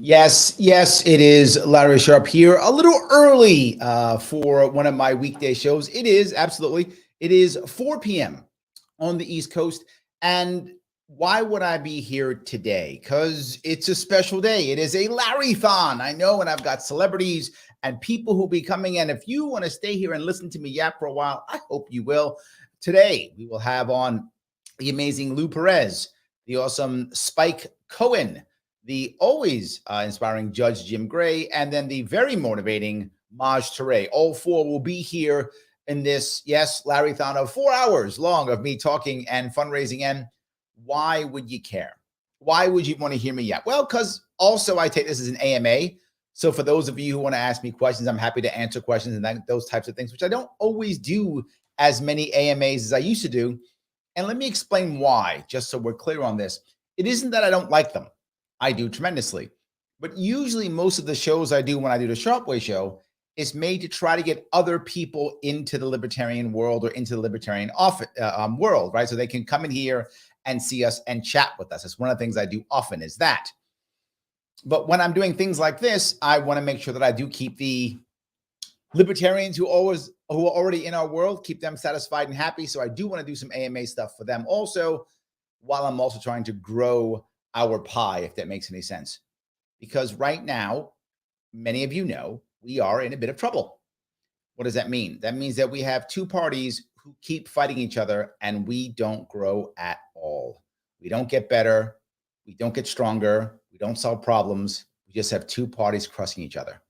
Yes, it is Larry Sharpe here. A little early for one of my weekday shows. It is absolutely. It is 4 p.m. on the East Coast. And why would I be here today? Because it's a special day. It is a Larry-thon. I know, and I've got celebrities and people who'll be coming in. If you want to stay here and listen to me yap for a while, I hope you will. Today, we will have on the amazing Perez, the awesome Spike Cohen, the always inspiring Judge Jim Gray, and then the very motivating Maj Touré. All four will be here in this, yes, Larry-thon of 4 hours long of me talking and fundraising. And why would you care? Why would you want to hear me yet? Well, because also I take this as an AMA. So for those of you who want to ask me questions, I'm happy to answer questions and those types of things, which I don't always do as many AMAs as I used to do. And let me explain why, just so we're clear on this. It isn't that I don't like them. I do tremendously. But usually most of the shows I do when I do the Sharpe Way show is made to try to get other people into the libertarian world or into the libertarian world, right? So they can come in here and see us and chat with us. It's one of the things I do often is that. But when I'm doing things like this, I want to make sure that I do keep the libertarians who are already in our world, keep them satisfied and happy. So I do want to do some AMA stuff for them also, while I'm also trying to grow our pie, if that makes any sense. Because right now, many of you know, we are in a bit of trouble. What does that mean? That means that we have two parties who keep fighting each other and we don't grow at all. We don't get better. We don't get stronger. We don't solve problems. We just have two parties crushing each other.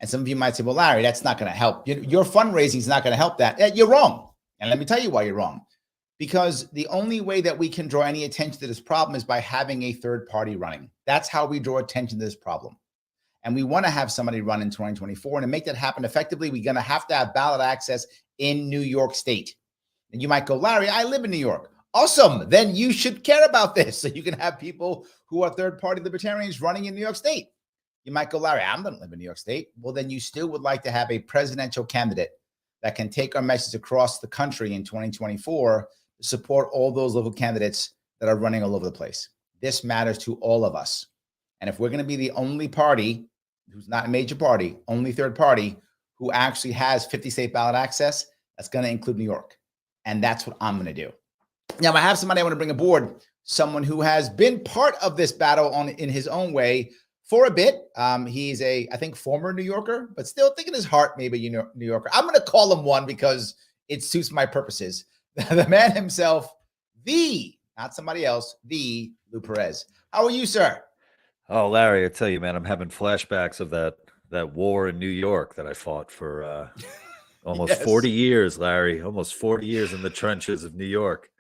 And some of you might say, well, Larry, that's not going to help. Your fundraising is not going to help that. You're wrong. And let me tell you why you're wrong. Because the only way that we can draw any attention to this problem is by having a third party running. That's how we draw attention to this problem. And we want to have somebody run in 2024. And to make that happen effectively, we're going to have ballot access in New York State. And you might go, Larry, I live in New York. Awesome. Then you should care about this. So you can have people who are third party libertarians running in New York State. You might go, Larry, I don't live in New York State. Well, then you still would like to have a presidential candidate that can take our message across the country in 2024 to support all those local candidates that are running all over the place. This matters to all of us. And if we're going to be the only party who's not a major party, only third party who actually has 50 state ballot access, that's going to include New York. And that's what I'm going to do. Now, I have somebody I want to bring aboard, someone who has been part of this battle in his own way for a bit. He's I think, former New Yorker, but still think in his heart, maybe New Yorker. I'm going to call him one because it suits my purposes. The man himself, not somebody else, the Perez. How are you, sir? Oh, Larry, I tell you, man, I'm having flashbacks of that war in New York that I fought for almost 40 years, Larry, almost 40 years in the trenches of New York.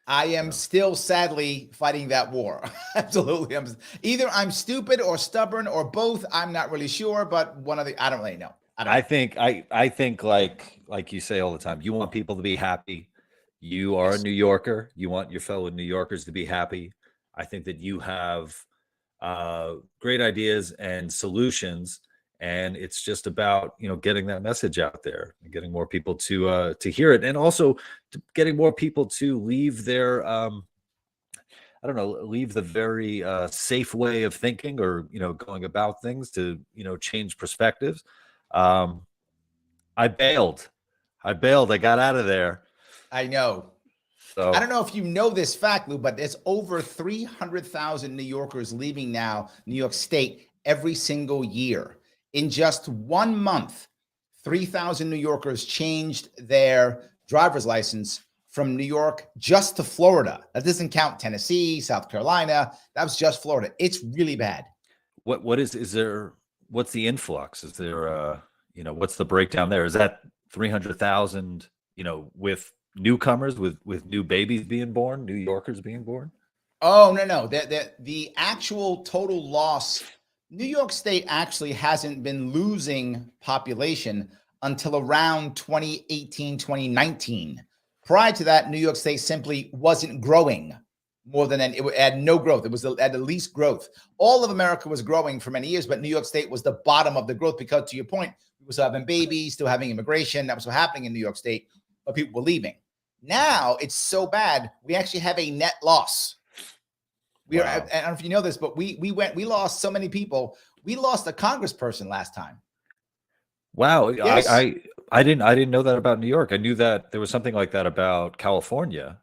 I am still sadly fighting that war. Absolutely. I'm stupid or stubborn or both. I'm not really sure, but I don't really know. I think like you say all the time, you want people to be happy. You are a New Yorker. You want your fellow New Yorkers to be happy. I think that you have great ideas and solutions, and it's just about getting that message out there and getting more people to hear it, and also getting more people to leave their leave the very safe way of thinking or going about things to change perspectives. I bailed. I got out of there. I know. So I don't know if you know this fact, Lou, but there's over 300,000 New Yorkers leaving now New York State every single year. In just 1 month, 3,000 New Yorkers changed their driver's license from New York just to Florida. That doesn't count Tennessee, South Carolina. That was just Florida. It's really bad. What's the influx? Is there what's the breakdown there? Is that 300,000, with newcomers, with new babies being born, New Yorkers being born? Oh, no. The actual total loss, New York State actually hasn't been losing population until around 2018, 2019. Prior to that, New York State simply wasn't growing more than it had no growth. It was at the least growth. All of America was growing for many years, but New York State was the bottom of the growth because, to your point, we were still having babies, still having immigration. That was what happening in New York State, but people were leaving. Now it's so bad, we actually have a net loss. We are, Wow. I don't know if you know this, but we lost so many people. We lost a congressperson last time. Wow. Yes. I didn't know that about New York. I knew that there was something like that about California.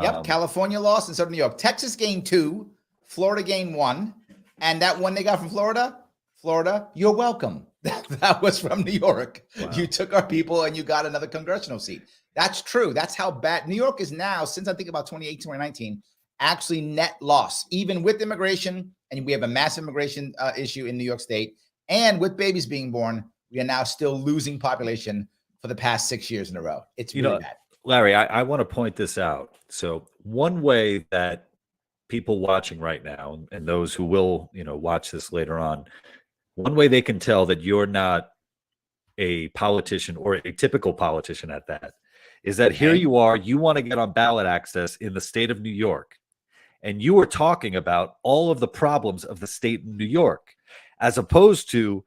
Yep. California lost, and so did New York. Texas gained 2, Florida gained 1, and that one they got from Florida, you're welcome. That was from New York. Wow. You took our people and you got another congressional seat. That's true. That's how bad New York is now, since I think about 2018, 2019, actually net loss, even with immigration. And we have a massive immigration issue in New York State. And with babies being born, we are now still losing population for the past 6 years in a row. It's really bad. Larry, I want to point this out. So one way that people watching right now, and those who will, watch this later on, one way they can tell that you're not a politician, or a typical politician at that, is that here you are, you want to get on ballot access in the state of New York, and you are talking about all of the problems of the state of New York, as opposed to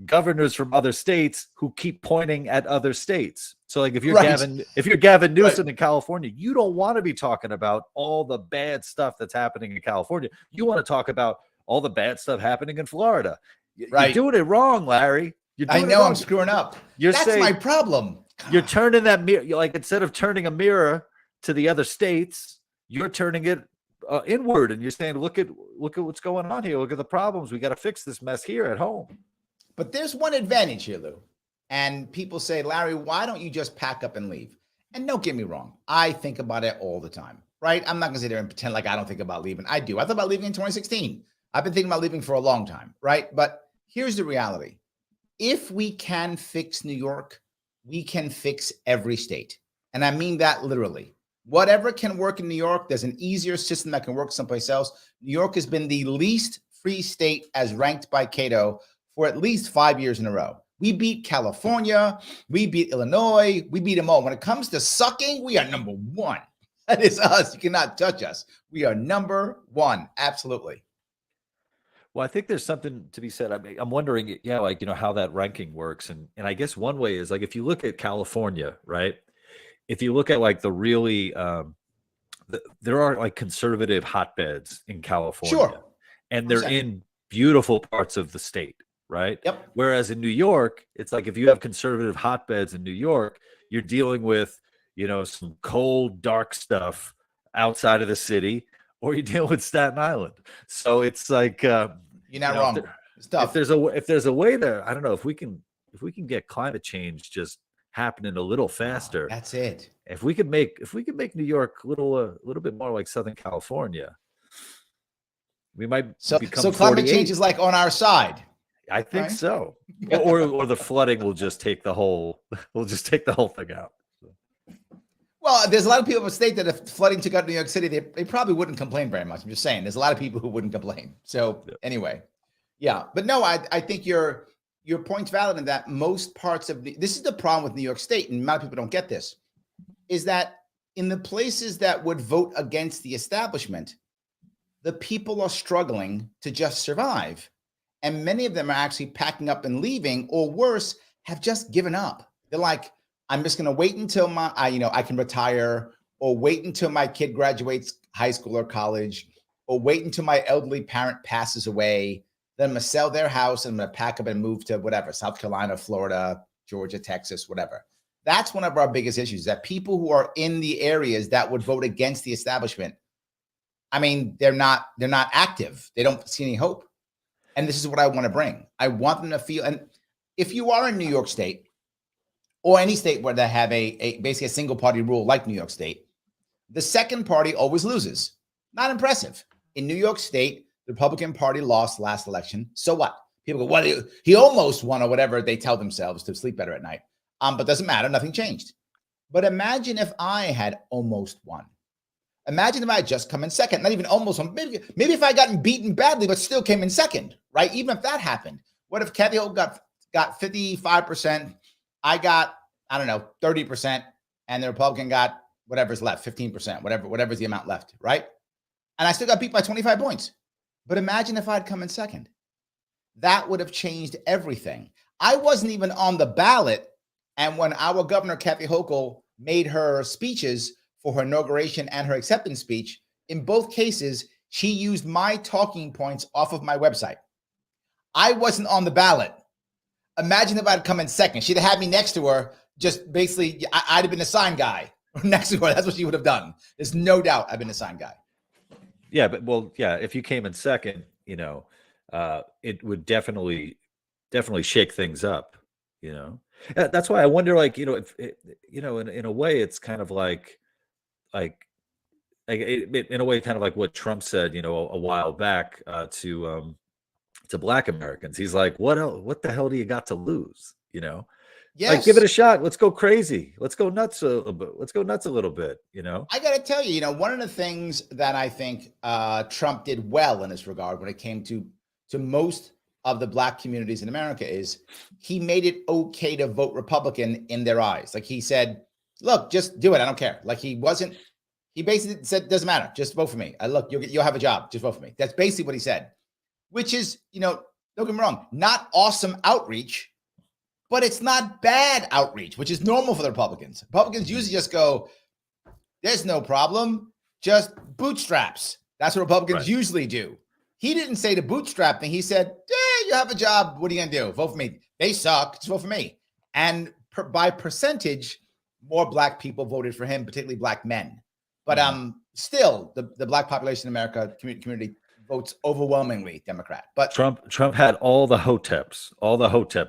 governors from other states who keep pointing at other states. So like if you're Gavin Newsom in California, you don't want to be talking about all the bad stuff that's happening in California. You want to talk about all the bad stuff happening in Florida. You're doing it wrong, Larry. I know I'm screwing up. That's my problem. You're turning that mirror, like instead of turning a mirror to the other states, you're turning it inward, and you're saying, look at what's going on here. Look at the problems. We got to fix this mess here at home. But there's one advantage here, Lou. And people say, Larry, why don't you just pack up and leave? And don't get me wrong. I think about it all the time, right? I'm not going to sit there and pretend like I don't think about leaving. I do. I thought about leaving in 2016. I've been thinking about leaving for a long time, right? But here's the reality. If we can fix New York, we can fix every state. And I mean that literally. Whatever can work in New York, there's an easier system that can work someplace else. New York has been the least free state as ranked by Cato for at least 5 years in a row. We beat California. We beat Illinois. We beat them all. When it comes to sucking, we are number 1. That is us. You cannot touch us. We are number 1. Absolutely. Well, I think there's something to be said. I'm wondering, how that ranking works. And I guess one way is like, if you look at California, right? If you look at like the really, there are like conservative hotbeds in California. Sure. And they're in beautiful parts of the state, right? Yep. Whereas in New York, it's like if you have conservative hotbeds in New York, you're dealing with, some cold, dark stuff outside of the city, or you deal with Staten Island. So it's like you're not wrong. If there's a way there, I don't know if we can get climate change just happening a little faster. That's it. If we could make New York a little bit more like Southern California, we might become so climate change is like on our side. I think so. Or the flooding will just take the whole thing out. Well, there's a lot of people in the state that if flooding took out New York City, they probably wouldn't complain very much. I'm just saying, there's a lot of people who wouldn't complain. So anyway, yeah. But no, I think your point's valid in that most parts of this is the problem with New York State, and a lot of people don't get this, is that in the places that would vote against the establishment, the people are struggling to just survive. And many of them are actually packing up and leaving, or worse, have just given up. They're like, I'm just going to wait until I can retire, or wait until my kid graduates high school or college, or wait until my elderly parent passes away. Then I'm going to sell their house and I'm going to pack up and move to whatever, South Carolina, Florida, Georgia, Texas, whatever. That's one of our biggest issues, that people who are in the areas that would vote against the establishment, I mean, they're not active. They don't see any hope. And this is what I want to bring. I want them to feel, and if you are in New York State, or any state where they have basically a single party rule like New York State, the second party always loses. Not impressive. In New York State, the Republican Party lost last election. So what? People go, well, he almost won, or whatever they tell themselves to sleep better at night. But doesn't matter. Nothing changed. But imagine if I had almost won. Imagine if I had just come in second. Not even almost won. Maybe if I gotten beaten badly, but still came in second, right? Even if that happened. What if Kathy Hochul got 55%? I got, 30%, and the Republican got whatever's left, 15%, whatever's the amount left, right? And I still got beat by 25 points. But imagine if I'd come in second. That would have changed everything. I wasn't even on the ballot, and when our governor, Kathy Hochul, made her speeches for her inauguration and her acceptance speech, in both cases, She used my talking points off of my website. I wasn't on the ballot. Imagine if I'd come in second. She'd have had me next to her. Just basically, I'd have been the sign guy next to her. That's what she would have done. There's no doubt I've been the sign guy. Yeah, but if you came in second, it would definitely shake things up. That's why I wonder, like, if in a way, it's kind of like in a way, kind of like what Trump said, a while back to Black Americans. He's like, what the hell do you got to lose? Yes. Like, give it a shot. Let's go crazy. Let's go nuts a little bit. I got to tell you, one of the things that I think Trump did well in this regard when it came to most of the Black communities in America is he made it okay to vote Republican in their eyes. Like, he said, look, just do it. I don't care. Like, he basically said, doesn't matter. Just vote for me. Look, you'll have a job. Just vote for me. That's basically what he said, which is, don't get me wrong, not awesome outreach, but it's not bad outreach, which is normal for the Republicans. Republicans usually just go, there's no problem, just bootstraps. That's what Republicans usually do. He didn't say the bootstrap thing. He said, you have a job. What are you going to do? Vote for me. They suck. Just vote for me. And by percentage, more Black people voted for him, particularly Black men. But still, the Black population in America, community, votes overwhelmingly Democrat. But Trump had all the Hotep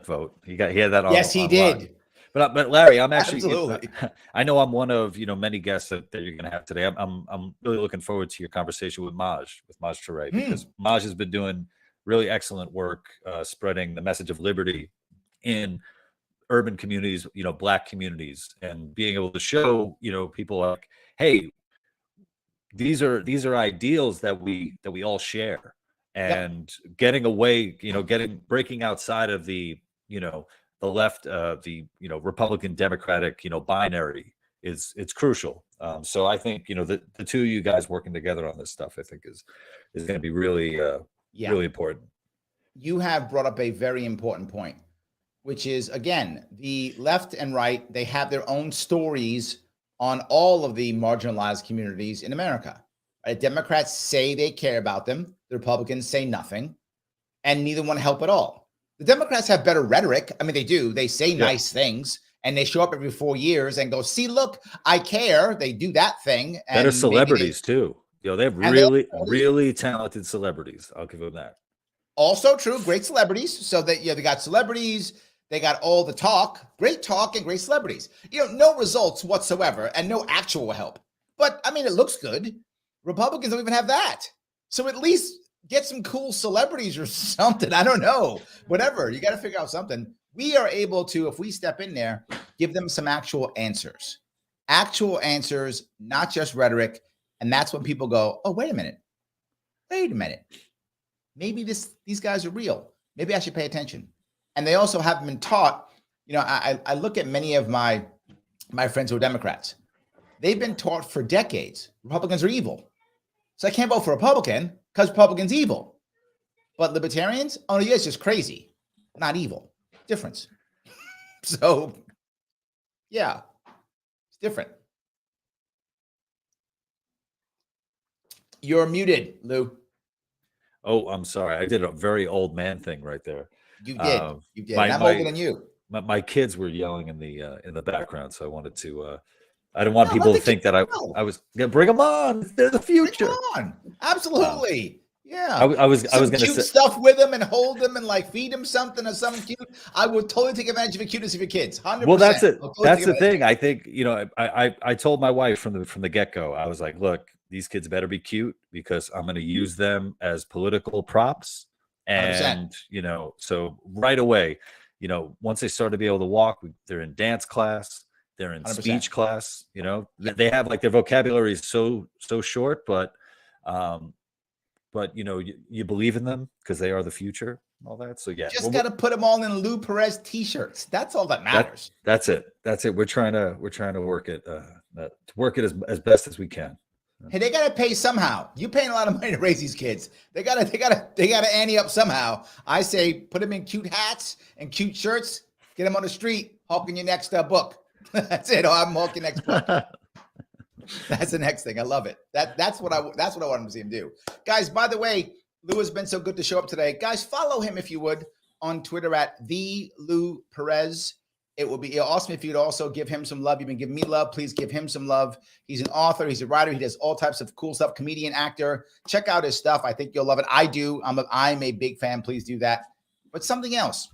vote. He had that on. Yes, he did. But Larry, I'm actually Absolutely. I know I'm one of many guests that you're going to have today. I'm really looking forward to your conversation with Maj Touré, because Maj has been doing really excellent work spreading the message of liberty in urban communities, Black communities, and being able to show people like, hey, these are ideals that we all share, and getting away, breaking outside of the the left, the Republican Democratic binary it's crucial. So I think the two of you guys working together on this stuff, I think is going to be really really important. You have brought up a very important point, which is, again, the left and right, they have their own stories on all of the marginalized communities in America. Right? Democrats say they care about them. The Republicans say nothing, and neither one help at all. The Democrats have better rhetoric. I mean, they do. They say nice things, and they show up every 4 years and go, see, look, I care. They do that thing. And better celebrities, too. They have really talented celebrities. I'll give them that. Also true. Great celebrities. So that, they got celebrities. They got all the talk, and great celebrities. No results whatsoever and no actual help. But I mean, it looks good. Republicans don't even have that. So at least get some cool celebrities or something. I don't know. Whatever. You got to figure out something. We are able to, if we step in there, give them some actual answers. Actual answers, not just rhetoric. And that's when people go, oh, wait a minute. Maybe these guys are real. Maybe I should pay attention. And they also haven't been taught, I look at many of my friends who are Democrats. They've been taught for decades, Republicans are evil. So I can't vote for Republican because Republican's evil. But libertarians, oh, yeah, it's just crazy. Not evil. Difference. So, yeah, it's different. You're muted, Lou. Oh, I'm sorry. I did a very old man thing right there. You did. I'm older than you. My kids were yelling in the background, so I wanted to. I didn't want people to think that I was gonna bring them on. They're the future. Bring them on. Absolutely. Yeah. I was going to say stuff with them and hold them and like feed them something or something cute. I would totally take advantage of the cuteness of your kids. 100%. Well, that's it. That's the thing. I think I told my wife from the get-go. I was like, look, these kids better be cute because I'm going to use them as political props. And 100%. So right away, once they start to be able to walk, they're in dance class, they're in 100%. Speech class. They have like their vocabulary is so short, but you believe in them because they are the future and all that. So yeah, just got to put them all in Lou Perez t-shirts. That's all that matters. That's it. We're trying to work it as best as we can. Hey, they got to pay somehow. You paying a lot of money to raise these kids. They got to ante up somehow. I say put them in cute hats and cute shirts. Get them on the street, hawking your next book. That's it. I'm hawking next book. That's the next thing. I love it. That's what I wanted to see him do. Guys, by the way, Lou has been so good to show up today. Guys, follow him if you would on Twitter at the Lou Perez. It would be awesome if you'd also give him some love. You've been giving me love. Please give him some love. He's an author. He's a writer. He does all types of cool stuff. Comedian, actor. Check out his stuff. I think you'll love it. I do. I'm a big fan. Please do that. But something else.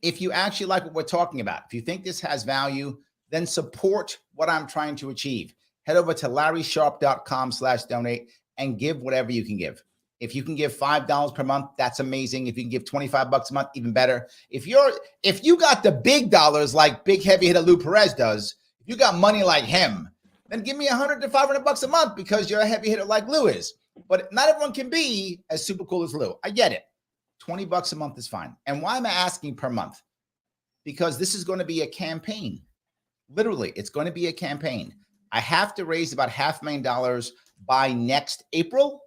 If you actually like what we're talking about, if you think this has value, then support what I'm trying to achieve. Head over to larrysharpe.com/donate and give whatever you can give. If you can give $5 per month, that's amazing. If you can give $25 a month, even better. If you got the big dollars like big heavy hitter Lou Perez does, if you got money like him, then give me $100 to $500 a month because you're a heavy hitter like Lou is. But not everyone can be as super cool as Lou. I get it. $20 a month is fine. And why am I asking per month? Because this is going to be a campaign. Literally, it's going to be a campaign. I have to raise about $500,000 by next April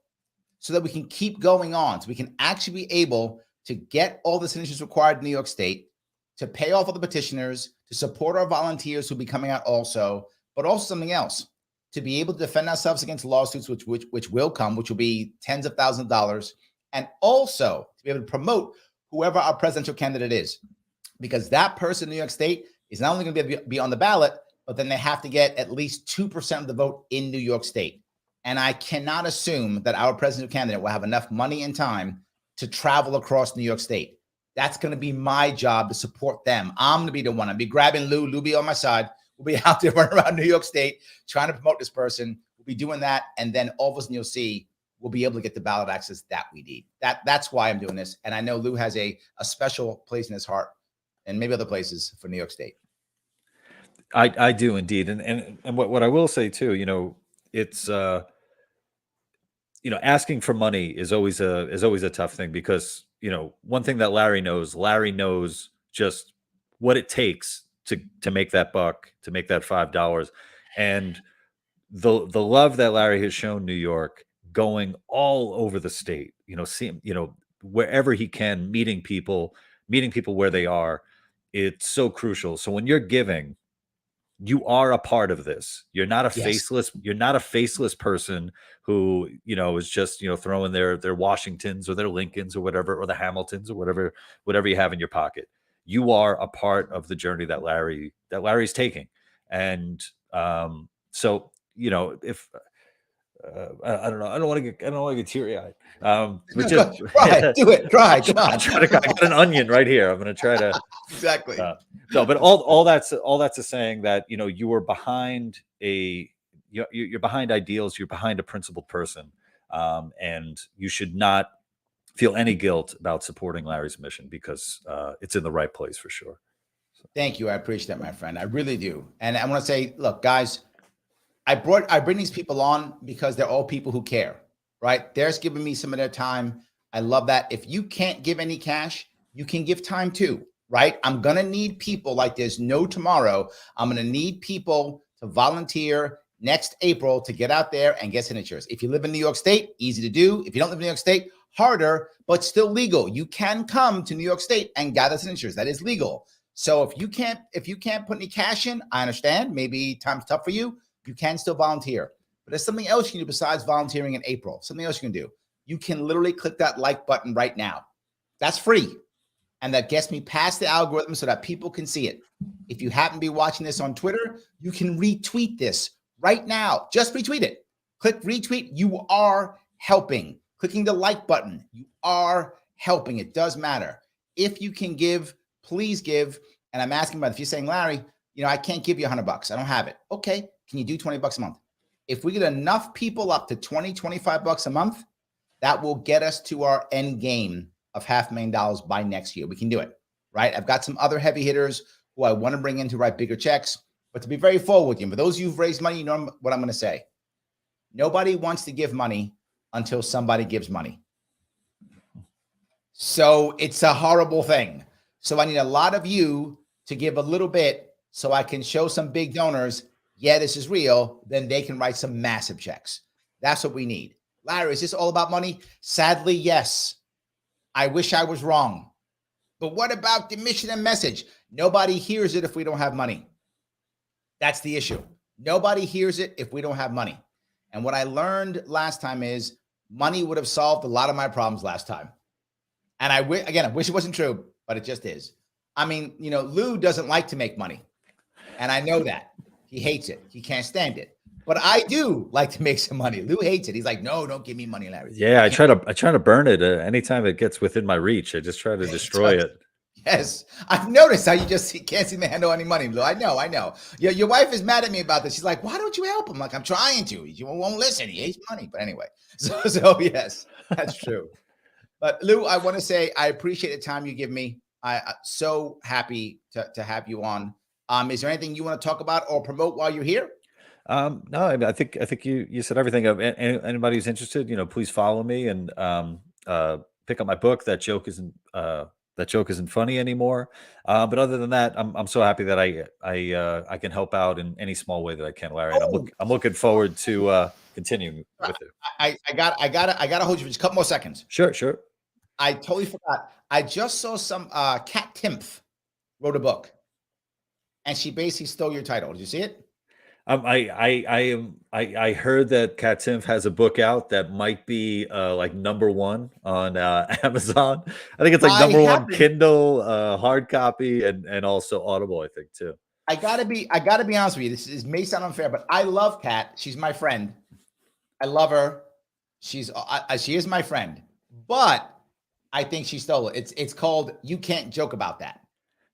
so that we can keep going on. So we can actually be able to get all the signatures required in New York State, to pay off all the petitioners, to support our volunteers who'll be coming out also, but also something else, to be able to defend ourselves against lawsuits, which will come, which will be tens of thousands of dollars, and also to be able to promote whoever our presidential candidate is. Because that person in New York State is not only going to be on the ballot, but then they have to get at least 2% of the vote in New York State. And I cannot assume that our presidential candidate will have enough money and time to travel across New York State. That's going to be my job to support them. I'm going to be the one. I'll be grabbing Lou. Lou be on my side. We'll be out there running around New York State trying to promote this person. We'll be doing that. And then all of a sudden you'll see we'll be able to get the ballot access that we need. That's why I'm doing this. And I know Lou has a special place in his heart and maybe other places for New York State. I do indeed. And what I will say too, it's, asking for money is always a tough thing because, one thing that Larry knows just what it takes to make that buck, to make that $5. And the love that Larry has shown New York, going all over the state, seeing, wherever he can, meeting people where they are, it's so crucial. So when you're giving, you are a part of this. You're not a faceless. You're not a faceless person who is just throwing their Washingtons or their Lincolns or whatever, or the Hamiltons or whatever you have in your pocket. You are a part of the journey that Larry's taking, and so if I don't know, I don't want to get teary eyed. But just try. Come on. I got an onion right here. I'm going to try to exactly. No, but all that's a saying that you are behind you're behind ideals, you're behind a principled person, and you should not feel any guilt about supporting Larry's mission because it's in the right place for sure. So. Thank you. I appreciate that, my friend. I really do. And I want to say, look, guys, I bring these people on because they're all people who care, right? They're giving me some of their time. I love that. If you can't give any cash, you can give time too, right? I'm going to need people like there's no tomorrow. I'm going to need people to volunteer next April to get out there and get signatures. If you live in New York State, easy to do. If you don't live in New York State, harder, but still legal. You can come to New York State and gather signatures. That is legal. So if you can't put any cash in, I understand. Maybe time's tough for you. You can still volunteer. But there's something else you can do besides volunteering in April. Something else you can do. You can literally click that like button right now. That's free. And that gets me past the algorithm so that people can see it. If you happen to be watching this on Twitter, you can retweet this right now. Just retweet it. Click retweet. You are helping. Clicking the like button, you are helping. It does matter. If you can give, please give. And I'm asking about if you're saying, Larry, I can't give you $100. I don't have it. Okay. Can you do $20 a month? If we get enough people up to $20, $25 a month, that will get us to our end game of $500,000 by next year. We can do it, right? I've got some other heavy hitters who I want to bring in to write bigger checks. But to be very forward with you, for those of you who've raised money, you know what I'm going to say. Nobody wants to give money until somebody gives money. So it's a horrible thing. So I need a lot of you to give a little bit so I can show some big donors, yeah, this is real, then they can write some massive checks. That's what we need. Larry, is this all about money? Sadly, yes. I wish I was wrong. But what about the mission and message? Nobody hears it if we don't have money. That's the issue. Nobody hears it if we don't have money. And what I learned last time is money would have solved a lot of my problems last time. And I wish it wasn't true, but it just is. I mean, Lou doesn't like to make money. And I know that. He hates it. He can't stand it. But I do like to make some money. Lou hates it. He's like, no, don't give me money, Larry. Yeah, I try to burn it anytime it gets within my reach. I just try to destroy it. Yes, I've noticed how you just can't seem to handle any money, Lou. I know. Your wife is mad at me about this. She's like, "Why don't you help him?" I'm like, I'm trying to. He won't listen. He hates money. But anyway, so yes, that's true. But Lou, I want to say I appreciate the time you give me. I'm so happy to have you on. Is there anything you want to talk about or promote while you're here? No, I think you said everything. Anybody who's interested, please follow me and pick up my book. That joke isn't funny anymore. But other than that, I'm so happy that I can help out in any small way that I can, Larry. And I'm looking forward to continuing with it. I gotta hold you for just a couple more seconds. Sure. I totally forgot. I just saw some Kat Timpf wrote a book, and she basically stole your title. Did you see it? I heard that Kat Timpf has a book out that might be like #1 on Amazon. I think it's like #1 Kindle, hard copy, and also Audible, I think too. I gotta be honest with you. This may sound unfair, but I love Kat. She's my friend. I love her. She is my friend. But I think she stole it. It's called "You Can't Joke About That."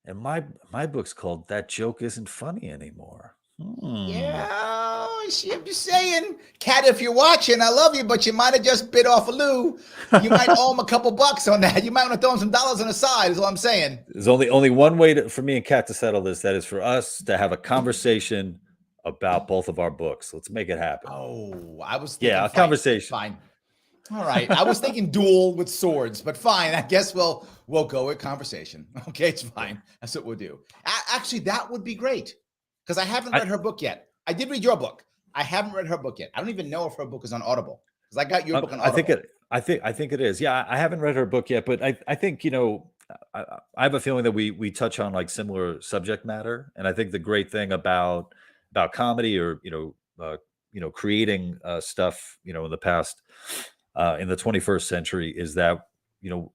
And my book's called "That Joke Isn't Funny Anymore." Yeah, I'm just saying, Kat, if you're watching, I love you, but you might have just bit off a Lou. You might owe him a couple bucks on that. You might want to throw him some dollars on the side, is all I'm saying. There's only one way for me and Kat to settle this. That is for us to have a conversation about both of our books. Let's make it happen. Oh, I was thinking a conversation. Fine. All right. I was thinking duel with swords, but fine. I guess we'll go with conversation. Okay, it's fine. That's what we'll do. Actually, that would be great. Because I haven't read her book yet. I did read your book. I haven't read her book yet. I don't even know if her book is on Audible. Because I got your book on Audible. I think it is. Yeah, I haven't read her book yet, but I think I have a feeling that we touch on like similar subject matter, and I think the great thing about comedy or creating stuff in the past in the 21st century is that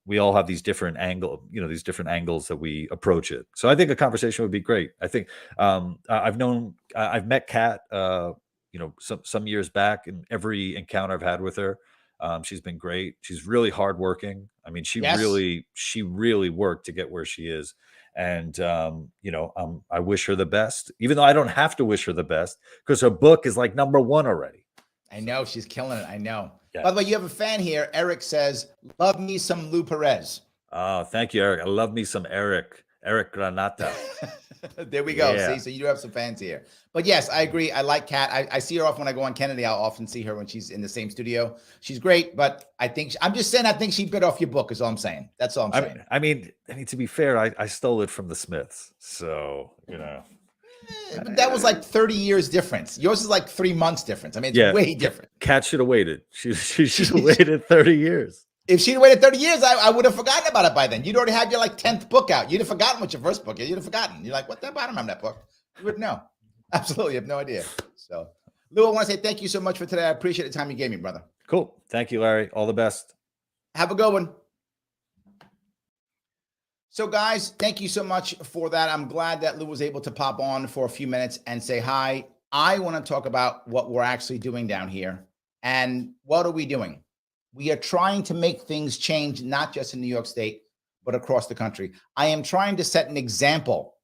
we all have these different angles that we approach it. So I think a conversation would be great. I think I've met Kat, some years back, and every encounter I've had with her, she's been great. She's really hardworking. I mean, she really worked to get where she is. And, I wish her the best, even though I don't have to wish her the best because her book is like #1 already. I know, she's killing it. I know. Yeah. By the way, you have a fan here. Eric says, love me some Lou Perez. Oh, thank you, Eric. I love me some Eric Granata. There we go. Yeah. See, so you do have some fans here. But yes, I agree. I like Kat. I see her off when I go on Kennedy. I'll often see her when she's in the same studio. She's great, but I'm just saying, I think she bit off your book is all I'm saying. That's all I'm saying. I mean, to be fair, I stole it from the Smiths. So, But that was like 30 years difference. Yours is like 3 months difference. I mean, it's way different. Kat should have waited. She should have waited 30 years. If she'd waited 30 years, I would have forgotten about it by then. You'd already have your 10th book out. You'd have forgotten what your first book is. You'd have forgotten. You're like, what the bottom of that book? You wouldn't know. Absolutely. You have no idea. So, Lou, I want to say thank you so much for today. I appreciate the time you gave me, brother. Cool. Thank you, Larry. All the best. Have a good one. So, guys, thank you so much for that. I'm glad that Lou was able to pop on for a few minutes and say hi. I want to talk about what we're actually doing down here. And what are we doing? We are trying to make things change, not just in New York State, but across the country. I am trying to set an example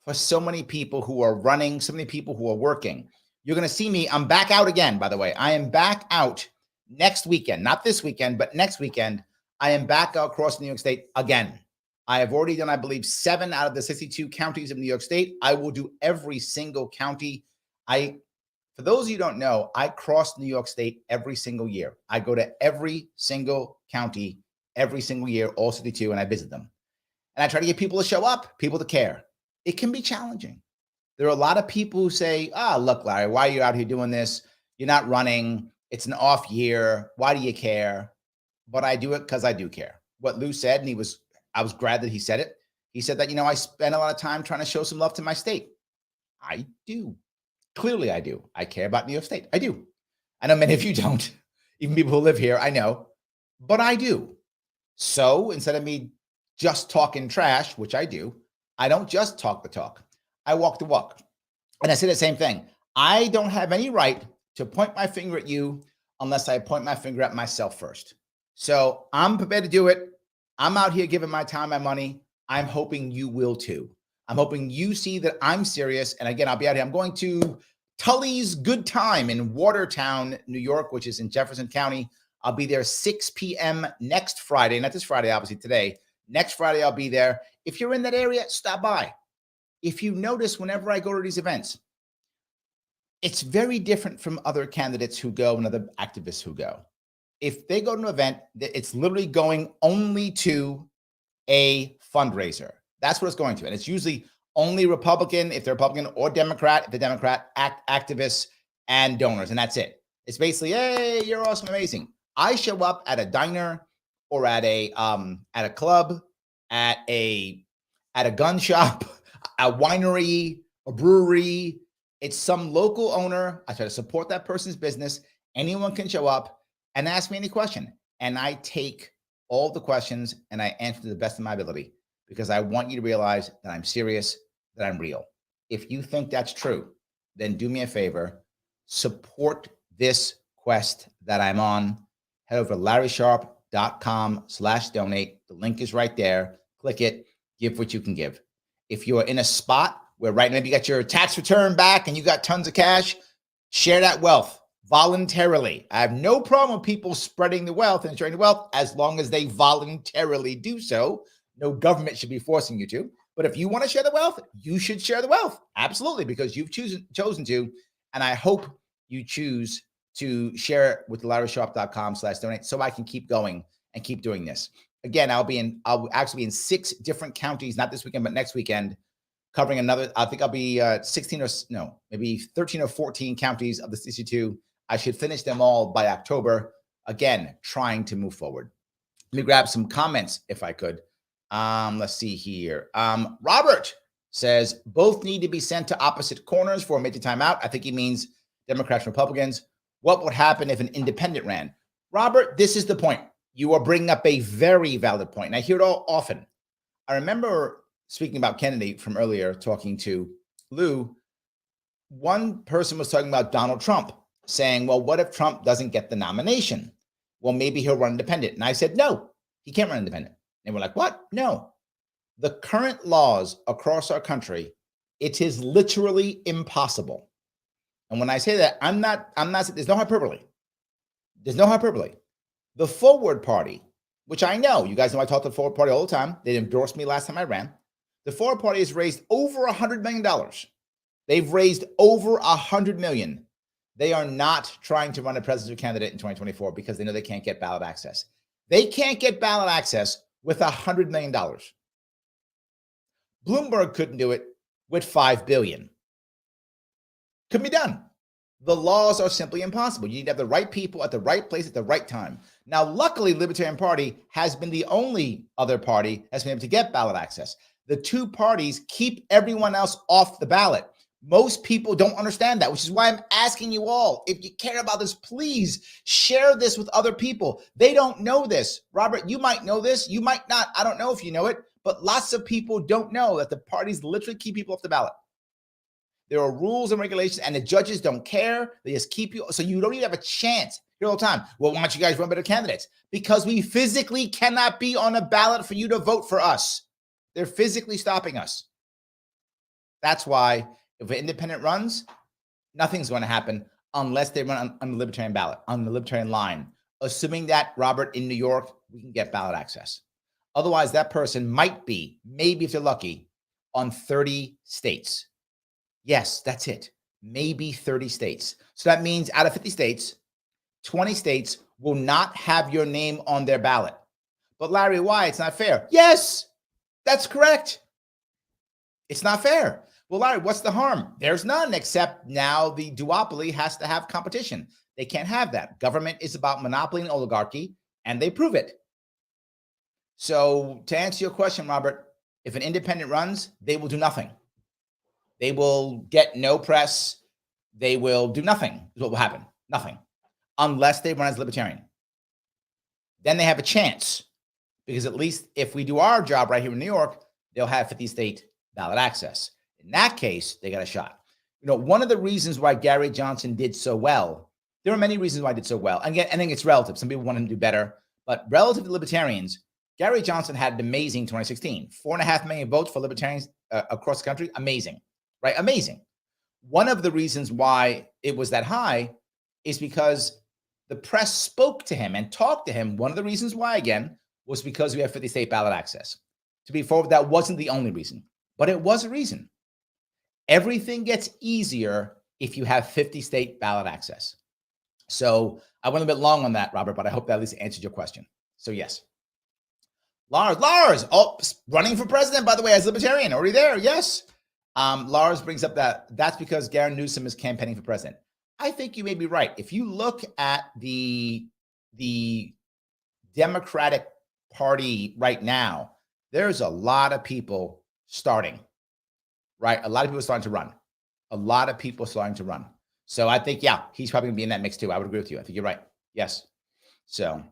for so many people who are running, so many people who are working. You're going to see me. I'm back out again, by the way. I am back out next weekend, not this weekend, but next weekend. I am back out across New York State again. I have already done, I believe, 7 out of the 62 counties of New York State. I will do every single county. For those of you who don't know, I cross New York State every single year. I go to every single county every single year, all 62, and I visit them. And I try to get people to show up, people to care. It can be challenging. There are a lot of people who say, look, Larry, why are you out here doing this? You're not running. It's an off year. Why do you care? But I do it because I do care. What Lou said, and I was glad that he said it. He said that, I spend a lot of time trying to show some love to my state. I do. Clearly, I do. I care about New York State. I do. I know many of you don't. Even people who live here, I know. But I do. So instead of me just talking trash, which I do, I don't just talk the talk. I walk the walk. And I say the same thing. I don't have any right to point my finger at you unless I point my finger at myself first. So I'm prepared to do it. I'm out here giving my time, my money. I'm hoping you will too. I'm hoping you see that I'm serious. And again, I'll be out here. I'm going to Tully's Good Time in Watertown, New York, which is in Jefferson County. I'll be there 6 p.m. next Friday. Not this Friday, obviously today. Next Friday, I'll be there. If you're in that area, stop by. If you notice, whenever I go to these events, it's very different from other candidates who go and other activists who go. If they go to an event, it's literally going only to a fundraiser. That's what it's going to. And it's usually only Republican, if they're Republican, or Democrat, if they're Democrat, activists and donors. And that's it. It's basically, hey, you're awesome, amazing. I show up at a diner or at a club, at a gun shop, a winery, a brewery. It's some local owner. I try to support that person's business. Anyone can show up and ask me any question. And I take all the questions and I answer to the best of my ability because I want you to realize that I'm serious, that I'm real. If you think that's true, then do me a favor, support this quest that I'm on. Head over to LarrySharpe.com/donate. The link is right there. Click it, give what you can give. If you're in a spot where right now you got your tax return back and you got tons of cash, share that wealth voluntarily. I have no problem with people spreading the wealth and sharing the wealth as long as they voluntarily do so. No government should be forcing you to. But if you want to share the wealth, you should share the wealth. Absolutely, because you've chosen to. And I hope you choose to share it with LarrySharpe.com/donate so I can keep going and keep doing this. Again, I'll actually be in 6 different counties, not this weekend, but next weekend, covering another, I think I'll be 13 or 14 counties of the 62. I should finish them all by October. Again, trying to move forward. Let me grab some comments if I could. Let's see here. Robert says, both need to be sent to opposite corners for a major timeout. I think he means Democrats and Republicans. What would happen if an independent ran? Robert, this is the point. You are bringing up a very valid point, and I hear it all often. I remember speaking about Kennedy from earlier, talking to Lou. One person was talking about Donald Trump, saying, well, what if Trump doesn't get the nomination? Well, maybe he'll run independent. And I said, no, he can't run independent. And we're like, what? No. The current laws across our country, it is literally impossible. And when I say that, I'm not, there's no hyperbole. There's no hyperbole. The Forward Party, which I know, you guys know I talk to the Forward Party all the time. They endorsed me last time I ran. The Forward Party has raised over $100 million. They've raised over $100 million. They are not trying to run a presidential candidate in 2024 because they know they can't get ballot access. They can't get ballot access with $100 million. Bloomberg couldn't do it with $5 billion. Couldn't be done. The laws are simply impossible. You need to have the right people at the right place at the right time. Now, luckily, Libertarian Party has been the only other party that's been able to get ballot access. The 2 parties keep everyone else off the ballot. Most people don't understand that, which is why I'm asking you all, if you care about this, please share this with other people. They don't know this. Robert, you might know this. You might not. I don't know if you know it, but lots of people don't know that the parties literally keep people off the ballot. There are rules and regulations, and the judges don't care. They just keep you. So you don't even have a chance here all the time. Well, why don't you guys run better candidates? Because we physically cannot be on a ballot for you to vote for us. They're physically stopping us. That's why if an independent runs, nothing's going to happen unless they run on the Libertarian ballot, on the Libertarian line. Assuming that, Robert, in New York, we can get ballot access. Otherwise, that person might be, maybe if they're lucky, on 30 states. Yes, that's it. Maybe 30 states. So that means out of 50 states, 20 states will not have your name on their ballot. But Larry, why? It's not fair. Yes, that's correct. It's not fair. Well, Larry, what's the harm? There's none, except now the duopoly has to have competition. They can't have that. Government is about monopoly and oligarchy, and they prove it. So to answer your question, Robert, if an independent runs, they will do nothing. They will get no press. they will do nothing, is what will happen. Nothing. Unless they run as Libertarian. Then they have a chance, because at least if we do our job right here in New York, they'll have 50 state ballot access. In that case, they got a shot. One of the reasons why Gary Johnson did so well, there are many reasons why he did so well. Again, I think it's relative. Some people want him to do better, but relative to Libertarians, Gary Johnson had an amazing 2016. 4.5 million votes for Libertarians across the country. Amazing, right? Amazing. One of the reasons why it was that high is because the press spoke to him and talked to him. One of the reasons why, again, was because we have 50 state ballot access. To be forward, that wasn't the only reason, but it was a reason. Everything gets easier if you have 50 state ballot access. So I went a bit long on that, Robert, but I hope that at least answered your question. So yes. Lars, running for president, by the way, as Libertarian, already there. Yes. Lars brings up that's because Gavin Newsom is campaigning for president. I think you may be right. If you look at the Democratic Party right now, there's a lot of people starting, right? A lot of people starting to run. A lot of people starting to run. So I think, yeah, he's probably going to be in that mix too. I would agree with you. I think you're right. Yes. So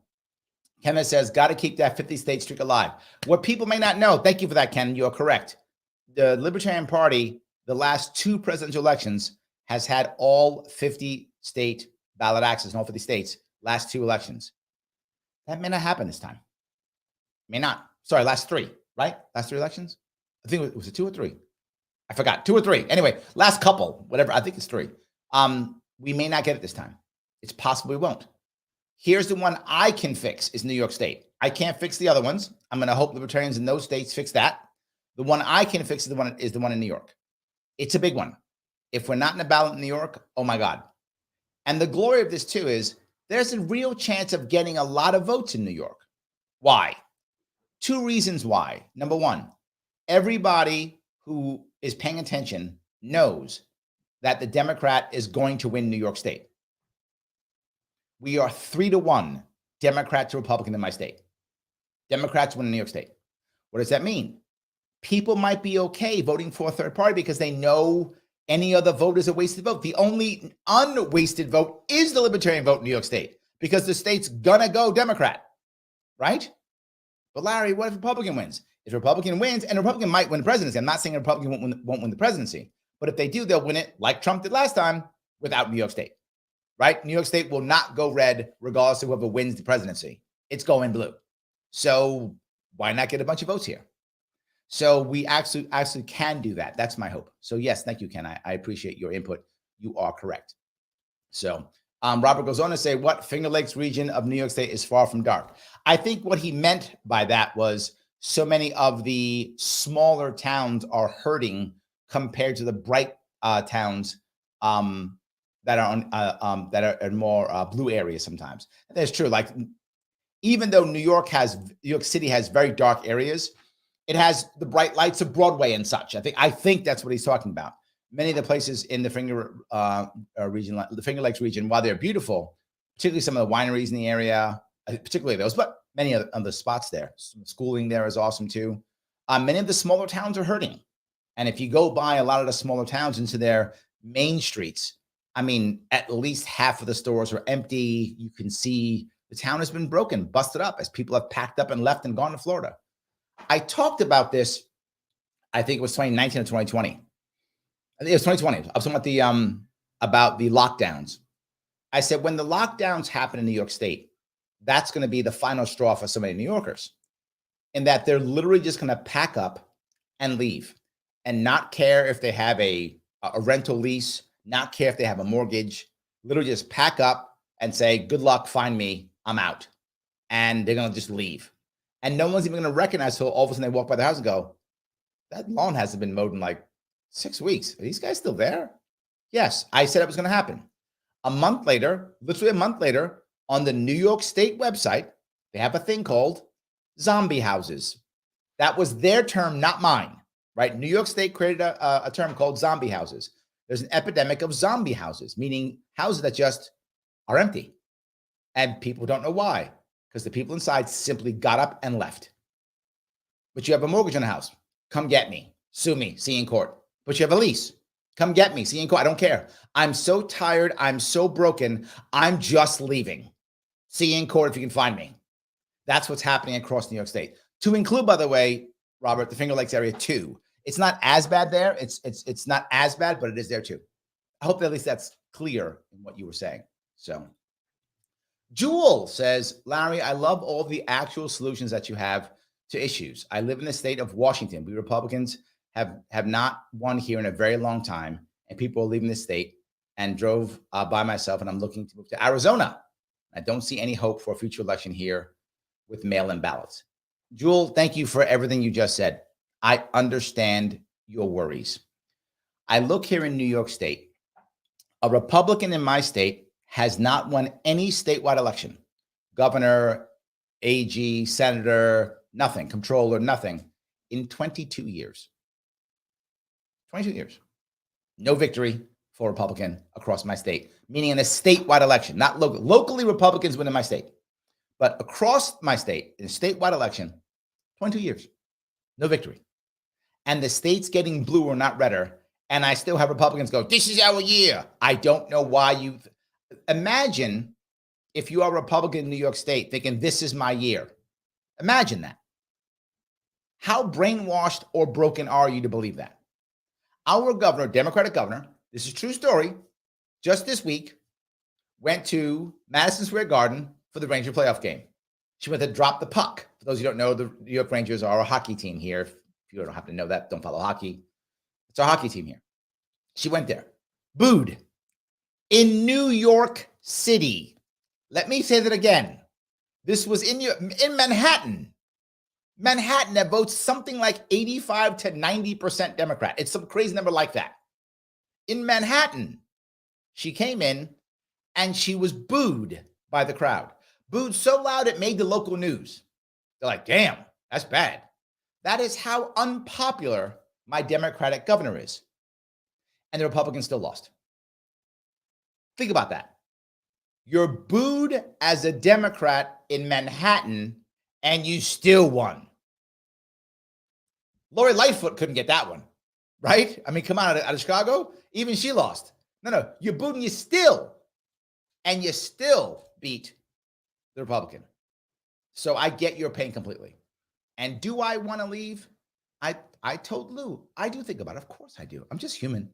Kenneth says, got to keep that 50 state streak alive. What people may not know, thank you for that, Ken. You're correct. The Libertarian Party, the last 2 presidential elections, has had all 50 state ballot access in all 50 states, last 2 elections. That may not happen this time. May not. Sorry, last 3, right? Last 3 elections? I think it was a 2 or 3. I forgot, 2 or 3. Anyway, last couple, whatever. I think it's 3. We may not get it this time. It's possible we won't. Here's the one I can fix is New York State. I can't fix the other ones. I'm going to hope Libertarians in those states fix that. The one I can fix is the one in New York. It's a big one. If we're not in a ballot in New York, oh my God. And the glory of this too is there's a real chance of getting a lot of votes in New York. Why? 2 reasons why. Number one, everybody who is paying attention knows that the Democrat is going to win New York State. We are 3-1 Democrat to Republican in my state. Democrats win in New York State. What does that mean? People might be okay voting for a third party because they know any other vote is a wasted vote. The only unwasted vote is the Libertarian vote in New York State because the state's gonna go Democrat, right? But Larry, what if Republican wins? If Republican wins, and Republican might win the presidency, I'm not saying a Republican won't win the presidency, but if they do, they'll win it like Trump did last time without New York State, right? New York State will not go red regardless of whoever wins the presidency. It's going blue. So why not get a bunch of votes here? So we actually can do that. That's my hope. So yes, thank you, Ken. I appreciate your input. You are correct. So Robert goes on to say, what Finger Lakes region of New York State is far from dark? I think what he meant by that was so many of the smaller towns are hurting compared to the bright towns that are in more blue areas sometimes. And that's true. Like even though New York City has very dark areas, it has the bright lights of Broadway and such. I think that's what he's talking about. Many of the places in the Finger region, the Finger Lakes region, while they're beautiful, particularly some of the wineries in the area, particularly those, but many of the spots there. Some schooling there is awesome too. Many of the smaller towns are hurting. And if you go by a lot of the smaller towns into their main streets, I mean, at least half of the stores are empty. You can see the town has been broken, busted up as people have packed up and left and gone to Florida. I talked about this, I think it was 2019 or 2020. I think it was 2020. I was talking about the lockdowns. I said, when the lockdowns happen in New York State, that's going to be the final straw for so many New Yorkers, in that they're literally just going to pack up and leave and not care if they have a rental lease, not care if they have a mortgage, literally just pack up and say, good luck, find me, I'm out. And they're going to just leave. And no one's even going to recognize till all of a sudden they walk by the house and go, that lawn hasn't been mowed in like 6 weeks. Are these guys still there? Yes, I said it was going to happen. A month later, literally a month later, on the New York State website, they have a thing called zombie houses. That was their term, not mine, right? New York State created a term called zombie houses. There's an epidemic of zombie houses, meaning houses that just are empty. And people don't know why, because the people inside simply got up and left. But you have a mortgage on the house. Come get me. Sue me. See you in court. But you have a lease. Come get me. See you in court. I don't care. I'm so tired. I'm so broken. I'm just leaving. See you in court if you can find me. That's what's happening across New York State. To include, by the way, Robert, the Finger Lakes area too. It's not as bad there. It's not as bad, but it is there too. I hope that at least that's clear in what you were saying. So Jewel says, Larry, I love all the actual solutions that you have to issues. I live in the state of Washington. We Republicans have not won here in a very long time, and people are leaving the state, and drove by myself, and I'm looking to move to Arizona. I don't see any hope for a future election here with mail-in ballots. Jewel, thank you for everything you just said. I understand your worries. I look here in New York State. A Republican in my state has not won any statewide election. Governor, AG, senator, nothing, controller, nothing, in 22 years. 22 years. No victory for a Republican across my state, meaning in a statewide election, not local. Locally, Republicans win in my state. But across my state, in a statewide election, 22 years, no victory. And the state's getting bluer, not redder. And I still have Republicans go, this is our year. I don't know why you... Imagine if you are a Republican in New York State thinking, this is my year. Imagine that. How brainwashed or broken are you to believe that? Our governor, Democratic governor, this is a true story, just this week, went to Madison Square Garden for the Ranger playoff game. She went to drop the puck. For those who don't know, the New York Rangers are a hockey team here. If you don't happen to know that, don't follow hockey. It's our hockey team here. She went there. Booed. In New York City. Let me say that again. This was in Manhattan. Manhattan that votes something like 85 to 90% Democrat. It's some crazy number like that. In Manhattan, she came in and she was booed by the crowd. Booed so loud it made the local news. They're like, damn, that's bad. That is how unpopular my Democratic governor is. And the Republicans still lost. Think about that. You're booed as a Democrat in Manhattan and you still won. Lori Lightfoot couldn't get that one, right? I mean, come on, out of Chicago, even she lost. No, you're booed and you still beat the Republican. So I get your pain completely. And do I want to leave? I told Lou, I do think about it. Of course I do. I'm just human.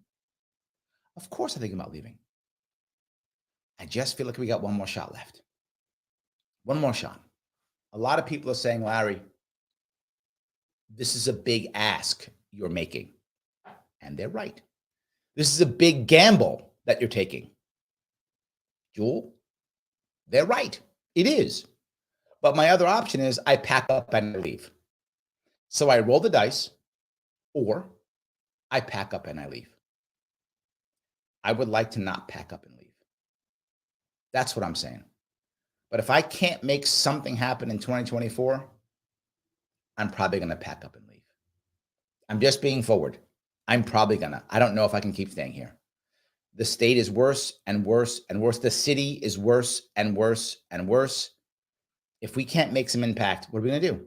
Of course I think about leaving. I just feel like we got one more shot left. One more shot. A lot of people are saying, Larry, this is a big ask you're making. And they're right. This is a big gamble that you're taking. Jewel, they're right. It is. But my other option is I pack up and leave. So I roll the dice, or I pack up and I leave. I would like to not pack up and leave. That's what I'm saying. But if I can't make something happen in 2024, I'm probably going to pack up and leave. I'm just being forward. I'm probably going to. I don't know if I can keep staying here. The state is worse and worse and worse. The city is worse and worse and worse. If we can't make some impact, what are we going to do?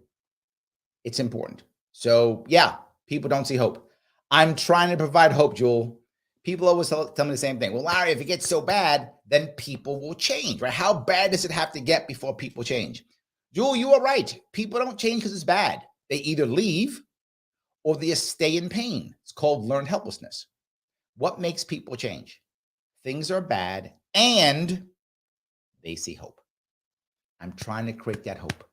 It's important. So yeah, people don't see hope. I'm trying to provide hope, Jewel. People always tell me the same thing. Well, Larry, if it gets so bad, then people will change, right? How bad does it have to get before people change? Jewel, you are right. People don't change because it's bad. They either leave or they stay in pain. It's called learned helplessness. What makes people change? Things are bad and they see hope. I'm trying to create that hope.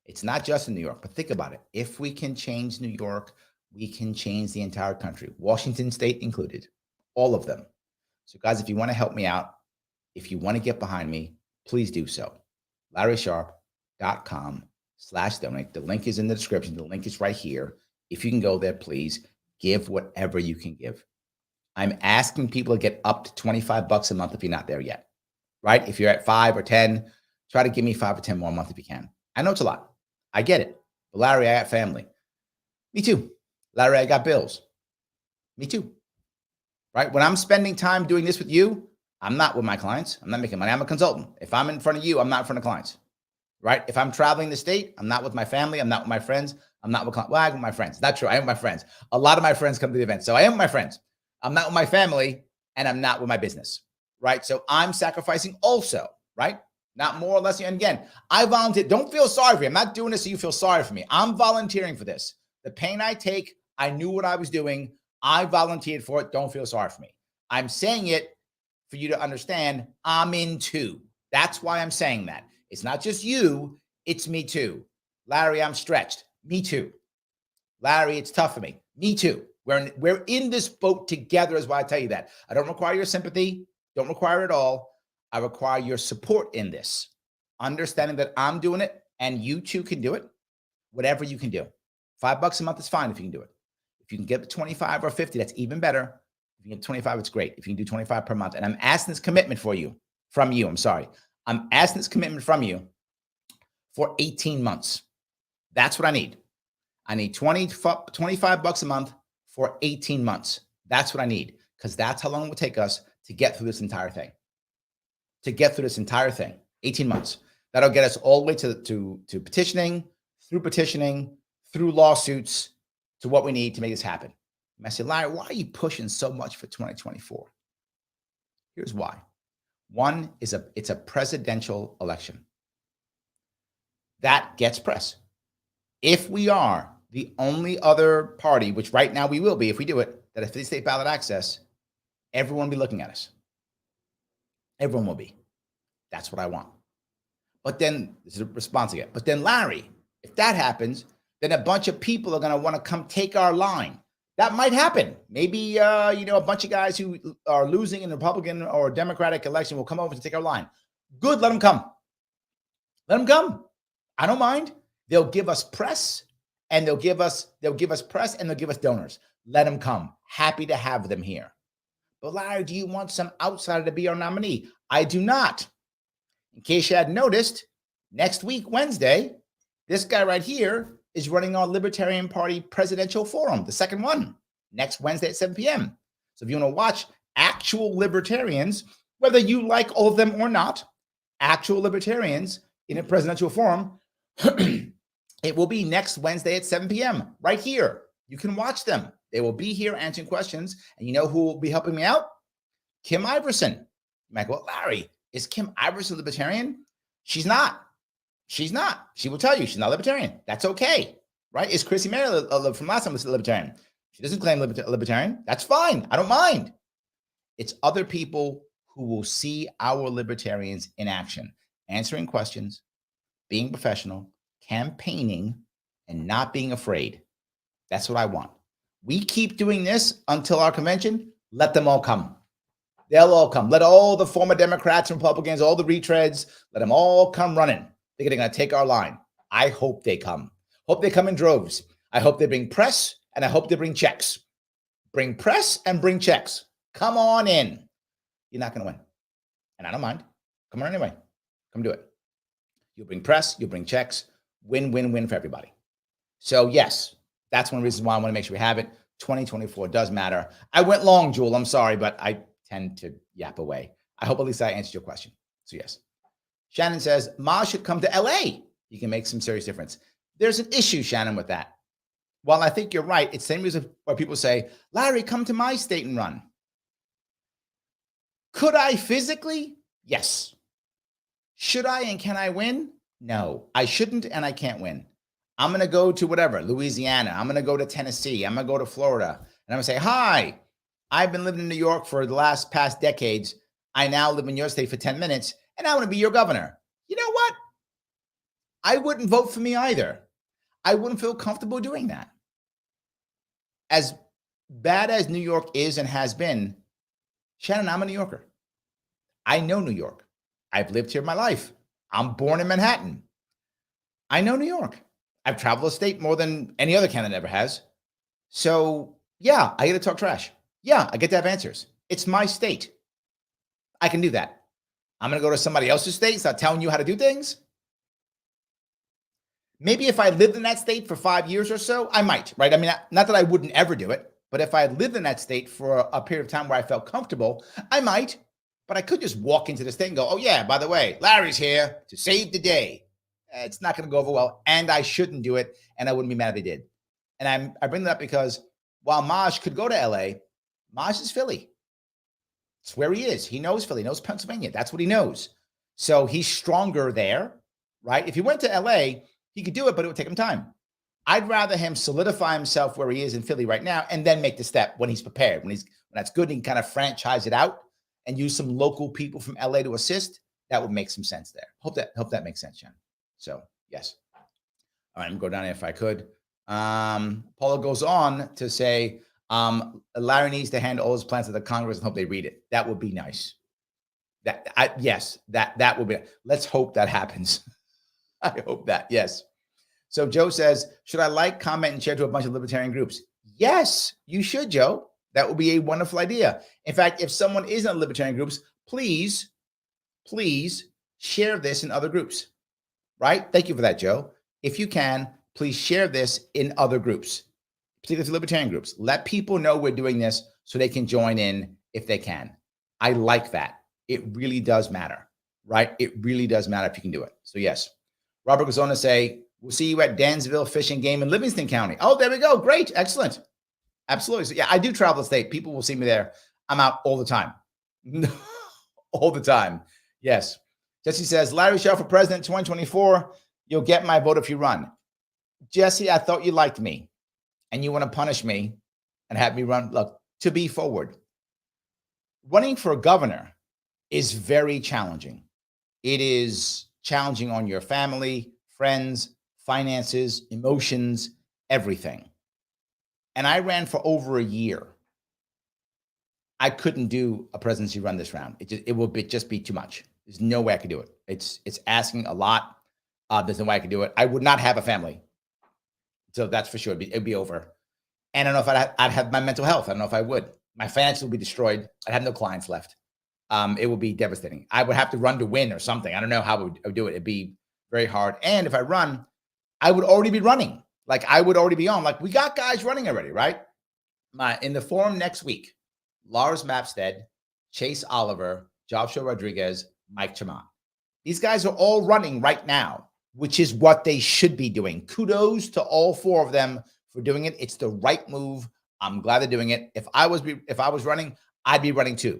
It's not just in New York, but think about it. If we can change New York, we can change the entire country, Washington State included, all of them. So guys, if you want to help me out, if you want to get behind me, please do so. LarrySharpe.com/donate. The link is in the description. The link is right here. If you can go there, please give whatever you can give. I'm asking people to get up to $25 a month if you're not there yet, right? If you're at 5 or 10, try to give me 5 or 10 more a month if you can. I know it's a lot. I get it. But Larry, I got family. Me too. Larry, I got bills. Me too. Right? When I'm spending time doing this with you, I'm not with my clients. I'm not making money. I'm a consultant. If I'm in front of you, I'm not in front of clients. Right? If I'm traveling the state, I'm not with my family. I'm not with my friends. I'm not with clients. Well, I'm with my friends. Not true. I am with my friends. A lot of my friends come to the event. So I am with my friends. I'm not with my family, and I'm not with my business, right? So I'm sacrificing also, right? Not more or less. And again, I volunteer. Don't feel sorry for me. I'm not doing this so you feel sorry for me. I'm volunteering for this. The pain I take, I knew what I was doing. I volunteered for it. Don't feel sorry for me. I'm saying it for you to understand I'm in too. That's why I'm saying that. It's not just you. It's me too. Larry, I'm stretched. Me too. Larry, it's tough for me. Me too. We're in this boat together is why I tell you that. I don't require your sympathy. Don't require it all. I require your support in this. Understanding that I'm doing it and you too can do it. Whatever you can do. $5 a month is fine if you can do it. If you can get the 25 or 50, that's even better. If you can get 25, it's great. If you can do 25 per month. And I'm asking this commitment from you. I'm asking this commitment from you for 18 months. That's what I need. I need $25 a month for 18 months. That's what I need, because that's how long it will take us to get through this entire thing. 18 months. That'll get us all the way to petitioning, through lawsuits, to what we need to make this happen. And I said, Larry, why are you pushing so much for 2024? Here's why. One is it's a presidential election. That gets press. If we are the only other party, which right now we will be if we do it, that if they state ballot access, everyone will be looking at us. Everyone will be. That's what I want. But then, this is a response again. But then, Larry, if that happens, then a bunch of people are going to want to come take our line. That might happen. Maybe, a bunch of guys who are losing in Republican or Democratic election will come over to take our line. Good, let them come. Let them come. I don't mind. They'll give us press, and they'll give us press, and they'll give us donors. Let them come. Happy to have them here. But Larry, do you want some outsider to be our nominee? I do not. In case you hadn't noticed, next week, Wednesday, this guy right here is running our Libertarian Party presidential forum, the second one, next Wednesday at 7 p.m. So if you want to watch actual libertarians, whether you like all of them or not, actual libertarians in a presidential forum, it will be next Wednesday at 7 p.m. right here. You can watch them. They will be here answering questions. And you know who will be helping me out? Kim Iverson. You might go, Larry, is Kim Iverson libertarian? She's not. She's not. She will tell you she's not libertarian. That's okay, right? Is Chrissy Mary from last time was libertarian? She doesn't claim libertarian. That's fine. I don't mind. It's other people who will see our libertarians in action, answering questions, being professional, campaigning, and not being afraid. That's what I want. We keep doing this until our convention. Let them all come. They'll all come. Let all the former Democrats and Republicans, all the retreads, let them all come running. They're going to take our line. I hope they come. Hope they come in droves. I hope they bring press, and I hope they bring checks. Bring press and bring checks. Come on in. You're not going to win. And I don't mind. Come on anyway. Come do it. You'll bring press. You'll bring checks. Win, win, win for everybody. So yes, that's one of the reasons why I want to make sure we have it. 2024 does matter. I went long, Jewel. I'm sorry, but I tend to yap away. I hope at least I answered your question. So yes. Shannon says, Maj should come to LA. He can make some serious difference. There's an issue, Shannon, with that. While I think you're right, it's the same reason why people say, Larry, come to my state and run. Could I physically? Yes. Should I and can I win? No, I shouldn't and I can't win. I'm going to go to whatever, Louisiana. I'm going to go to Tennessee. I'm going to go to Florida. And I'm going to say, hi, I've been living in New York for the past decades. I now live in your state for 10 minutes, and I want to be your governor. You know what? I wouldn't vote for me either. I wouldn't feel comfortable doing that. As bad as New York is and has been, Shannon, I'm a New Yorker. I know New York. I've lived here my life. I'm born in Manhattan. I know New York. I've traveled the state more than any other candidate ever has. So yeah, I get to talk trash. Yeah, I get to have answers. It's my state. I can do that. I'm going to go to somebody else's state, start telling you how to do things. Maybe if I lived in that state for 5 years or so, I might, right? I mean, not that I wouldn't ever do it, but if I had lived in that state for a period of time where I felt comfortable, I might. But I could just walk into this thing and go, oh yeah, by the way, Larry's here to save the day. It's not going to go over well, and I shouldn't do it, and I wouldn't be mad if they did. And I bring that up because while Maj could go to LA, Maj is Philly. It's where he is. He knows Philly, knows Pennsylvania. That's what he knows. So he's stronger there, right? If he went to LA, he could do it, but it would take him time. I'd rather him solidify himself where he is in Philly right now and then make the step when he's prepared, when that's good, and he can kind of franchise it out and use some local people from LA to assist. That would make some sense there. Hope that makes sense, Jen. So yes. All right, I'm going to go down here if I could. Paula goes on to say, Larry needs to hand all his plans to the Congress and hope they read it. That would be nice. Yes, that would be. Let's hope that happens. I hope that, yes. So Joe says, should I like, comment, and share to a bunch of libertarian groups? Yes, you should, Joe. That would be a wonderful idea. In fact, if someone is in libertarian groups, please share this in other groups, right? Thank you for that, Joe. If you can, please share this in other groups, particularly libertarian groups. Let people know we're doing this so they can join in if they can. I like that. It really does matter, right? It really does matter if you can do it. So yes. Robert goes on to say, we'll see you at Dansville Fish and Game in Livingston County. Oh, there we go. Great. Excellent. Absolutely. So yeah, I do travel the state. People will see me there. I'm out all the time. All the time. Yes. Jesse says, Larry Sharpe for president 2024. You'll get my vote if you run. Jesse, I thought you liked me and you want to punish me and have me run. Look, to be forward, running for a governor is very challenging. It is challenging on your family, friends, finances, emotions, everything. And I ran for over a year. I couldn't do a presidency run this round. It will just be too much. There's no way I could do it. It's asking a lot. There's no way I could do it. I would not have a family. So that's for sure. It'd be over. And I don't know if I'd have my mental health. I don't know if I would. My finances would be destroyed. I'd have no clients left. It would be devastating. I would have to run to win or something. I don't know how I would do it. It'd be very hard. And if I run, I would already be running. Like I would already be on. Like we got guys running already, right? In the forum next week, Lars Mapstead, Chase Oliver, Joshua Rodriguez, Mike Chemont. These guys are all running right now, which is what they should be doing. Kudos to all four of them for doing it. It's the right move. I'm glad they're doing it. If I was running, I'd be running too.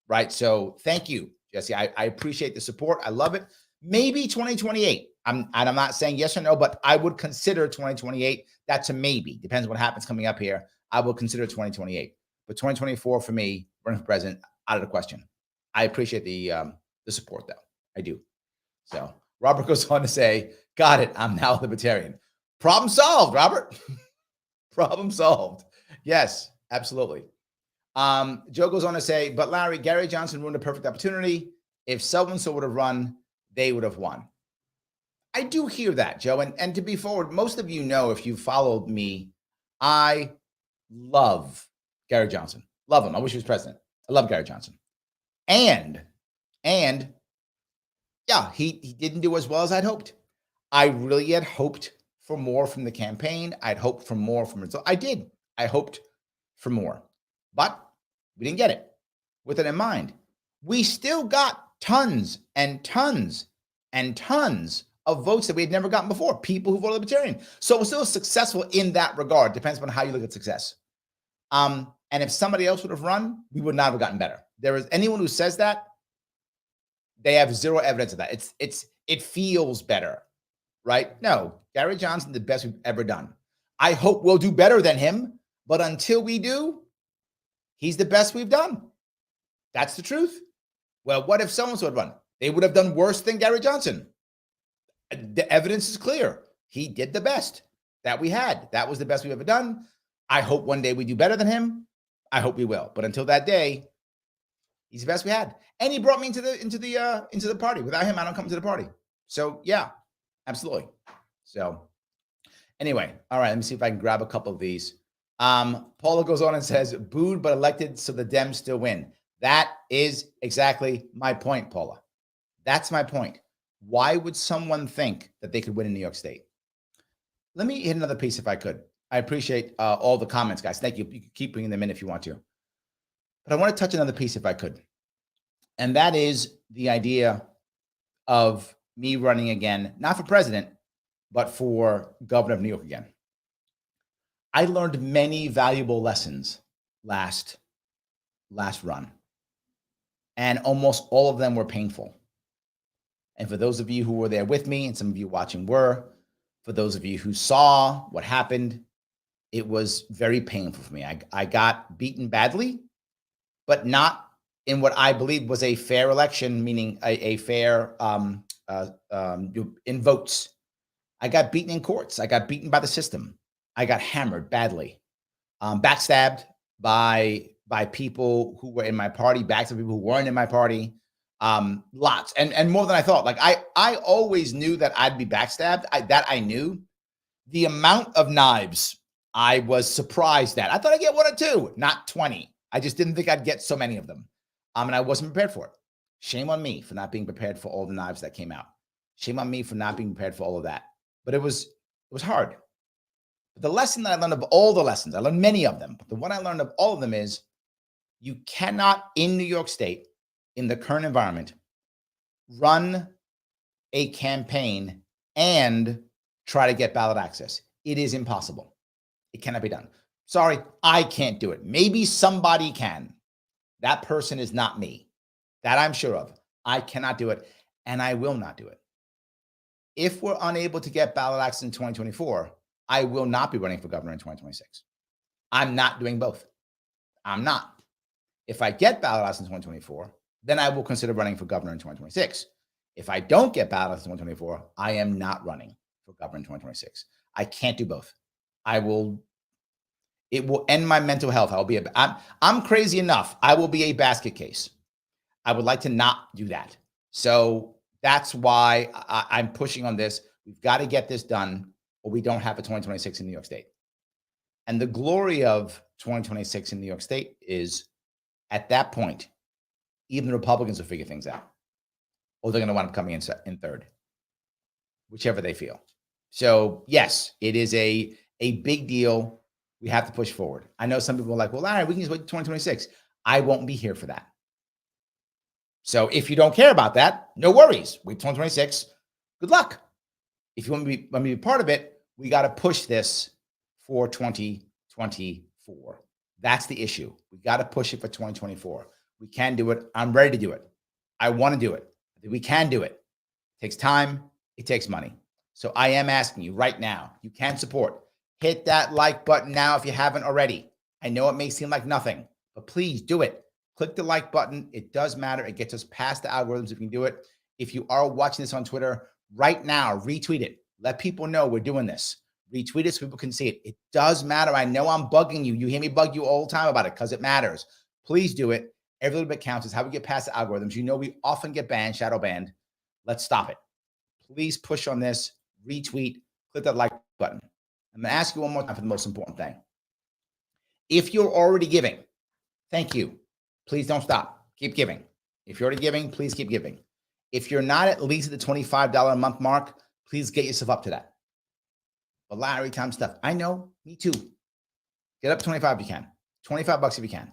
Right. So thank you, Jesse. I appreciate the support. I love it. Maybe 2028. I'm not saying yes or no, but I would consider 2028. That's a maybe. Depends what happens coming up here. I will consider 2028. But 2024 for me, running for president, out of the question. I appreciate the support though. I do. So Robert goes on to say, got it. I'm now libertarian. Problem solved, Robert. Problem solved. Yes, absolutely. Joe goes on to say, but Larry, Gary Johnson ruined a perfect opportunity. If so-and-so would have run, they would have won. I do hear that, Joe. And to be forward, most of you know, if you followed me, I love Gary Johnson. Love him. I wish he was president. I love Gary Johnson. And yeah, he didn't do as well as I'd hoped. I really had hoped for more from the campaign. I'd hoped for more from results. I did. I hoped for more. But we didn't get it. With it in mind, we still got tons and tons and tons of votes that we had never gotten before, people who voted Libertarian. So we're still successful in that regard. Depends on how you look at success. And if somebody else would have run, we would not have gotten better. There is anyone who says that, they have zero evidence of that. It feels better, right? No, Gary Johnson, the best we've ever done. I hope we'll do better than him, but until we do, he's the best we've done. That's the truth. Well, what if so-and-so had run? They would have done worse than Gary Johnson. The evidence is clear. He did the best that we had. That was the best we've ever done. I hope one day we do better than him. I hope we will. But until that day, he's the best we had. And he brought me into the party. Without him, I don't come to the party. So yeah, absolutely. So anyway, all right, let me see if I can grab a couple of these. Paula goes on and says, booed but elected, so the Dems still win. That is exactly my point, Paula. That's my point. Why would someone think that they could win in New York State? Let me hit another piece if I could. I appreciate all the comments, guys. Thank you. You can keep bringing them in if you want to. But I want to touch another piece if I could. And that is the idea of me running again, not for president, but for governor of New York again. I learned many valuable lessons last last run. And almost all of them were painful. And for those of you who were there with me, and some of you watching were, for those of you who saw what happened, it was very painful for me. I got beaten badly, but not in what I believe was a fair election, meaning a fair in votes. I got beaten in courts. I got beaten by the system. I got hammered badly, backstabbed by people who were in my party, backstabbed people who weren't in my party. Lots and more than I thought. Like I always knew that I'd be backstabbed. I knew. The amount of knives I was surprised at. I thought I'd get 1 or 2, not 20. I just didn't think I'd get so many of them. And I wasn't prepared for it. Shame on me for not being prepared for all the knives that came out. Shame on me for not being prepared for all of that. But it was hard. But the lesson that I learned of all the lessons, I learned many of them, but the one I learned of all of them is you cannot, in New York State, in the current environment, run a campaign and try to get ballot access. It is impossible. It cannot be done. Sorry, I can't do it. Maybe somebody can. That person is not me. That I'm sure of. I cannot do it, and I will not do it. If we're unable to get ballot access in 2024, I will not be running for governor in 2026. I'm not doing both. I'm not. If I get ballot access in 2024, then I will consider running for governor in 2026. If I don't get ballot access in 2024, I am not running for governor in 2026. I can't do both. It will end my mental health. I'm crazy enough. I will be a basket case. I would like to not do that. So that's why I'm pushing on this. We've got to get this done, or we don't have a 2026 in New York State. And the glory of 2026 in New York State is at that point, even the Republicans will figure things out, or they're going to wind up coming in third, whichever they feel. So yes, it is a big deal. We have to push forward. I know some people are like, well, Larry, we can just wait 2026. I won't be here for that. So if you don't care about that, no worries. Wait 2026. Good luck. If you want me to be part of it, we got to push this for 2024. That's the issue. We got to push it for 2024. We can do it. I'm ready to do it. I want to do it. We can do it. It takes time. It takes money. So I am asking you right now, you can support. Hit that like button now if you haven't already. I know it may seem like nothing, but please do it. Click the like button. It does matter. It gets us past the algorithms if you can do it. If you are watching this on Twitter right now, retweet it. Let people know we're doing this. Retweet it so people can see it. It does matter. I know I'm bugging you. You hear me bug you all the time about it because it matters. Please do it. Every little bit counts. Is how we get past the algorithms. You know we often get banned, shadow banned. Let's stop it. Please push on this. Retweet. Click that like button. I'm going to ask you one more time for the most important thing. If you're already giving, thank you. Please don't stop. Keep giving. If you're already giving, please keep giving. If you're not at least at the $25 a month mark, please get yourself up to that. But Larry-thon stuff. I know. Me too. Get up to 25 if you can. $25 if you can.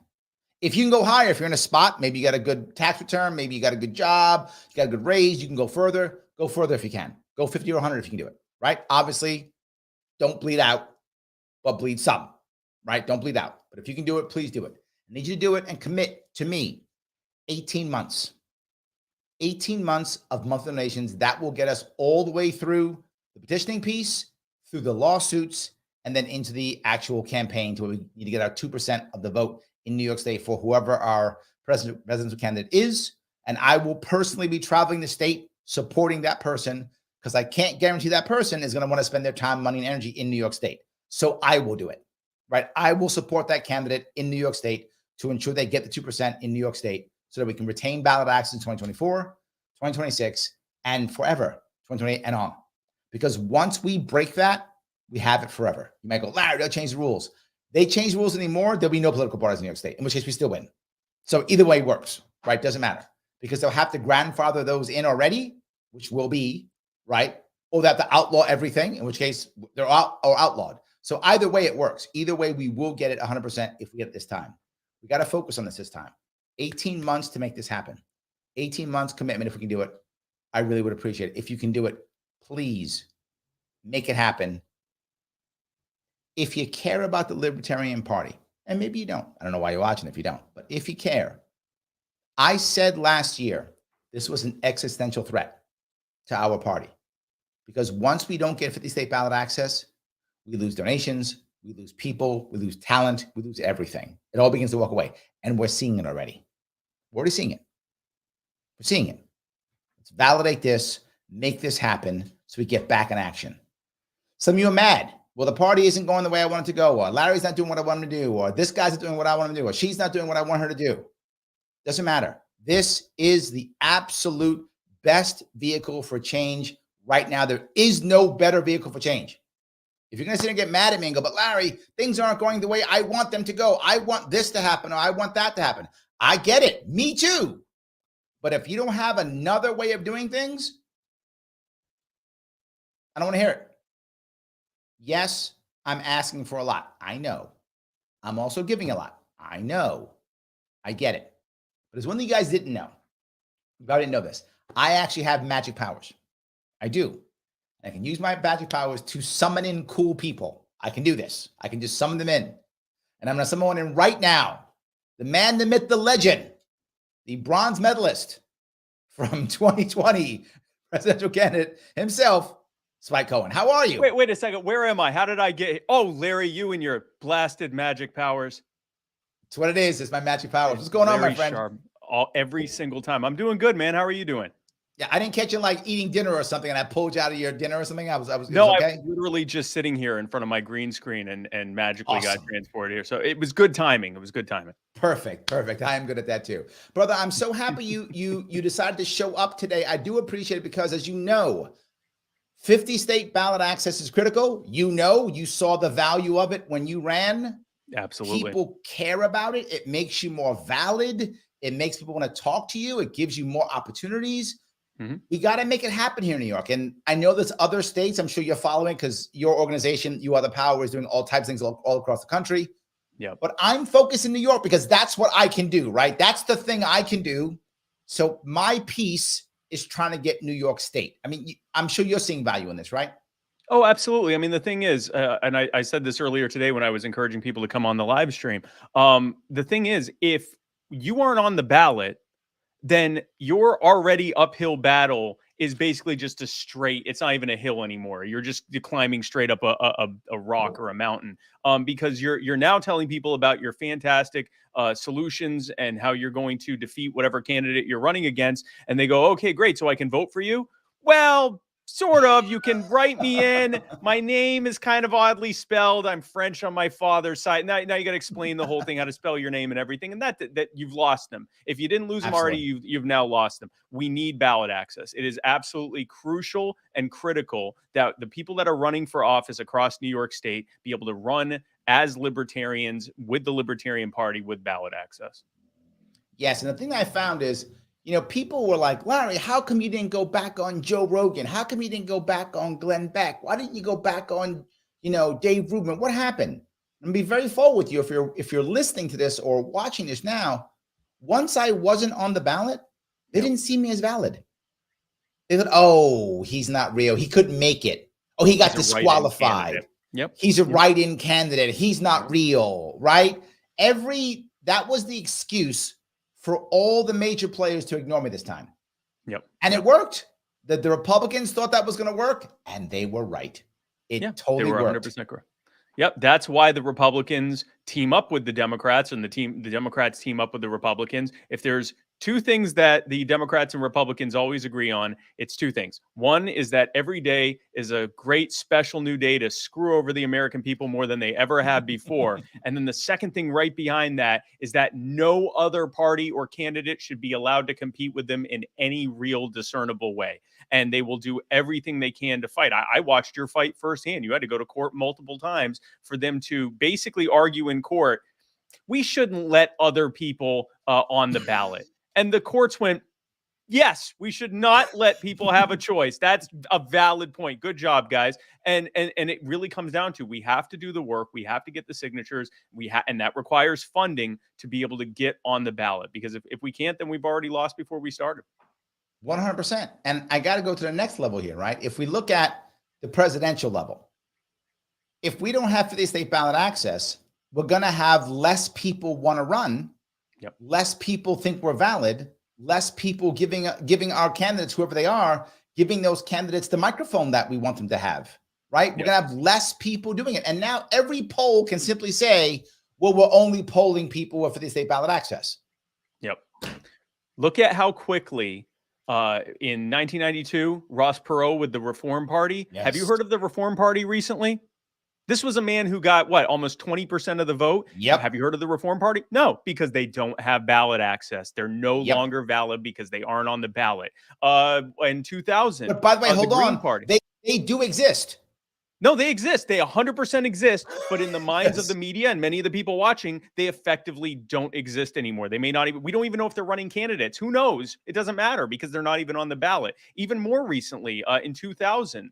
If you can go higher, if you're in a spot, maybe you got a good tax return, maybe you got a good job, you got a good raise, you can go further. Go further if you can. Go 50 or 100 if you can do it, right? Obviously, don't bleed out, but bleed some, right? Don't bleed out. But if you can do it, please do it. I need you to do it and commit to me 18 months. 18 months of monthly donations. That will get us all the way through the petitioning piece, through the lawsuits, and then into the actual campaign to where we need to get our 2% of the vote in New York State for whoever our presidential candidate is. And I will personally be traveling the state supporting that person because I can't guarantee that person is going to want to spend their time, money, and energy in New York State. So I will do it, right? I will support that candidate in New York State to ensure they get the 2% in New York State so that we can retain ballot access in 2024, 2026, and forever, 2028 and on. Because once we break that, we have it forever. You might go, Larry, they'll change the rules. They change the rules anymore, there'll be no political parties in New York State, in which case we still win. So either way works, right? Doesn't matter. Because they'll have to grandfather those in already, which will be, right? Or they have to outlaw everything, in which case they're out or outlawed. So either way it works. Either way, we will get it 100% if we get it this time. We got to focus on this time. 18 months to make this happen. 18 months commitment if we can do it. I really would appreciate it. If you can do it, please make it happen. If you care about the Libertarian Party, and maybe you don't. I don't know why you're watching if you don't, but if you care, I said last year this was an existential threat to our party because once we don't get 50 state ballot access, we lose donations, we lose people, we lose talent, we lose everything. It all begins to walk away, and we're seeing it already. We're already seeing it. We're seeing it. Let's validate this, make this happen so we get back in action. Some of you are mad. Well, the party isn't going the way I want it to go, or Larry's not doing what I want him to do, or this guy's not doing what I want him to do, or she's not doing what I want her to do. Doesn't matter. This is the absolute best vehicle for change right now. There is no better vehicle for change. If you're going to sit and get mad at me and go, but Larry, things aren't going the way I want them to go. I want this to happen, or I want that to happen. I get it. Me too. But if you don't have another way of doing things, I don't want to hear it. Yes, I'm asking for a lot. I know. I'm also giving a lot. I know. I get it. But as one of you guys didn't know, you probably didn't know this, I actually have magic powers. I do. I can use my magic powers to summon in cool people. I can do this. I can just summon them in. And I'm going to summon one in right now. The man, the myth, the legend, the bronze medalist from 2020 presidential candidate himself, Spike Cohen. How are you? Wait a second. Where am I? How did I get? Oh, Larry, you and your blasted magic powers. It's what it is. It's my magic powers. What's going on, my friend? Sharpe. Every single time. I'm doing good, man. How are you doing? Yeah, I didn't catch you like eating dinner or something, and I pulled you out of your dinner or something. No, okay? I was literally just sitting here in front of my green screen and magically got transported here. So it was good timing. It was good timing. Perfect. I am good at that too, brother. I'm so happy you decided to show up today. I do appreciate it because, as you know, 50 state ballot access is critical. You saw the value of it when you ran. Absolutely. People care about it. It makes you more valid. It makes people want to talk to you. It gives you more opportunities. Mm-hmm. We got to make it happen here in New York. And I know there's other states I'm sure you're following because your organization, You Are the Power, is doing all types of things all across the country. Yeah. But I'm focused in New York because that's what I can do, right? That's the thing I can do. So my piece is trying to get New York State. I mean, I'm sure you're seeing value in this, right? Oh, absolutely. I mean, the thing is, and I said this earlier today when I was encouraging people to come on the live stream. The thing is, if you aren't on the ballot, then your already uphill battle is basically just a straight, it's not even a hill anymore. You're just climbing straight up a rock or a mountain, because you're now telling people about your fantastic solutions and how you're going to defeat whatever candidate you're running against. And they go, okay, great. So I can vote for you. Well, sort of. You can write me in. My name is kind of oddly spelled. I'm French on my father's side. Now you got to explain the whole thing, how to spell your name and everything. And that you've lost them. If you didn't lose them already, you've now lost them. We need ballot access. It is absolutely crucial and critical that the people that are running for office across New York State be able to run as libertarians with the Libertarian Party with ballot access. Yes. And the thing that I found is, people were like, Larry, how come you didn't go back on Joe Rogan? How come you didn't go back on Glenn Beck? Why didn't you go back on, Dave Rubin? What happened? I'm gonna be very full with you. If you're listening to this or watching this now, once I wasn't on the ballot, they didn't see me as valid. They thought, oh, he's not real. He couldn't make it. Oh, he got disqualified. He's a write-in candidate. He's not real, right? That was the excuse for all the major players to ignore me this time. And it worked. The Republicans thought that was going to work, and they were right. It totally they were worked. 100% correct. That's why the Republicans team up with the Democrats and the Democrats team up with the Republicans. If there's two things that the Democrats and Republicans always agree on, it's two things. One is that every day is a great special new day to screw over the American people more than they ever have before. And then the second thing right behind that is that no other party or candidate should be allowed to compete with them in any real discernible way. And they will do everything they can to fight. I watched your fight firsthand. You had to go to court multiple times for them to basically argue in court, we shouldn't let other people on the ballot. And the courts went, yes, we should not let people have a choice. That's a valid point. Good job, guys. And it really comes down to, we have to do the work. We have to get the signatures. And that requires funding to be able to get on the ballot. Because if we can't, then we've already lost before we started. 100%. And I got to go to the next level here, right? If we look at the presidential level, if we don't have 50 state ballot access, we're going to have less people want to run. Yep. Less people think we're valid. Less people giving our candidates, whoever they are, giving those candidates the microphone that we want them to have, right? We're going to have less people doing it. And now every poll can simply say, well, we're only polling people with 50-state ballot access. Yep. Look at how quickly in 1992, Ross Perot with the Reform Party. Yes. Have you heard of the Reform Party recently? This was a man who got, what, almost 20% of the vote? Yep. Have you heard of the Reform Party? No, because they don't have ballot access. They're no longer valid because they aren't on the ballot. In 2000, but by the way, hold on. Party. They do exist. No, they exist. They 100% exist. But in the minds of the media and many of the people watching, they effectively don't exist anymore. They may not even, we don't even know if they're running candidates. Who knows? It doesn't matter because they're not even on the ballot. Even more recently, in 2000,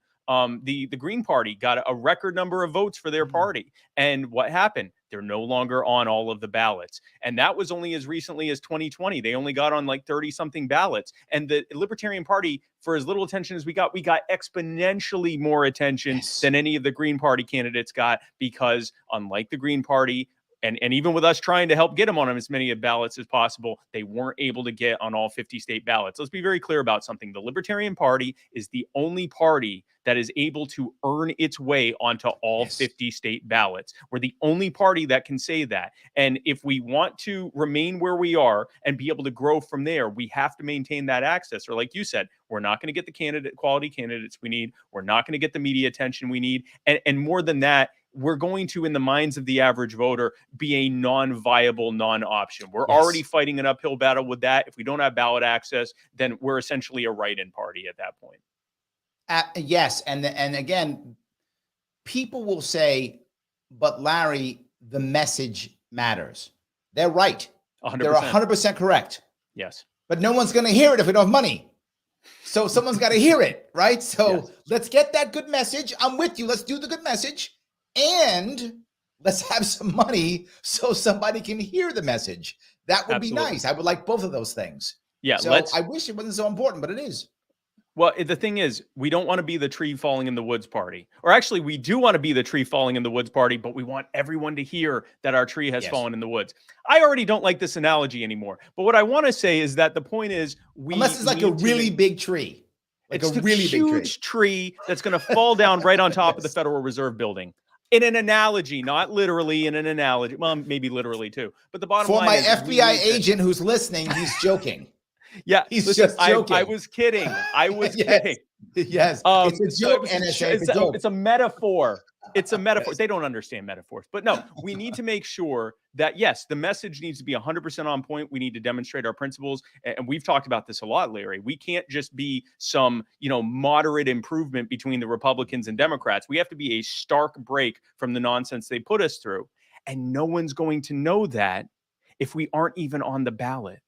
the Green Party got a record number of votes for their party. And what happened? They're no longer on all of the ballots. And that was only as recently as 2020. They only got on like 30 something ballots. And the Libertarian Party, for as little attention as we got exponentially more attention than any of the Green Party candidates got, because unlike the Green Party, and even with us trying to help get them on as many ballots as possible, they weren't able to get on all 50 state ballots. Let's be very clear about something. The Libertarian Party is the only party that is able to earn its way onto all 50 state ballots. We're the only party that can say that. And if we want to remain where we are and be able to grow from there, we have to maintain that access. Or like you said, we're not going to get the quality candidates we need. We're not going to get the media attention we need. And more than that, we're going to, in the minds of the average voter, be a non-viable non-option. We're already fighting an uphill battle with that. If we don't have ballot access, then we're essentially a write-in party at that point. Yes. And again, people will say, but Larry, the message matters. They're right. 100%. They're 100% correct. Yes. But no one's going to hear it if we don't have money. So someone's got to hear it, right? So let's get that good message. I'm with you. Let's do the good message. And let's have some money so somebody can hear the message. That would be nice. I would like both of those things. Yeah. So I wish it wasn't so important, but it is. Well, the thing is, we don't want to be the tree falling in the woods party. Or actually, we do want to be the tree falling in the woods party, but we want everyone to hear that our tree has fallen in the woods. I already don't like this analogy anymore. But what I want to say is that the point is, unless it's like a really big tree. Like it's a really huge tree that's going to fall down right on top of the Federal Reserve building. In an analogy, not literally in an analogy. Well, maybe literally too. But the bottom line is, for my FBI agent who's listening, he's joking. Yeah, he's just joking. I was kidding. I was kidding. Yes, it's a joke, it's a metaphor. It's a metaphor. They don't understand metaphors. But no, we need to make sure that, yes, the message needs to be 100% on point. We need to demonstrate our principles. And we've talked about this a lot, Larry. We can't just be some, moderate improvement between the Republicans and Democrats. We have to be a stark break from the nonsense they put us through. And no one's going to know that if we aren't even on the ballot.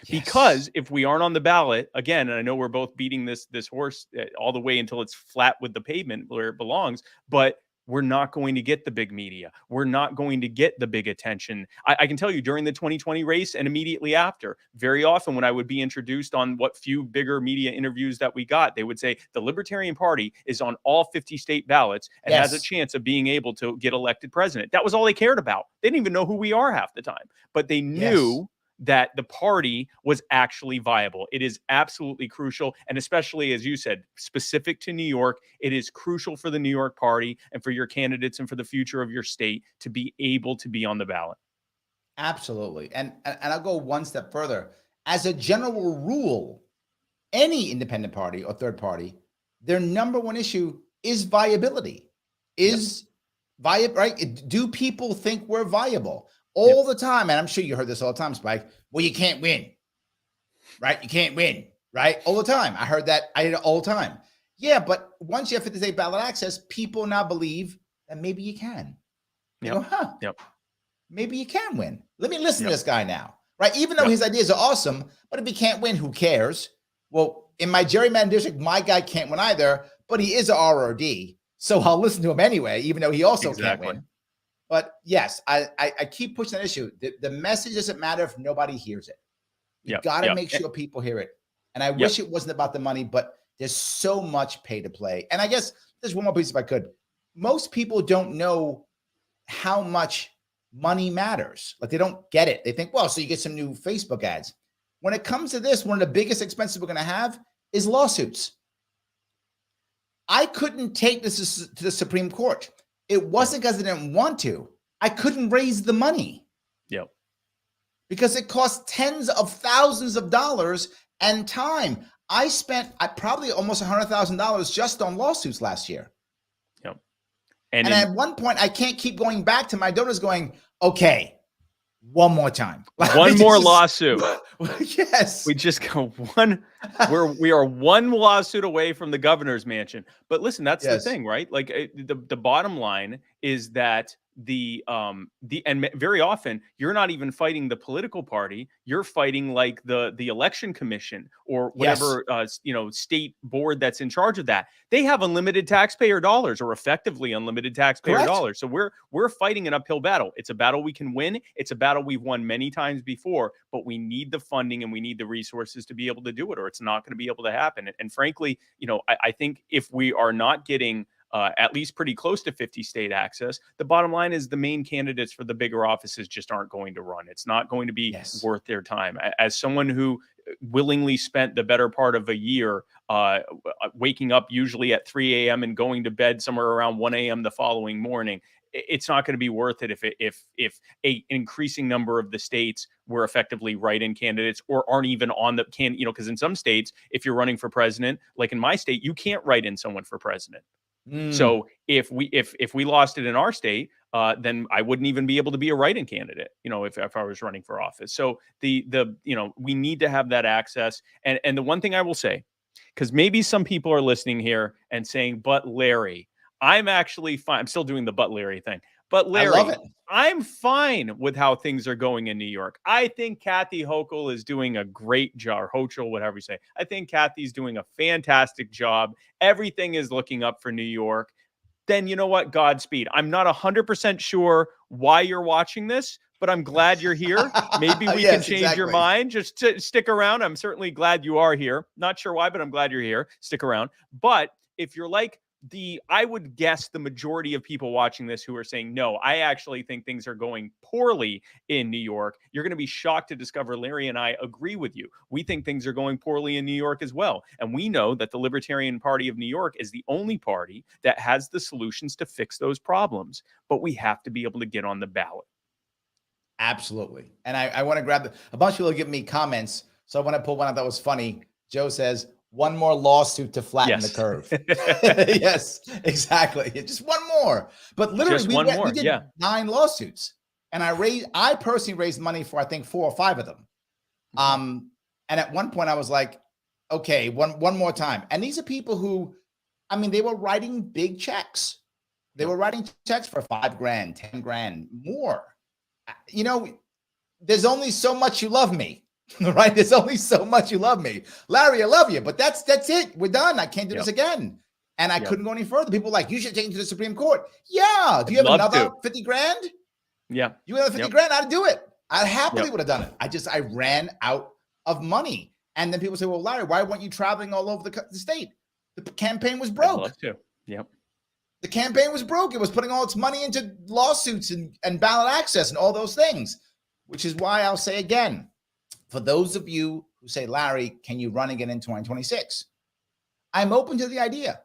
Because if we aren't on the ballot, again, and I know we're both beating this horse all the way until it's flat with the pavement where it belongs, but we're not going to get the big media. We're not going to get the big attention. I can tell you during the 2020 race and immediately after, very often when I would be introduced on what few bigger media interviews that we got, they would say the Libertarian Party is on all 50 state ballots and has a chance of being able to get elected president. That was all they cared about. They didn't even know who we are half the time, but they knew that the party was actually viable. It is absolutely crucial. And especially, as you said, specific to New York, it is crucial for the New York party and for your candidates and for the future of your state to be able to be on the ballot. Absolutely. And I'll go one step further. As a general rule, any independent party or third party, their number one issue is viability. Right? Do people think we're viable? All the time, and I'm sure you heard this all the time, Spike. Well, you can't win, right? You can't win, right? All the time. I heard that. I did it all the time. Yeah, but once you have 50-state ballot access, people now believe that maybe you can. You go, maybe you can win. Let me listen to this guy now, right? Even though his ideas are awesome, but if he can't win, who cares? Well, in my gerrymandered district, my guy can't win either, but he is a ROD, so I'll listen to him anyway, even though he also can't win. But yes, I keep pushing that issue. The message doesn't matter if nobody hears it. You got to make sure people hear it. And I wish it wasn't about the money, but there's so much pay to play. And I guess there's one more piece if I could. Most people don't know how much money matters. Like they don't get it. They think, well, so you get some new Facebook ads. When it comes to this, one of the biggest expenses we're going to have is lawsuits. I couldn't take this to the Supreme Court. It wasn't because I didn't want to. I couldn't raise the money. Yep. Because it costs tens of thousands of dollars and time. I spent probably almost $100,000 just on lawsuits last year. Yep. And at one point, I can't keep going back to my donors going, okay, one more time. One more lawsuit. Yes. We just go we are one lawsuit away from the governor's mansion. But listen, that's the thing, right? Like the bottom line is that and very often you're not even fighting the political party, you're fighting like the election commission or whatever state board that's in charge of that. They have unlimited taxpayer dollars, or effectively unlimited taxpayer dollars. So we're fighting an uphill battle. It's a battle we can win. It's a battle we've won many times before, but we need the funding and we need the resources to be able to do it, or it's not going to be able to happen. And frankly, I think if we are not getting at least pretty close to 50 state access, the bottom line is the main candidates for the bigger offices just aren't going to run. It's not going to be worth their time. As someone who willingly spent the better part of a year waking up usually at 3 a.m. and going to bed somewhere around 1 a.m. the following morning, it's not going to be worth it if an increasing number of the states were effectively write-in candidates or aren't even on the because in some states, if you're running for president, like in my state, you can't write in someone for president. So if we lost it in our state, then I wouldn't even be able to be a write-in candidate, if I was running for office. So we need to have that access. And the one thing I will say, because maybe some people are listening here and saying, but Larry, I'm actually fine. I'm still doing the but Larry thing. But Larry, I love it. I'm fine with how things are going in New York. I think Kathy Hochul is doing a great job, or Hochul, whatever you say. I think Kathy's doing a fantastic job. Everything is looking up for New York. Then you know what? Godspeed. I'm not 100% sure why you're watching this, but I'm glad you're here. Maybe we can change your mind. Just stick around. I'm certainly glad you are here. Not sure why, but I'm glad you're here. Stick around. But if you're like I would guess the majority of people watching this who are saying, no, I actually think things are going poorly in New York, you're going to be shocked to discover Larry and I agree with you. We think things are going poorly in New York as well. And we know that the Libertarian Party of New York is the only party that has the solutions to fix those problems. But we have to be able to get on the ballot. Absolutely. And I want to grab a bunch of people give me comments. So I want to pull one out that was funny. Joe says, one more lawsuit to flatten the curve. Yes, exactly. Just one more. But literally, we did 9 lawsuits. And I personally raised money for, I think, 4 or 5 of them. And at one point I was like, okay, one more time. And these are people who, they were writing big checks. They were writing checks for $5,000, $10,000 more. There's only so much you love me. Right? There's only so much you love me. Larry, I love you, but that's it. We're done. I can't do this again. And I couldn't go any further. People were like, you should take it to the Supreme Court. Yeah. Do you have another $50,000? Yeah. You have $50,000? I'd do it. I happily would have done it. I ran out of money. And then people say, well, Larry, why weren't you traveling all over the state? The campaign was broke. I'd love to. Yep. The campaign was broke. It was putting all its money into lawsuits and ballot access and all those things, which is why I'll say again, for those of you who say, Larry, can you run again in 2026? I'm open to the idea,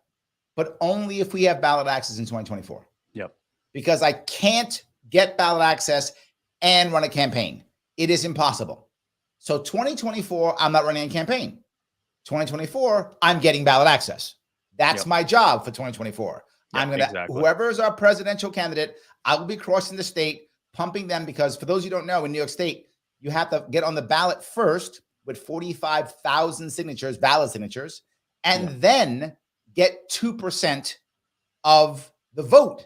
but only if we have ballot access in 2024. Yep. Because I can't get ballot access and run a campaign. It is impossible. So 2024, I'm not running a campaign. 2024, I'm getting ballot access. That's my job for 2024. I'm going to, whoever is our presidential candidate, I will be crossing the state, pumping them, because for those who don't know, in New York State, you have to get on the ballot first with 45,000 signatures, ballot signatures, and then get 2% of the vote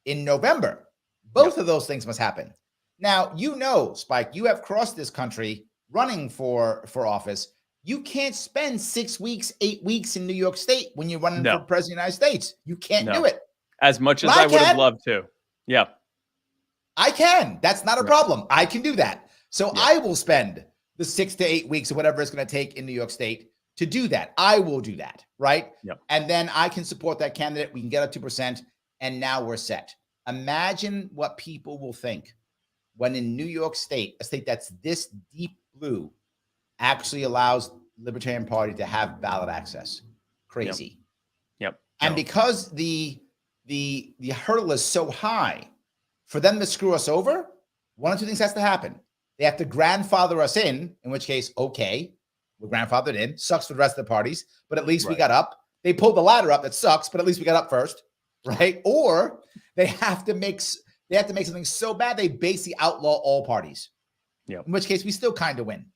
in November. Both of those things must happen. Now, Spike, you have crossed this country running for office. You can't spend 6 weeks, 8 weeks in New York State when you're running for president of the United States. You can't do it. As much as I would have loved to. Yeah. I can. That's not a problem. I can do that. So I will spend the 6 to 8 weeks or whatever it's going to take in New York State to do that. I will do that, right? Yep. And then I can support that candidate. We can get up 2%, and now we're set. Imagine what people will think when in New York State, a state that's this deep blue, actually allows Libertarian Party to have ballot access. Crazy. Yep. And No. because the hurdle is so high, for them to screw us over, one of two things has to happen. They have to grandfather us in which case, okay, we're grandfathered in. Sucks for the rest of the parties, but at least we Right. got up. They pulled the ladder up. That sucks, but at least we got up first, right? Or they have to make something so bad they basically outlaw all parties. Yep. In which case, we still kind of win,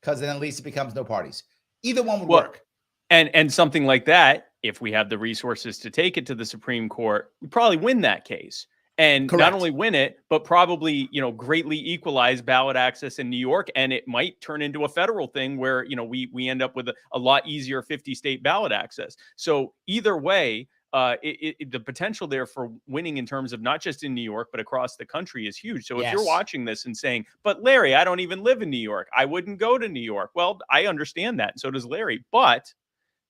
because then at least it becomes no parties. Either one would Well, work. And something like that, if we have the resources to take it to the Supreme Court, we probably win that case. And Correct. not only win it, but probably, greatly equalize ballot access in New York. And it might turn into a federal thing where, we end up with a lot easier 50-state ballot access. So either way, the potential there for winning in terms of not just in New York, but across the country is huge. So if you're Yes. watching this and saying, but Larry, I don't even live in New York, I wouldn't go to New York. Well, I understand that. And so does Larry. But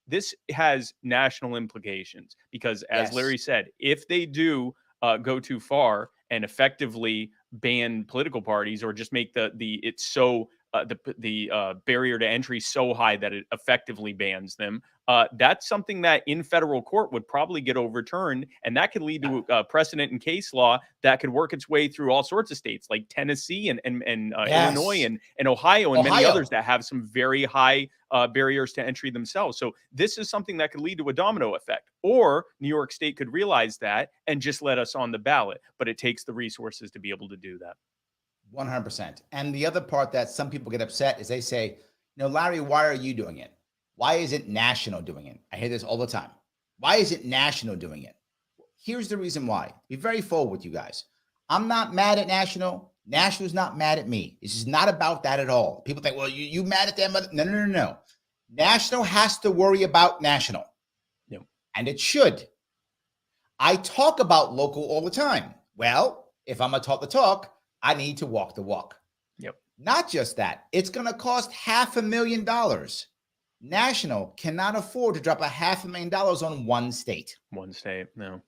this has national implications because, as Yes. Larry said, if they do go too far and effectively ban political parties or just make the barrier to entry so high that it effectively bans them, that's something that in federal court would probably get overturned, and that could lead to precedent and case law that could work its way through all sorts of states like Tennessee and Yes. Illinois and Ohio and many Ohio. others that have some very high barriers to entry themselves. So this is something that could lead to a domino effect, or New York State could realize that and just let us on the ballot, but it takes the resources to be able to do that. 100%. And the other part that some people get upset is they say, Larry, why are you doing it? Why isn't National doing it? I hear this all the time. Why isn't National doing it? Here's the reason why. Be very forward with you guys. I'm not mad at National. National's not mad at me. This is not about that at all. People think, well, you mad at them? No. National has to worry about National. Yep. And it should. I talk about local all the time. Well, if I'm going to talk the talk, I need to walk the walk. Yep. Not just that. It's going to cost $500,000. National cannot afford to drop $500,000 on one state. One state, no.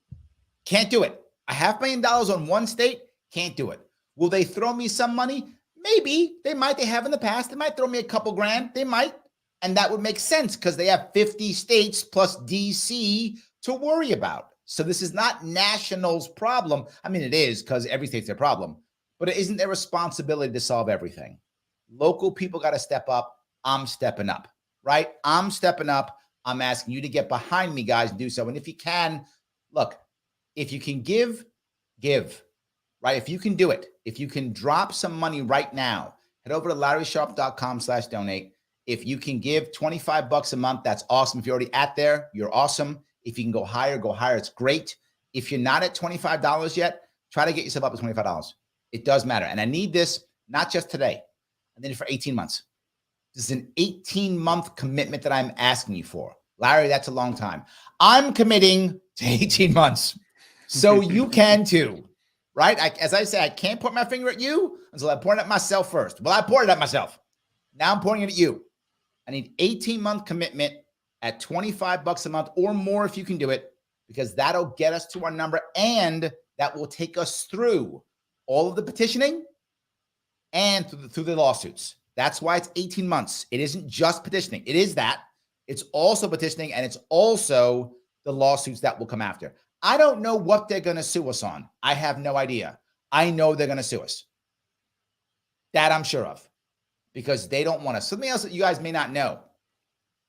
Can't do it. $500,000 on one state, can't do it. Will they throw me some money? Maybe. They might. They have in the past. They might throw me a couple grand. They might. And that would make sense because they have 50 states plus DC to worry about. So this is not National's problem. I mean, it is because every state's their problem. But it isn't their responsibility to solve everything. Local people got to step up. I'm stepping up, right? I'm stepping up. I'm asking you to get behind me, guys, and do so. And if you can, look, if you can give, right? If you can do it, if you can drop some money right now, head over to LarrySharpe.com/donate. If you can give $25 a month, that's awesome. If you're already at there, you're awesome. If you can go higher, go higher. It's great. If you're not at $25 yet, try to get yourself up to $25. It does matter. And I need this, not just today. I need it for 18 months. This is an 18-month commitment that I'm asking you for. Larry, that's a long time. I'm committing to 18 months. So you can too, right? As I say, I can't point my finger at you until I point it at myself first. Well, I pointed at myself. Now I'm pointing it at you. I need 18-month commitment at $25 a month or more if you can do it, because that'll get us to our number and that will take us through all of the petitioning and through the lawsuits. That's why it's 18 months. It isn't just petitioning. It is that. It's also petitioning, and it's also the lawsuits that will come after. I don't know what they're going to sue us on. I have no idea. I know they're going to sue us. That I'm sure of, because they don't want us. Something else that you guys may not know,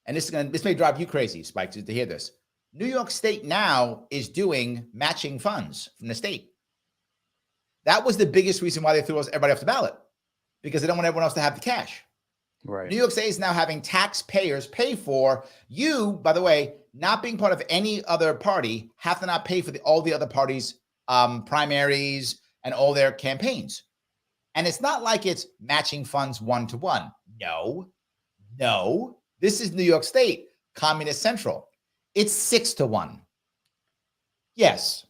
and this may drive you crazy, Spike, to hear this. New York State now is doing matching funds from the state. That was the biggest reason why they threw everybody off the ballot, because they don't want everyone else to have the cash. Right. New York State is now having taxpayers pay for you, by the way, not being part of any other party, have to not pay for all the other parties' primaries and all their campaigns. And it's not like it's matching funds 1-to-1. No. This is New York State, Communist Central. It's 6-to-1. Yes.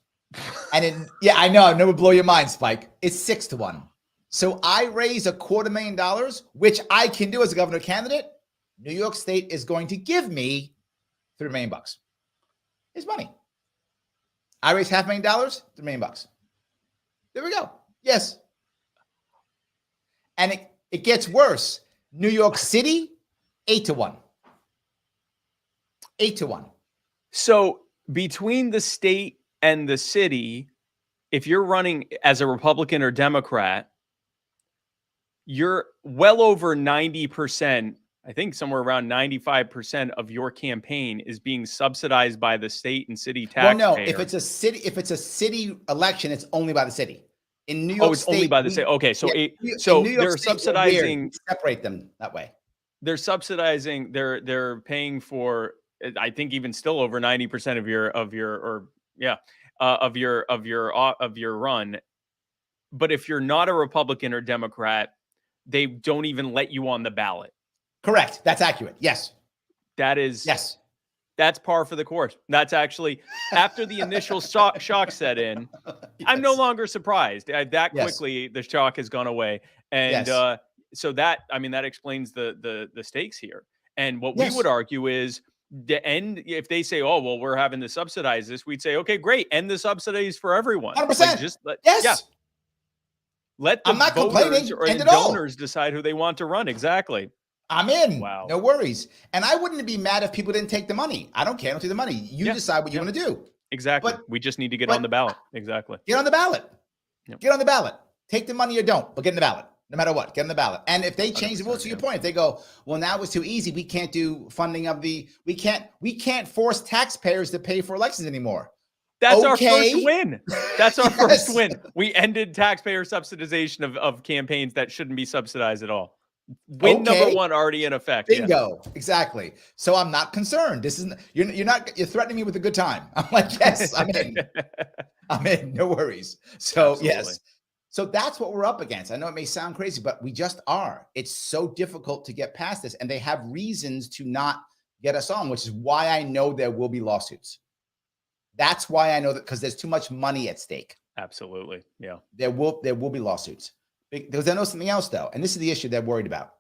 And I know it would blow your mind, Spike. It's 6-to-1. So I raise $250,000, which I can do as a governor candidate. New York State is going to give me $3 million. It's money. I raise $500,000, $3 million. There we go. Yes. And it gets worse. New York City, 8-1. 8-1. So between the state and the city, if you're running as a Republican or Democrat, you're well over 90%, I think somewhere around 95% of your campaign is being subsidized by the state and city taxpayers. Well, no, if it's a city election, it's only by the city. In New York it's State, only by the state. Okay, so yeah, so New York they're State, subsidizing. Separate them that way. They're subsidizing. They're paying for, I think, even still over 90% of your run. But if you're not a Republican or Democrat, they don't even let you on the ballot. Correct. That's accurate. Yes. That is. Yes. That's par for the course. That's actually, after the initial shock set in, yes. I'm no longer surprised. That quickly, the shock has gone away. And so that explains the stakes here. And what we would argue is the end, if they say, oh, well, we're having to subsidize this, we'd say, okay, great. End the subsidies for everyone. 100%. Let the voters or the donors decide who they want to run. Exactly. I'm in. Wow. No worries. And I wouldn't be mad if people didn't take the money. I don't care. Don't take the money. You decide what you want to do. Exactly. But we just need to get on the ballot. Exactly. Get on the ballot. Get on the ballot. Take the money or don't, but get in the ballot. No matter what, get on the ballot. And if they change the rules, to your point, if they go, well, now it's too easy, we can't do funding of we can't force taxpayers to pay for elections anymore. That's our first win. That's our first win. We ended taxpayer subsidization of campaigns that shouldn't be subsidized at all. Win number one already in effect. Bingo. Yeah. Exactly. So I'm not concerned. This isn't, you're threatening me with a good time. I'm like, yes, I'm in. I'm in. No worries. So yes. So that's what we're up against. I know it may sound crazy, but we just are. It's so difficult to get past this. And they have reasons to not get us on, which is why I know there will be lawsuits. That's why I know that, because there's too much money at stake. Absolutely. Yeah. There will be lawsuits. Because I know something else, though, and this is the issue they're worried about.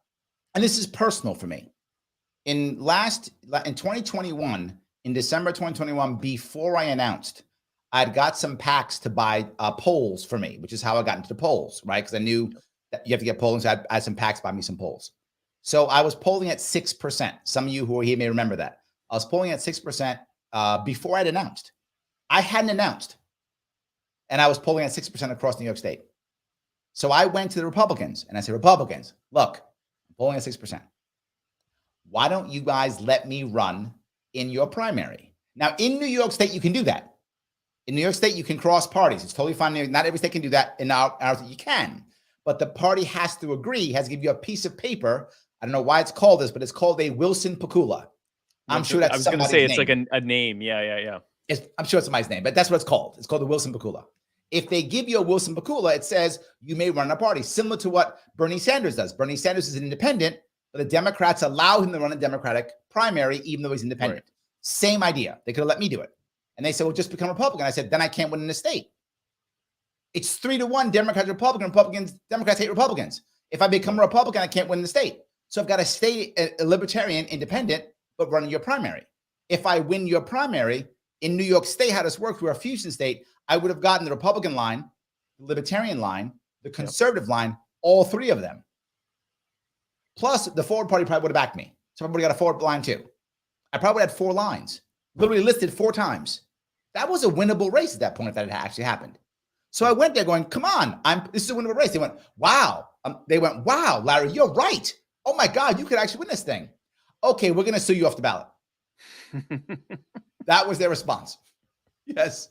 And this is personal for me. In 2021, in December 2021, before I announced, I'd got some PACs to buy polls for me, which is how I got into the polls, right? Because I knew that you have to get polling, so I had some PACs buy me some polls. So I was polling at 6%. Some of you who are here may remember that. I was polling at 6% before I'd announced. I hadn't announced. And I was polling at 6% across New York State. So I went to the Republicans and I said, Republicans, look, I'm polling at 6%. Why don't you guys let me run in your primary? Now, in New York State, you can do that. In New York State, you can cross parties. It's totally fine. Not every state can do that. In our you can. But the party has to agree, has to give you a piece of paper. I don't know why it's called this, but it's called a Wilson Pakula. I'm sure that's somebody's name. I was going to say it's like a name. Yeah. I'm sure it's somebody's name, but that's what it's called. It's called the Wilson Pakula. If they give you a Wilson Pakula, it says you may run a party, similar to what Bernie Sanders does. Bernie Sanders is an independent, but the Democrats allow him to run a Democratic primary, even though he's independent. Right. Same idea. They could have let me do it. And they said, well, just become Republican. I said, then I can't win in the state. It's 3-1 Democrats, Republicans, Democrats hate Republicans. If I become a Republican, I can't win in the state. So I've got to stay a Libertarian, independent, but running your primary. If I win your primary, in New York State, how this works, we're a fusion state, I would have gotten the Republican line, the Libertarian line, the conservative line, all three of them. Plus, the forward party probably would have backed me. So everybody got a forward line too. I probably had 4 lines, literally listed 4 times. That was a winnable race at that point if that had actually happened. So I went there going, come on, this is a winnable race. They went, wow. Wow, Larry, you're right. Oh my God, you could actually win this thing. Okay, we're going to sue you off the ballot. That was their response. Yes.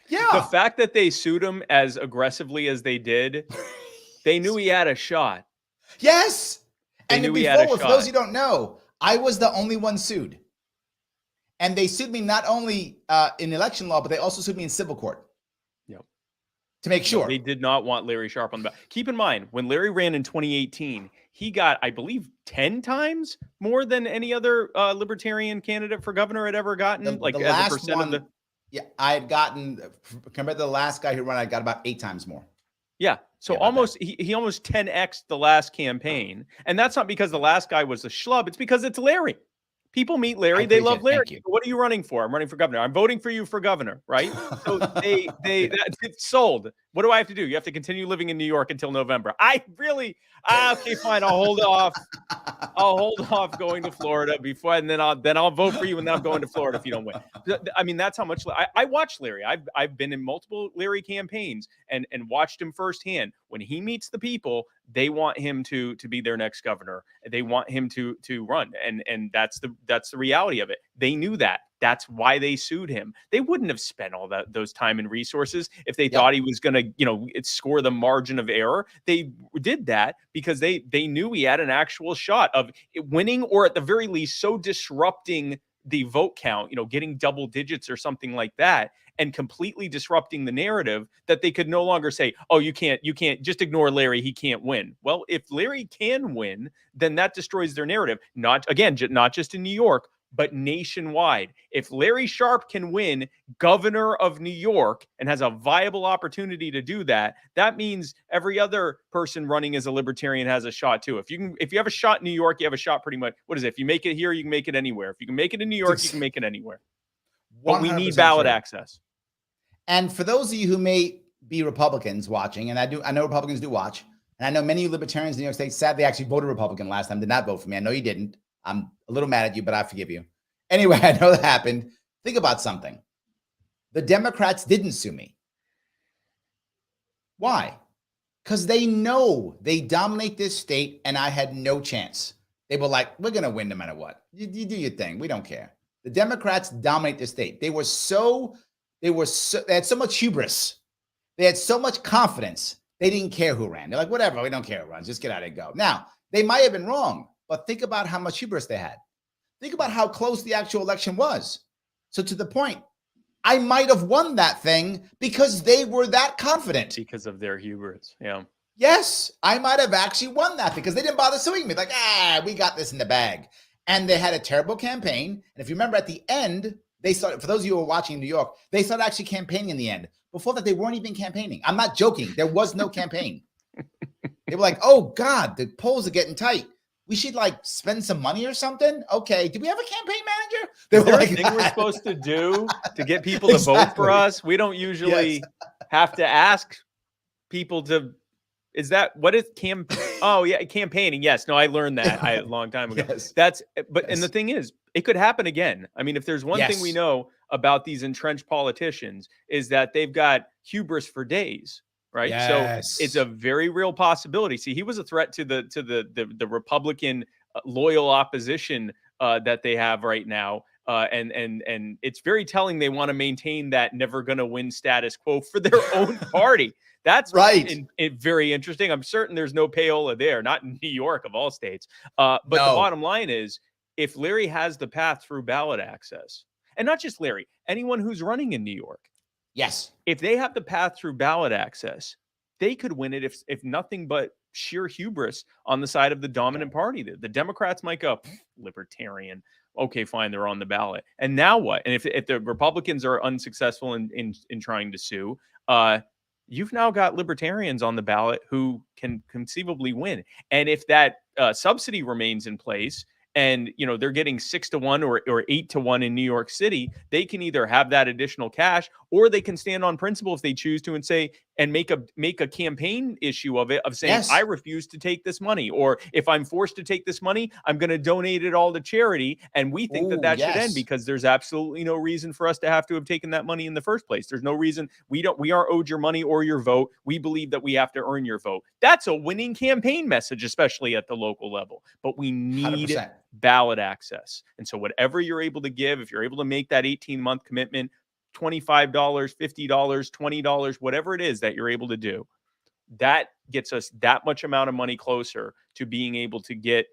Yeah. The fact that they sued him as aggressively as they did, they knew he had a shot. Yes. And before, for those who don't know, I was the only one sued. And they sued me not only in election law, but they also sued me in civil court. Yep. To make sure. They did not want Larry Sharpe on the ballot. Keep in mind, when Larry ran in 2018, he got, I believe, 10 times more than any other Libertarian candidate for governor had ever gotten. The last as a percent of the. Yeah, I had gotten, compared to the last guy who ran, I got about 8 times more. Yeah. So he almost 10x'd the last campaign. And that's not because the last guy was a schlub. It's because it's Larry. People meet Larry. They love Larry. What are you running for? I'm running for governor. I'm voting for you for governor, right? So it's sold. What do I have to do? You have to continue living in New York until November. I really, okay, fine. I'll hold off. I'll hold off going to Florida before, and then I'll vote for you, and then I'm going to Florida if you don't win. I mean, that's how much I watch Larry. I've been in multiple Larry campaigns and watched him firsthand. When he meets the people, they want him to be their next governor. They want him to run, and that's the reality of it. They knew that. That's why they sued him. They wouldn't have spent all those time and resources if they thought he was going to, score the margin of error. They did that because they knew he had an actual shot of winning, or at the very least, so disrupting the vote count, getting double digits or something like that, and completely disrupting the narrative that they could no longer say, oh, you can't just ignore Larry. He can't win. Well, if Larry can win, then that destroys their narrative. Not just in New York, but nationwide. If Larry Sharpe can win governor of New York and has a viable opportunity to do that, that means every other person running as a libertarian has a shot too. If you have a shot in New York, you have a shot pretty much. What is it? If you make it here, you can make it anywhere. If you can make it in New York, you can make it anywhere. But we need ballot access. And for those of you who may be Republicans watching, and I know Republicans do watch, and I know many libertarians in New York State sadly actually voted Republican last time, did not vote for me. I know you didn't. I'm a little mad at you, but I forgive you. Anyway, I know that happened. Think about something. The Democrats didn't sue me. Why? Because they know they dominate this state, and I had no chance. They were like, we're going to win no matter what. You do your thing. We don't care. The Democrats dominate the state. They had so much hubris. They had so much confidence. They didn't care who ran. They're like, whatever, we don't care who runs. Just get out and go. Now, they might have been wrong, but think about how much hubris they had. Think about how close the actual election was. So to the point, I might have won that thing because they were that confident. Because of their hubris. Yeah. Yes, I might have actually won that because they didn't bother suing me. Like, we got this in the bag. And they had a terrible campaign. And if you remember at the end, they started, for those of you who are watching in New York, they started actually campaigning in the end. Before that, they weren't even campaigning. I'm not joking. There was no campaign. They were like, oh God, the polls are getting tight. We should spend some money or something. Okay. Do we have a campaign manager? Is there a thing we're supposed to do to get people to vote for us? We don't usually have to ask people to. Is that what is Oh yeah, campaigning. Yes. No, I learned that a long time ago. And the thing is, it could happen again. I mean, if there's one thing we know about these entrenched politicians is that they've got hubris for days. Right. Yes. So it's a very real possibility. See, he was a threat to the Republican loyal opposition that they have right now. And it's very telling they want to maintain that never going to win status quo for their own party. That's right. Very interesting. I'm certain there's no payola there, not in New York of all states. But the bottom line is, if Larry has the path through ballot access, and not just Larry, anyone who's running in New York. Yes. If they have the path through ballot access, they could win it if nothing but sheer hubris on the side of the dominant party. The Democrats might go, libertarian. Okay, fine, they're on the ballot. And now what? And if the Republicans are unsuccessful in trying to sue, you've now got libertarians on the ballot who can conceivably win. And if that subsidy remains in place, and they're getting 6-1 or 8-1 in New York City, they can either have that additional cash, or they can stand on principle if they choose to and say and make a campaign issue of it, of saying, I refuse to take this money, or if I'm forced to take this money, I'm going to donate it all to charity. And we think that should end because there's absolutely no reason for us to have taken that money in the first place. There's no reason. We aren't owed your money or your vote. We believe that we have to earn your vote. That's a winning campaign message, especially at the local level. But we need 100%. Ballot access. And so whatever you're able to give, if you're able to make that 18-month commitment, $25, $50, $20, whatever it is that you're able to do, that gets us that much amount of money closer to being able to get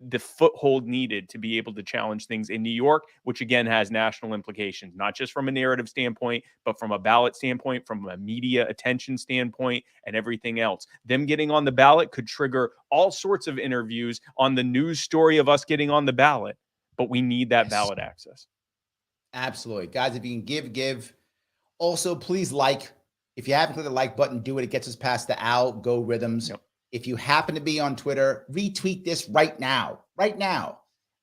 the foothold needed to be able to challenge things in New York, which again has national implications, not just from a narrative standpoint, but from a ballot standpoint, from a media attention standpoint, and everything else. Them getting on the ballot could trigger all sorts of interviews on the news story of us getting on the ballot, but we need that ballot access. Absolutely. Guys, if you can give. Also, please if you haven't clicked the like button, do it. It gets us past the algorithms. Yep. If you happen to be on Twitter, retweet this right now.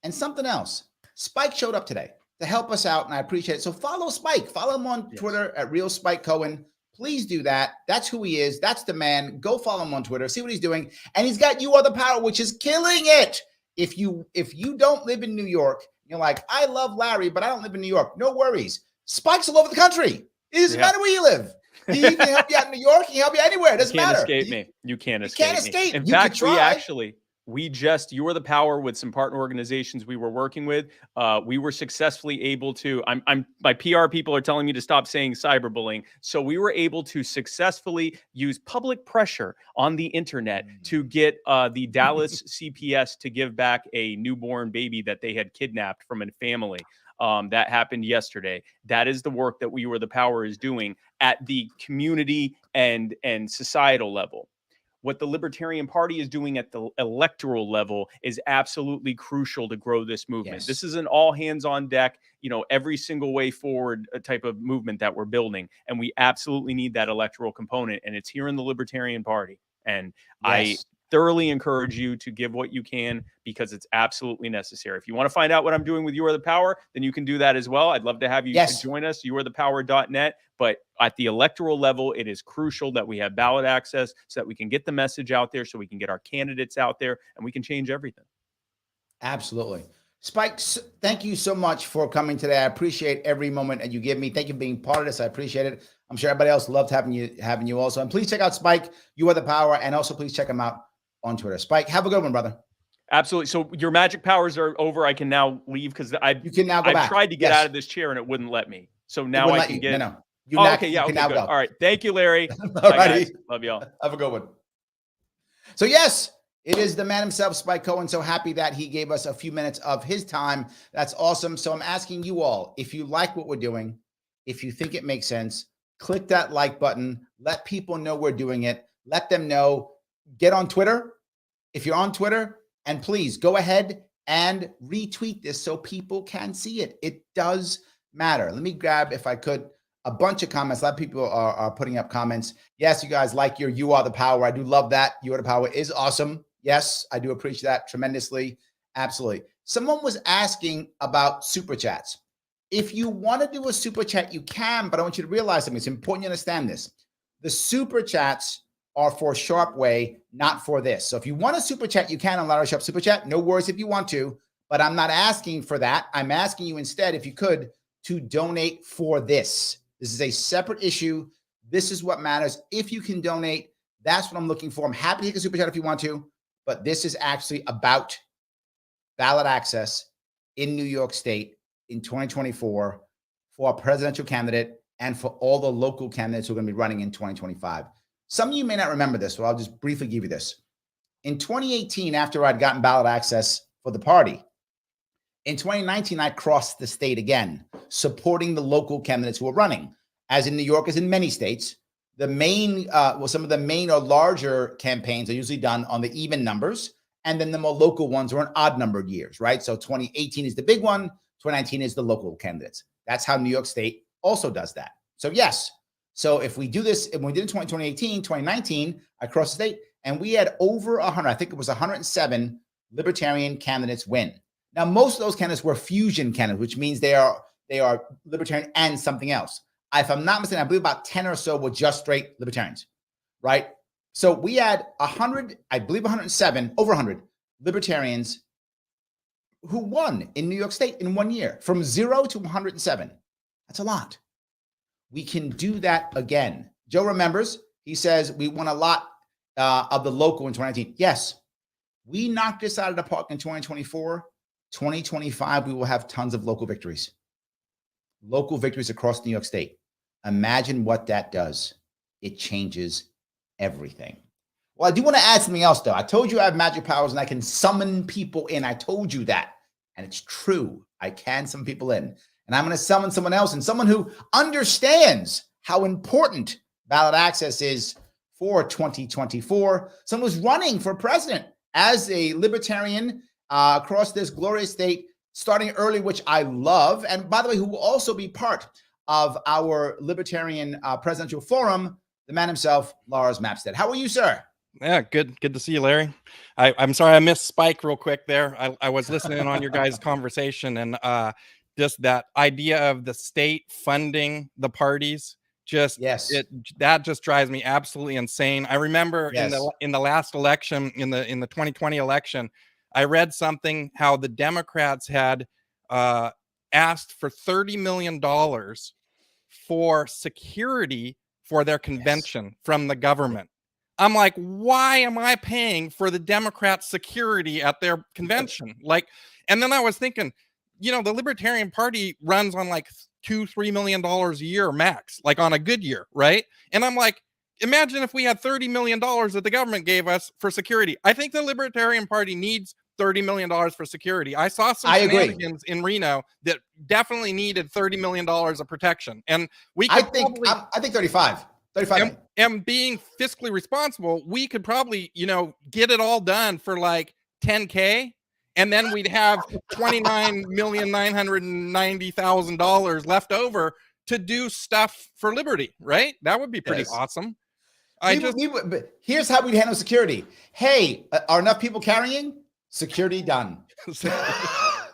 And something else, Spike showed up today to help us out, and I appreciate it. So follow Spike. Follow him on Twitter at Real Spike Cohen. Please do that. That's who he is. That's the man. Go follow him on Twitter. See what he's doing. And he's got You Are the Power, which is killing it. If you don't live in New York, you're like, I love Larry, but I don't live in New York. No worries. Spike's all over the country. It doesn't matter where you live. He can help you out in New York. He can help you anywhere. It doesn't matter. Escape me. You can't escape me. In You fact, can try. You Are the Power with some partner organizations we were working with. We were successfully able to, my PR people are telling me to stop saying cyberbullying. So we were able to successfully use public pressure on the internet to get the Dallas CPS to give back a newborn baby that they had kidnapped from a family. That happened yesterday. That is the work that We Were the Power is doing at the community and societal level. What the Libertarian Party is doing at the electoral level is absolutely crucial to grow this movement. Yes. This is an all hands on deck, every single way forward type of movement that we're building. And we absolutely need that electoral component. And it's here in the Libertarian Party. And I thoroughly encourage you to give what you can because it's absolutely necessary. If you want to find out what I'm doing with You Are the Power, then you can do that as well. I'd love to have you join us, youarethepower.net. But at the electoral level, it is crucial that we have ballot access so that we can get the message out there, so we can get our candidates out there, and we can change everything. Absolutely. Spike, thank you so much for coming today. I appreciate every moment that you give me. Thank you for being part of this. I appreciate it. I'm sure everybody else loved having you also. And please check out Spike, You Are the Power, and also please check him out on Twitter. Spike, have a good one, brother. Absolutely. So your magic powers are over. I can now leave because you can now go back. I tried to get out of this chair and it wouldn't let me. So now I can get. No. Okay. Yeah. Okay. Good. All right. Thank you, Larry. All righty. Love y'all. Have a good one. So yes, it is the man himself, Spike Cohen. So happy that he gave us a few minutes of his time. That's awesome. So I'm asking you all, if you like what we're doing, if you think it makes sense, click that like button. Let people know we're doing it. Let them know. Get on Twitter. If you're on Twitter, and please go ahead and retweet this so people can see it. It does matter. Let me grab, if I could, a bunch of comments. A lot of people are putting up comments. Yes, you guys like your You Are the Power. I do love that. You Are the Power is awesome. Yes, I do appreciate that tremendously. Absolutely. Someone was asking about super chats. If you want to do a super chat, you can, but I want you to realize something. It's important you understand this. The super chats are for Sharpe Way, not for this. So if you want a super chat, you can on Larry Sharpe Super Chat. No worries if you want to, but I'm not asking for that. I'm asking you instead, if you could, to donate for this. This is a separate issue. This is what matters. If you can donate, that's what I'm looking for. I'm happy to take a super chat if you want to, but this is actually about ballot access in New York State in 2024 for a presidential candidate and for all the local candidates who are going to be running in 2025. Some of you may not remember this, so I'll just briefly give you this. In 2018, after I'd gotten ballot access for the party, in 2019, I crossed the state again, supporting the local candidates who were running. As in New York, as in many states, the main, some of the main or larger campaigns are usually done on the even numbers, and then the more local ones are in odd numbered years, right? So 2018 is the big one, 2019 is the local candidates. That's how New York State also does that. So yes. So if we do this, and we did in 2018, 2019, I crossed the state, and we had over 100, I think it was 107 Libertarian candidates win. Now, most of those candidates were fusion candidates, which means they are Libertarian and something else. If I'm not mistaken, I believe about 10 or so were just straight Libertarians, right? So we had 100, I believe 107, over 100 Libertarians who won in New York State in 1 year, from 0 to 107. That's a lot. We can do that again. Joe remembers, he says, we won a lot of the local in 2019. Yes, we knocked this out of the park in 2024. 2025, we will have tons of local victories. Local victories across New York State. Imagine what that does. It changes everything. Well, I do want to add something else, though. I told you I have magic powers and I can summon people in. I told you that. And it's true. I can summon people in. And I'm going to summon someone else, and someone who understands how important ballot access is for 2024. Someone who's running for president as a libertarian across this glorious state, starting early, which I love. And by the way, who will also be part of our Libertarian Presidential Forum, the man himself, Lars Mapstead. How are you, sir? Yeah, good to see you, Larry. I'm sorry I missed Spike real quick there. I was listening on your guys' conversation, and just that idea of the state funding the parties that just drives me absolutely insane. I remember Yes. in the last election, in the 2020 election, I read something how the Democrats had asked for $30 million for security for their convention from the government. I'm like, why am I paying for the Democrats' security at their convention? Like, and then I was thinking, you know, the Libertarian Party runs on like $2-3 million a year max, like on a good year, right? And I'm like, imagine if we had $30 million that the government gave us for security. I think the Libertarian Party needs $30 million for security. I saw some shenanigans in Reno that definitely needed $30 million of protection. And we could I think 35. 35. And being fiscally responsible, we could probably, you know, get it all done for like $10K. And then we'd have $29,990,000 left over to do stuff for liberty, right? That would be pretty awesome. Here's how we'd handle security. Hey, are enough people carrying? Security done.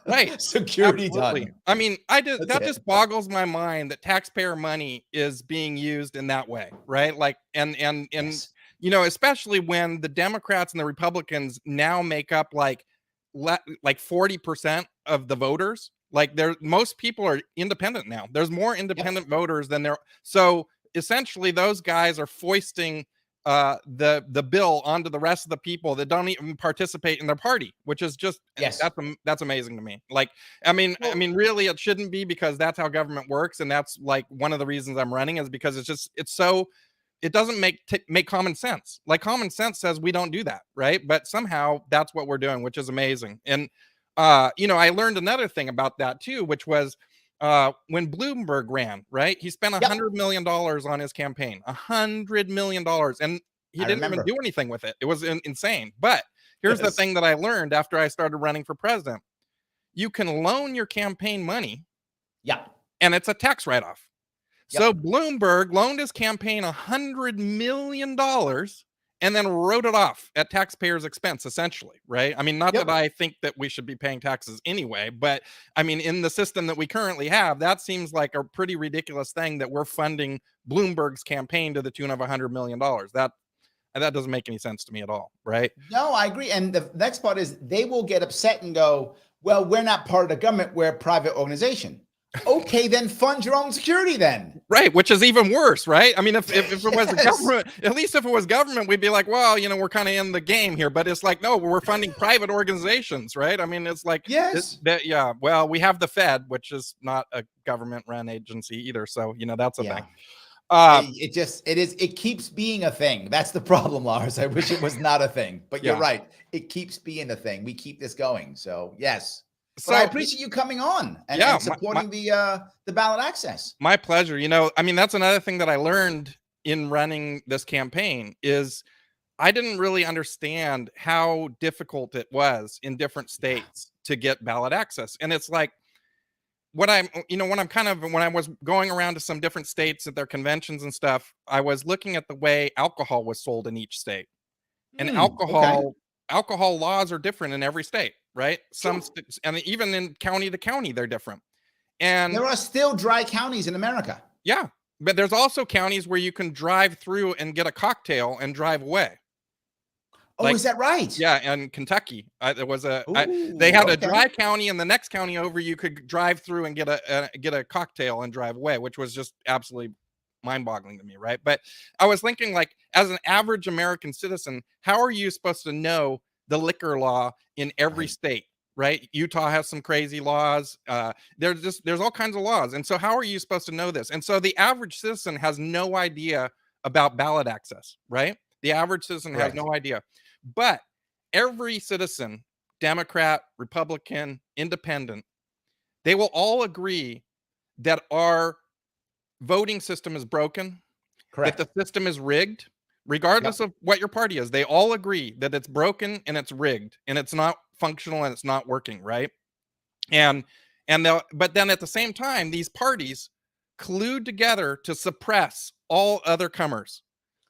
Right. Security Absolutely. done. I mean, that just boggles my mind that taxpayer money is being used in that way, right? Like, and Yes. you know, especially when the Democrats and the Republicans now make up like 40% of the voters. Like, most people are independent now. There's more independent voters than there. So essentially, those guys are foisting the bill onto the rest of the people that don't even participate in their party, which is just that's amazing to me. Like, I mean, really, it shouldn't be, because that's how government works, and that's like one of the reasons I'm running, is because it doesn't make common sense. Like, common sense says we don't do that, right? But somehow that's what we're doing, which is amazing. And you know, I learned another thing about that too, which was when Bloomberg ran, right? He spent $100 million on his campaign, $100 million, and he didn't even do anything with it. It was insane. But here's the thing that I learned after I started running for president: you can loan your campaign money, and it's a tax write-off. So Bloomberg loaned his campaign $100 million and then wrote it off at taxpayers' expense, essentially, right? I mean, not that I think that we should be paying taxes anyway, but I mean, in the system that we currently have, that seems like a pretty ridiculous thing, that we're funding Bloomberg's campaign to the tune of $100 million. That doesn't make any sense to me at all, right? No, I agree. And the next part is they will get upset and go, well, we're not part of the government, we're a private organization. Okay, then fund your own security then. Right, which is even worse, right? I mean, if it was government, at least if it was government, we'd be like, well, you know, we're kind of in the game here. But it's like, no, we're funding private organizations, right? I mean, it's like, well, we have the Fed, which is not a government-run agency either. So, you know, that's a thing. It keeps being a thing. That's the problem, Lars. I wish it was not a thing, but you're right. It keeps being a thing. We keep this going. So yes. So I appreciate you coming on and supporting the ballot access. My pleasure. You know, I mean, that's another thing that I learned in running this campaign is I didn't really understand how difficult it was in different states to get ballot access. And it's like, when I was going around to some different states at their conventions and stuff, I was looking at the way alcohol was sold in each state. And alcohol laws are different in every state, right? And even in county to county, they're different. And there are still dry counties in America. Yeah, but there's also counties where you can drive through and get a cocktail and drive away. Oh, is that right? Yeah, in Kentucky, there was they had a dry county, and the next county over, you could drive through and get a cocktail and drive away, which was just absolutely mind-boggling to me, right? But I was thinking, like, as an average American citizen, how are you supposed to know the liquor law in every state, right? Utah has some crazy laws. There's all kinds of laws, and so how are you supposed to know this? And so the average citizen has no idea about ballot access, right? The average citizen has no idea. But every citizen, Democrat, Republican, Independent, they will all agree that our voting system is broken, that the system is rigged, regardless of what your party is. They all agree that it's broken and it's rigged and it's not functional and it's not working, right? But then at the same time, these parties collude together to suppress all other comers.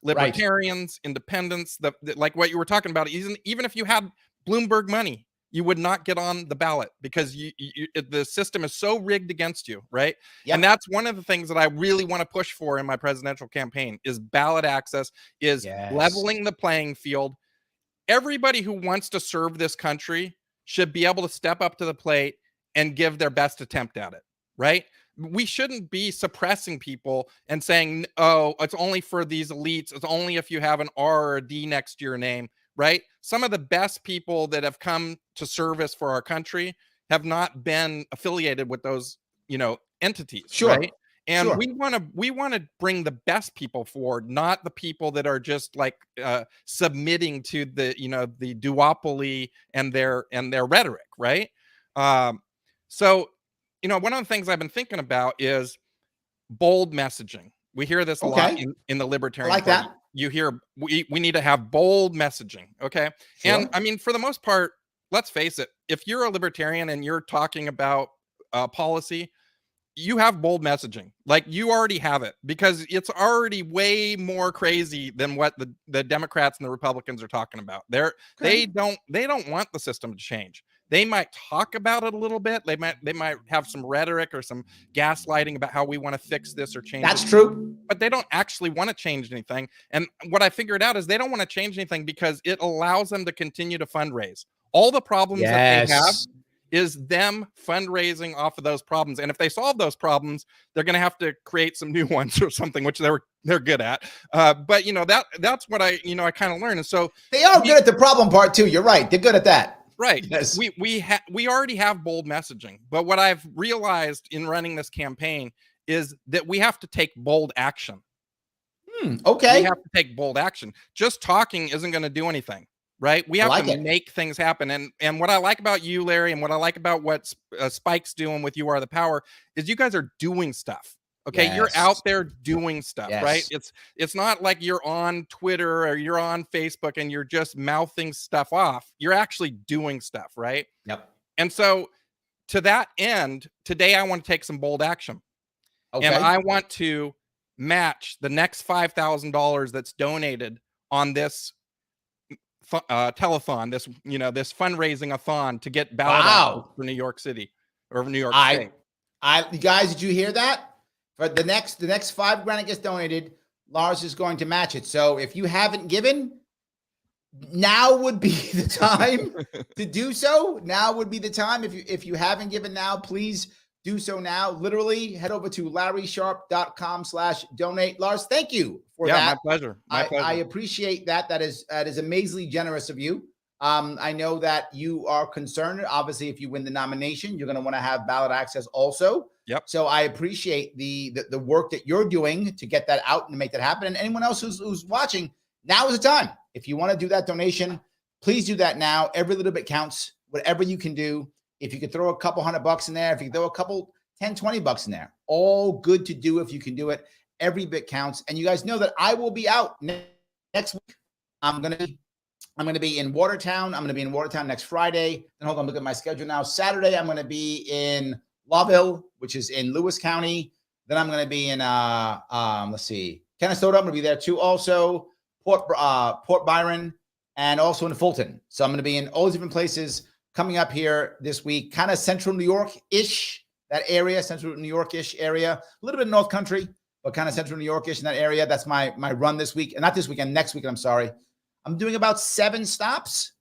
Libertarians, independents, like what you were talking about. Even if you had Bloomberg money, you would not get on the ballot because the system is so rigged against you, right? Yep. And that's one of the things that I really want to push for in my presidential campaign is ballot access, is leveling the playing field. Everybody who wants to serve this country should be able to step up to the plate and give their best attempt at it, right? We shouldn't be suppressing people and saying, oh, it's only for these elites. It's only if you have an R or a D next to your name, right? Some of the best people that have come to service for our country have not been affiliated with those, entities, right? And we want to bring the best people forward, not the people that are just like submitting to the the duopoly and their rhetoric, right? So one of the things I've been thinking about is bold messaging. We hear this a lot in the Libertarian Party. That. You hear we need to have bold messaging, okay? Sure. And I mean, for the most part, let's face it, if you're a libertarian and you're talking about policy, you have bold messaging. Like you already have it because it's already way more crazy than what the Democrats and the Republicans are talking about. They don't want the system to change. They might talk about it a little bit. They might have some rhetoric or some gaslighting about how we want to fix this or change. That's true. But they don't actually want to change anything. And what I figured out is they don't want to change anything because it allows them to continue to fundraise. All the problems that they have is them fundraising off of those problems. And if they solve those problems, they're going to have to create some new ones or something, which they're good at. But that's what I kind of learned. And so they are good at the problem part too. You're right. They're good at that. Right. Yes. We already have bold messaging. But what I've realized in running this campaign is that we have to take bold action. Okay. We have to take bold action. Just talking isn't going to do anything. Right. We have to make things happen. And what I like about you, Larry, and what I like about what Spike's doing with You Are the Power is you guys are doing stuff. Okay. You're out there doing stuff, right? It's not like you're on Twitter or you're on Facebook and you're just mouthing stuff off. You're actually doing stuff, right? Yep. And so to that end, today I want to take some bold action. Okay. And I want to match the next $5,000 that's donated on this telethon, this this fundraising-a-thon to get ballot for New York City or New York State. You guys, did you hear that? For the next $5,000 that gets donated, Lars is going to match it. So if you haven't given, now would be the time to do so. Now would be the time. If you haven't given now, please do so now. Literally head over to LarrySharpe.com/donate. Lars, thank you for that. My pleasure. I appreciate that. That is amazingly generous of you. I know that you are concerned. Obviously, if you win the nomination, you're going to want to have ballot access also. Yep. So I appreciate the work that you're doing to get that out and to make that happen. And anyone else who's watching, now is the time. If you want to do that donation, please do that now. Every little bit counts. Whatever you can do. If you could throw a couple $100 in there, if you throw a couple $10, $20 in there, all good to do if you can do it. Every bit counts. And you guys know that I will be out next week. I'm going to be in Watertown. I'm going to be in Watertown next Friday. And hold on, look at my schedule now. Saturday, I'm going to be in Lawville, which is in Lewis County. Then I'm going to be in, let's see, Kennesaw. I'm going to be there too. Also, Port Byron, and also in Fulton. So I'm going to be in all these different places coming up here this week, kind of central New York-ish, that area, central New York-ish area, a little bit of North Country, but kind of central New York-ish in that area. That's my run this week. And not this weekend, next weekend, I'm sorry. I'm doing about 7 stops,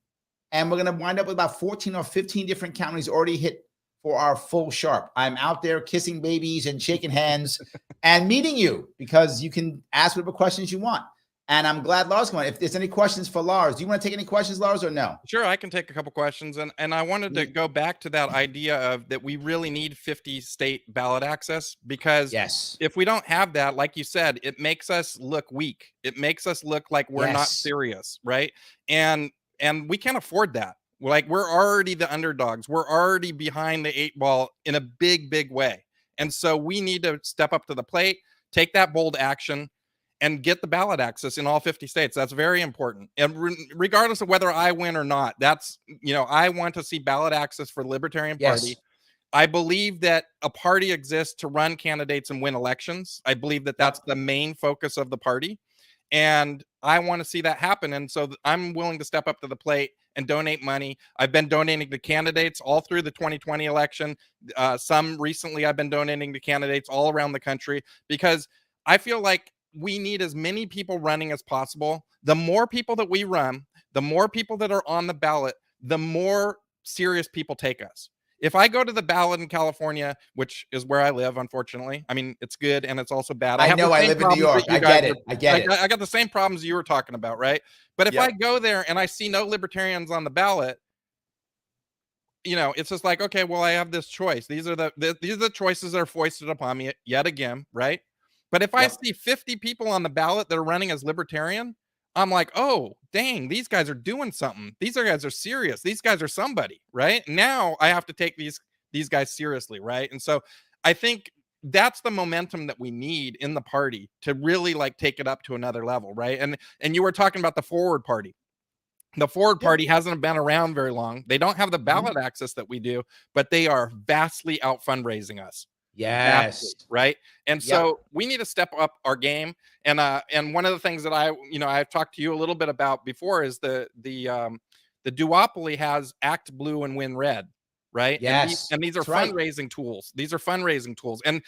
and we're going to wind up with about 14 or 15 different counties already hit for our full Sharpe. I'm out there kissing babies and shaking hands and meeting you because you can ask whatever questions you want. And I'm glad Lars came on. If there's any questions for Lars, do you want to take any questions, Lars, or no? Sure, I can take a couple questions. And I wanted to go back to that idea of that we really need 50 state ballot access because if we don't have that, like you said, it makes us look weak. It makes us look like we're not serious, right? And we can't afford that. Like we're already the underdogs. We're already behind the 8 ball in a big, big way. And so we need to step up to the plate, take that bold action, and get the ballot access in all 50 states. That's very important. And regardless of whether I win or not, that's, I want to see ballot access for the Libertarian Party. I believe that a party exists to run candidates and win elections. I believe that that's the main focus of the party. And I want to see that happen. And so I'm willing to step up to the plate and donate money. I've been donating to candidates all through the 2020 election. Some recently I've been donating to candidates all around the country, because I feel like we need as many people running as possible. The more people that we run, the more people that are on the ballot, the more serious people take us. If I go to the ballot in California, which is where I live, unfortunately, I mean, it's good and it's also bad. I know, I live in New York. I get it. I get it. I got the same problems you were talking about, right? But if I go there and I see no libertarians on the ballot, you know, it's just like, okay, well, I have this choice. These are the choices that are foisted upon me yet again, right? But if I see 50 people on the ballot that are running as libertarian, I'm like, oh, dang, these guys are doing something. These guys are serious. These guys are somebody, right? Now I have to take these guys seriously, right? And so I think that's the momentum that we need in the party to really like take it up to another level, right? And you were talking about the Forward Party. The Forward Party hasn't been around very long. They don't have the ballot access that we do, but they are vastly out fundraising us. Yes. Vastly, right. And so we need to step up our game. And one of the things that I've talked to you a little bit about before is the duopoly has Act Blue and Win Red. Right. Yes. And these are fundraising tools. These are fundraising tools. And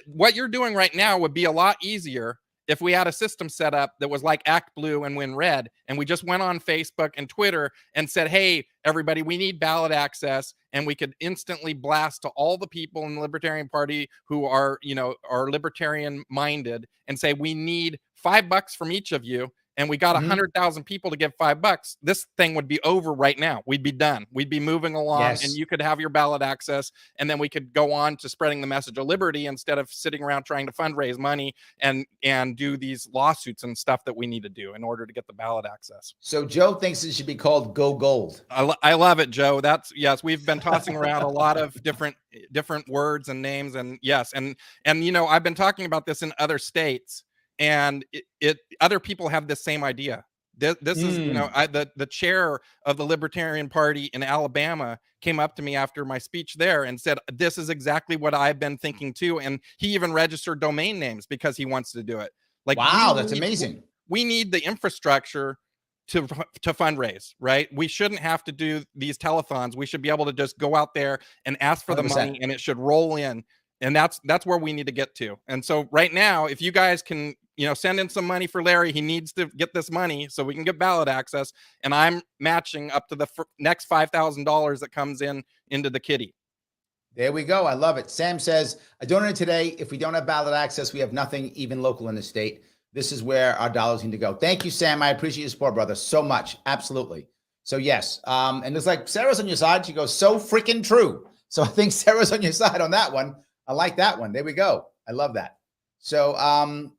what you're doing right now would be a lot easier if we had a system set up that was like Act Blue and Win Red, and we just went on Facebook and Twitter and said, hey, everybody, we need ballot access. And we could instantly blast to all the people in the Libertarian Party who are libertarian minded and say, we need $5 from each of you. And we got 100,000 people to give $5, this thing would be over right now. We'd be done. We'd be moving along, and you could have your ballot access, and then we could go on to spreading the message of liberty instead of sitting around trying to fundraise money and do these lawsuits and stuff that we need to do in order to get the ballot access. So Joe thinks it should be called Go Gold. I love it, Joe. Yes, we've been tossing around a lot of different words and names, and yes, and I've been talking about this in other states. And other people have the same idea. This is, the chair of the Libertarian Party in Alabama came up to me after my speech there and said, this is exactly what I've been thinking too. And he even registered domain names because he wants to do it. Like, wow, that's amazing. We need the infrastructure to fundraise, right? We shouldn't have to do these telethons. We should be able to just go out there and ask for 100%. The money, and it should roll in. And that's where we need to get to. And so right now, if you guys can, send in some money for Larry, he needs to get this money so we can get ballot access. And I'm matching up to the next $5,000 that comes into the kitty. There we go. I love it. Sam says, I donated today. If we don't have ballot access, we have nothing even local in the state. This is where our dollars need to go. Thank you, Sam. I appreciate your support, brother, so much. Absolutely. So yes. And it's like, Sarah's on your side. She goes, so freaking true. So I think Sarah's on your side on that one. I like that one. There we go. I love that. So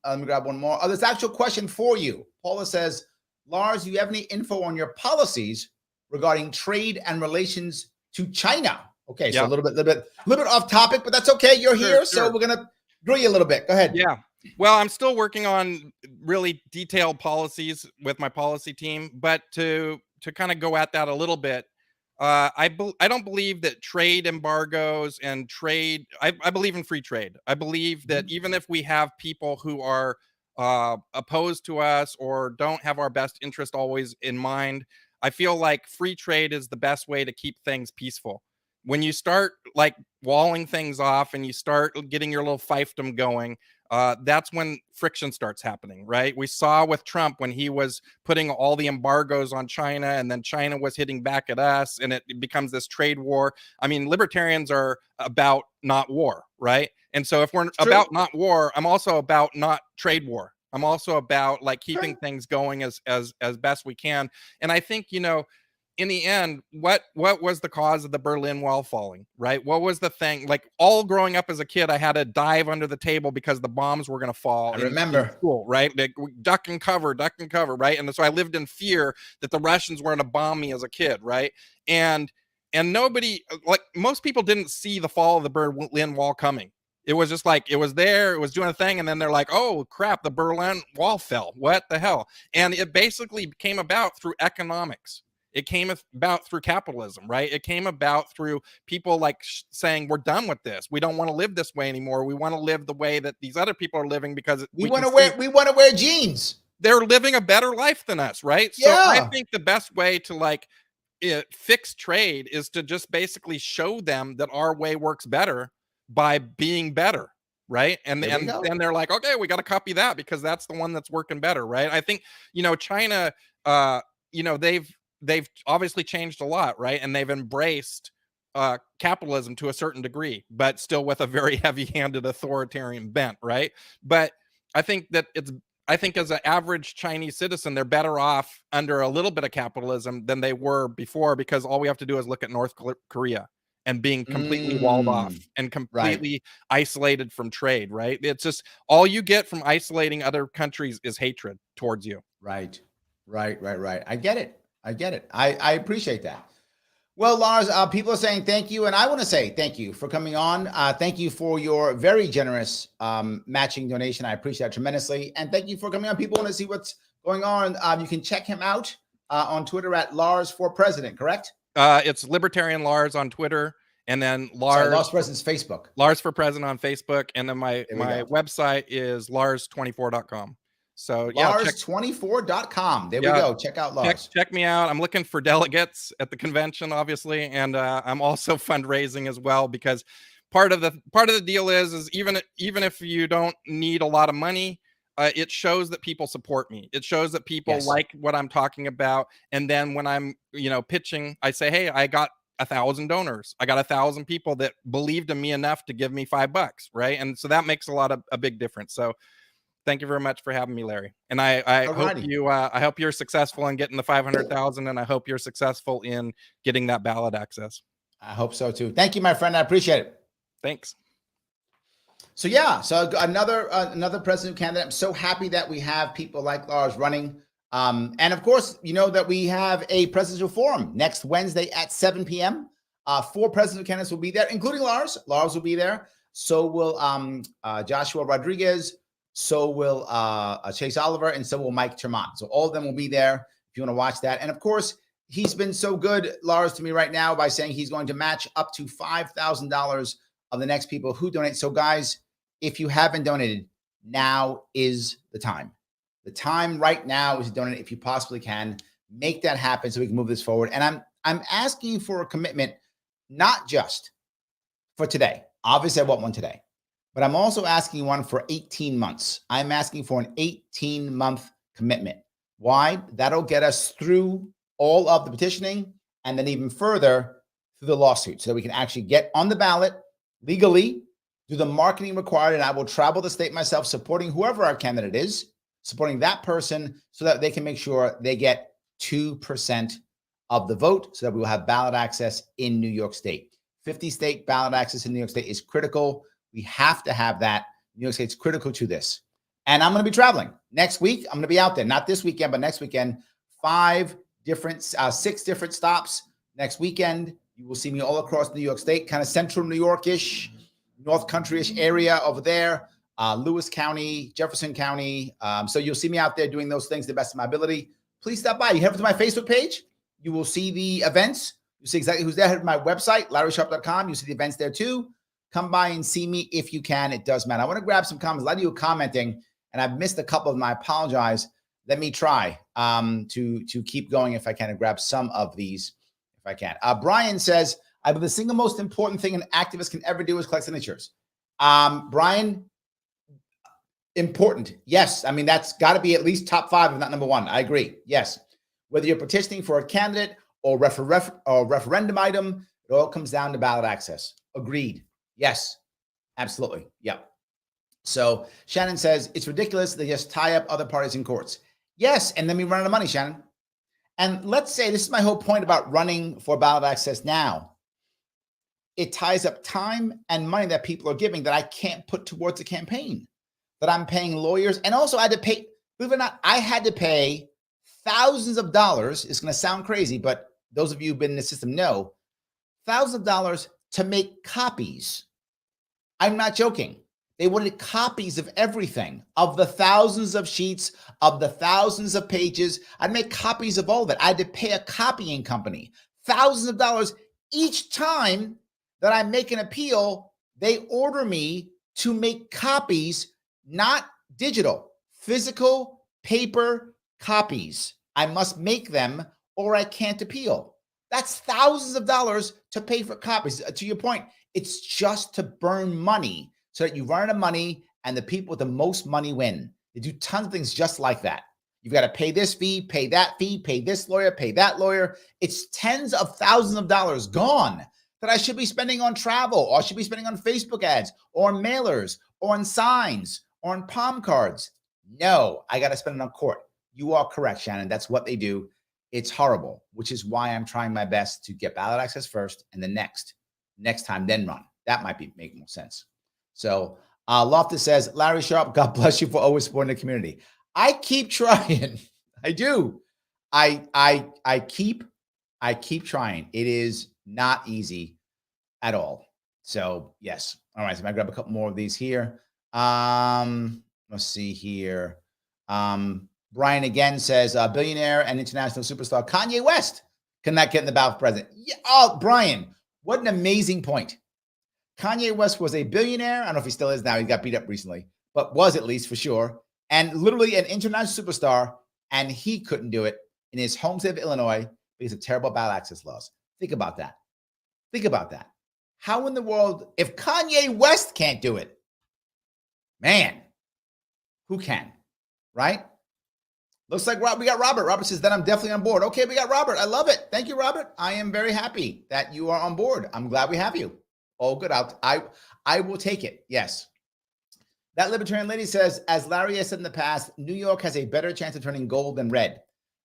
let me grab one more. Oh, there's an actual question for you. Paula says, Lars, do you have any info on your policies regarding trade and relations to China? Okay, so a little bit off topic, but that's okay. You're here, so we're gonna grill you a little bit. Go ahead. Yeah. Well, I'm still working on really detailed policies with my policy team, but to kind of go at that a little bit. I don't believe that trade embargoes and trade. I believe in free trade. I believe that even if we have people who are opposed to us or don't have our best interest always in mind, I feel like free trade is the best way to keep things peaceful. When you start like walling things off and you start getting your little fiefdom going, that's when friction starts happening, right? We saw with Trump when he was putting all the embargoes on China, and then China was hitting back at us, and it becomes this trade war. I mean, libertarians are about not war, right? And so if we're about not war, I'm also about not trade war. I'm also about like keeping things going as best we can. And I think, in the end, what was the cause of the Berlin Wall falling, right? What was the thing? Like, all growing up as a kid, I had to dive under the table because the bombs were going to fall. I remember. In school, right? Like, duck and cover, right? And so I lived in fear that the Russians were going to bomb me as a kid, right? And nobody, like, most people didn't see the fall of the Berlin Wall coming. It was just like, it was there, it was doing a thing, and then they're like, oh crap, the Berlin Wall fell. What the hell? And it basically came about through economics. It came about through capitalism, right? It came about through people like saying, we're done with this. We don't want to live this way anymore. We want to live the way that these other people are living because we want to wear jeans. They're living a better life than us, right? Yeah. So I think the best way to like fix trade is to just basically show them that our way works better by being better, right? And There we go. then they're like, okay, we got to copy that because that's the one that's working better, right? I think China, they've obviously changed a lot, right? And they've embraced capitalism to a certain degree, but still with a very heavy-handed authoritarian bent, right? But I think as an average Chinese citizen, they're better off under a little bit of capitalism than they were before, because all we have to do is look at North Korea and being completely walled off and completely isolated from trade, right? It's just all you get from isolating other countries is hatred towards you. Right. I get it. I appreciate that. Well, Lars, people are saying thank you, and I want to say thank you for coming on. Thank you for your very generous matching donation. I appreciate that tremendously, and thank you for coming on. People want to see what's going on. You can check him out on Twitter at Lars for President, correct? It's Libertarian Lars on Twitter, and then Lars President's Facebook. Lars for President on Facebook, and then my website is lars24.com. So Lars24.com. There we go. Check out Lars. Check me out. I'm looking for delegates at the convention, obviously, and I'm also fundraising as well, because part of the deal is even if you don't need a lot of money, it shows that people support me. It shows that people like what I'm talking about. And then when I'm pitching, I say, hey, I got 1,000 donors. I got 1,000 people that believed in me enough to give me $5, right? And so that makes a big difference. So thank you very much for having me, Larry. And I hope you're successful in getting the 500,000, and I hope you're successful in getting that ballot access. I hope so too. Thank you, my friend. I appreciate it. Thanks. So another president candidate. I'm so happy that we have people like Lars running. And of course, that we have a presidential forum next Wednesday at 7 p.m. 4 presidential candidates will be there, including Lars. Lars will be there. So will Joshua Rodriguez. So will Chase Oliver, and so will Mike Tremont. So all of them will be there if you want to watch that. And of course, he's been so good, Lars, to me right now by saying he's going to match up to $5,000 of the next people who donate. So guys, if you haven't donated, now is the time. The time right now is to donate if you possibly can. Make that happen so we can move this forward. And I'm asking for a commitment, not just for today. Obviously, I want one today. But I'm also asking one for 18 months. I'm asking for an 18-month commitment. Why? That'll get us through all of the petitioning and then even further through the lawsuit so that we can actually get on the ballot legally, do the marketing required, and I will travel the state myself supporting whoever our candidate is, supporting that person so that they can make sure they get 2% of the vote so that we will have ballot access in New York State. 50-state ballot access in New York State is critical. We have to have that. New York State's critical to this. And I'm going to be traveling next week. I'm going to be out there, not this weekend, but next weekend. 6 different stops next weekend. You will see me all across New York State, kind of central New York-ish, North Country-ish area over there, Lewis County, Jefferson County. So you'll see me out there doing those things to the best of my ability. Please stop by. You head over to my Facebook page. You will see the events. You see exactly who's there. Head to my website, LarrySharpe.com. You see the events there too. Come by and see me if you can. It does matter. I want to grab some comments. A lot of you are commenting, and I've missed a couple of them. I apologize. Let me try to keep going if I can and grab some of these if I can. Brian says, I believe the single most important thing an activist can ever do is collect signatures. Brian, important. Yes. I mean, that's got to be at least top 5, if not number 1. I agree. Yes. Whether you're petitioning for a candidate or referendum item, it all comes down to ballot access. Agreed. Yes, absolutely. Yeah. So Shannon says, it's ridiculous. They just tie up other parties in courts. Yes. And then we run out of money, Shannon. And let's say, this is my whole point about running for ballot access now. It ties up time and money that people are giving that I can't put towards a campaign, that I'm paying lawyers. And also I had to pay, believe it or not, I had to pay thousands of dollars. It's going to sound crazy, but those of you who've been in the system know, thousands of dollars to make copies. I'm not joking. They wanted copies of everything, of the thousands of sheets, of the thousands of pages. I'd make copies of all of it. I had to pay a copying company thousands of dollars each time that I make an appeal. They order me to make copies, not digital, physical paper copies. I must make them or I can't appeal. That's thousands of dollars to pay for copies. To your point, it's just to burn money so that you run out of money and the people with the most money win. They do tons of things just like that. You've got to pay this fee, pay that fee, pay this lawyer, pay that lawyer. It's tens of thousands of dollars gone that I should be spending on travel, or I should be spending on Facebook ads, or on mailers, or on signs, or on palm cards. No, I got to spend it on court. You are correct, Shannon. That's what they do. It's horrible, which is why I'm trying my best to get ballot access first, and the next time then run. That might make more sense. So Loftus says, Larry Sharpe, God bless you for always supporting the community. I keep trying. I do. I keep trying. It is not easy at all. So yes. All right. So I'm gonna grab a couple more of these here. Let's see here. Brian again says, billionaire and international superstar Kanye West cannot get in the ballot for president. Yeah. Oh, Brian, what an amazing point. Kanye West was a billionaire. I don't know if he still is now. He got beat up recently, but was at least for sure. And literally an international superstar. And he couldn't do it in his home state of Illinois because of terrible ballot access laws. Think about that. Think about that. How in the world, if Kanye West can't do it, man, who can, right? Looks like we got Robert. Robert says, then I'm definitely on board. Okay, we got Robert. I love it. Thank you, Robert. I am very happy that you are on board. I'm glad we have you. Oh, good. I will take it. Yes. That Libertarian lady says, as Larry has said in the past, New York has a better chance of turning gold than red.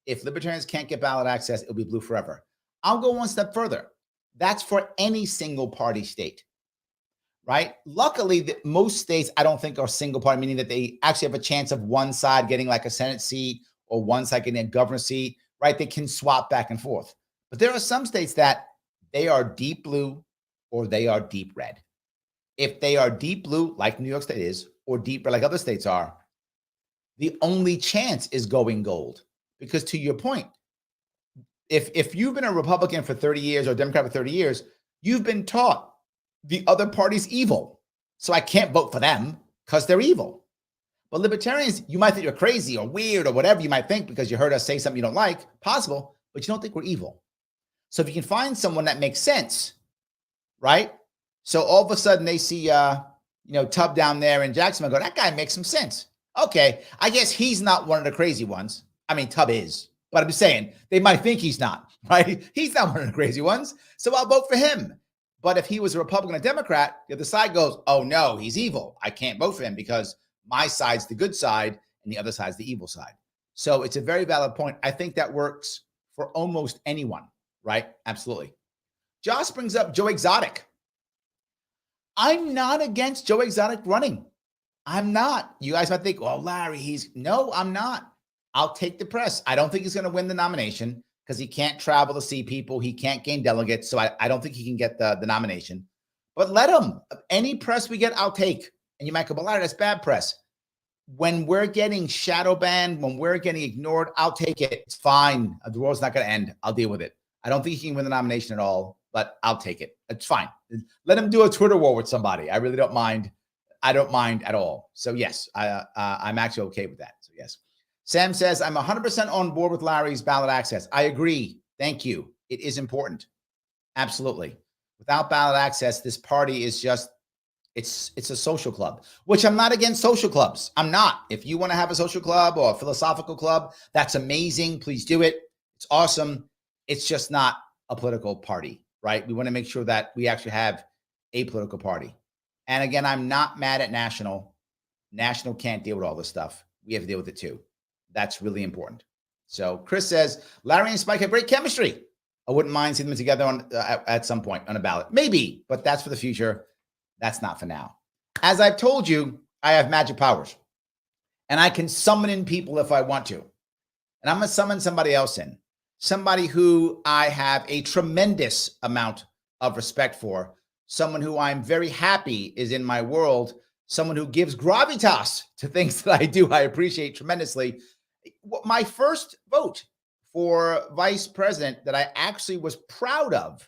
If Libertarians can't get ballot access, it'll be blue forever. I'll go one step further. That's for any single party state, right? Luckily, most states, I don't think are single party, meaning that they actually have a chance of one side getting like a Senate seat or one side getting a governor seat, right? They can swap back and forth. But there are some states that they are deep blue or they are deep red. If they are deep blue, like New York State is, or deep red, like other states are, the only chance is going gold. Because to your point, if you've been a Republican for 30 years or a Democrat for 30 years, you've been taught the other party's evil. So I can't vote for them because they're evil. But libertarians, you might think you're crazy or weird or whatever you might think because you heard us say something you don't like, possible, but you don't think we're evil. So if you can find someone that makes sense, right? So all of a sudden they see, Tubb down there in Jacksonville, go, that guy makes some sense. Okay, I guess he's not one of the crazy ones. I mean, Tubb is, but I'm just saying they might think he's not, right? He's not one of the crazy ones. So I'll vote for him. But if he was a Republican or Democrat, the other side goes, oh no, he's evil. I can't vote for him because my side's the good side and the other side's the evil side. So it's a very valid point. I think that works for almost anyone, right? Absolutely. Josh brings up Joe Exotic. I'm not against Joe Exotic running. I'm not. You guys might think, well, Larry, no, I'm not. I'll take the press. I don't think he's going to win the nomination because he can't travel to see people. He can't gain delegates. So I don't think he can get the nomination. But let him. Any press we get, I'll take. And you might go, well, Larry, that's bad press. When we're getting shadow banned, when we're getting ignored, I'll take it. It's fine. The world's not going to end. I'll deal with it. I don't think he can win the nomination at all, but I'll take it. It's fine. Let him do a Twitter war with somebody. I really don't mind. I don't mind at all. So yes, I'm actually okay with that. So yes. Sam says, I'm 100% on board with Larry's ballot access. I agree. Thank you. It is important. Absolutely. Without ballot access, this party is just, it's a social club, which I'm not against social clubs. I'm not. If you want to have a social club or a philosophical club, that's amazing. Please do it. It's awesome. It's just not a political party, right? We want to make sure that we actually have a political party. And again, I'm not mad at National. National can't deal with all this stuff. We have to deal with it too. That's really important. So Chris says, Larry and Spike have great chemistry. I wouldn't mind seeing them together at some point on a ballot. Maybe, but that's for the future. That's not for now. As I've told you, I have magic powers. And I can summon in people if I want to. And I'm going to summon somebody else in. Somebody who I have a tremendous amount of respect for. Someone who I'm very happy is in my world. Someone who gives gravitas to things that I do. I appreciate tremendously. My first vote for vice president that I actually was proud of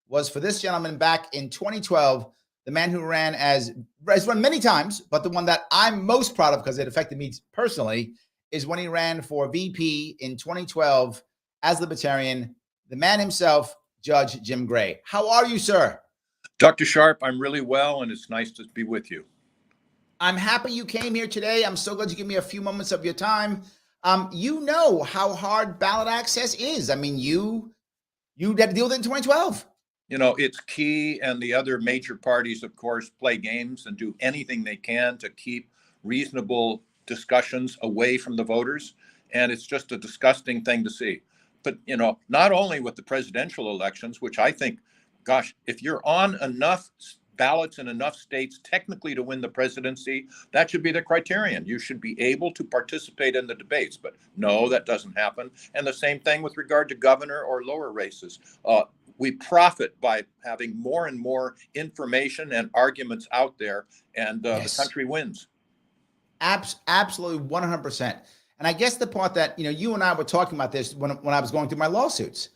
was for this gentleman back in 2012, the man who ran has run many times, but the one that I'm most proud of because it affected me personally is when he ran for VP in 2012 as Libertarian, the man himself, Judge Jim Gray. How are you, sir? Dr. Sharpe, I'm really well, and it's nice to be with you. I'm happy you came here today. I'm so glad you give me a few moments of your time. You know how hard ballot access is. I mean, you had to deal with it in 2012. You know, it's key, and the other major parties, of course, play games and do anything they can to keep reasonable discussions away from the voters. And it's just a disgusting thing to see. But, you know, not only with the presidential elections, which I think, gosh, if you're on enough ballots in enough states technically to win the presidency, that should be the criterion. You should be able to participate in the debates. But no, that doesn't happen. And the same thing with regard to governor or lower races. We profit by having more and more information and arguments out there, and the country wins. Absolutely, 100%. And I guess the part that, you and I were talking about this when I was going through my lawsuits.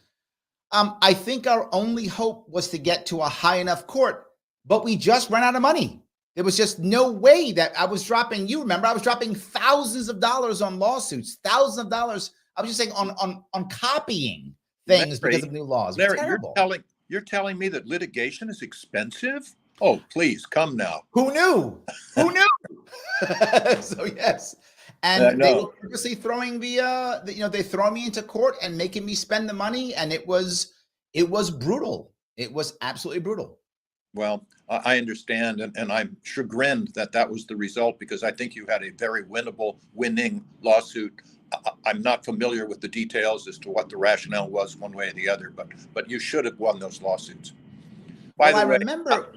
I think our only hope was to get to a high enough court, but we just ran out of money. There was just no way that I was dropping, you remember, I was dropping thousands of dollars on lawsuits, thousands of dollars. I was just saying on copying things Larry, because of new laws. Larry, terrible. you're telling me that litigation is expensive? Oh, please come now. Who knew? Who knew? So yes. And they were purposely throwing they throw me into court and making me spend the money. And it was brutal. It was absolutely brutal. Well, I understand. And I'm chagrined that was the result, because I think you had a very winning lawsuit. I'm not familiar with the details as to what the rationale was one way or the other, but you should have won those lawsuits. By the way,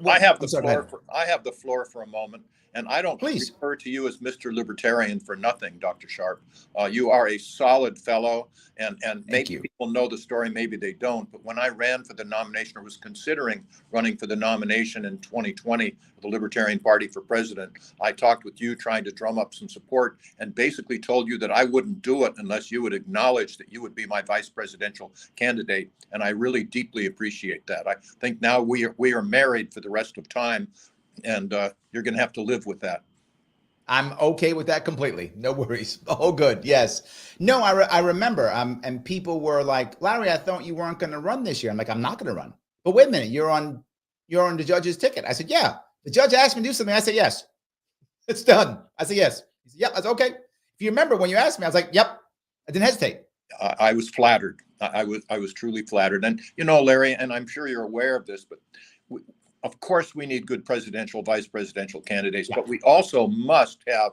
I have the floor for a moment. And I don't refer to you as Mr. Libertarian for nothing, Dr. Sharpe. You are a solid fellow, and maybe people know the story, maybe they don't. But when I ran for the nomination, or was considering running for the nomination in 2020, the Libertarian Party for president, I talked with you trying to drum up some support, and basically told you that I wouldn't do it unless you would acknowledge that you would be my vice presidential candidate. And I really deeply appreciate that. I think now we are married for the rest of time. And you're going to have to live with that. I'm okay with that completely. No worries. Oh, good. Yes. No, I remember. And people were like, Larry, I thought you weren't going to run this year. I'm like, I'm not going to run. But wait a minute, you're on the judge's ticket. I said, yeah. The judge asked me to do something. I said, yes. It's done. I said, yes. He said, yep. I said, okay. If you remember when you asked me, I was like, yep. I didn't hesitate. I was flattered. I was truly flattered. And Larry, and I'm sure you're aware of this, but of course, we need good presidential, vice presidential candidates, but we also must have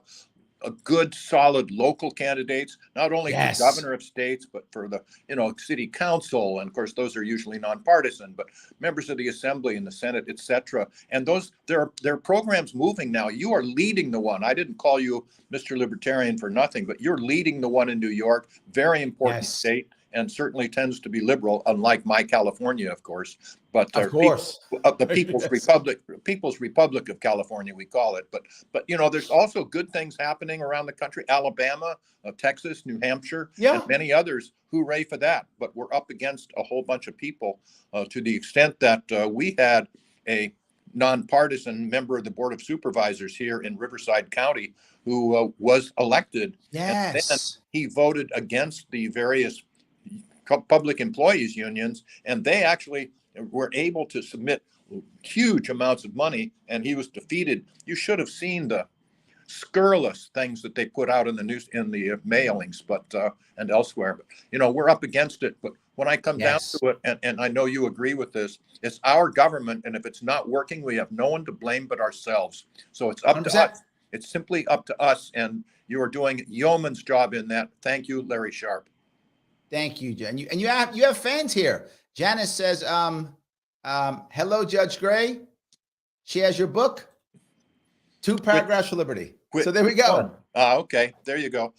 a good, solid local candidates, not only for governor of states, but for the, city council. And of course, those are usually nonpartisan, but members of the assembly and the Senate, et cetera. And there are programs moving now. You are leading the one. I didn't call you Mr. Libertarian for nothing, but you're leading the one in New York, very important state. And certainly tends to be liberal, unlike my California, of course. But of course, the People's Republic of California, we call it. But there's also good things happening around the country: Alabama, Texas, New Hampshire, and many others. Hooray for that! But we're up against a whole bunch of people, to the extent that we had a nonpartisan member of the Board of Supervisors here in Riverside County who was elected. Yes, and then he voted against the various public employees unions, and they actually were able to submit huge amounts of money, and he was defeated. You should have seen the scurrilous things that they put out in the news, in the mailings, but and elsewhere. But we're up against it. But when I come down to it, and I know you agree with this, it's our government, and if it's not working, we have no one to blame but ourselves. So it's up 100%. To us. It's simply up to us, and you are doing yeoman's job in that. Thank you, Larry Sharpe. Thank you, Jen. You have fans here. Janice says, hello, Judge Gray. She has your book, 2 Paragraphs for Liberty. So there we go. Okay, there you go.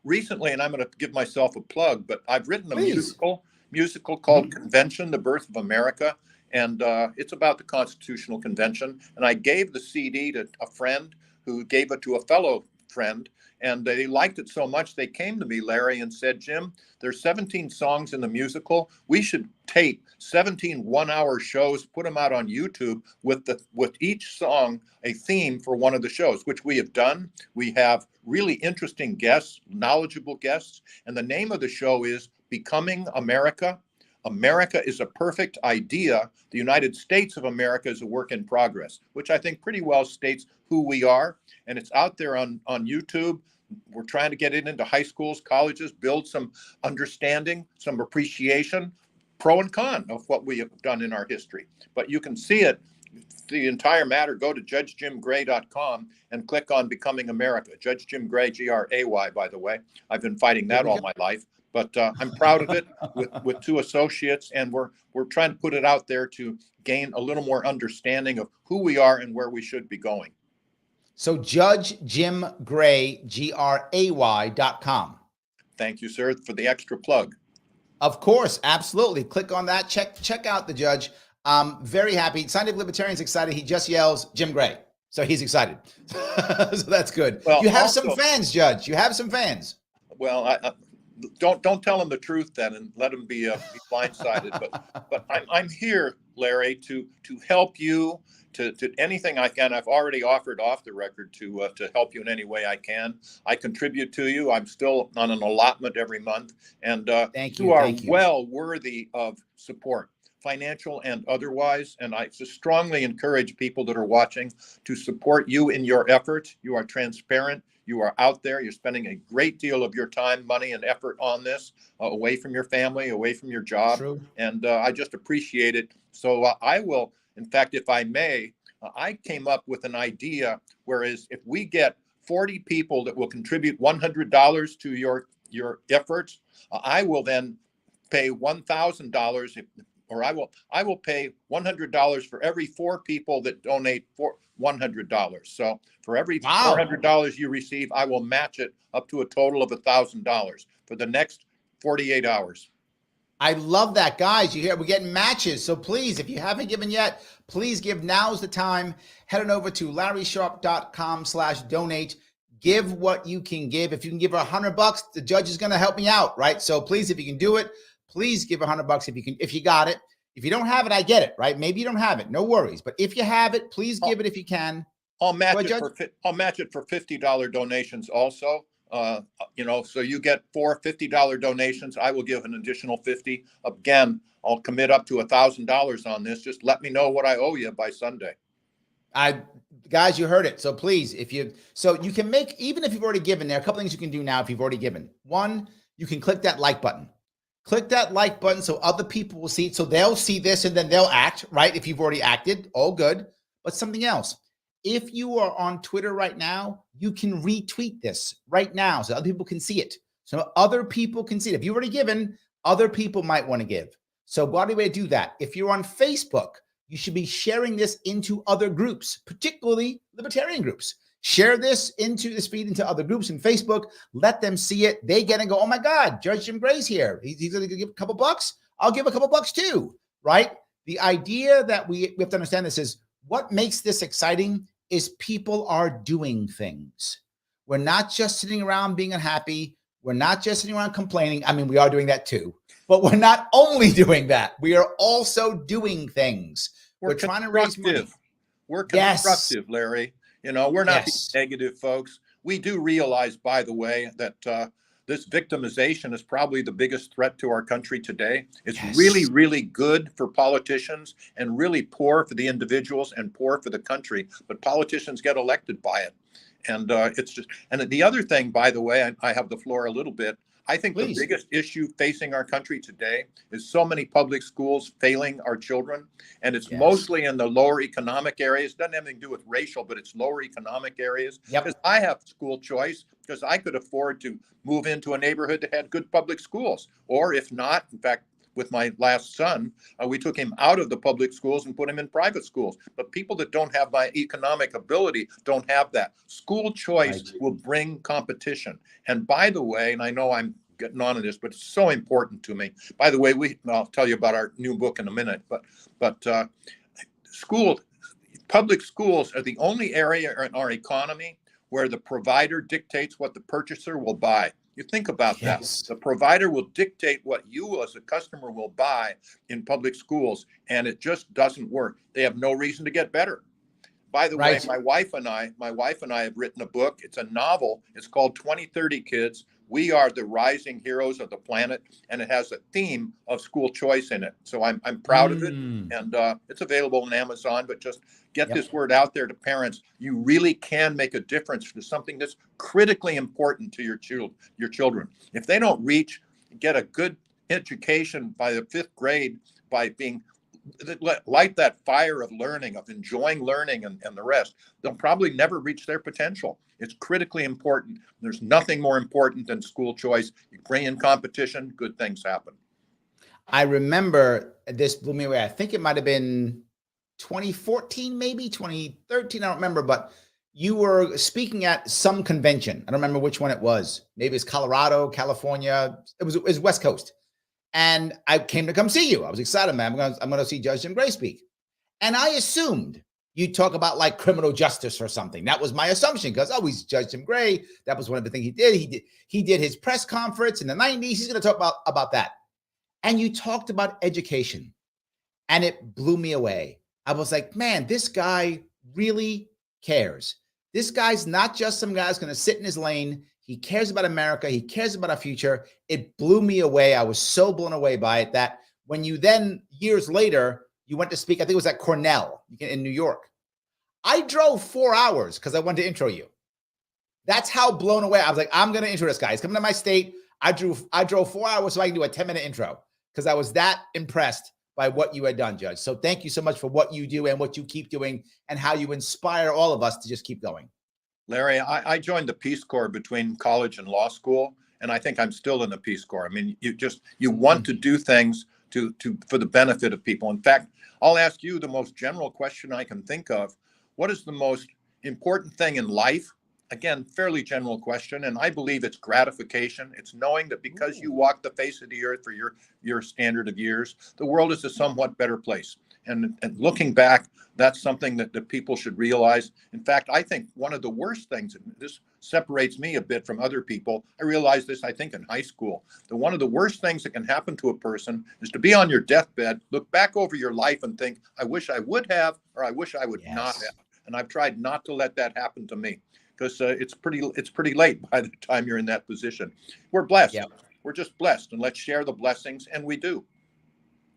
Recently, and I'm going to give myself a plug, but I've written a musical called Convention, The Birth of America. And it's about the Constitutional Convention. And I gave the CD to a friend who gave it to a fellow friend. And they liked it so much, they came to me, Larry, and said, Jim, there's 17 songs in the musical. We should tape 17 one-hour shows, put them out on YouTube with each song a theme for one of the shows, which we have done. We have really interesting guests, knowledgeable guests. And the name of the show is Becoming America, America is a perfect idea. The United States of America is a work in progress, which I think pretty well states who we are. And it's out there on YouTube. We're trying to get it into high schools, colleges, build some understanding, some appreciation, pro and con of what we have done in our history. But you can see it, the entire matter. Go to judgejimgray.com and click on Becoming America. Judge Jim Gray, Gray, by the way. I've been fighting that all my life, but I'm proud of it with two associates, and we're trying to put it out there to gain a little more understanding of who we are and where we should be going. So Judge Jim Gray, GRAY.com. Thank you, sir, for the extra plug. Of course, absolutely. Click on that. Check out the judge. Very happy. Scientific Libertarian's excited. He just yells Jim Gray. So he's excited. So that's good. Well, you have some fans, Judge. You have some fans. Well, don't tell him the truth then, and let him be blindsided. But I'm here, Larry, to help you, to anything I can. I've already offered off the record to help you in any way I can. I contribute to you. I'm still on an allotment every month, and you are well worthy of support, financial and otherwise. And I just strongly encourage people that are watching to support you in your efforts. You are transparent. You are out there. You're spending a great deal of your time, money, and effort on this, away from your family, away from your job. True. And I just appreciate it. So I will, in fact, if I may, I came up with an idea, whereas if we get 40 people that will contribute $100 to your efforts, I will then pay $1,000, or I will pay $100 for every 4 people that donate for $100. So for every $400 you receive, I will match it up to a total of $1,000 for the next 48 hours. I love that, guys. You hear we're getting matches. So please, if you haven't given yet, please give. Now's the time. Head on over to LarrySharpe.com/donate. Give what you can give. If you can give $100, the judge is going to help me out, right? So please, if you can do it, please give $100 if you can. If you got it. If you don't have it, I get it, right? Maybe you don't have it, no worries. But if you have it, please give it if you can. I'll match it for $50 donations also. So you get 4 $50 donations. I will give an additional 50. Again, I'll commit up to $1,000 on this. Just let me know what I owe you by Sunday. Guys, you heard it. So please, so you can make, even if you've already given, there are a couple things you can do now if you've already given. One, you can click that like button. Click that like button so other people will see it. So they'll see this and then they'll act, right? If you've already acted, all good. But something else. If you are on Twitter right now, you can retweet this right now so other people can see it. So other people can see it. If you've already given, other people might want to give. So what way to do that? If you're on Facebook, you should be sharing this into other groups, particularly libertarian groups. Share this feed into other groups in Facebook. Let them see it. They get and go, oh my God, Judge Jim Gray's here. He's going to give a couple bucks. I'll give a couple bucks too, right? The idea that we have to understand this is what makes this exciting is people are doing things. We're not just sitting around being unhappy. We're not just sitting around complaining. I mean, we are doing that too, but we're not only doing that. We are also doing things. We're trying to raise money. We're constructive, Larry. We're not negative folks. We do realize, by the way, that this victimization is probably the biggest threat to our country today. It's really, really good for politicians and really poor for the individuals and poor for the country. But politicians get elected by it. And it's just, and the other thing, by the way, I have the floor a little bit. I think the biggest issue facing our country today is so many public schools failing our children. And it's mostly in the lower economic areas. It doesn't have anything to do with racial, but it's lower economic areas. Because I have school choice because I could afford to move into a neighborhood that had good public schools. Or if not, in fact, with my last son, we took him out of the public schools and put him in private schools. But people that don't have my economic ability don't have that. School choice will bring competition. And by the way, and I know I'm getting on to this, but it's so important to me. By the way, I'll tell you about our new book in a minute. But public schools are the only area in our economy where the provider dictates what the purchaser will buy. You think about that. The provider will dictate what you as a customer will buy in public schools, and it just doesn't work. They have no reason to get better. By the way, my wife and I have written a book. It's a novel. It's called 2030 Kids. We are the rising heroes of the planet, and it has a theme of school choice in it. So I'm proud of it, and it's available on Amazon. But just get this word out there to parents. You really can make a difference for something that's critically important to your children. If they don't get a good education by the 5th grade, by being light that fire of learning, of enjoying learning and the rest, they'll probably never reach their potential. It's critically important. There's nothing more important than school choice. You bring in competition, good things happen. I remember this blew me away. I think it might have been 2014, maybe 2013. I don't remember, but you were speaking at some convention. I don't remember which one it was. Maybe it's Colorado, California. It was West Coast. And I came to come see you. I was excited, man. I'm going to see Judge Jim Gray speak. And I assumed you'd talk about like criminal justice or something. That was my assumption because, oh, he's Judge Jim Gray. That was one of the things he did. He did his press conference in the 90s. He's going to talk about that. And you talked about education. And it blew me away. I was like, man, this guy really cares. This guy's not just some guy who's going to sit in his lane. He cares about America. He cares about our future. It blew me away. I was so blown away by it that when you then, years later, you went to speak, I think it was at Cornell in New York. I drove 4 hours because I wanted to intro you. That's how blown away. I was like, I'm going to intro this guy. He's coming to my state. I drove 4 hours so I can do a 10-minute intro because I was that impressed by what you had done, Judge. So thank you so much for what you do and what you keep doing and how you inspire all of us to just keep going. Larry, I joined the Peace Corps between college and law school, and I think I'm still in the Peace Corps. I mean, you want to do things for the benefit of people. In fact, I'll ask you the most general question I can think of. What is the most important thing in life? Again, fairly general question, and I believe it's gratification. It's knowing that because you walk the face of the earth for your standard of years, the world is a somewhat better place. And looking back, that's something that people should realize. In fact, I think one of the worst things, and this separates me a bit from other people, I realized this, I think, in high school, that one of the worst things that can happen to a person is to be on your deathbed, look back over your life and think, I wish I would have, or I wish I would not have. And I've tried not to let that happen to me because it's pretty late by the time you're in that position. We're blessed. Yep. We're just blessed, and let's share the blessings, and we do.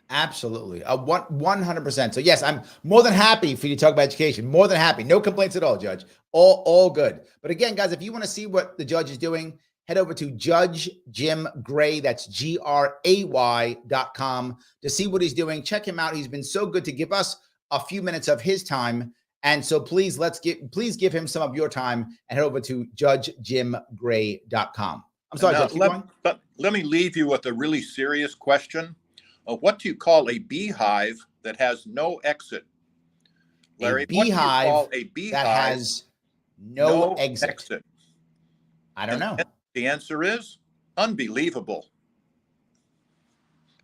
Absolutely. 100%. So yes, I'm more than happy for you to talk about education. More than happy. No complaints at all, Judge. All good. But again, guys, if you want to see what the judge is doing, head over to Judge Jim Gray. That's GRAY.com to see what he's doing. Check him out. He's been so good to give us a few minutes of his time. And so please give him some of your time and head over to JudgeJimGray.com. I'm sorry, Judge, but let me leave you with a really serious question. What do you call a beehive that has no exit? Larry, what do you call a beehive that has no exit? I don't know. The answer is unbelievable.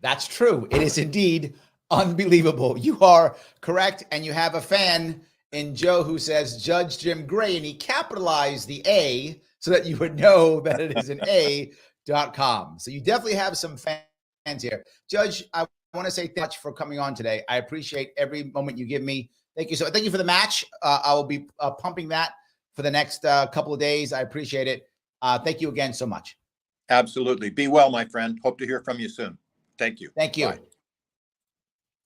That's true. It is indeed unbelievable. You are correct. And you have a fan in Joe who says Judge Jim Gray, and he capitalized the A so that you would know that it is an A.com. So you definitely have some fans here. Judge, I want to say thank you much for coming on today. I appreciate every moment you give me. Thank you. So thank you for the match. I will be pumping that for the next couple of days. I appreciate it. Thank you again so much. Absolutely. Be well, my friend. Hope to hear from you soon. Thank you. Thank you. Bye.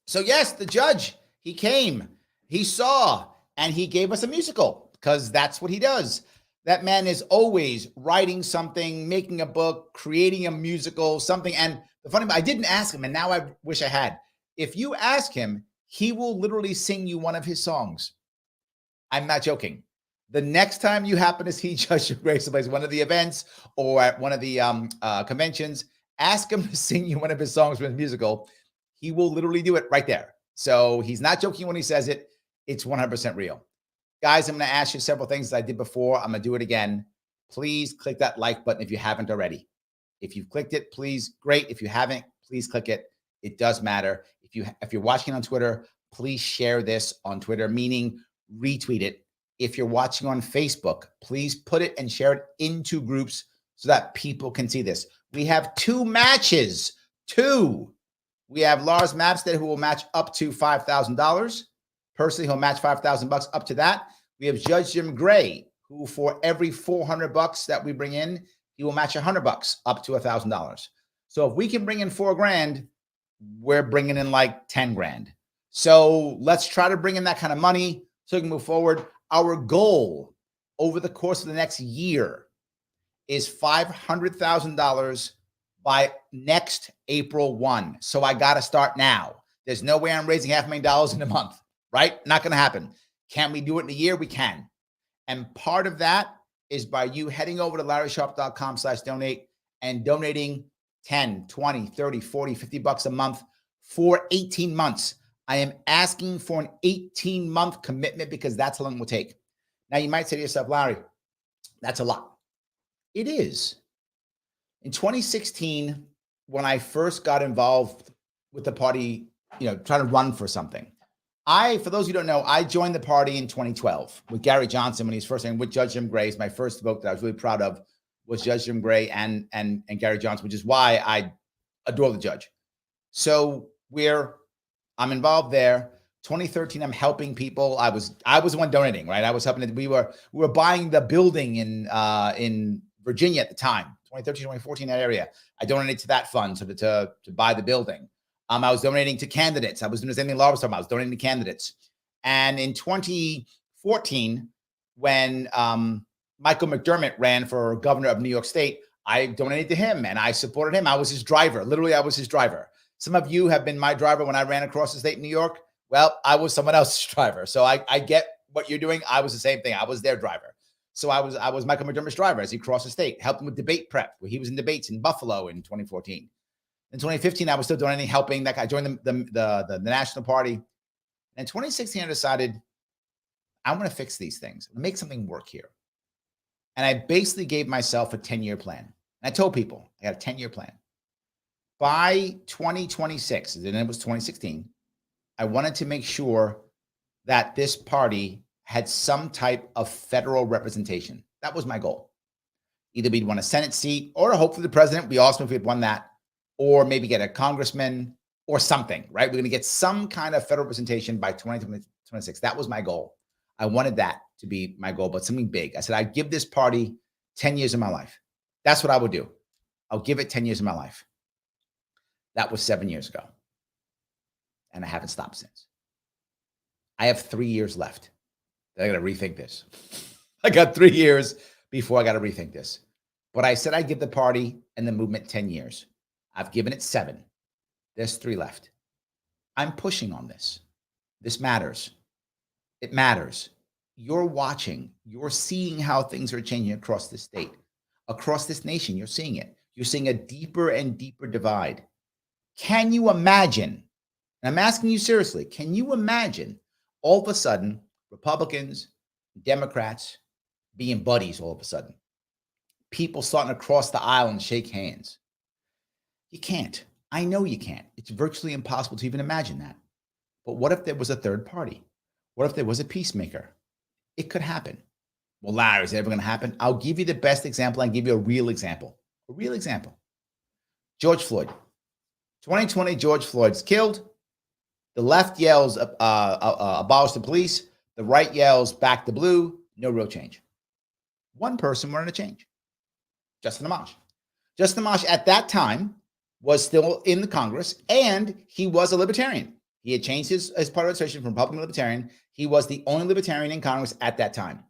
So yes, the judge, he came, he saw, and he gave us a musical because that's what he does. That man is always writing something, making a book, creating a musical, something. And the funny, I didn't ask him, and now I wish I had. If you ask him, he will literally sing you one of his songs. I'm not joking. The next time you happen to see Judge Gray someplace, one of the events or at one of the conventions, ask him to sing you one of his songs from his musical. He will literally do it right there. So he's not joking when he says it. It's 100% real. Guys, I'm going to ask you several things that I did before. I'm going to do it again. Please click that like button if you haven't already. If you've clicked it, please, great. If you haven't, please click it. It does matter. If you're watching on Twitter, please share this on Twitter, meaning retweet it. If you're watching on Facebook, please put it and share it into groups so that people can see this. We have 2 matches. 2. We have Lars Mapstead, who will match up to $5,000. Personally, he'll match $5,000 up to that. We have Judge Jim Gray, who for every $400 that we bring in, he will match $100 up to $1,000. So if we can bring in $4,000, we're bringing in like 10 grand. So let's try to bring in that kind of money so we can move forward. Our goal over the course of the next year is $500,000 by next April 1. So I got to start now. There's no way I'm raising $500,000 in a month, right? Not going to happen. Can we do it in a year? We can. And part of that is by you heading over to LarrySharpe.com/donate and donating 10, 20, 30, 40, $50 a month for 18 months. I am asking for an 18-month commitment because that's how long it will take. Now, you might say to yourself, Larry, that's a lot. It is. In 2016, when I first got involved with the party, trying to run for something, for those who don't know, I joined the party in 2012 with Gary Johnson when he was first in, with Judge Jim Gray. My first vote that I was really proud of was Judge Jim Gray and Gary Johnson, which is why I adore the judge. So I'm involved there. 2013, I'm helping people. I was the one donating, right? I was helping. We were buying the building in Virginia at the time, 2013, 2014, that area. I donated to that fund to buy the building. I was donating to candidates. I was doing the same thing Laura was talking about. I was donating to candidates. And in 2014, when Michael McDermott ran for governor of New York State, I donated to him and I supported him. I was his driver. Literally, I was his driver. Some of you have been my driver when I ran across the state in New York. Well, I was someone else's driver. So I get what you're doing. I was the same thing. I was their driver. So I was Michael McDermott's driver as he crossed the state, helped him with debate prep, where he was in debates in Buffalo in 2014. In 2015, I was still donating, helping that guy join the National Party. And in 2016, I decided I want to fix these things, make something work here. And I basically gave myself a 10-year plan. And I told people I got a 10-year plan. By 2026, and it was 2016, I wanted to make sure that this party had some type of federal representation. That was my goal. Either we'd won a Senate seat or hopefully the president. It'd be awesome if we'd won that. Or maybe get a congressman or something, right? We're going to get some kind of federal representation by 2026. That was my goal. I wanted that to be my goal, but something big. I said, I'd give this party 10 years of my life. That's what I would do. I'll give it 10 years of my life. That was 7 years ago. And I haven't stopped since. I have 3 years left. I got to rethink this. I got 3 years before I got to rethink this. But I said I'd give the party and the movement 10 years. I've given it 7. There's 3 left. I'm pushing on this. This matters. It matters. You're watching. You're seeing how things are changing across this state, across this nation. You're seeing it. You're seeing a deeper and deeper divide. Can you imagine? And I'm asking you seriously, can you imagine all of a sudden Republicans, Democrats being buddies all of a sudden? People starting to cross the aisle and shake hands. You can't. I know you can't. It's virtually impossible to even imagine that. But what if there was a third party? What if there was a peacemaker? It could happen. Well, Larry, is it ever going to happen? I'll give you the best example and give you a real example. A real example. George Floyd. 2020, George Floyd's killed. The left yells, abolish the police. The right yells, back the blue. No real change. One person wanted to change. Justin Amash. Justin Amash at that time was still in the Congress, and he was a libertarian. He had changed his party registration from Republican to Libertarian. He was the only libertarian in Congress at that time.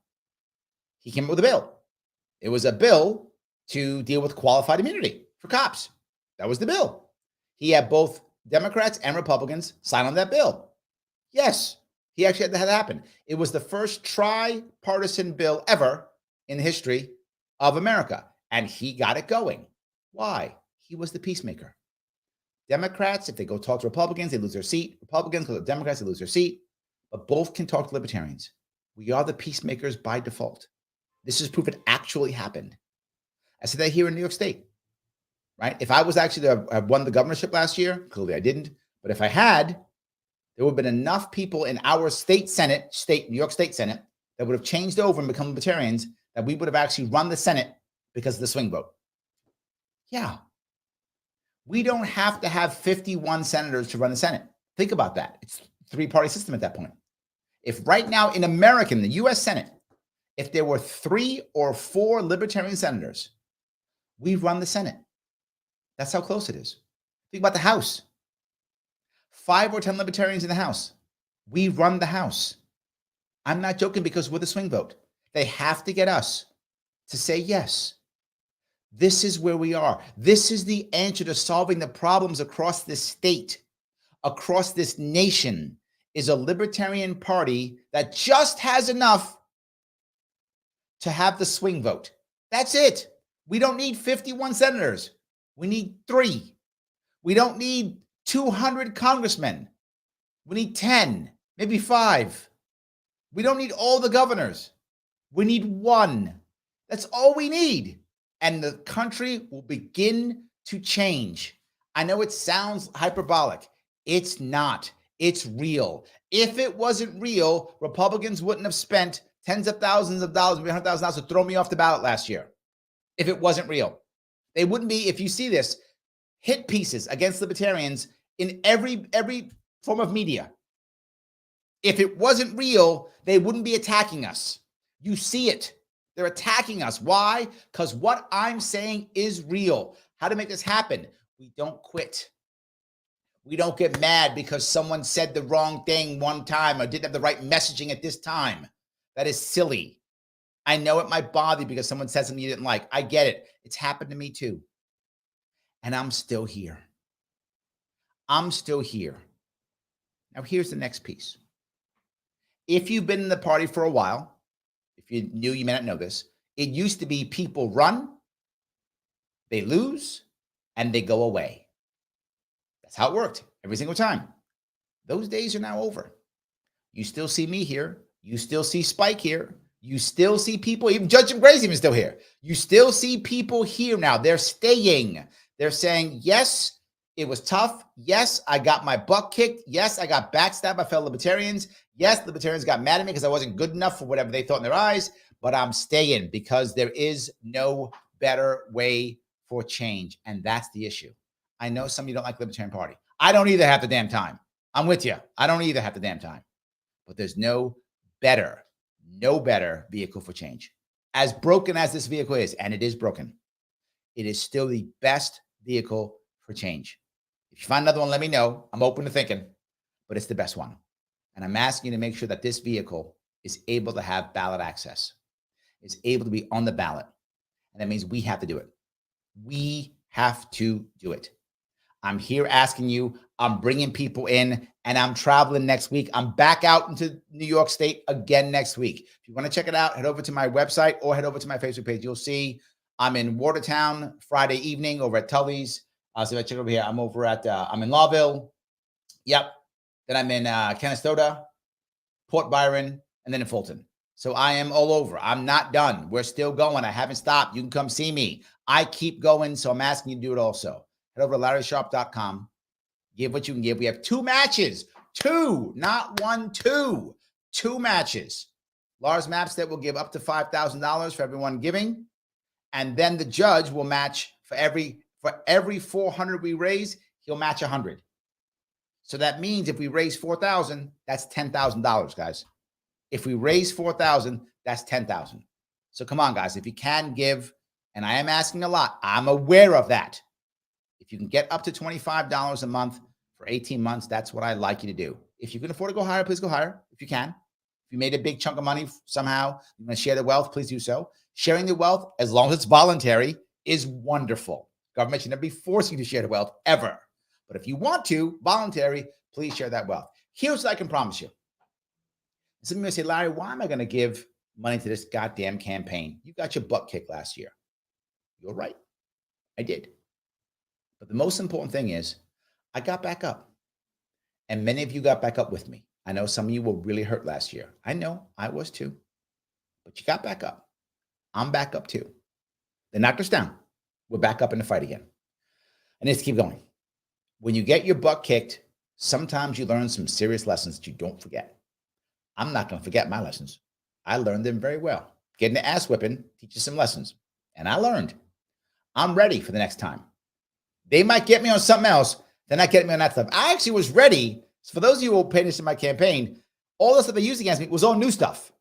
He came up with a bill. It was a bill to deal with qualified immunity for cops. That was the bill. He had both Democrats and Republicans sign on that bill. Yes, he actually had that happen. It was the first tripartisan bill ever in the history of America, and he got it going. Why? He was the peacemaker. Democrats, if they go talk to Republicans, they lose their seat. Republicans go to Democrats, they lose their seat. But both can talk to libertarians. We are the peacemakers by default. This is proof it actually happened. I said that here in New York State, right? If I was actually to have won the governorship last year, clearly I didn't. But if I had, there would have been enough people in our state Senate, New York State Senate, that would have changed over and become libertarians, that we would have actually run the Senate because of the swing vote. Yeah. We don't have to have 51 senators to run the Senate. Think about that. It's a 3-party system at that point. If right now in America, in the U.S. Senate, if there were 3 or 4 libertarian senators, We run the Senate. That's how close it is. Think about the House. 5 or 10 libertarians in the House. We run the House. I'm not joking because we're the swing vote. They have to get us to say yes. This is where we are. This is the answer to solving the problems across this state, across this nation, is a Libertarian Party that just has enough to have the swing vote. That's it. We don't need 51 senators. We need 3. We don't need 200 congressmen. We need 10, maybe 5. We don't need all the governors. We need 1. That's all we need. And the country will begin to change. I know it sounds hyperbolic. It's not. It's real. If it wasn't real, Republicans wouldn't have spent tens of thousands of dollars, maybe $100,000 to throw me off the ballot last year. If it wasn't real, they wouldn't be, if you see this, hit pieces against libertarians in every form of media. If it wasn't real, they wouldn't be attacking us. You see it. They're attacking us. Why? Because what I'm saying is real. How to make this happen? We don't quit. We don't get mad because someone said the wrong thing one time or didn't have the right messaging at this time. That is silly. I know it might bother you because someone said something you didn't like. I get it. It's happened to me too. And I'm still here. I'm still here. Now, here's the next piece. If you've been in the party for a while, if you're new, you may not know this. It used to be people run, they lose, and they go away. That's how it worked every single time. Those days are now over. You still see me here. You still see Spike here. You still see people, even Judge Jim Gray's even still here. You still see people here now. They're staying. They're saying, yes, it was tough. Yes, I got my butt kicked. Yes, I got backstabbed by fellow libertarians. Yes, libertarians got mad at me because I wasn't good enough for whatever they thought in their eyes, but I'm staying because there is no better way for change. And that's the issue. I know some of you don't like the Libertarian Party. I don't either half the damn time. I'm with you. I don't either half the damn time. But there's no better vehicle for change. As broken as this vehicle is, and it is broken, it is still the best vehicle for change. If you find another one, let me know. I'm open to thinking, but it's the best one. And I'm asking you to make sure that this vehicle is able to have ballot access, is able to be on the ballot. And that means we have to do it. We have to do it. I'm here asking you. I'm bringing people in, and I'm traveling next week. I'm back out into New York State again next week. If you want to check it out, head over to my website or head over to my Facebook page. You'll see I'm in Watertown Friday evening over at Tully's. So if I check over here, I'm over at, I'm in Lawville. Yep. Then I'm in Canastota, Port Byron, and then in Fulton. So I am all over. I'm not done. We're still going. I haven't stopped. You can come see me. I keep going, so I'm asking you to do it also. Head over to LarrySharpe.com. Give what you can give. We have 2 matches. 2, not 1, 2. 2 matches. Lars Mapstead will give up to $5,000 for everyone giving. And then the judge will match for every 400 we raise, he'll match 100. So that means if we raise 4,000, that's $10,000, guys. If we raise 4,000, that's 10,000. So come on, guys. If you can give, and I am asking a lot, I'm aware of that. If you can get up to $25 a month for 18 months, that's what I'd like you to do. If you can afford to go higher, please go higher. If you can. If you made a big chunk of money somehow, you want to share the wealth, please do so. Sharing the wealth, as long as it's voluntary, is wonderful. Government should never be forcing you to share the wealth, ever. But if you want to, voluntary, please share that wealth. Here's what I can promise you. Some of you may say, Larry, why am I going to give money to this goddamn campaign? You got your butt kicked last year. You're right. I did. But the most important thing is I got back up. And many of you got back up with me. I know some of you were really hurt last year. I know I was too. But you got back up. I'm back up too. They knocked us down. We're back up in the fight again. And let's keep going. When you get your butt kicked, sometimes you learn some serious lessons that you don't forget. I'm not going to forget my lessons. I learned them very well. Getting the ass whipping teaches some lessons. And I learned. I'm ready for the next time. They might get me on something else. They're not getting me on that stuff. I actually was ready. So for those of you who paid attention to my campaign, all the stuff they used against me was all new stuff.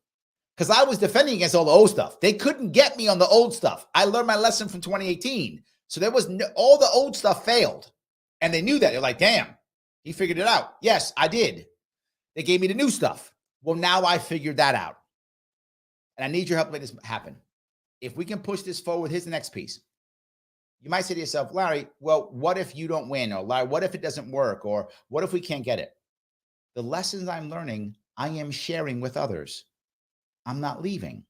because I was defending against all the old stuff. They couldn't get me on the old stuff. I learned my lesson from 2018. So there was all the old stuff failed. And they knew that. They're like, damn, he figured it out. Yes, I did. They gave me the new stuff. Well, now I figured that out. And I need your help to make this happen. If we can push this forward, here's the next piece. You might say to yourself, Larry, well, what if you don't win? Or Larry, what if it doesn't work? Or what if we can't get it? The lessons I'm learning, I am sharing with others. I'm not leaving.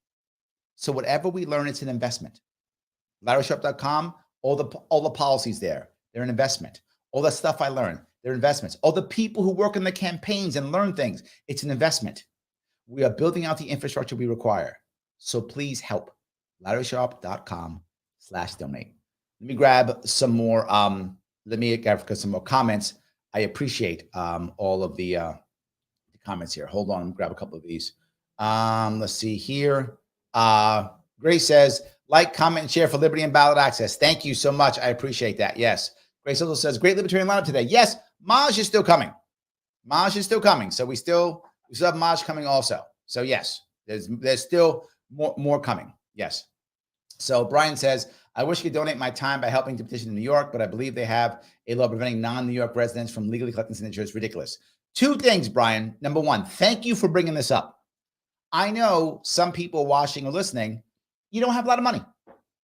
So whatever we learn, it's an investment. LarrySharpe.com, all the policies there, they're an investment. All the stuff I learned, they're investments. All the people who work in the campaigns and learn things, it's an investment. We are building out the infrastructure we require. So please help. LarrySharpe.com/donate. Let me grab some more. Some more comments. I appreciate all of the comments here. Hold on, let me grab a couple of these. Let's see here. Grace says, like, comment, and share for Liberty and Ballot Access. Thank you so much. I appreciate that. Yes. Grace also says, great Libertarian lineup today. Yes, Maj is still coming. Maj is still coming. So we still have Maj coming also. So yes, there's still more coming. Yes. So Brian says, I wish I could donate my time by helping to petition in New York, but I believe they have a law preventing non-New York residents from legally collecting signatures. Ridiculous. Two things, Brian. Number one, thank you for bringing this up. I know some people watching or listening, you don't have a lot of money.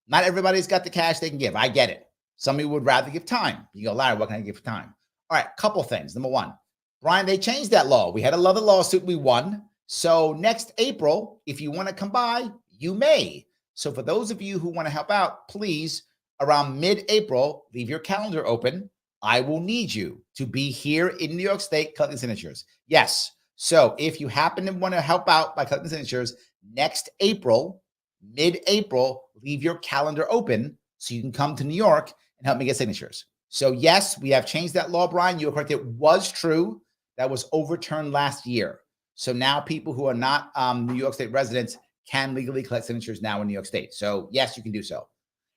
Not everybody's got the cash they can give. I get it. Some people would rather give time. You go, Larry, what can I give for time? All right, couple things. Number one, Brian, they changed that law. We had another lawsuit. We won. So next April, if you want to come by, you may. So for those of you who want to help out, please, around mid-April, leave your calendar open. I will need you to be here in New York State collecting signatures. Yes. So if you happen to want to help out by collecting signatures next April, mid-April, leave your calendar open so you can come to New York and help me get signatures. So yes, we have changed that law, Brian. You are correct. It was true. That was overturned last year. So now people who are not New York State residents can legally collect signatures now in New York State. So yes, you can do so.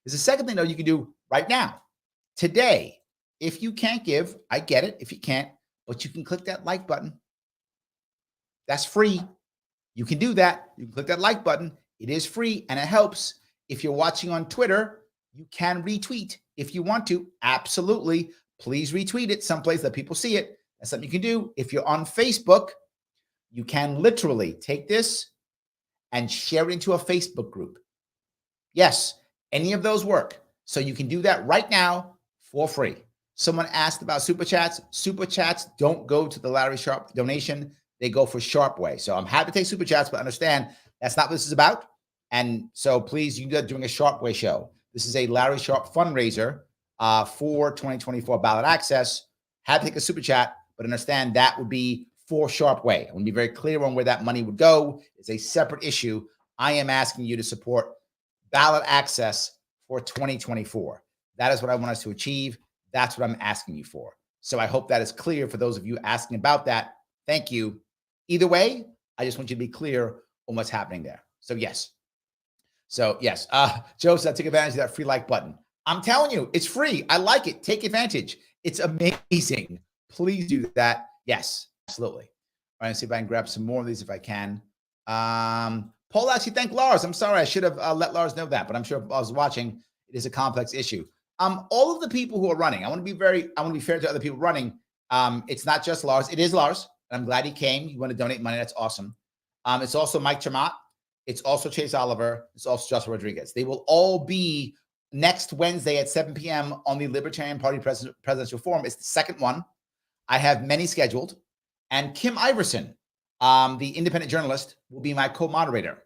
There's a second thing, though, you can do right now, today. If you can't give, I get it. If you can't, but you can click that like button. That's free. You can do that. You can click that like button. It is free and it helps. If you're watching on Twitter, you can retweet if you want to. Absolutely. Please retweet it someplace that people see it. That's something you can do. If you're on Facebook, you can literally take this and share it into a Facebook group. Yes, any of those work. So you can do that right now for free. Someone asked about Super Chats. Super Chats don't go to the Larry Sharpe donation. They go for Sharpe Way. So I'm happy to take Super Chats, but understand that's not what this is about. And so please, you can do that during a Sharpe Way show. This is a Larry Sharpe fundraiser for 2024 ballot access. Had to take a Super Chat, but understand that would be for Sharpe Way. I want to be very clear on where that money would go. It's a separate issue. I am asking you to support ballot access for 2024. That is what I want us to achieve. That's what I'm asking you for. So I hope that is clear for those of you asking about that. Thank you. Either way, I just want you to be clear on what's happening there. So yes. Joe said, take advantage of that free like button. I'm telling you, it's free. I like it. Take advantage. It's amazing. Please do that. Yes, absolutely. All right, let's see if I can grab some more of these if I can. Paul actually thanked Lars. I'm sorry. I should have let Lars know that, but I'm sure if I was watching, it is a complex issue. All of the people who are running, I want to be fair to other people running. It's not just Lars. It is Lars. And I'm glad he came. You want to donate money. That's awesome. It's also Mike Tremont. It's also Chase Oliver. It's also Joshua Rodriguez. They will all be next Wednesday at 7 p.m. on the Libertarian Party Presidential Forum. It's the second one. I have many scheduled. And Kim Iverson, the independent journalist, will be my co-moderator.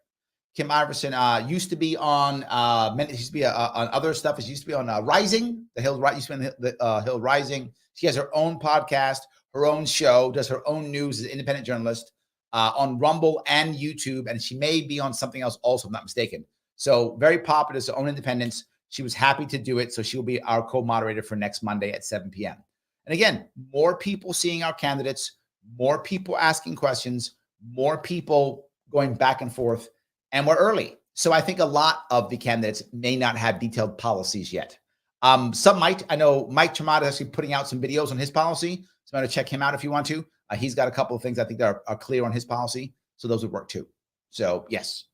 Kim Iverson used to be on on other stuff. She used to be on Rising, the Hill Rising. She has her own podcast, her own show, does her own news as an independent journalist on Rumble and YouTube. And she may be on something else also, if I'm not mistaken. So very popular, her own independence. She was happy to do it. So she'll be our co-moderator for next Monday at 7 p.m. And again, more people seeing our candidates, more people asking questions, more people going back and forth. And we're early. So I think a lot of the candidates may not have detailed policies yet. Some might. I know Mike Tremont is actually putting out some videos on his policy. So I'm going to check him out if you want to. He's got a couple of things I think that are clear on his policy. So those would work too. So yes,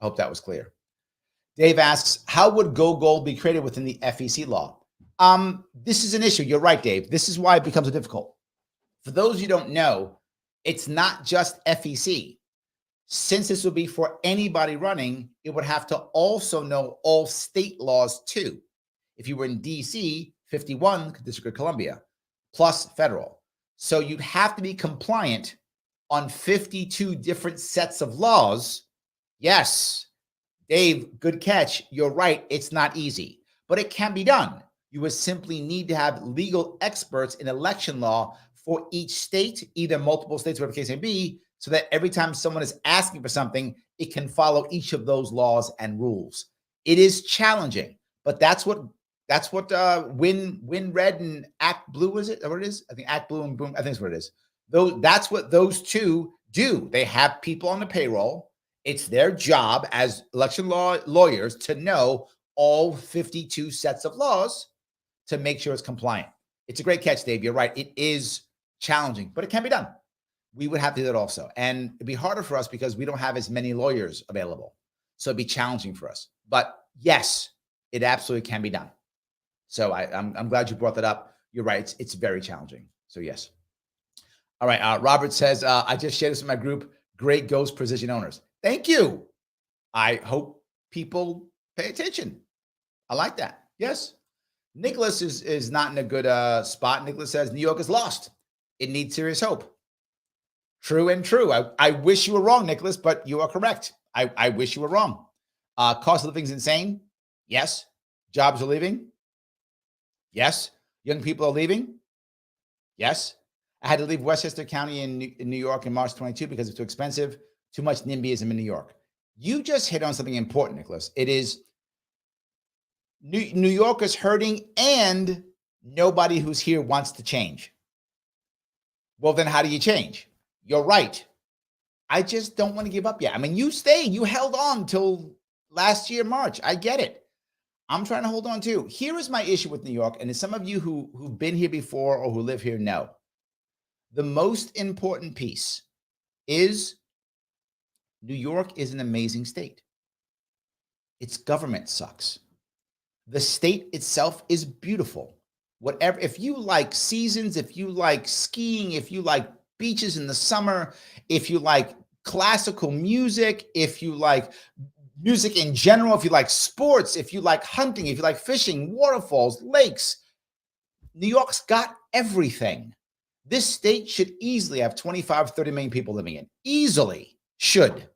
I hope that was clear. Dave asks, how would go gold be created within the FEC law? This is an issue. You're right, Dave. This is why it becomes so difficult. For those you don't know, it's not just FEC. Since this would be for anybody running, it would have to also know all state laws too. If you were in DC, 51, District of Columbia, plus federal. So you'd have to be compliant on 52 different sets of laws. Yes, Dave, good catch. You're right. It's not easy, but it can be done. You would simply need to have legal experts in election law for each state, either multiple states, whatever the case may be, so that every time someone is asking for something, it can follow each of those laws and rules. It is challenging, but that's what Win Red and Act Blue, is it? Or it is? I think Act Blue and Boom. I think that's what it is. That's what those two do. They have people on the payroll. It's their job as election lawyers to know all 52 sets of laws to make sure it's compliant. It's a great catch, Dave. You're right. It is challenging, but it can be done. We would have to do that also. And it'd be harder for us because we don't have as many lawyers available. So it'd be challenging for us. But yes, it absolutely can be done. So I'm glad you brought that up. You're right. It's very challenging. So yes. All right. Robert says, I just shared this in my group. Great Ghost Precision Owners. Thank you. I hope people pay attention. I like that. Yes. Nicholas is not in a good spot. Nicholas says, New York is lost. It needs serious hope. True and true. I wish you were wrong, Nicholas, but you are correct. I wish you were wrong. Cost of living is insane. Yes. Jobs are leaving. Yes. Young people are leaving. Yes. I had to leave Westchester County in New York in March 22 because it's too expensive. Too much NIMBYism in New York. You just hit on something important, Nicholas. It is New York is hurting and nobody who's here wants to change. Well, then how do you change? You're right. I just don't want to give up yet. I mean, you stayed. You held on till last year, March. I get it. I'm trying to hold on too. Here is my issue with New York, and as some of you who've been here before or who live here know, the most important piece is New York is an amazing state. Its government sucks. The state itself is beautiful. Whatever, if you like seasons, if you like skiing, if you like beaches in the summer, if you like classical music, if you like music in general, if you like sports, if you like hunting, if you like fishing, waterfalls, lakes, New York's got everything. This state should easily have 25, 30 million people living in. Easily. Should.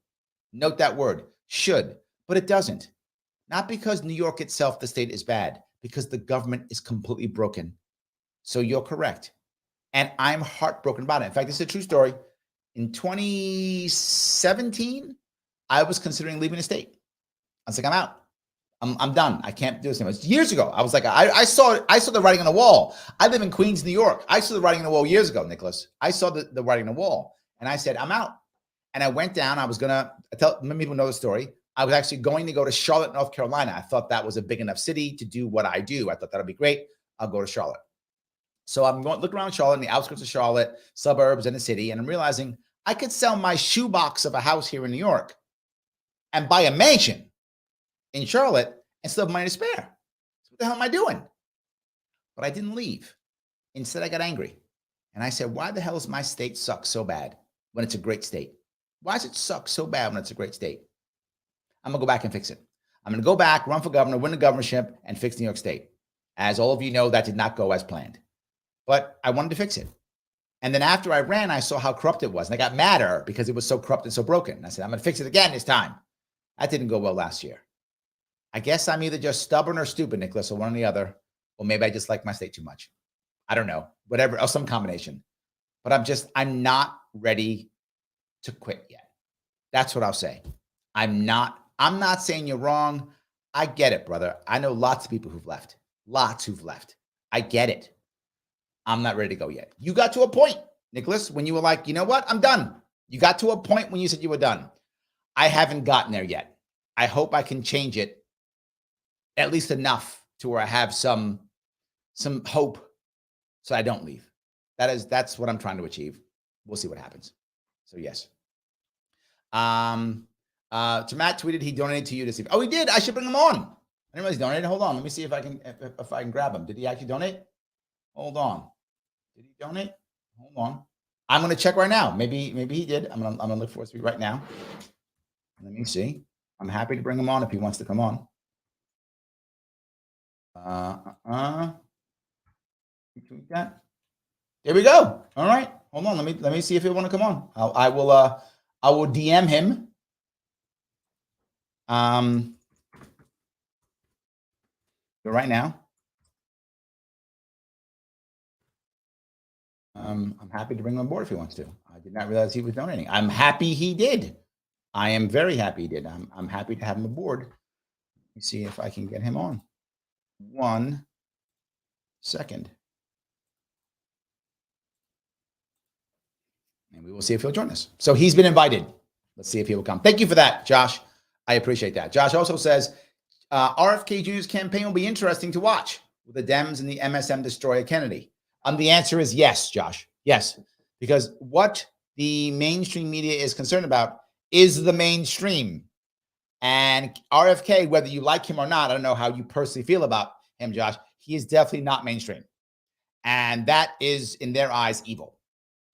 Note that word. Should. But it doesn't. Not because New York itself, the state, is bad. Because the government is completely broken. So you're correct. And I'm heartbroken about it. In fact, this is a true story. In 2017, I was considering leaving the state. I was like, I'm out. I'm done. I can't do this anymore. It's years ago. I was like, I saw the writing on the wall. I live in Queens, New York. I saw the writing on the wall years ago, Nicholas. I saw the writing on the wall. And I said, I'm out. And I went down. I was going to tell many people know the story. I was actually going to go to Charlotte, North Carolina. I thought that was a big enough city to do what I do. I thought that'd be great. I'll go to Charlotte. So I'm going to look around Charlotte, in the outskirts of Charlotte, suburbs, and the city. And I'm realizing I could sell my shoebox of a house here in New York and buy a mansion in Charlotte and still have money to spare. So what the hell am I doing? But I didn't leave. Instead, I got angry. And I said, why the hell does my state suck so bad when it's a great state? Why does it suck so bad when it's a great state? I'm going to go back and fix it. I'm going to go back, run for governor, win the governorship, and fix New York State. As all of you know, that did not go as planned. But I wanted to fix it. And then after I ran, I saw how corrupt it was. And I got madder because it was so corrupt and so broken. And I said, I'm going to fix it again this time. That didn't go well last year. I guess I'm either just stubborn or stupid, Nicholas, or one or the other. Or maybe I just like my state too much. I don't know. Whatever, or some combination. But I'm not ready to quit yet. That's what I'll say. I'm not saying you're wrong. I get it, brother. I know lots of people who've left. Lots who've left. I get it. I'm not ready to go yet. You got to a point, Nicholas, when you were like, you know what? I'm done. You got to a point when you said you were done. I haven't gotten there yet. I hope I can change it at least enough to where I have some hope so I don't leave. That's what I'm trying to achieve. We'll see what happens. So yes. To Matt tweeted he donated to you this evening. Oh, he did. I should bring him on. I didn't realize he donated. Hold on. Let me see if I can grab him. Did he actually donate? Hold on. Did he donate? Hold on. I'm gonna check right now. Maybe he did. I'm gonna look for it right now. Let me see. I'm happy to bring him on if he wants to come on. Tweet that. There we go. All right. Hold on. Let me see if he'll want to come on. I will DM him. Right now. I'm happy to bring him on board if he wants to. I did not realize he was donating. I'm happy he did. I am very happy he did. I'm happy to have him aboard. Let me see if I can get him on. 1 second. And we will see if he'll join us. So he's been invited. Let's see if he will come. Thank you for that, Josh. I appreciate that. Josh also says, RFK Jr.'s campaign will be interesting to watch with the Dems and the MSM destroy a Kennedy. The answer is yes, Josh. Yes, because what the mainstream media is concerned about is the mainstream. And RFK, whether you like him or not, I don't know how you personally feel about him, Josh. He is definitely not mainstream. And that is, in their eyes, evil.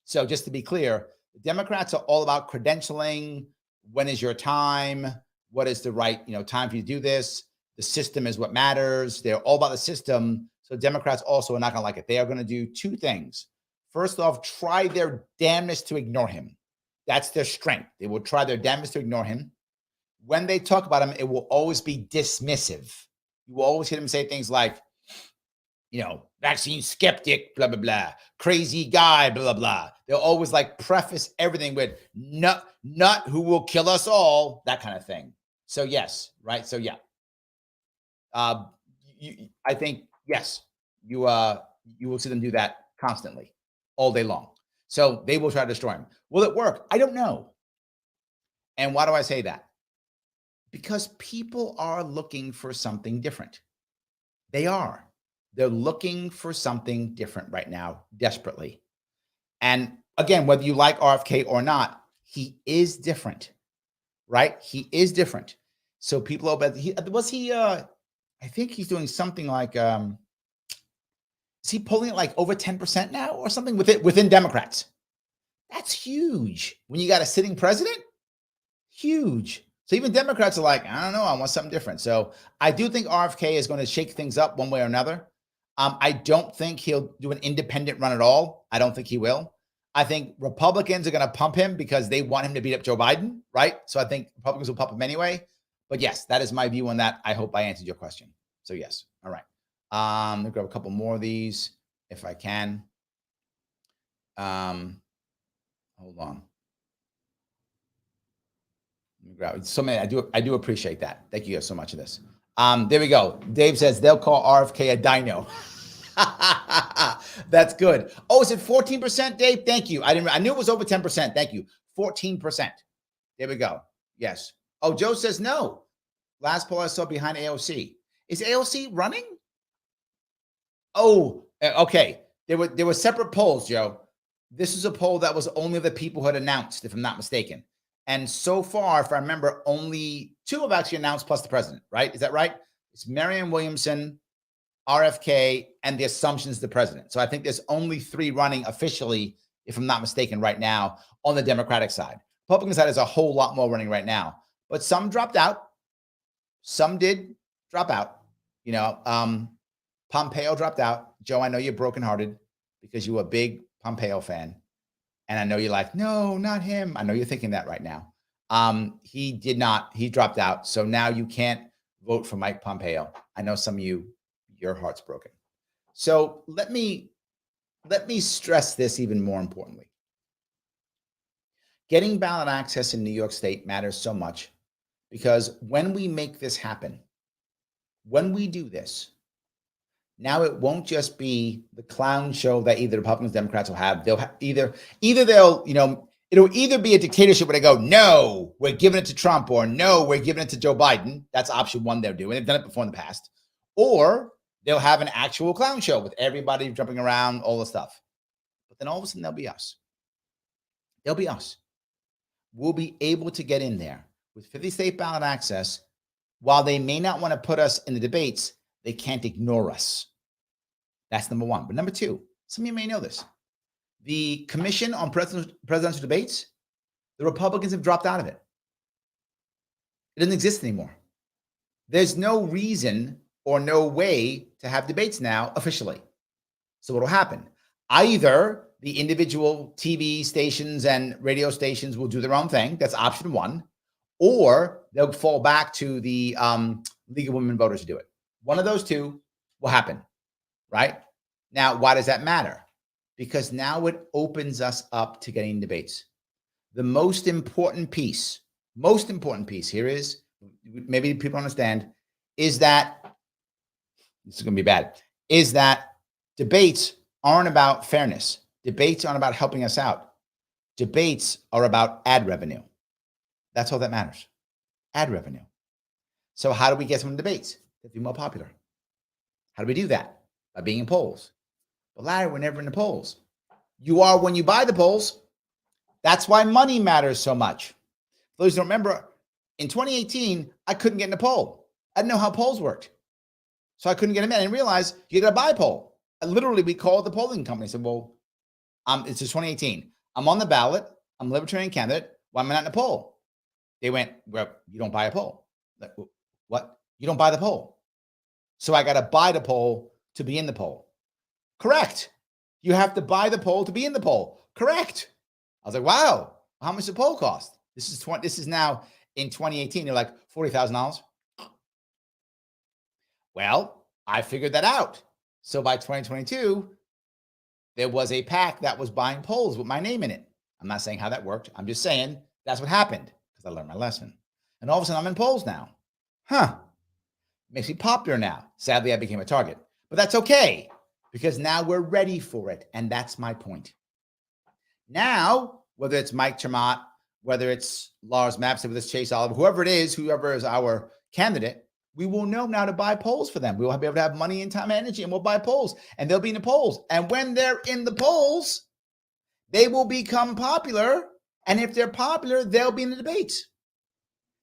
So just to be clear, the Democrats are all about credentialing. When is your time? What is the right, time for you to do this? The system is what matters. They're all about the system. So Democrats also are not going to like it. They are going to do two things. First off, try their damnedest to ignore him. That's their strength. They will try their damnedest to ignore him. When they talk about him, it will always be dismissive. You will always hear them say things like, vaccine skeptic, blah, blah, blah, crazy guy, blah, blah, blah. They'll always preface everything with nut who will kill us all, that kind of thing. So yes, right? So yeah. I think, yes, you will see them do that constantly, all day long. So they will try to destroy him. Will it work? I don't know. And why do I say that? Because people are looking for something different. They are. They're looking for something different right now, desperately. And again, whether you like RFK or not, he is different, right? He is different. So people are, I think he's doing something like, is he polling at over 10% now or something within Democrats? That's huge. When you got a sitting president, huge. So even Democrats are like, I don't know, I want something different. So I do think RFK is going to shake things up one way or another. I don't think he'll do an independent run at all. I don't think he will. I think Republicans are going to pump him because they want him to beat up Joe Biden, right? So I think Republicans will pump him anyway. But yes, that is my view on that. I hope I answered your question. So yes. All right. Let me grab a couple more of these if I can. Hold on. Let me grab so many. I do appreciate that. Thank you guys so much for this. There we go. Dave says they'll call RFK a dino. That's good. Oh, is it 14%, Dave? Thank you. I knew it was over 10%. Thank you. 14%. There we go. Yes. Oh, Joe says no. Last poll I saw behind AOC. Is AOC running? Oh, okay. There were separate polls, Joe. This is a poll that was only the people who had announced, if I'm not mistaken. And so far, if I remember, only 2 have actually announced plus the president, right? Is that right? It's Marianne Williamson, RFK, and the assumptions the president. So I think there's only 3 running officially, if I'm not mistaken, right now on the Democratic side. Republican side is a whole lot more running right now. But some dropped out. Some did drop out. Pompeo dropped out. Joe, I know you're brokenhearted because you were a big Pompeo fan. And I know you're like, no, not him. I know you're thinking that right now. He did not. He dropped out. So now you can't vote for Mike Pompeo. I know some of you, your heart's broken. So let me stress this even more importantly. Getting ballot access in New York State matters so much because when we make this happen, when we do this, now it won't just be the clown show that either Republicans, Democrats will have. They'll have it'll either be a dictatorship where they go, no, we're giving it to Trump, or no, we're giving it to Joe Biden. That's option 1 they're doing. They've done it before in the past. Or they'll have an actual clown show with everybody jumping around, all the stuff. But then all of a sudden, they'll be us. They'll be us. We'll be able to get in there. with 50 state ballot access, while they may not want to put us in the debates, they can't ignore us. That's number one. But number two, some of you may know this. The Commission on Presidential Debates, the Republicans have dropped out of it. It doesn't exist anymore. There's no reason or no way to have debates now officially. So what will happen? Either the individual TV stations and radio stations will do their own thing. That's option one. Or they'll fall back to the League of Women Voters to do it. One of those two will happen, right? Now, why does that matter? Because now it opens us up to getting debates. The most important piece here is, maybe people understand, is that, this is going to be bad, is that debates aren't about fairness. Debates aren't about helping us out. Debates are about ad revenue. That's all that matters. Ad revenue. So how do we get some debates that be more popular? How do we do that? By being in polls. But Larry, we're never in the polls. You are when you buy the polls. That's why money matters so much. For those who don't remember, in 2018, I couldn't get in a poll. I didn't know how polls worked. So I couldn't get them in. And realized you got to buy a poll. Literally, we called the polling company and said, well, it's just 2018. I'm on the ballot. I'm a Libertarian candidate. Why am I not in a poll? They went, well, you don't buy a poll. Like, what? You don't buy the poll. So I got to buy the poll to be in the poll. Correct. You have to buy the poll to be in the poll. Correct. I was like, wow, how much does the poll cost? This is now in 2018. They're like $40,000. Well, I figured that out. So by 2022, there was a PAC that was buying polls with my name in it. I'm not saying how that worked. I'm just saying that's what happened because I learned my lesson. And all of a sudden I'm in polls now. Makes me popular now. Sadly, I became a target, but that's okay because now we're ready for it. And that's my point. Now, whether it's Mike Chermott, whether it's Lars Mapps, whether it's Chase Oliver, whoever is our candidate, we will know now to buy polls for them. We will be able to have money and time and energy, and we'll buy polls, and they'll be in the polls. And when they're in the polls, they will become popular. And if they're popular, they'll be in the debates.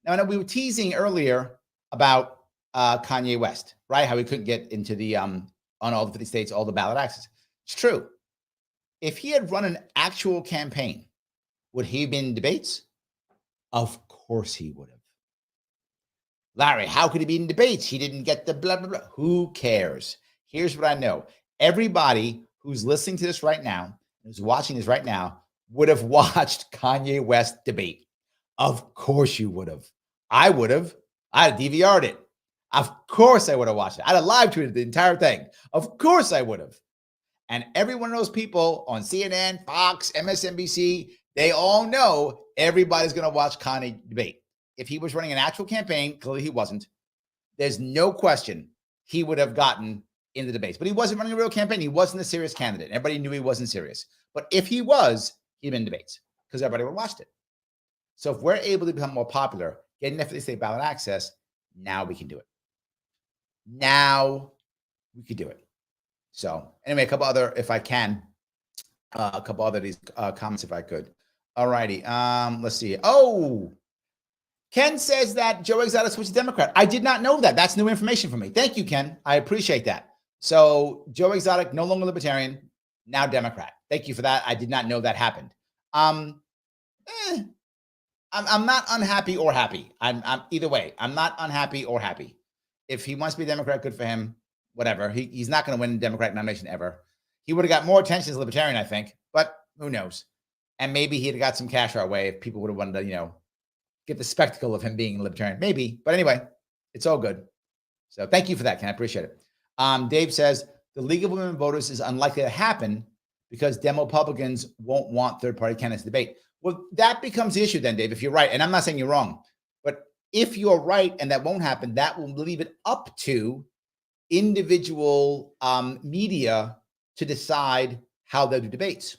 Now, I know we were teasing earlier about Kanye West, right? How he couldn't get into the, on all the 50 states, all the ballot access. It's true. If he had run an actual campaign, would he have been in debates? Of course he would have. Larry, how could he be in debates? He didn't get the blah, blah, blah. Who cares? Here's what I know. Everybody who's listening to this right now, who's watching this right now, would have watched Kanye West debate. Of course you would have. I would have. I'd have DVR'd it. Of course I would have watched it. I'd have live tweeted the entire thing. Of course I would have. And every one of those people on CNN, Fox, MSNBC, they all know everybody's going to watch Kanye debate. If he was running an actual campaign, clearly he wasn't. There's no question he would have gotten in the debates. But he wasn't running a real campaign. He wasn't a serious candidate. Everybody knew he wasn't serious. But if he was, he'd been in debates because everybody would have watched it. So if we're able to become more popular, getting the 50 state ballot access, now we can do it. Now we could do it. So anyway, a couple other, if I can, a couple other these comments, if I could. All righty. Let's see. Oh, Ken says that Joe Exotic switched to Democrat. I did not know that. That's new information for me. Thank you, Ken. I appreciate that. So Joe Exotic, no longer Libertarian, now Democrat. Thank you for that. I did not know that happened. I'm not unhappy or happy. I'm either way. I'm not unhappy or happy. If he wants to be a Democrat, good for him. Whatever. He's not going to win the Democratic nomination ever. He would have got more attention as a Libertarian, I think, but who knows? And maybe he'd have got some cash our way if people would have wanted to, get the spectacle of him being a Libertarian. Maybe. But anyway, it's all good. So thank you for that, Ken. I appreciate it. Dave says, the League of Women Voters is unlikely to happen because Demo-Republicans won't want third-party candidates to debate. Well, that becomes the issue then, Dave, if you're right. And I'm not saying you're wrong. But if you're right and that won't happen, that will leave it up to individual media to decide how they'll do debates.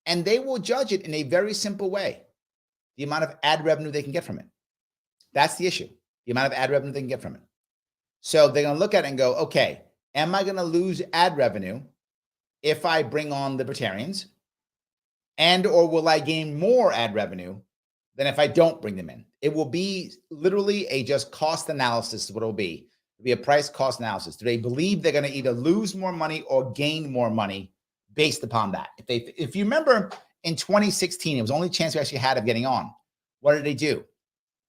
And they will judge it in a very simple way. The amount of ad revenue they can get from it. That's the issue. The amount of ad revenue they can get from it. So they're going to look at it and go, okay, am I going to lose ad revenue if I bring on Libertarians? And or will I gain more ad revenue than if I don't bring them in. It will be literally a just cost analysis is what it will be. It'll be a price cost analysis. Do they believe they're going to either lose more money or gain more money based upon that? If you remember in 2016, it was the only chance we actually had of getting on. What did they do?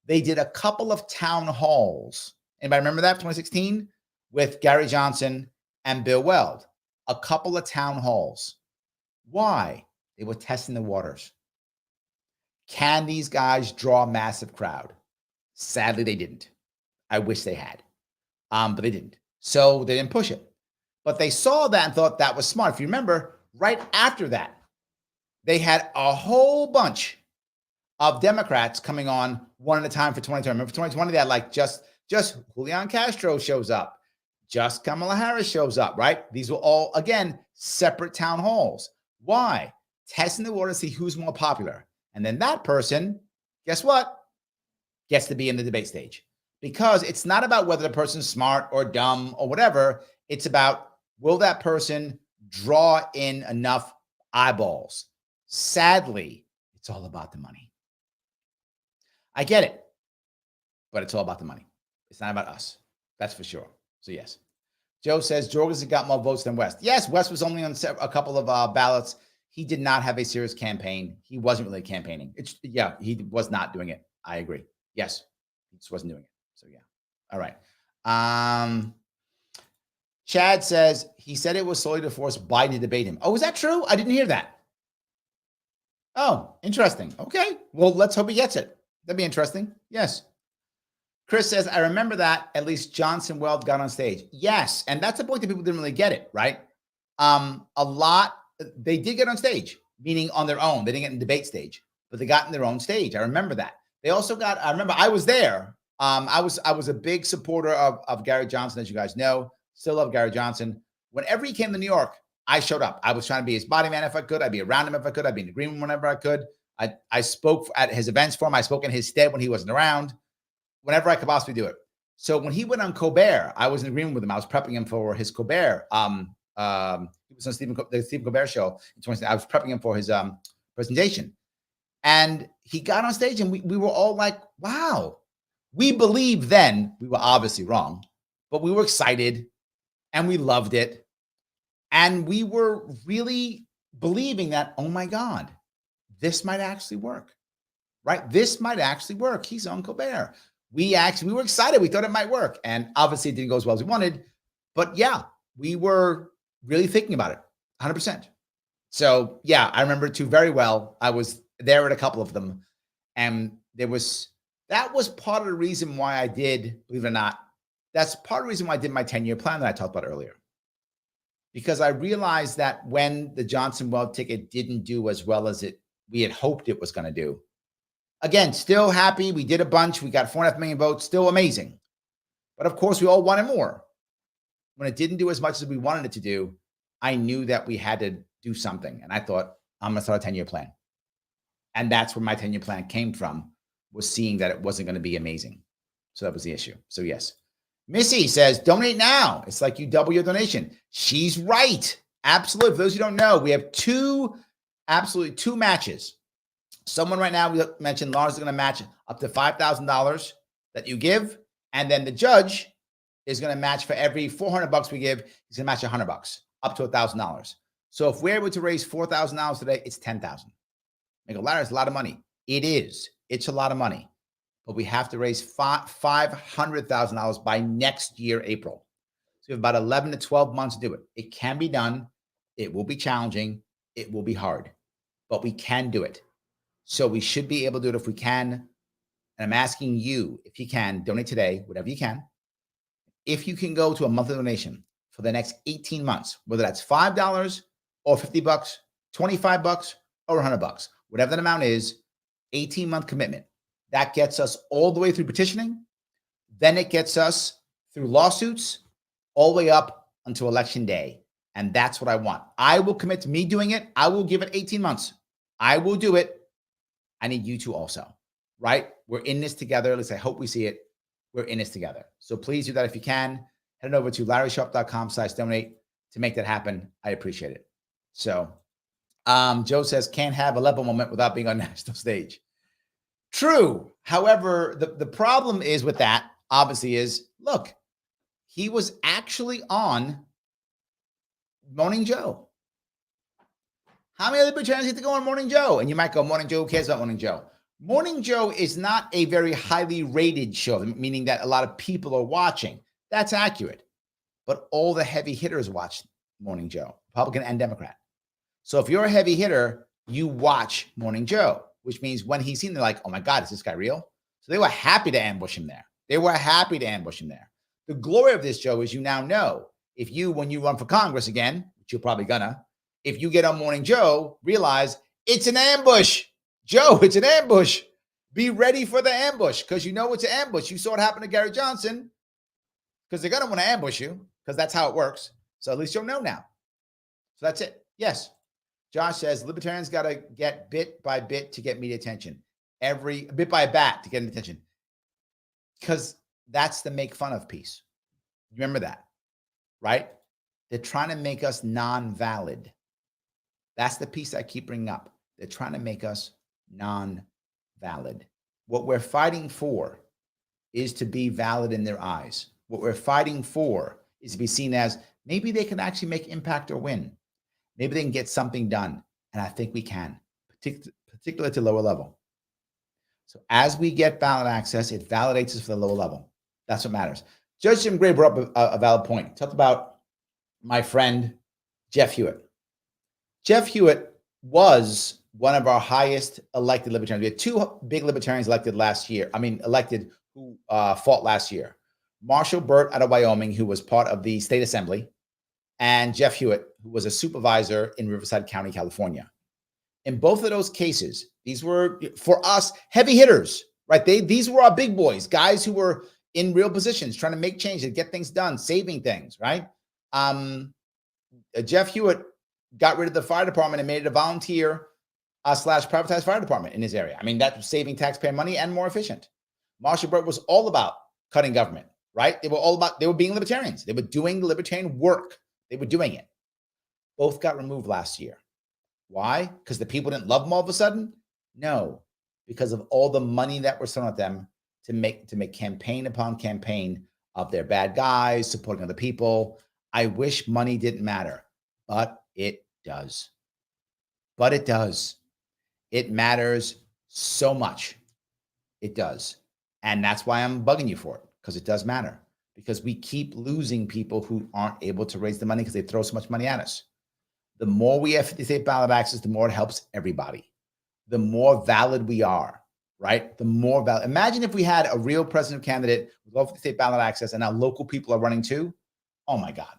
They did a couple of town halls. Anybody remember that, 2016? With Gary Johnson and Bill Weld. A couple of town halls. Why? They were testing the waters. Can these guys draw a massive crowd? Sadly, they didn't. I wish they had, but they didn't. So they didn't push it. But they saw that and thought that was smart. If you remember, right after that, they had a whole bunch of Democrats coming on one at a time for 2020. Remember, for 2020, they had like just Julian Castro shows up, just Kamala Harris shows up, right? These were all, again, separate town halls. Why? Testing the water to see who's more popular. And then that person, guess what? Gets to be in the debate stage. Because it's not about whether the person's smart or dumb or whatever. It's about, will that person draw in enough eyeballs? Sadly, it's all about the money. I get it, but it's all about the money. It's not about us. That's for sure. So yes. Joe says, Jorgensen got more votes than West. Yes, West was only on a couple of ballots. He did not have a serious campaign. He wasn't really campaigning. He was not doing it. I agree. Yes, he just wasn't doing it. So yeah. All right. Chad says, he said it was solely to force Biden to debate him. Oh, is that true? I didn't hear that. Oh, interesting. Okay. Well, let's hope he gets it. That'd be interesting. Yes. Chris says, I remember that at least Johnson Weld got on stage. Yes. And that's the point that people didn't really get it, right? They did get on stage, meaning on their own. They didn't get in debate stage, but they got in their own stage. I remember that. They also got, I remember I was there. I was a big supporter of Gary Johnson, as you guys know. Still love Gary Johnson. Whenever he came to New York, I showed up. I was trying to be his body man if I could. I'd be around him if I could. I'd be in agreement whenever I could. I spoke at his events for him. I spoke in his stead when he wasn't around, whenever I could possibly do it. So when he went on Colbert, I was in agreement with him. I was prepping him for his Colbert. He was on the Stephen Colbert show in 2016. I was prepping him for his presentation. And he got on stage and we were all like, wow. We believed then, we were obviously wrong, but we were excited and we loved it. And we were really believing that, oh my God, this might actually work, right? This might actually work. He's on Colbert. We were excited. We thought it might work. And obviously it didn't go as well as we wanted, but yeah, we were really thinking about it 100%. So yeah, I remember too very well. I was there at a couple of them. And that was part of the reason why I did, believe it or not, that's part of the reason why I did my 10-year plan that I talked about earlier. Because I realized that when the Johnson Weld ticket didn't do as well as we had hoped it was going to do. Again, still happy. We did a bunch. We got 4.5 million votes. Still amazing. But of course, we all wanted more. When it didn't do as much as we wanted it to do, I knew that we had to do something. And I thought, I'm going to start a 10-year plan. And that's where my 10-year plan came from, was seeing that it wasn't going to be amazing. So that was the issue. So yes. Missy says, donate now. It's like you double your donation. She's right. Absolutely. For those who don't know, we have two matches. Someone right now, we mentioned Lars is going to match up to $5,000 that you give. And then the judge is going to match for every $400 we give. He's going to match $100 up to $1,000. So if we're able to raise $4,000 today, it's $10,000. I go, Larry, it's a lot of money. It is. It's a lot of money. But we have to raise $500,000 by next year, April. So we have about 11 to 12 months to do it. It can be done. It will be challenging. It will be hard. But we can do it. So we should be able to do it if we can. And I'm asking you, if you can, donate today, whatever you can. If you can go to a monthly donation for the next 18 months, whether that's $5 or $50, $25 or $100, whatever that amount is, 18-month commitment. That gets us all the way through petitioning. Then it gets us through lawsuits all the way up until election day. And that's what I want. I will commit to me doing it. I will give it 18 months. I will do it. I need you to also, right? We're in this together. At least I hope we see it. We're in this together. So please do that if you can. Head over to LarrySharpe.com/donate to make that happen. I appreciate it. So Joe says, can't have a level moment without being on national stage. True. However, the problem is with that, obviously, is look, he was actually on Morning Joe. How many other libertarians get to go on Morning Joe? And you might go, Morning Joe, who cares about Morning Joe? Morning Joe is not a very highly rated show, meaning that a lot of people are watching. That's accurate. But all the heavy hitters watch Morning Joe, Republican and Democrat. So if you're a heavy hitter, you watch Morning Joe, which means when he's seen, they're like, oh my God, is this guy real? So they were happy to ambush him there. They were happy to ambush him there. The glory of this show is you now know if you, when you run for Congress again, which you're probably gonna, if you get on Morning Joe, realize it's an ambush. Joe, it's an ambush. Be ready for the ambush because you know it's an ambush. You saw what happened to Gary Johnson because they're going to want to ambush you because that's how it works. So at least you'll know now. So that's it. Yes. Josh says libertarians got to get bit by bit to get media attention. Every bit by bat to get attention because that's the make fun of piece. Remember that, right? They're trying to make us non-valid. That's the piece I keep bringing up. They're trying to make us non-valid. What we're fighting for is to be valid in their eyes. What we're fighting for is to be seen as maybe they can actually make impact or win. Maybe they can get something done. And I think we can, particularly at the lower level. So as we get ballot access, it validates us for the lower level. That's what matters. Judge Jim Gray brought up a valid point. He talked about my friend, Jeff Hewitt. Jeff Hewitt was one of our highest elected libertarians. We had two big libertarians elected who fought last year. Marshall Burt out of Wyoming, who was part of the state assembly, and Jeff Hewitt, who was a supervisor in Riverside County, California. In both of those cases, these were, for us, heavy hitters, right? These were our big boys, guys who were in real positions, trying to make change and get things done, saving things, right? Jeff Hewitt got rid of the fire department and made it a volunteer / privatized fire department in his area. I mean, that was saving taxpayer money and more efficient. Marshall Burt was all about cutting government, right? They were being libertarians. They were doing libertarian work. They were doing it. Both got removed last year. Why? Because the people didn't love them all of a sudden? No, because of all the money that was thrown at them to make campaign upon campaign of their bad guys, supporting other people. I wish money didn't matter, but it does. But it does. It matters so much. It does. And that's why I'm bugging you for it, because it does matter. Because we keep losing people who aren't able to raise the money because they throw so much money at us. The more we have 50-state ballot access, the more it helps everybody. The more valid we are, right? The more valid. Imagine if we had a real president candidate with all 50-state ballot access and now local people are running too. Oh my God.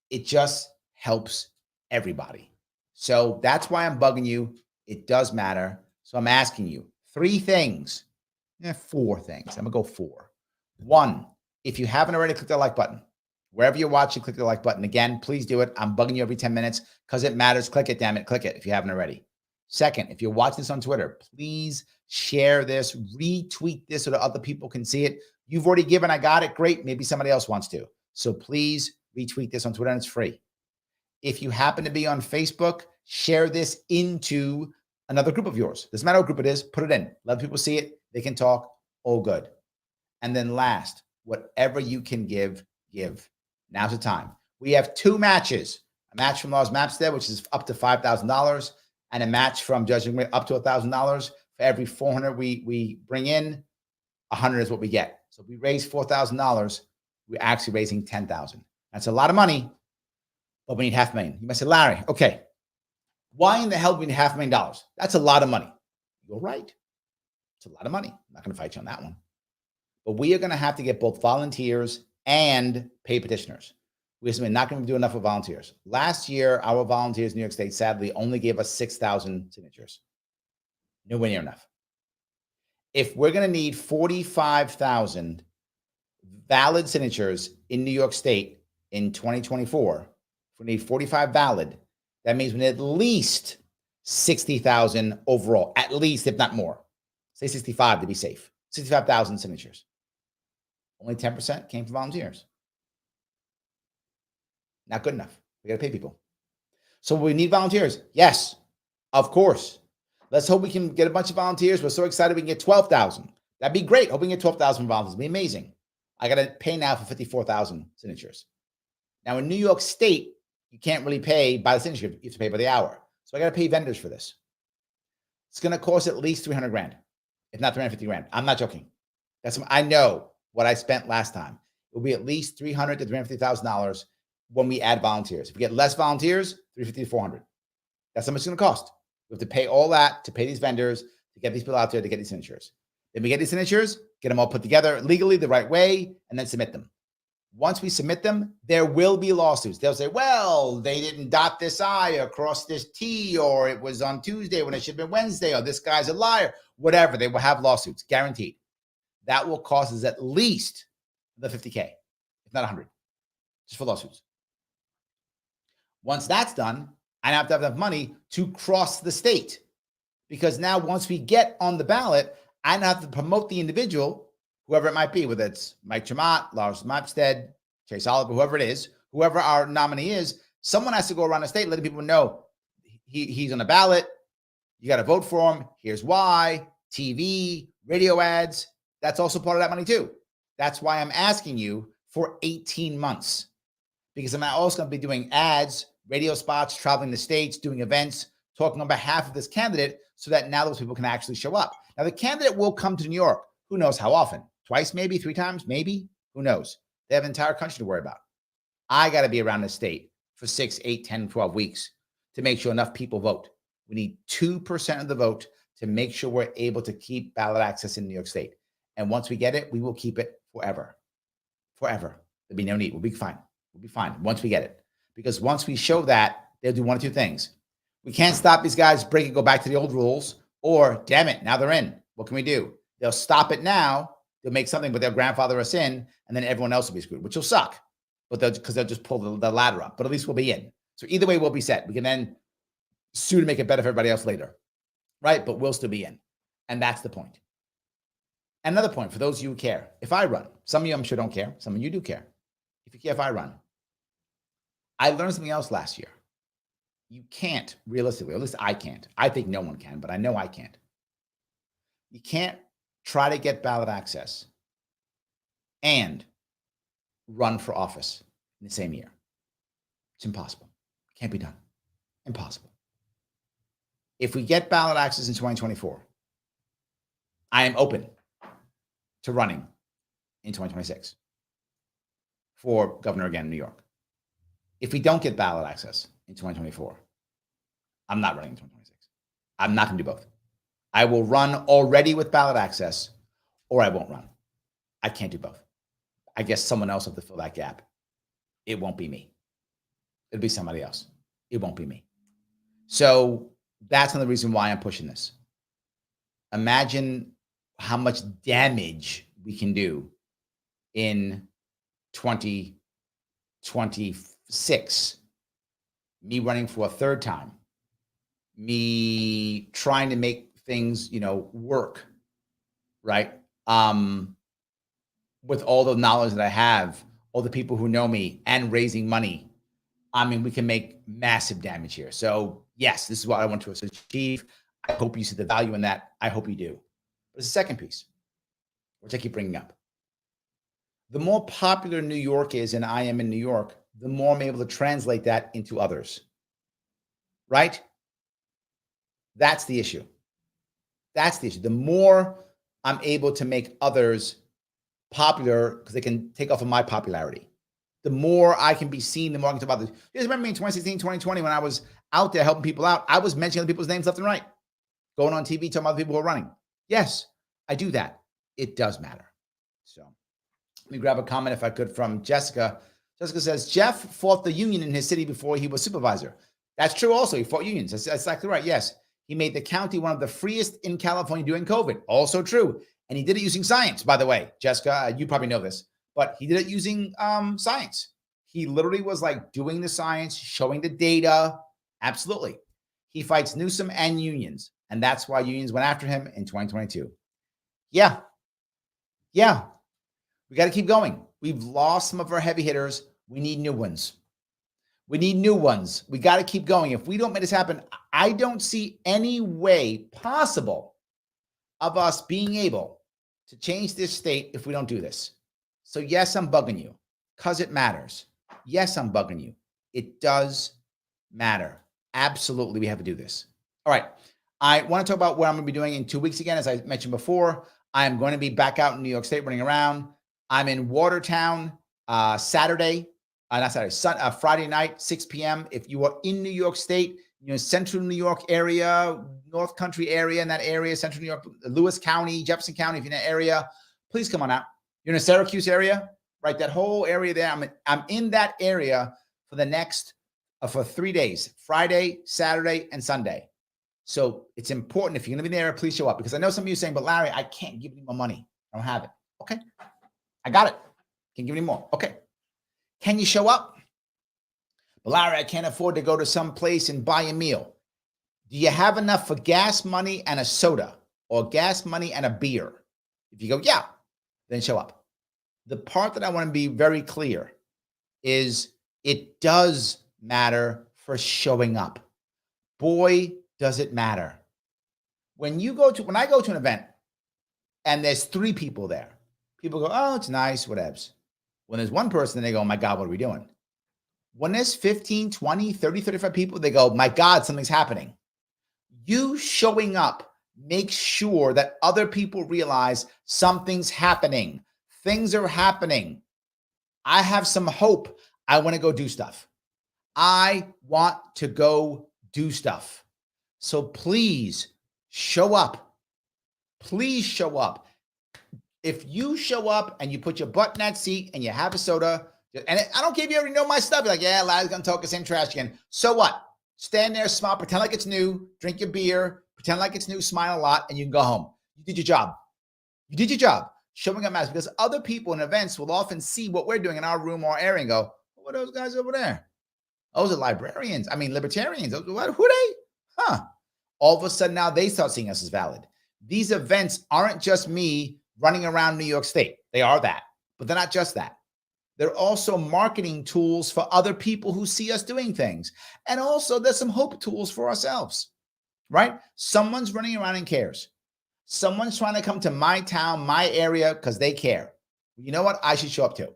It just helps everybody. So that's why I'm bugging you. It does matter. So I'm asking you 3 things. 4 things. I'm going to go 4. 1, if you haven't already, click the like button. Wherever you're watching, click the like button. Again, please do it. I'm bugging you every 10 minutes because it matters. Click it, damn it. Click it if you haven't already. 2nd, if you're watching this on Twitter, please share this, retweet this so that other people can see it. You've already given, I got it. Great. Maybe somebody else wants to. So please retweet this on Twitter and it's free. If you happen to be on Facebook, share this into another group of yours. Doesn't matter what group it is, put it in. Let people see it. They can talk. All good. And then last, whatever you can give, give. Now's the time. We have 2 matches. A match from Lars Mapstead, which is up to $5,000, and a match from Judge up to $1,000. For every 400 we bring in, 100 is what we get. So if we raise $4,000, we're actually raising $10,000. That's a lot of money, but we need $500,000. You might say, Larry, okay, why in the hell do we need $500,000? That's a lot of money. You're right. It's a lot of money. I'm not going to fight you on that one. But we are going to have to get both volunteers and paid petitioners. We're simply not going to do enough with volunteers. Last year, our volunteers in New York State sadly only gave us 6,000 signatures. Nowhere near enough. If we're going to need 45,000 valid signatures in New York State in 2024, if we need 45 valid, that means we need at least 60,000 overall, at least, if not more. Say 65 to be safe. 65,000 signatures. Only 10% came from volunteers. Not good enough. We got to pay people. So we need volunteers. Yes, of course. Let's hope we can get a bunch of volunteers. We're so excited we can get 12,000. That'd be great. Hope we can get 12,000 volunteers. It'd be amazing. I got to pay now for 54,000 signatures. Now in New York State, you can't really pay by the signature. You have to pay by the hour. So I got to pay vendors for this. It's going to cost at least 300 grand, if not 350 grand. I'm not joking. I know what I spent last time. It will be at least $300,000 to $350,000 when we add volunteers. If we get less volunteers, 350 to 400. That's how much it's going to cost. We have to pay all that to pay these vendors, to get these people out there, to get these signatures. Then we get these signatures, get them all put together legally the right way, and then submit them. Once we submit them, there will be lawsuits. They'll say, well, they didn't dot this I or cross this T, or it was on Tuesday when it should have been Wednesday, or this guy's a liar. Whatever, they will have lawsuits, guaranteed. That will cost us at least the 50K, if not 100, just for lawsuits. Once that's done, I have to have enough money to cross the state, because now once we get on the ballot, I now have to promote the individual, whoever it might be, whether it's Mike Chamath, Lars Mapstead, Chase Oliver, whoever it is, whoever our nominee is, someone has to go around the state letting people know he's on the ballot. You got to vote for him. Here's why. TV, radio ads. That's also part of that money too. That's why I'm asking you for 18 months, because I'm also going to be doing ads, radio spots, traveling the states, doing events, talking on behalf of this candidate, so that now those people can actually show up. Now, the candidate will come to New York. Who knows how often? Twice, maybe, 3 times, maybe. Who knows? They have an entire country to worry about. I got to be around the state for 6, 8, 10, 12 weeks to make sure enough people vote. We need 2% of the vote to make sure we're able to keep ballot access in New York State. And once we get it, we will keep it forever. Forever. There'll be no need. We'll be fine. We'll be fine once we get it. Because once we show that, they'll do one of two things. We can't stop these guys breaking, go back to the old rules, or damn it, now they're in. What can we do? They'll stop it now. They'll make something, but they'll grandfather us in, and then everyone else will be screwed, which will suck. But because they'll just pull the ladder up. But at least we'll be in. So either way, we'll be set. We can then sue to make it better for everybody else later, right? But we'll still be in. And that's the point. Another point for those of you who care. If I run, some of you I'm sure don't care. Some of you do care. If you care if I run, I learned something else last year. You can't realistically, at least I can't. I think no one can, but I know I can't. You can't try to get ballot access and run for office in the same year. It's impossible. Can't be done. Impossible. If we get ballot access in 2024, I am open to running in 2026 for governor again in New York. If we don't get ballot access in 2024, I'm not running in 2026. I'm not going to do both. I will run already with ballot access, or I won't run. I can't do both. I guess someone else will have to fill that gap. It won't be me. It'll be somebody else. It won't be me. So that's another reason why I'm pushing this. Imagine how much damage we can do in 2026. Me running for a third time. Me trying to make things, work, right? With all the knowledge that I have, all the people who know me, and raising money. I mean, we can make massive damage here. So yes, this is what I want to achieve. I hope you see the value in that. I hope you do. But there's a second piece, which I keep bringing up. The more popular New York is, and I am in New York, the more I'm able to translate that into others, right? That's the issue. That's the issue. The more I'm able to make others popular, because they can take off of my popularity, the more I can be seen, the more I can talk about this. You guys remember me in 2016, 2020, when I was out there helping people out, I was mentioning other people's names left and right, going on TV, talking about people who are running. Yes, I do that. It does matter. So let me grab a comment, if I could, from Jessica. Jessica says, Jeff fought the union in his city before he was supervisor. That's true also. He fought unions. That's exactly right. Yes. He made the county one of the freest in California during COVID. Also true. And he did it using science, by the way. Jessica, you probably know this, but he did it using science. He literally was like doing the science, showing the data. Absolutely. He fights Newsom and unions. And that's why unions went after him in 2022. Yeah. Yeah. We got to keep going. We've lost some of our heavy hitters. We need new ones. We need new ones. We got to keep going. If we don't make this happen, I don't see any way possible of us being able to change this state if we don't do this. So yes, I'm bugging you because it matters. Yes, I'm bugging you. It does matter. Absolutely, we have to do this. All right. I want to talk about what I'm going to be doing in 2 weeks again. As I mentioned before, I am going to be back out in New York State running around. I'm in Watertown Friday night, 6 p.m. If you are in New York State, central New York area, North Country area, in that area, central New York, Lewis County, Jefferson County, if you're in that area, please come on out. You're in the Syracuse area, right? That whole area there. I'm in that area for 3 days, Friday, Saturday, and Sunday. So it's important. If you're going to be there, please show up, because I know some of you are saying, but Larry, I can't give you more money. I don't have it. Okay. I got it. Can give you more. Okay. Can you show up? But Larry, I can't afford to go to some place and buy a meal. Do you have enough for gas money and a soda, or gas money and a beer? If you go, yeah, then show up. The part that I want to be very clear is it does matter for showing up. Boy, does it matter. When I go to an event and there's 3 people there, people go, oh, it's nice, whatevs. When there's one person, they go, oh my God, what are we doing? When there's 15, 20, 30, 35 people, they go, my God, something's happening. You showing up makes sure that other people realize something's happening. Things are happening. I have some hope. I want to go do stuff. I want to go do stuff. So please show up. Please show up. If you show up and you put your butt in that seat and you have a soda, and I don't care if you already know my stuff. You're like, yeah, Larry's going to talk the same trash again. So what? Stand there, smile, pretend like it's new, drink your beer, pretend like it's new, smile a lot, and you can go home. You did your job. You did your job. Showing up matters, because other people in events will often see what we're doing in our room or area and go, what are those guys over there? Those are libertarians. What? Who are they? Huh. All of a sudden now they start seeing us as valid. These events aren't just me running around New York State. They are that, but they're not just that. They're also marketing tools for other people who see us doing things. And also there's some hope tools for ourselves, right? Someone's running around and cares. Someone's trying to come to my town, my area, because they care. You know what? I should show up too.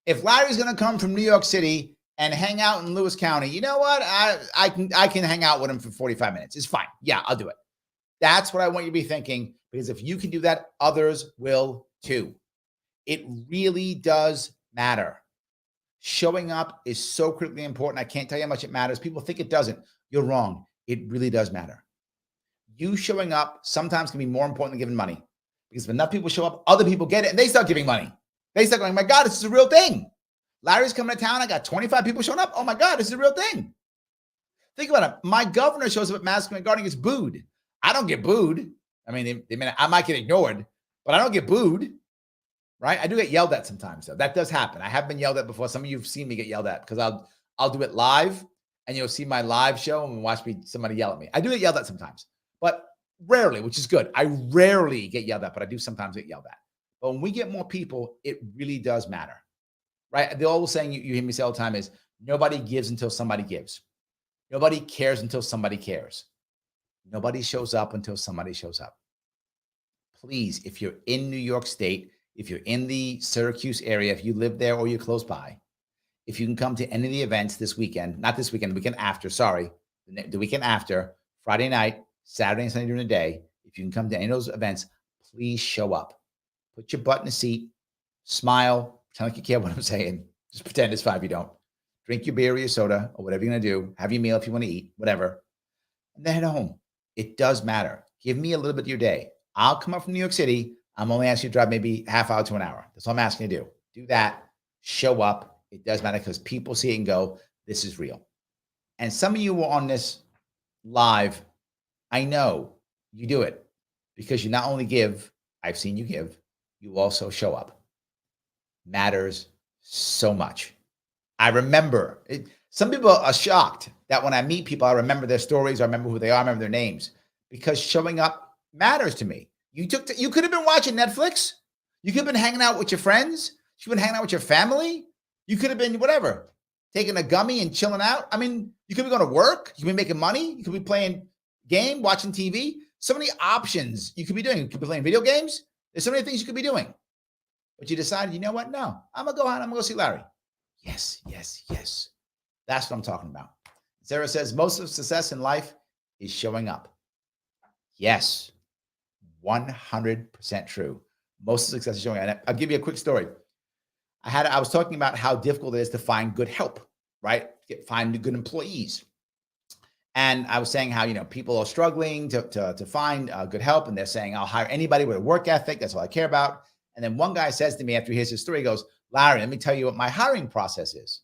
If Larry's going to come from New York City and hang out in Lewis County, you know what? I can hang out with him for 45 minutes. It's fine. Yeah, I'll do it. That's what I want you to be thinking, because if you can do that, others will too. It really does matter. Showing up is so critically important. I can't tell you how much it matters. People think it doesn't. You're wrong. It really does matter. You showing up sometimes can be more important than giving money, because if enough people show up, other people get it and they start giving money. They start going, my God, this is a real thing. Larry's coming to town. I got 25 people showing up. Oh my God, this is a real thing. Think about it. My governor shows up at Madison Square Garden, gets booed. I don't get booed. I mean, I might get ignored, but I don't get booed, right? I do get yelled at sometimes, though. That does happen. I have been yelled at before. Some of you have seen me get yelled at, because I'll do it live, and you'll see my live show and watch somebody yell at me. I do get yelled at sometimes, but rarely, which is good. I rarely get yelled at, but I do sometimes get yelled at. But when we get more people, it really does matter, right? The old saying you hear me say all the time is, nobody gives until somebody gives. Nobody cares until somebody cares. Nobody shows up until somebody shows up. Please, if you're in New York State, if you're in the Syracuse area, if you live there or you're close by, if you can come to any of the events this weekend, not this weekend, the weekend after, the weekend after, Friday night, Saturday and Sunday during the day, if you can come to any of those events, please show up. Put your butt in a seat, smile, pretend like you care what I'm saying. Just pretend it's fine if you don't. Drink your beer or your soda or whatever you're going to do. Have your meal if you want to eat, whatever. And then head home. It does matter. Give me a little bit of your day. I'll come up from New York City. I'm only asking you to drive maybe half hour to an hour. That's all I'm asking you to do. Do that. Show up. It does matter, because people see it and go, this is real. And some of you were on this live. I know you do it because you not only give, I've seen you give, you also show up. Matters so much. I remember it. Some people are shocked that when I meet people, I remember their stories, I remember who they are, I remember their names, because showing up matters to me. You could have been watching Netflix. You could have been hanging out with your friends. You could have been hanging out with your family. You could have been whatever. taking a gummy and chilling out. I mean, you could be going to work. You could be making money. You could be playing game, watching TV. So many options you could be doing. You could be playing video games. There's so many things you could be doing. But you decided, you know what? No, I'm going to go out. I'm going to go see Larry. Yes, yes, yes. That's what I'm talking about. Sarah says, most of success in life is showing up. Yes, 100% true. Most of success is showing up. And I'll give you a quick story. I was talking about how difficult it is to find good help, right? Find good employees. And I was saying how, people are struggling to find good help. And they're saying, I'll hire anybody with a work ethic. That's all I care about. And then one guy says to me after he hears his story, he goes, Larry, let me tell you what my hiring process is.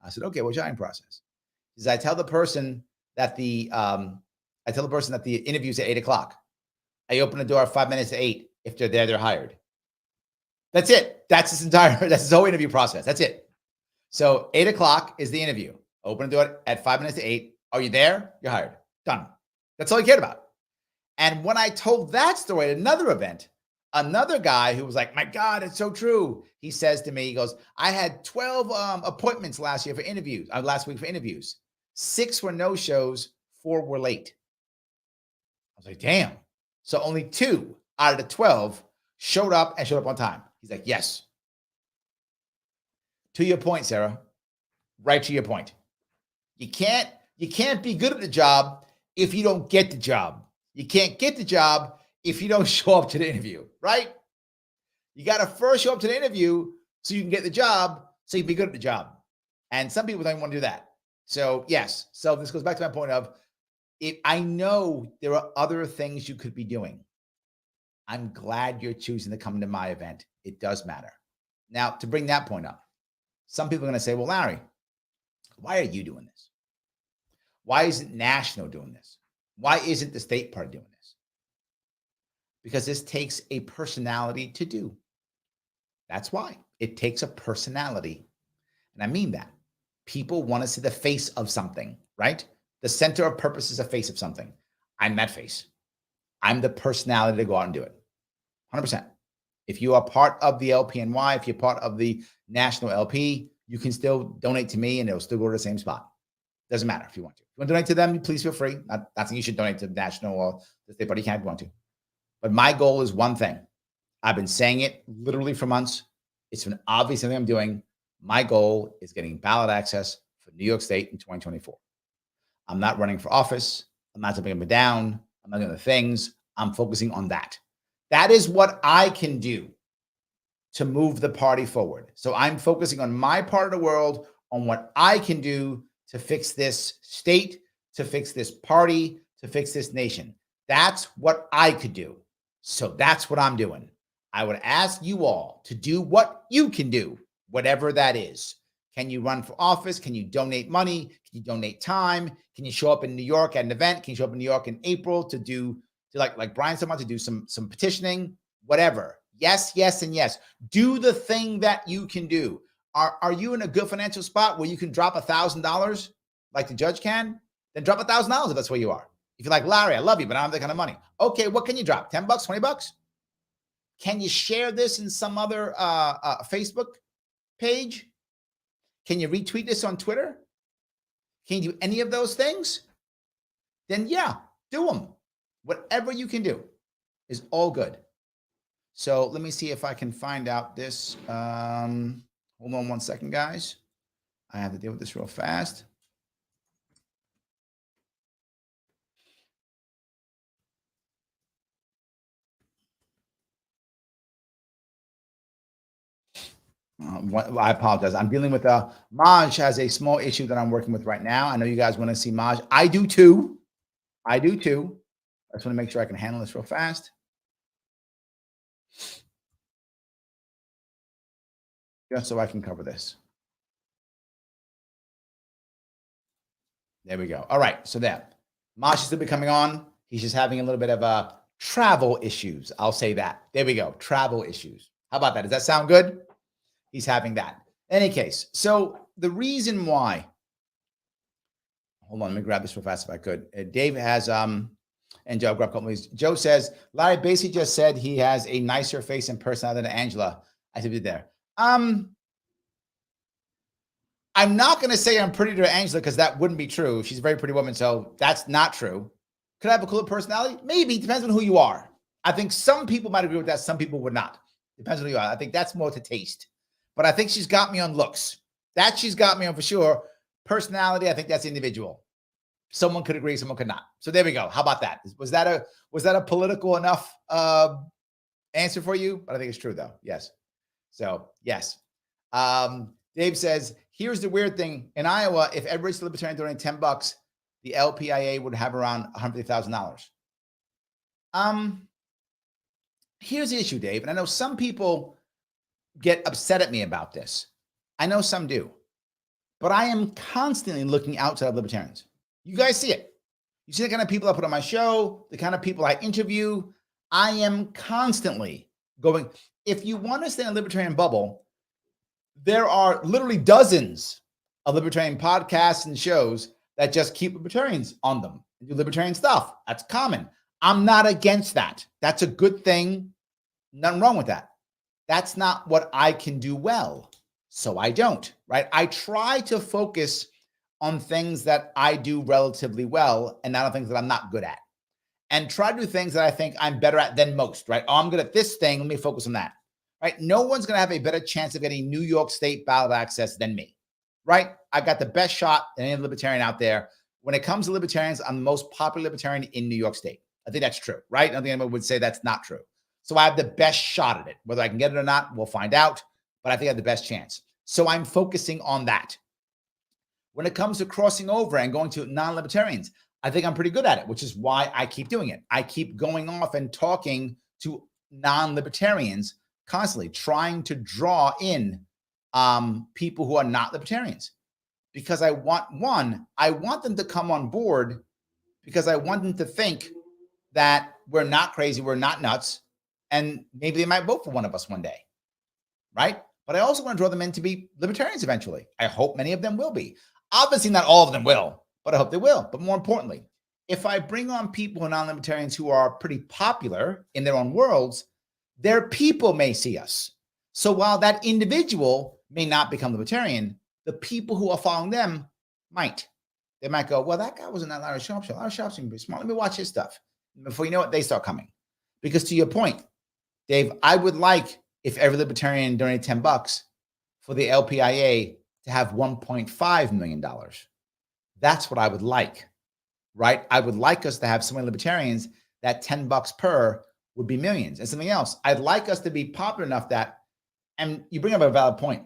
I said, okay, what's your hiring process? He says, I tell the person that the interview's at 8:00. I open the door 5 minutes to 8. If they're there, they're hired. That's it. That's his whole interview process. That's it. So 8:00 is the interview. Open the door at 5 minutes to 8. Are you there? You're hired. Done. That's all he cared about. And when I told that story at another event, another guy who was like, my God, it's so true. He says to me, he goes, I had 12 appointments last week for interviews. 6 were no-shows, 4 were late. I was like, damn. So only 2 out of the 12 showed up on time. He's like, yes. To your point, Sarah, right to your point. You can't be good at the job if you don't get the job. You can't get the job if you don't show up to the interview, right? You got to first show up to the interview so you can get the job, so you can be good at the job. And some people don't want to do that. So yes. So this goes back to my point of, I know there are other things you could be doing. I'm glad you're choosing to come to my event. It does matter. Now, to bring that point up, some people are going to say, well, Larry, why are you doing this? Why isn't National doing this? Why isn't the state party doing this? Because this takes a personality to do. That's why. It takes a personality. And I mean that. People want to see the face of something, right? The center of purpose is a face of something. I'm that face. I'm the personality to go out and do it. 100%. If you are part of the LPNY, if you're part of the National LP, you can still donate to me and it'll still go to the same spot. Doesn't matter if you want to. If you want to donate to them, please feel free. Not saying you should donate to the National or the state party. You can't if you want to. But my goal is one thing. I've been saying it literally for months. It's been obvious something I'm doing. My goal is getting ballot access for New York State in 2024. I'm not running for office. I'm not jumping up and down. I'm not doing the things. I'm focusing on that. That is what I can do to move the party forward. So I'm focusing on my part of the world, on what I can do to fix this state, to fix this party, to fix this nation. That's what I could do. So that's what I'm doing. I would ask you all to do what you can do, whatever that is. Can you run for office? Can you donate money? Can you donate time? Can you show up in New York at an event? Can you show up in New York in April to like Brian's talking about, to do some petitioning, whatever. Yes, yes, and yes. Do the thing that you can do. Are you in a good financial spot where you can drop $1,000 like the judge can? Then drop $1,000 if that's where you are. If you're like, Larry, I love you, but I don't have that kind of money. Okay, what can you drop? $10, $20? Can you share this in some other Facebook page? Can you retweet this on Twitter? Can you do any of those things? Then yeah, do them. Whatever you can do is all good. So let me see if I can find out this. Hold on one second, guys. I have to deal with this real fast. I apologize. I'm dealing with Maj has a small issue that I'm working with right now. I know you guys want to see Maj. I do too. I just want to make sure I can handle this real fast. Just so I can cover this. There we go. All right. So there. Maj is still be coming on. He's just having a little bit of travel issues. I'll say that. There we go. Travel issues. How about that? Does that sound good? He's having that. In any case, so the reason why, hold on, let me grab this real fast if I could. Dave has, and Joe, grab a couple of these. Joe says, Larry basically just said he has a nicer face and personality than Angela. I should be there. I'm not going to say I'm pretty to Angela because that wouldn't be true. She's a very pretty woman, so that's not true. Could I have a cooler personality? Maybe. Depends on who you are. I think some people might agree with that. Some people would not. Depends on who you are. I think that's more to taste. But I think she's got me on looks. That she's got me on for sure. Personality, I think that's individual. Someone could agree, someone could not. So there we go. How about that? Was that a political enough answer for you? But I think it's true though. Yes. So yes. Dave says, here's the weird thing. In Iowa, if everybody's Libertarian donating $10, the LPIA would have around $150,000. Here's the issue, Dave. And I know some people get upset at me about this. I know some do. But I am constantly looking outside of libertarians. You guys see it. You see the kind of people I put on my show, the kind of people I interview. I am constantly going, if you want to stay in a libertarian bubble, there are literally dozens of libertarian podcasts and shows that just keep libertarians on them and do libertarian stuff. That's common. I'm not against that. That's a good thing. Nothing wrong with that. That's not what I can do well. So I don't, right? I try to focus on things that I do relatively well and not on things that I'm not good at. And try to do things that I think I'm better at than most, right? Oh, I'm good at this thing. Let me focus on that, right? No one's going to have a better chance of getting New York State ballot access than me, right? I got the best shot than any libertarian out there. When it comes to libertarians, I'm the most popular libertarian in New York State. I think that's true, right? I don't think anyone would say that's not true. So I have the best shot at it. Whether I can get it or not, we'll find out. But I think I have the best chance. So I'm focusing on that. When it comes to crossing over and going to non-libertarians, I think I'm pretty good at it, which is why I keep doing it. I keep going off and talking to non-libertarians constantly, trying to draw in people who are not libertarians. Because I want them to come on board because I want them to think that we're not crazy, we're not nuts, and maybe they might vote for one of us one day, right? But I also want to draw them in to be libertarians eventually. I hope many of them will be. Obviously, not all of them will, but I hope they will. But more importantly, if I bring on people who are non-libertarians who are pretty popular in their own worlds, their people may see us. So while that individual may not become libertarian, the people who are following them might. They might go, well, that guy was in that Larry Sharpe show. Larry Sharpe seemed pretty smart. Let me watch his stuff. Before you know it, they start coming. Because to your point, Dave, I would like if every libertarian donated $10 for the LPIA to have $1.5 million. That's what I would like, right? I would like us to have so many libertarians that $10 per would be millions. And something else, I'd like us to be popular enough that, and you bring up a valid point.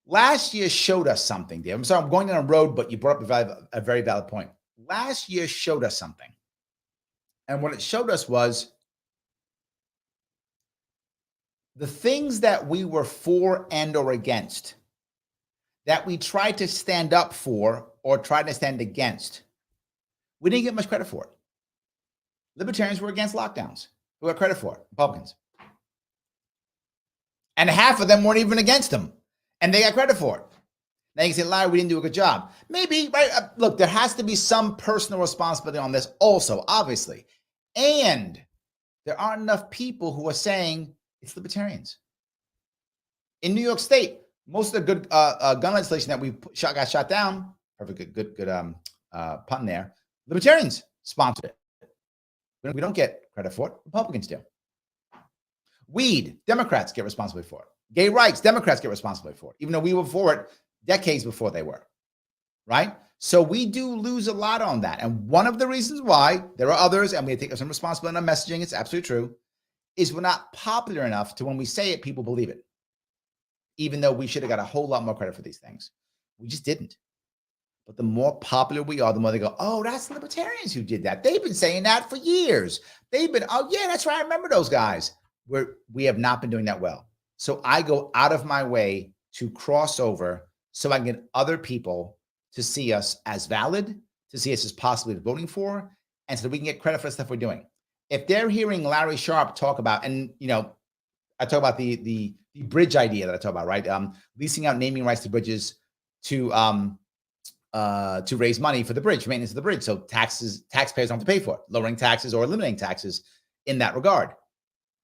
Last year showed us something, Dave. I'm sorry, I'm going down a road, but you brought up a very valid point. Last year showed us something. And what it showed us was the things that we were for and or against, that we tried to stand up for or tried to stand against, we didn't get much credit for it. Libertarians were against lockdowns. Who got credit for it? Republicans. And half of them weren't even against them. And they got credit for it. Now you can say, Larry, we didn't do a good job. Maybe, right? Look, there has to be some personal responsibility on this also, obviously. And there aren't enough people who are saying it's libertarians. In New York State, most of the good gun legislation that we got shot down, perfect, good pun there, libertarians sponsored it. We don't get credit for it. Republicans do. Weed, Democrats get responsibility for it. Gay rights, Democrats get responsibility for it, even though we were for it decades before they were, right? So we do lose a lot on that. And one of the reasons why, there are others, and we take some responsibility on messaging, it's absolutely true, is we're not popular enough to when we say it, people believe it. Even though we should have got a whole lot more credit for these things. We just didn't. But the more popular we are, the more they go, oh, that's the libertarians who did that. They've been saying that for years. They've been, oh yeah, that's right, I remember those guys. We have not been doing that well. So I go out of my way to cross over so I can get other people to see us as valid, to see us as possibly voting for, and so that we can get credit for the stuff we're doing. If they're hearing Larry Sharpe talk about, and you know, I talk about the bridge idea that I talk about, right? Leasing out naming rights to bridges to raise money for the bridge, for maintenance of the bridge. So taxpayers don't have to pay for it, lowering taxes or eliminating taxes in that regard.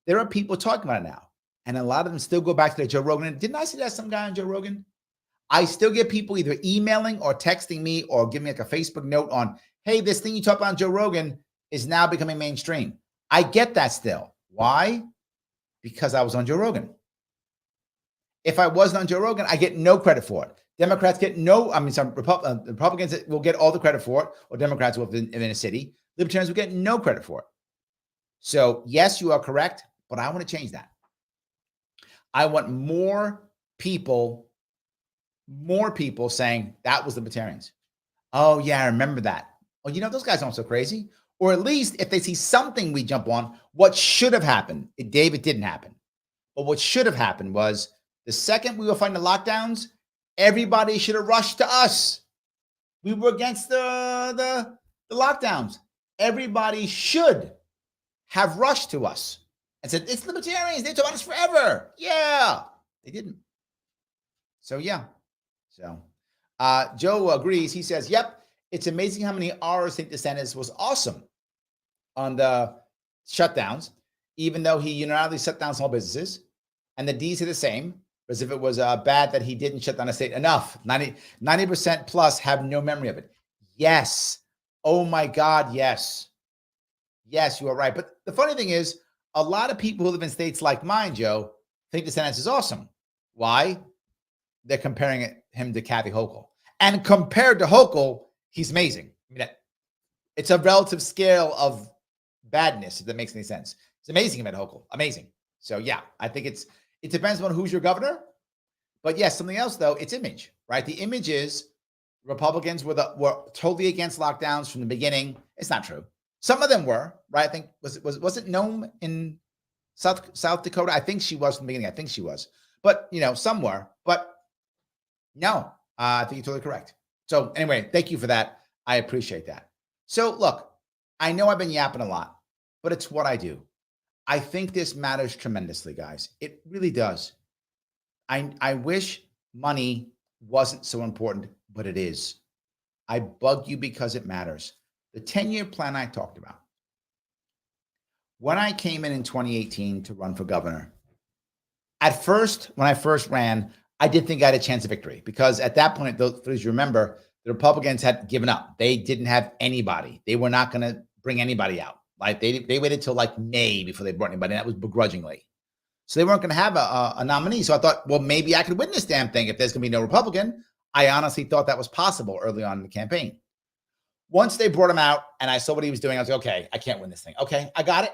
There are people talking about it now. And a lot of them still go back to the Joe Rogan. Didn't I suggest some guy on Joe Rogan? I still get people either emailing or texting me or giving me like a Facebook note on, hey, this thing you talked about on Joe Rogan is now becoming mainstream. I get that still. Why? Because I was on Joe Rogan. If I wasn't on Joe Rogan, I get no credit for it. Democrats get no, I mean, some Republicans will get all the credit for it, or Democrats will in a city. Libertarians will get no credit for it. So yes, you are correct, but I want to change that. I want more people saying that was Libertarians. Oh yeah, I remember that. Oh, you know, those guys aren't so crazy. Or at least if they see something we jump on, what should have happened, it didn't happen. But what should have happened was the second we were fighting the lockdowns, everybody should have rushed to us. We were against the lockdowns. Everybody should have rushed to us and said, it's Libertarians. They've taught us forever. Yeah. They didn't. So, yeah. So, Joe agrees. He says, yep, it's amazing how many R's think DeSantis was awesome on the shutdowns, even though he unilaterally shut down small businesses. And the D's are the same, as if it was bad that he didn't shut down a state enough. 90% plus have no memory of it. Yes. Oh, my God, yes. Yes, you are right. But the funny thing is, a lot of people who live in states like mine, Joe, think DeSantis is awesome. Why? They're comparing him to Kathy Hochul. And compared to Hochul, he's amazing. I mean, it's a relative scale of badness, if that makes any sense. It's amazing about Hochul. Amazing. So, yeah, I think it depends on who's your governor. But yes, something else, though, it's image, right? The image is Republicans were totally against lockdowns from the beginning. It's not true. Some of them were, right? I think, was it Noam in South Dakota? I think she was from the beginning. I think she was. But, you know, some were. But no, I think you're totally correct. So anyway, thank you for that. I appreciate that. So look, I know I've been yapping a lot, but it's what I do. I think this matters tremendously, guys. It really does. I wish money wasn't so important, but it is. I bug you because it matters. The 10-year plan I talked about. When I came in 2018 to run for governor, at first, when I first ran, I did think I had a chance of victory because at that point, as you remember, the Republicans had given up. They didn't have anybody. They were not going to bring anybody out. Like they waited till like May before they brought anybody. And that was begrudgingly. So they weren't going to have a nominee. So I thought, well, maybe I could win this damn thing if there's going to be no Republican. I honestly thought that was possible early on in the campaign. Once they brought him out and I saw what he was doing, I was like, okay, I can't win this thing. Okay, I got it.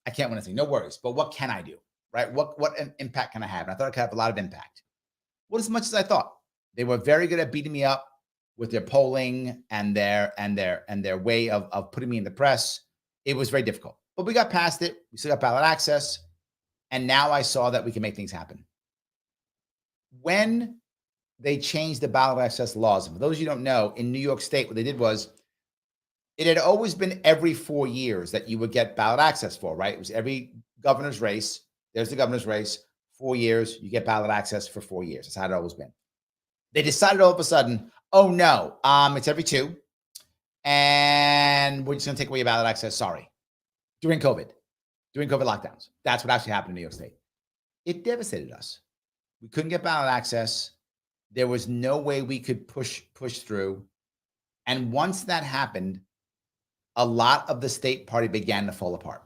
I can't win this thing. No worries. But what can I do? Right? What impact can I have? And I thought I could have a lot of impact. What as much as I thought. They were very good at beating me up with their polling and their way of putting me in the press. It was very difficult. But we got past it. We still got ballot access. And now I saw that we can make things happen. When they changed the ballot access laws, for those of you who don't know, in New York State, what they did was it had always been every 4 years that you would get ballot access for, right? It was every governor's race. There's the governor's race. 4 years, you get ballot access for 4 years. That's how it always been. They decided all of a sudden, oh no, it's every 2. And we're just going to take away your ballot access. Sorry. During COVID lockdowns. That's what actually happened in New York State. It devastated us. We couldn't get ballot access. There was no way we could push through. And once that happened, a lot of the state party began to fall apart.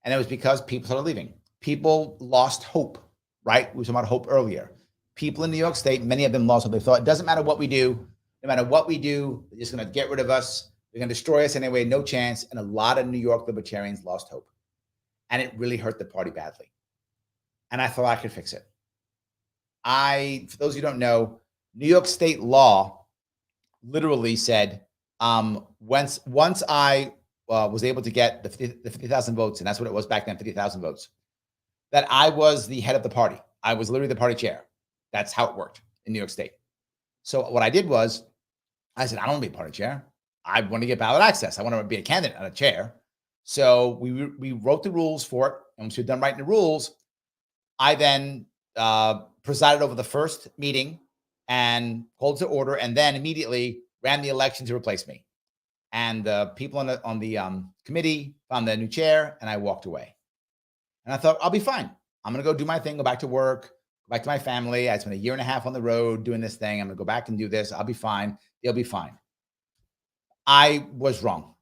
And it was because people started leaving. People lost hope, right? We were talking about hope earlier. People in New York State, many of them lost hope. They thought, it doesn't matter what we do. No matter what we do, they're just going to get rid of us. They're going to destroy us anyway. No chance. And a lot of New York libertarians lost hope. And it really hurt the party badly. And I thought I could fix it. For those who don't know, New York State law literally said, once I was able to get the 50,000 votes, and that's what it was back then, 50,000 votes, that I was the head of the party. I was literally the party chair. That's how it worked in New York State. So what I did was, I said, I don't want to be party chair. I want to get ballot access. I want to be a candidate, not a chair. So we wrote the rules for it. And once we're done writing the rules, I then presided over the first meeting and called to order, and then immediately ran the election to replace me. And the people on the committee found the new chair, and I walked away. And I thought, I'll be fine. I'm going to go do my thing, go back to work. Go back to my family. I spent a year and a half on the road doing this thing. I'm going to go back and do this. I'll be fine. They'll be fine. I was wrong.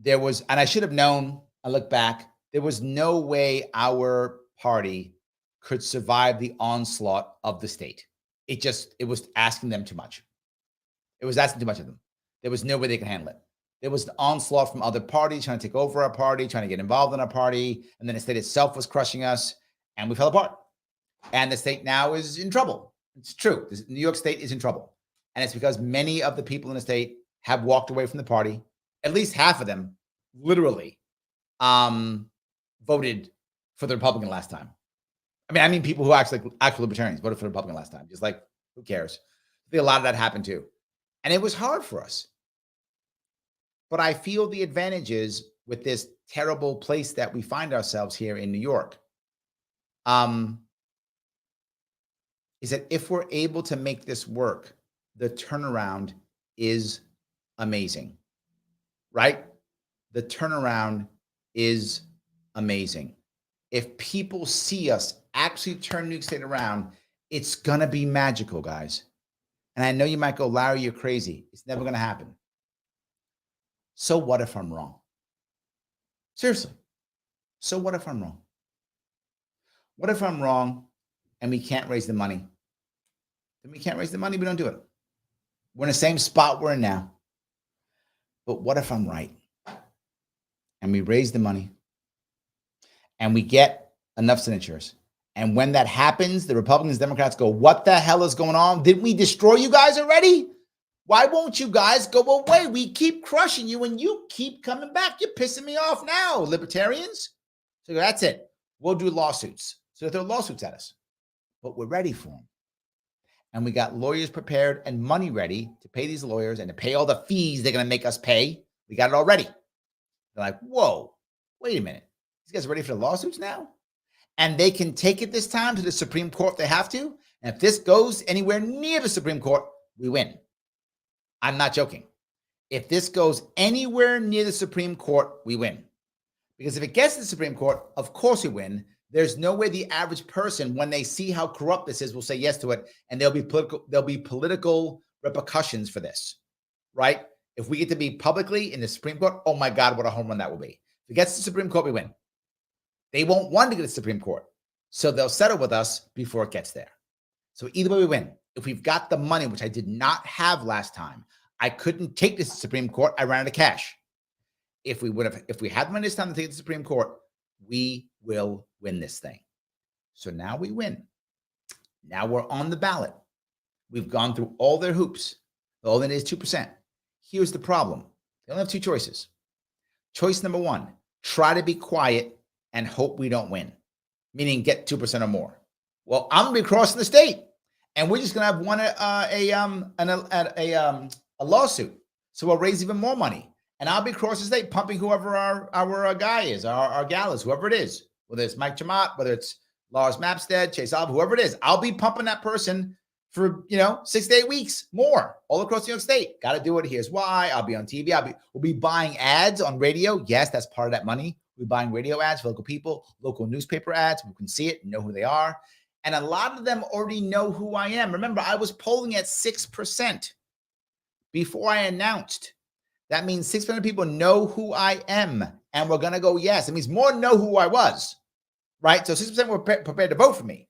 And I should have known. I look back. There was no way our party could survive the onslaught of the state. It was asking them too much. It was asking too much of them. There was no way they could handle it. There was the onslaught from other parties trying to take over our party, trying to get involved in our party. And then the state itself was crushing us, and we fell apart. And the state now is in trouble. It's true. New York State is in trouble. And it's because many of the people in the state have walked away from the party. At least half of them literally voted for the Republican last time. I mean people who actual libertarians voted for the Republican last time. Just like, who cares? I think a lot of that happened too. And it was hard for us. But I feel the advantages with this terrible place that we find ourselves here in New York. Is that if we're able to make this work, the turnaround is amazing, right? The turnaround is amazing. If people see us actually turn New York State around, it's going to be magical, guys. And I know you might go, Larry, you're crazy. It's never going to happen. So what if I'm wrong? Seriously. So what if I'm wrong? What if I'm wrong and we can't raise the money? Then we can't raise the money. We don't do it. We're in the same spot we're in now. But what if I'm right? And we raise the money and we get enough signatures. And when that happens, the Republicans, Democrats go, what the hell is going on? Didn't we destroy you guys already? Why won't you guys go away? We keep crushing you and you keep coming back. You're pissing me off now, libertarians. So that's it. We'll do lawsuits. So they throw lawsuits at us. But we're ready for them. And we got lawyers prepared and money ready to pay these lawyers and to pay all the fees they're going to make us pay. We got it already. They're like, whoa, wait a minute. These guys are ready for the lawsuits now? And they can take it this time to the Supreme Court if they have to. And if this goes anywhere near the Supreme Court, we win. I'm not joking. If this goes anywhere near the Supreme Court, we win. Because if it gets to the Supreme Court, of course we win. There's no way the average person, when they see how corrupt this is, will say yes to it. And there'll be political repercussions for this, right? If we get to be publicly in the Supreme Court, oh my God, what a home run that will be. If it gets to the Supreme Court, we win. They won't want to get to the Supreme Court. So they'll settle with us before it gets there. So either way we win. If we've got the money, which I did not have last time, I couldn't take this to the Supreme Court. I ran out of cash. If we had money this time to take it to the Supreme Court, we will win this thing. So now we win. Now we're on the ballot. We've gone through all their hoops. All they need is 2%. Here's the problem. They only have two choices. Choice number one, try to be quiet and hope we don't win, meaning get 2% or more. Well, I'm going to be crossing the state, and we're just going to have won a lawsuit. So we'll raise even more money. And I'll be across the state pumping whoever our guy is, our gal is, whoever it is, whether it's Mike Chamath, whether it's Lars Mapstead, Chase Alba, whoever it is. I'll be pumping that person for 6 to 8 weeks more all across New York State. Got to do it. Here's why. I'll be on TV. We'll be buying ads on radio. Yes, that's part of that money. We're buying radio ads for local people, local newspaper ads. We can see it, know who they are. And a lot of them already know who I am. Remember, I was polling at 6% before I announced. That means 600 people know who I am, and we're going to go yes. It means more know who I was, right? So 6% were prepared to vote for me.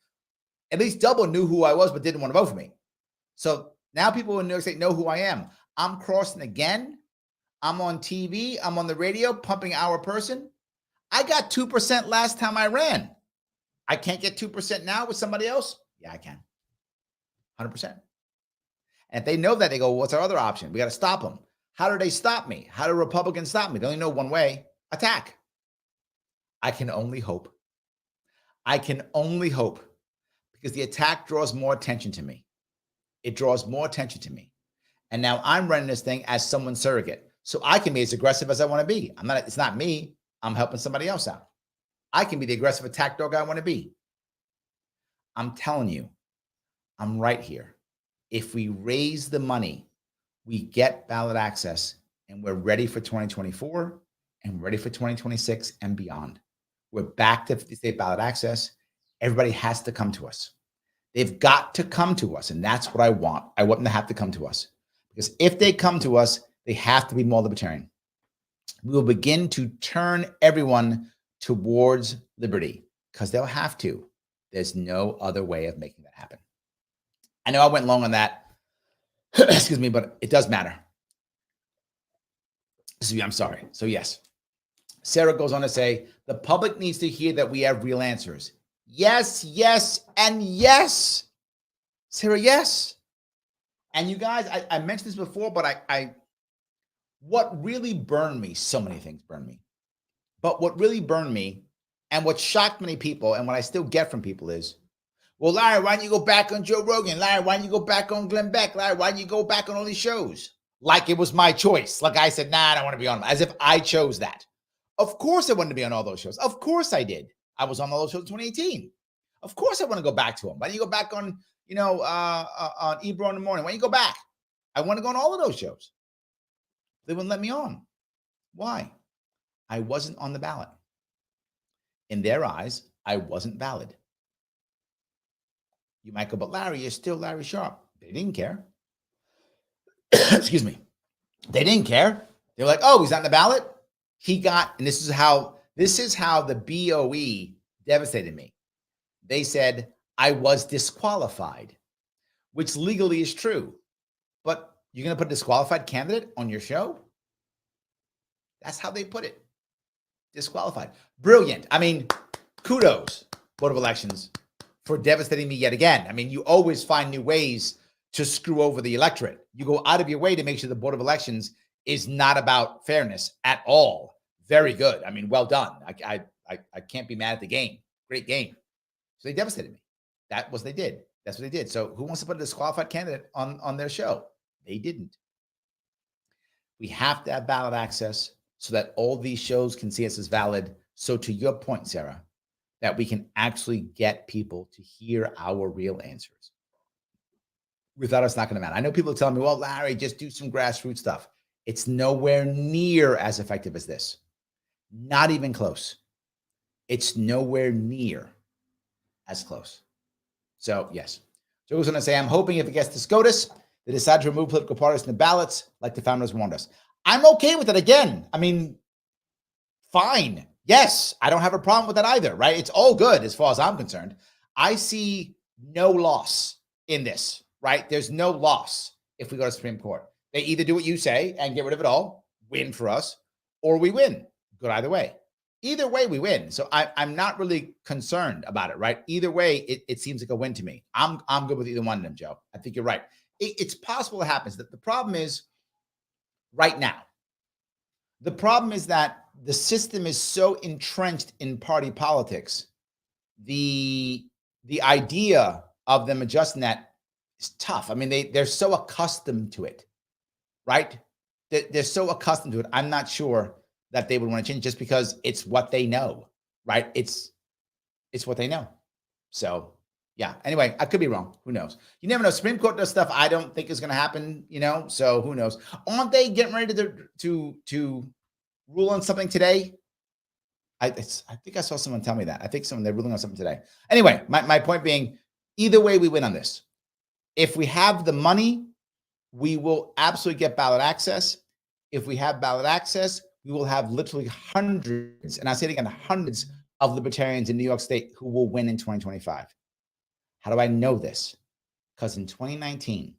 At least double knew who I was, but didn't want to vote for me. So now people in New York State know who I am. I'm crossing again. I'm on TV. I'm on the radio pumping our person. I got 2% last time I ran. I can't get 2% now with somebody else? Yeah, I can. 100%. And if they know that, they go, well, what's our other option? We got to stop them. How do they stop me? How do Republicans stop me? They only know one way: attack. I can only hope. I can only hope, because the attack draws more attention to me. It draws more attention to me. And now I'm running this thing as someone's surrogate. So I can be as aggressive as I want to be. It's not me. I'm helping somebody else out. I can be the aggressive attack dog I want to be. I'm telling you, I'm right here. If we raise the money, we get ballot access, and we're ready for 2024 and ready for 2026 and beyond. We're back to 50 state ballot access. Everybody has to come to us. They've got to come to us, and that's what I want. I want them to have to come to us, because if they come to us, they have to be more libertarian. We will begin to turn everyone towards liberty, because they'll have to. There's no other way of making that happen. I know I went long on that, excuse me, but it does matter. I'm sorry. So yes, Sarah goes on to say, the public needs to hear that we have real answers. Yes, yes, and yes. Sarah, yes. And you guys, I mentioned this before, but what really burned me, so many things burned me, but what really burned me and what shocked many people and what I still get from people is, well, Larry, why don't you go back on Joe Rogan? Larry, why don't you go back on Glenn Beck? Larry, why don't you go back on all these shows? Like it was my choice. Like I said, nah, I don't want to be on them. As if I chose that. Of course I wanted to be on all those shows. Of course I did. I was on all those shows in 2018. Of course I want to go back to them. Why don't you go back on, on Ebro in the morning? Why don't you go back? I want to go on all of those shows. They wouldn't let me on. Why? I wasn't on the ballot. In their eyes, I wasn't valid. You might go, but Larry, you're still Larry Sharpe. They didn't care. Excuse me. They didn't care. They were like, oh, he's not on the ballot. He got, and this is how the BOE devastated me. They said I was disqualified, which legally is true. But you're going to put a disqualified candidate on your show? That's how they put it. Disqualified. Brilliant. I mean, kudos, Board of Elections, for devastating me yet again. I mean, you always find new ways to screw over the electorate. You go out of your way to make sure the Board of Elections is not about fairness at all. Very good. I mean, well done. I can't be mad at the game. Great game. So they devastated me. That was what they did. That's what they did. So who wants to put a disqualified candidate on their show? They didn't. We have to have ballot access so that all these shows can see us as valid. So to your point, Sarah, that we can actually get people to hear our real answers. Without us not going to matter. I know people are telling me, well, Larry, just do some grassroots stuff. It's nowhere near as effective as this. Not even close. It's nowhere near as close. So, yes. So I was going to say, I'm hoping if it gets to SCOTUS, they decide to remove political parties from the ballots like the founders warned us. I'm okay with it again. I mean, fine. Yes, I don't have a problem with that either, right? It's all good as far as I'm concerned. I see no loss in this, right? There's no loss if we go to Supreme Court. They either do what you say and get rid of it all, win for us, or we win. Good either way. Either way, we win. So I'm not really concerned about it, right? Either way, it seems like a win to me. I'm good with either one of them, Joe. I think you're right. It's possible it happens. The problem is right now. The problem is that the system is so entrenched in party politics. The idea of them adjusting that is tough. I mean, they're so accustomed to it, right? They're so accustomed to it. I'm not sure that they would want to change just because it's what they know, right? It's what they know. So yeah. Anyway, I could be wrong. Who knows? You never know. Supreme Court does stuff I don't think is going to happen. So who knows? Aren't they getting ready to rule on something today? I think I saw someone tell me that. I think they're ruling on something today. Anyway, my point being, either way, we win on this. If we have the money, we will absolutely get ballot access. If we have ballot access, we will have literally hundreds, and I say it again, hundreds of libertarians in New York State who will win in 2025. How do I know this? Because in 2019,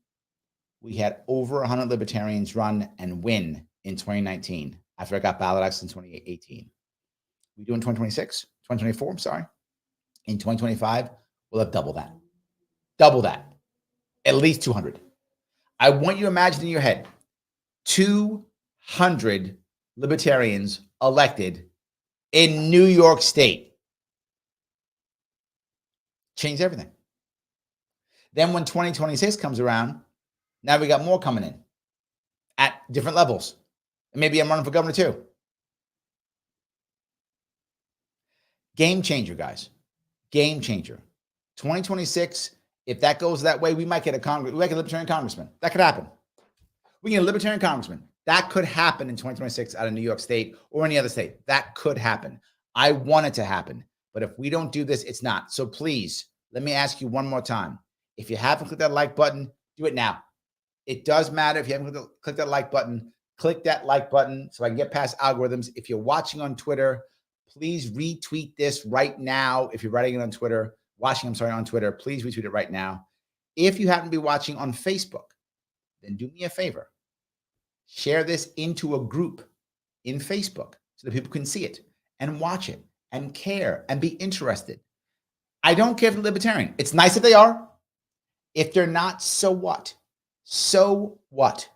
we had over 100 libertarians run and win in 2019 after I got ballot access in 2018. We do in 2024, I'm sorry. In 2025, we'll have double that. Double that. At least 200. I want you to imagine in your head, 200 libertarians elected in New York State. Change everything. Then when 2026 comes around, now we got more coming in at different levels. And maybe I'm running for governor too. Game changer, guys. Game changer. 2026, if that goes that way, we might get a libertarian congressman. That could happen. We get a libertarian congressman. That could happen in 2026 out of New York State or any other state. That could happen. I want it to happen. But if we don't do this, it's not. So please let me ask you one more time. If you haven't clicked that like button, do it now. It does matter if you haven't clicked that like button. Click that like button so I can get past algorithms. If you're watching on Twitter, please retweet this right now. If you're writing it on Twitter, on Twitter, please retweet it right now. If you happen to be watching on Facebook, then do me a favor. Share this into a group in Facebook so that people can see it and watch it and care and be interested. I don't care if they're libertarian. It's nice if they are. If they're not, so what? So what?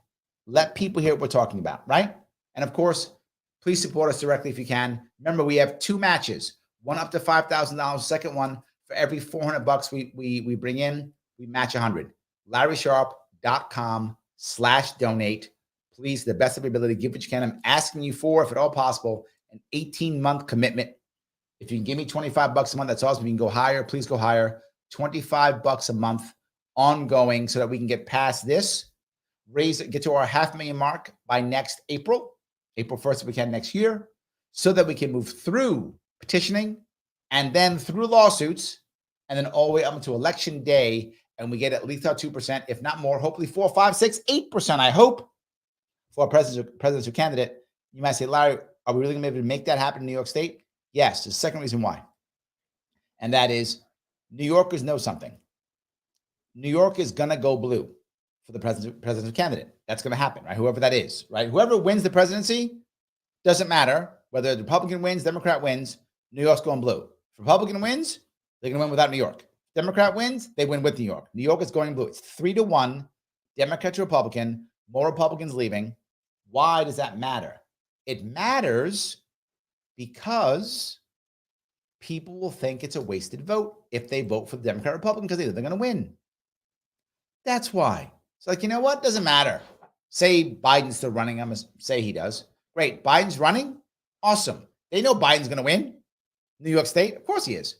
Let people hear what we're talking about, right? And of course, please support us directly if you can. Remember, we have 2 matches, one up to $5,000. Second one, for every $400 we bring in, we match 100. LarrySharpe.com/donate. Please, the best of your ability, give what you can. I'm asking you for, if at all possible, an 18-month commitment. If you can give me $25 a month, that's awesome. If you can go higher, please go higher. $25 a month ongoing so that we can get past this, get to our 500,000 mark by next April 1st if we can next year, so that we can move through petitioning and then through lawsuits and then all the way up until election day, and we get at least our 2%, if not more, hopefully 4, 5, 6, 8%, I hope, for a presidential candidate. You might say, Larry, are we really going to be able to make that happen in New York State? Yes, there's a second reason why. And that is New Yorkers know something. New York is going to go blue for the presidential candidate. That's going to happen, right? Whoever that is, right? Whoever wins the presidency, doesn't matter whether the Republican wins, Democrat wins, New York's going blue. If Republican wins, they're going to win without New York. Democrat wins, they win with New York. New York is going blue. It's 3-1, Democrat to Republican, more Republicans leaving. Why does that matter? It matters because people will think it's a wasted vote if they vote for the Democrat or Republican because they're going to win. That's why. It's like, you know what? Doesn't matter. Say Biden's still running. I'm going to say he does. Great. Biden's running. Awesome. They know Biden's going to win. New York State. Of course he is.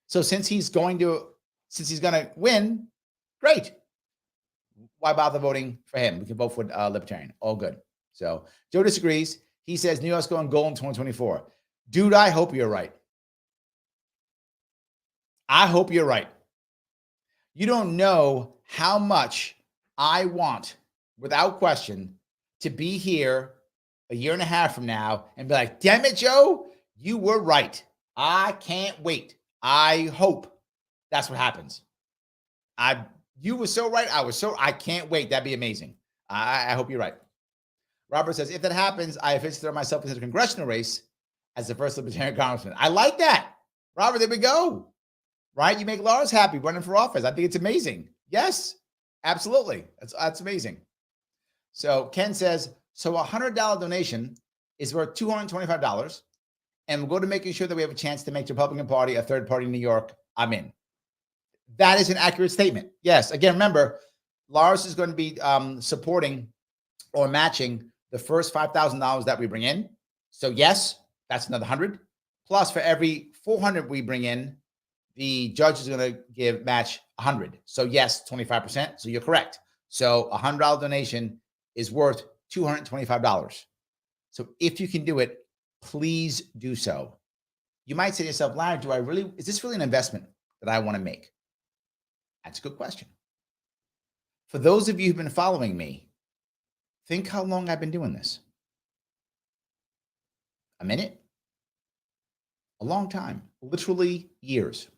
So since he's going to win, great. Why bother voting for him? We can vote for Libertarian. All good. So Joe disagrees. He says New York's going gold in 2024. Dude, I hope you're right. I hope you're right. You don't know how much I want, without question, to be here a year and a half from now and be like, damn it, Joe, you were right. I can't wait. I hope that's what happens. You were so right. I can't wait. That'd be amazing. I hope you're right. Robert says, if that happens, I officially throw myself into the congressional race as the first Libertarian congressman. I like that. Robert, there we go. Right? You make Lars happy running for office. I think it's amazing. Yes, absolutely. That's amazing. So Ken says, so a $100 donation is worth $225, and we'll go to making sure that we have a chance to make the Republican Party a third party in New York. I'm in. That is an accurate statement. Yes. Again, remember, Lars is going to be supporting or matching the first $5,000 that we bring in. So yes, that's another 100. Plus, for every 400 we bring in, the judge is going to match 100. So yes, 25%. So you're correct. So a $100 donation is worth $225. So if you can do it, please do so. You might say to yourself, Larry, is this really an investment that I want to make? That's a good question. For those of you who've been following me, think how long I've been doing this. A minute? A long time, literally years.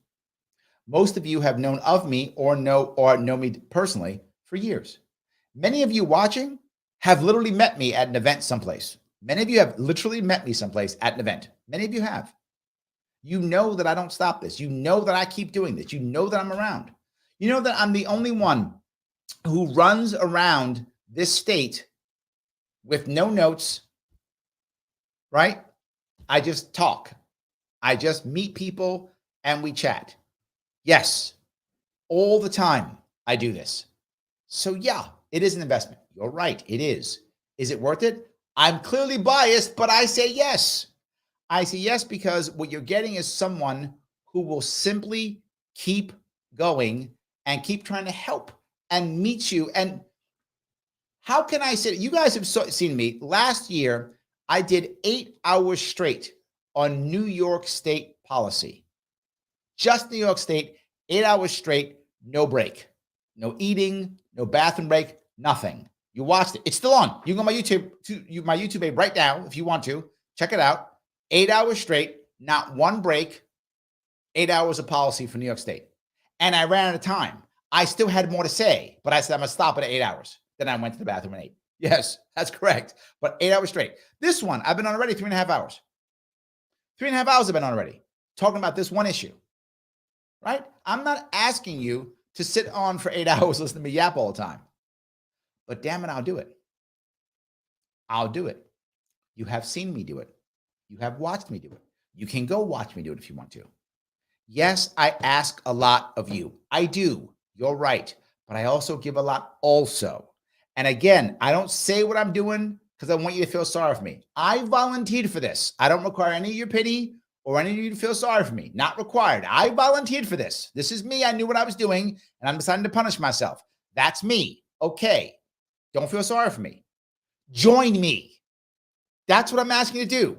Most of you have known of me or know me personally for years. Many of you watching have literally met me at an event someplace. Many of you have literally met me someplace at an event. Many of you have. You know that I don't stop this. You know that I keep doing this. You know that I'm around. You know that I'm the only one who runs around this state with no notes, right? I just talk. I just meet people and we chat. Yes, all the time I do this. So yeah, it is an investment. You're right, it is. Is it worth it? I'm clearly biased, but I say yes. I say yes because what you're getting is someone who will simply keep going and keep trying to help and meet you. And how can I say, you guys have seen me. Last year, I did 8 hours straight on New York State policy. Just New York State, 8 hours straight, no break, no eating, no bathroom break, nothing. You watched it. It's still on. You can go my YouTube page right now if you want to. Check it out. 8 hours straight, not one break, 8 hours of policy for New York State. And I ran out of time. I still had more to say, but I said I'm going to stop at 8 hours. Then I went to the bathroom and ate. Yes, that's correct. But 8 hours straight. This one, I've been on already 3.5 hours. 3.5 hours I've been on already, talking about this one issue, right? I'm not asking you to sit on for 8 hours listening to me yap all the time. But damn it, I'll do it. I'll do it. You have seen me do it. You have watched me do it. You can go watch me do it if you want to. Yes, I ask a lot of you. I do. You're right. But I also give a lot also. And again, I don't say what I'm doing because I want you to feel sorry for me. I volunteered for this. I don't require any of your pity or any of you to feel sorry for me. Not required. I volunteered for this. This is me. I knew what I was doing, and I'm deciding to punish myself. That's me. Okay. Don't feel sorry for me. Join me. That's what I'm asking you to do.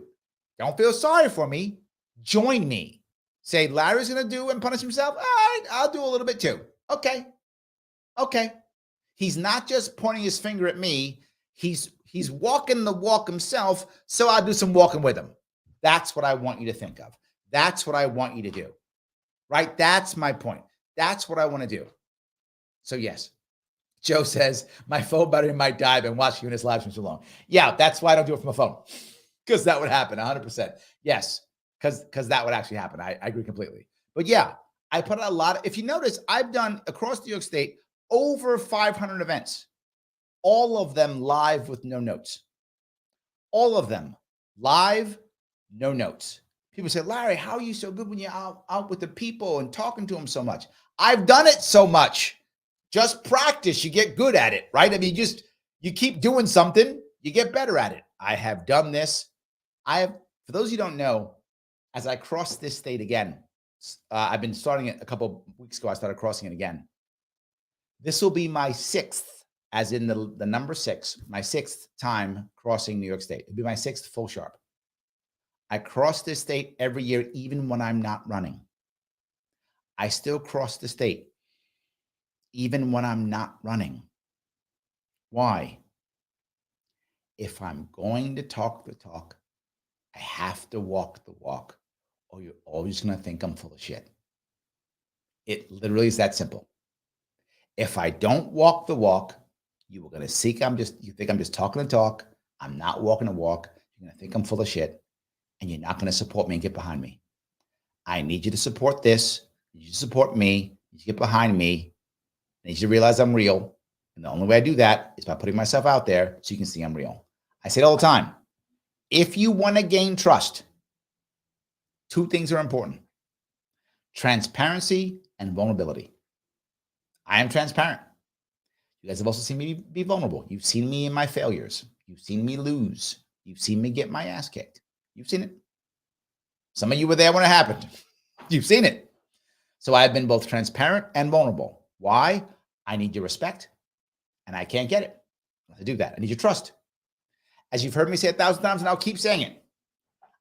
Don't feel sorry for me. Join me. Say, Larry's going to do and punish himself. All right, I'll do a little bit too. Okay. Okay. He's not just pointing his finger at me. He's walking the walk himself, so I'll do some walking with him. That's what I want you to think of. That's what I want you to do. Right? That's my point. That's what I want to do. So yes. Joe says, my phone battery might die. I've been watching you in this live stream so long. Yeah, that's why I don't do it from my phone. Because that would happen 100%. Yes, because that would actually happen. I agree completely. But yeah, I put out a lot of, if you notice, I've done across New York State over 500 events. All of them live with no notes. All of them live, no notes. People say, Larry, how are you so good when you're out with the people and talking to them so much? I've done it so much. Just practice. You get good at it, right? I mean, you keep doing something, you get better at it. I have done this. For those of you who don't know, as I cross this state again, I've been starting it a couple of weeks ago. I started crossing it again. This will be my sixth, as in the number 6, my 6th time crossing New York State. It'll be my 6th full Sharpe. I cross this state every year, even when I'm not running. I still cross the state, even when I'm not running. Why? If I'm going to talk the talk, I have to walk the walk, or you're always going to think I'm full of shit. It literally is that simple. If I don't walk the walk, you are going to you think I'm just talking the talk. I'm not walking the walk. You're going to think I'm full of shit, and you're not going to support me and get behind me. I need you to support this. You need you to support me. You need to get behind me. I need you to realize I'm real. And the only way I do that is by putting myself out there so you can see I'm real. I say it all the time. If you want to gain trust, 2 things are important: transparency and vulnerability. I am transparent. You guys have also seen me be vulnerable. You've seen me in my failures. You've seen me lose. You've seen me get my ass kicked. You've seen it. Some of you were there when it happened. You've seen it. So I've been both transparent and vulnerable. Why? I need your respect, and I can't get it. To do that, I need your trust. As you've heard me say 1,000 times, and I'll keep saying it,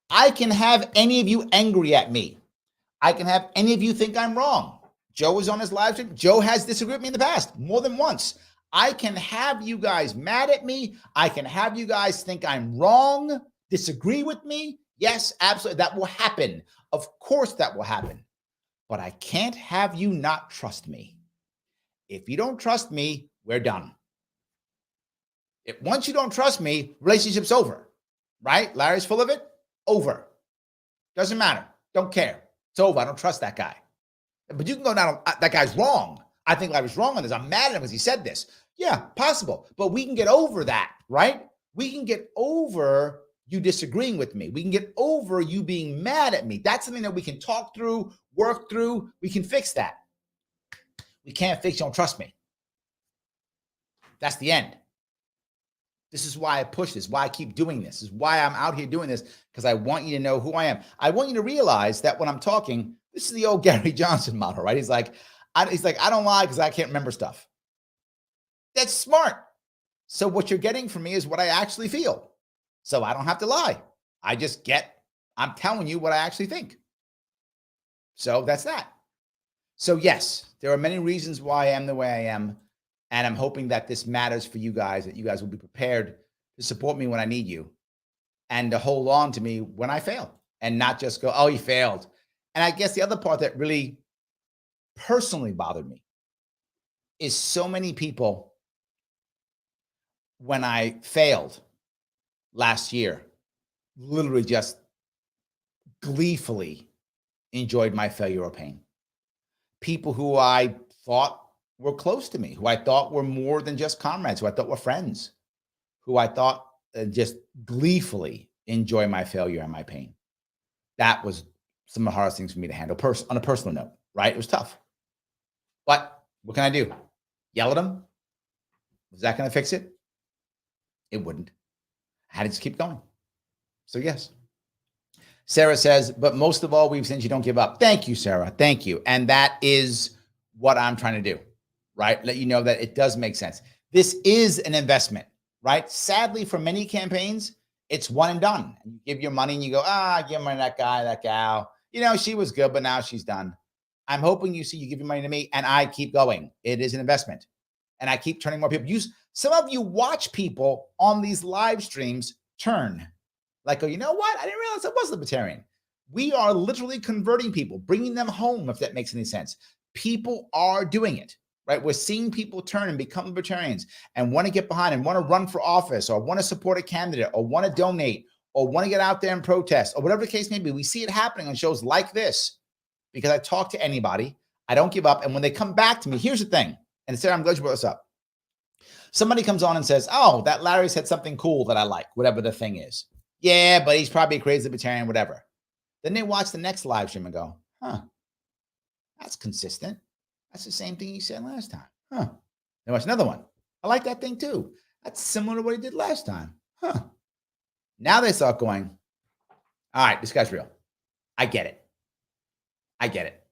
I can have any of you angry at me. I can have any of you think I'm wrong. Joe was on his live stream. Joe has disagreed with me in the past more than once. I can have you guys mad at me. I can have you guys think I'm wrong, disagree with me. Yes, absolutely. That will happen. Of course that will happen. But I can't have you not trust me. If you don't trust me, we're done. Once you don't trust me, relationship's over, right? Larry's full of it. Over. Doesn't matter. Don't care. It's over. I don't trust that guy. But you can go down, that guy's wrong. I think Larry's wrong on this. I'm mad at him because he said this. Yeah, possible. But we can get over that, right? We can get over you disagreeing with me. We can get over you being mad at me. That's something that we can talk through, work through. We can fix that. We can't fix you don't trust me. That's the end. This is why I push this, why I keep doing this. This is why I'm out here doing this, because I want you to know who I am. I want you to realize that when I'm talking, this is the old Gary Johnson model, right? He's like, I don't lie because I can't remember stuff. That's smart. So what you're getting from me is what I actually feel. So I don't have to lie. I'm telling you what I actually think. So that's that. So yes, there are many reasons why I am the way I am. And I'm hoping that this matters for you guys, that you guys will be prepared to support me when I need you and to hold on to me when I fail and not just go, oh, he failed. And I guess the other part that really personally bothered me is so many people, when I failed last year, literally just gleefully enjoyed my failure or pain. People who I thought were close to me, who I thought were more than just comrades, who I thought were friends, who I thought just gleefully enjoy my failure and my pain. That was some of the hardest things for me to handle on a personal note, right? It was tough. But what can I do? Yell at them? Was that going to fix it? It wouldn't. I had to just keep going. So yes. Sarah says, but most of all, we've seen you don't give up. Thank you, Sarah. Thank you. And that is what I'm trying to do, right? Let you know that it does make sense. This is an investment, right? Sadly, for many campaigns, it's one and done. And you give your money and you go, give money to that guy, that gal. You know, she was good, but now she's done. I'm hoping you see you give your money to me and I keep going. It is an investment. And I keep turning more people. Some of you watch people on these live streams turn. Like, oh, you know what? I didn't realize I was libertarian. We are literally converting people, bringing them home, if that makes any sense. People are doing it, right? We're seeing people turn and become libertarians and want to get behind and want to run for office or want to support a candidate or want to donate or want to get out there and protest or whatever the case may be. We see it happening on shows like this because I talk to anybody. I don't give up. And when they come back to me, here's the thing. And Sarah, I'm glad you brought this up. Somebody comes on and says, oh, that Larry said something cool that I like, whatever the thing is. Yeah, but he's probably a crazy libertarian, whatever. Then they watch the next live stream and go, huh, that's consistent. That's the same thing he said last time. Huh. They watch another one. I like that thing too. That's similar to what he did last time. Huh. Now they start going, all right, this guy's real. I get it. I get it.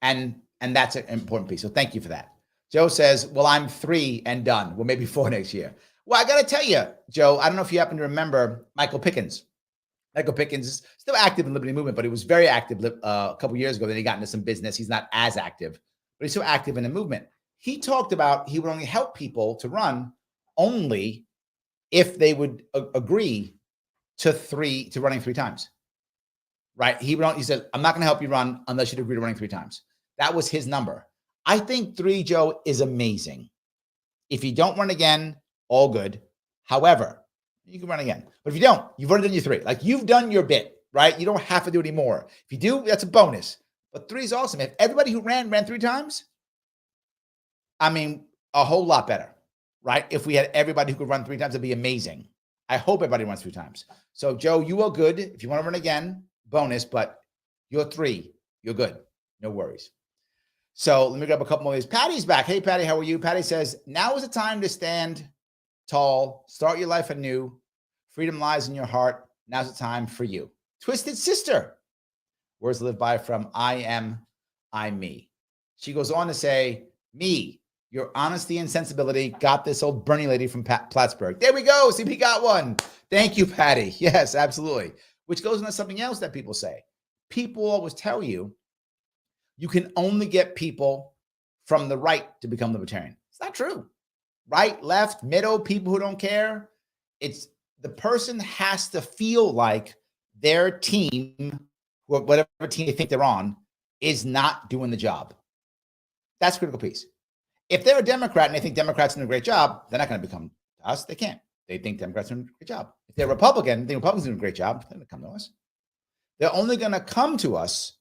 And that's an important piece. So thank you for that. Joe says, well, I'm 3 and done. Well, maybe 4 next year. Well, I got to tell you, Joe, I don't know if you happen to remember Michael Pickens. Michael Pickens is still active in the Liberty Movement, but he was very active a couple years ago. Then he got into some business. He's not as active, but he's still active in the movement. He talked about he would only help people to run only if they would agree to running 3 times. Right? He said, I'm not going to help you run unless you agree to running 3 times. That was his number. I think 3, Joe, is amazing. If you don't run again, all good. However, you can run again. But if you don't, you've already done your 3. Like you've done your bit, right? You don't have to do it anymore. If you do, that's a bonus. But 3 is awesome. If everybody who ran 3 times, I mean, a whole lot better, right? If we had everybody who could run 3 times, it'd be amazing. I hope everybody runs 3 times. So, Joe, you are good. If you want to run again, bonus, but you're 3. You're good. No worries. So let me grab a couple more of these. Patty's back. Hey, Patty, how are you? Patty says, now is the time to stand tall, start your life anew. Freedom lies in your heart. Now's the time for you. Twisted Sister. Words to live by from I'm me. She goes on to say, me, your honesty and sensibility got this old Bernie lady from Plattsburgh. There we go. See, we got one. Thank you, Patty. Yes, absolutely. Which goes into something else that people say. People always tell you, you can only get people from the right to become libertarian. It's not true. Right, left, middle, people who don't care. It's the person has to feel like their team, whatever team they think they're on, is not doing the job. That's a critical piece. If they're a Democrat and they think Democrats are doing a great job, they're not going to become us. They can't. They think Democrats are doing a great job. If they're Republican, they think Republicans are doing a great job, they're going to come to us. They're only going to come to us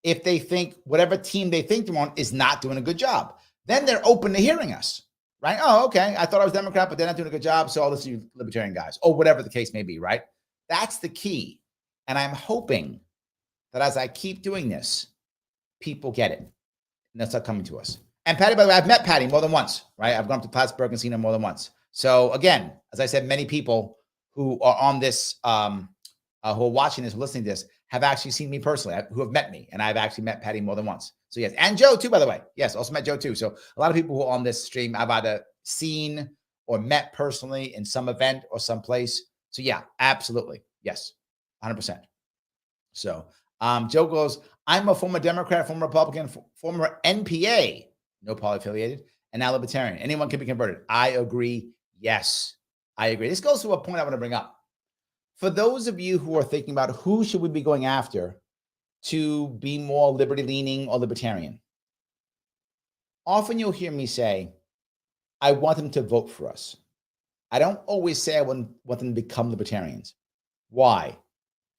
if they think whatever team they think they're on is not doing a good job. Then they're open to hearing us, right? Oh, okay. I thought I was Democrat, but they're not doing a good job. So I'll listen to you libertarian guys or whatever the case may be, right? That's the key. And I'm hoping that as I keep doing this, people get it. And they'll start coming to us. And Patty, by the way, I've met Patty more than once, right? I've gone to Plattsburgh and seen her more than once. So again, as I said, many people who are on this, who are watching this, listening to this, have actually seen me personally, who have met me. And I've actually met Patty more than once. So yes, and Joe too, by the way. Yes, also met Joe too. So a lot of people who are on this stream, I've either seen or met personally in some event or someplace. So yeah, absolutely. Yes, 100%. So Joe goes, I'm a former Democrat, former Republican, former NPA, no poly-affiliated, and now Libertarian. Anyone can be converted. I agree. Yes, I agree. This goes to a point I want to bring up. For those of you who are thinking about who should we be going after to be more liberty-leaning or libertarian, often you'll hear me say, I want them to vote for us. I don't always say I want them to become libertarians. Why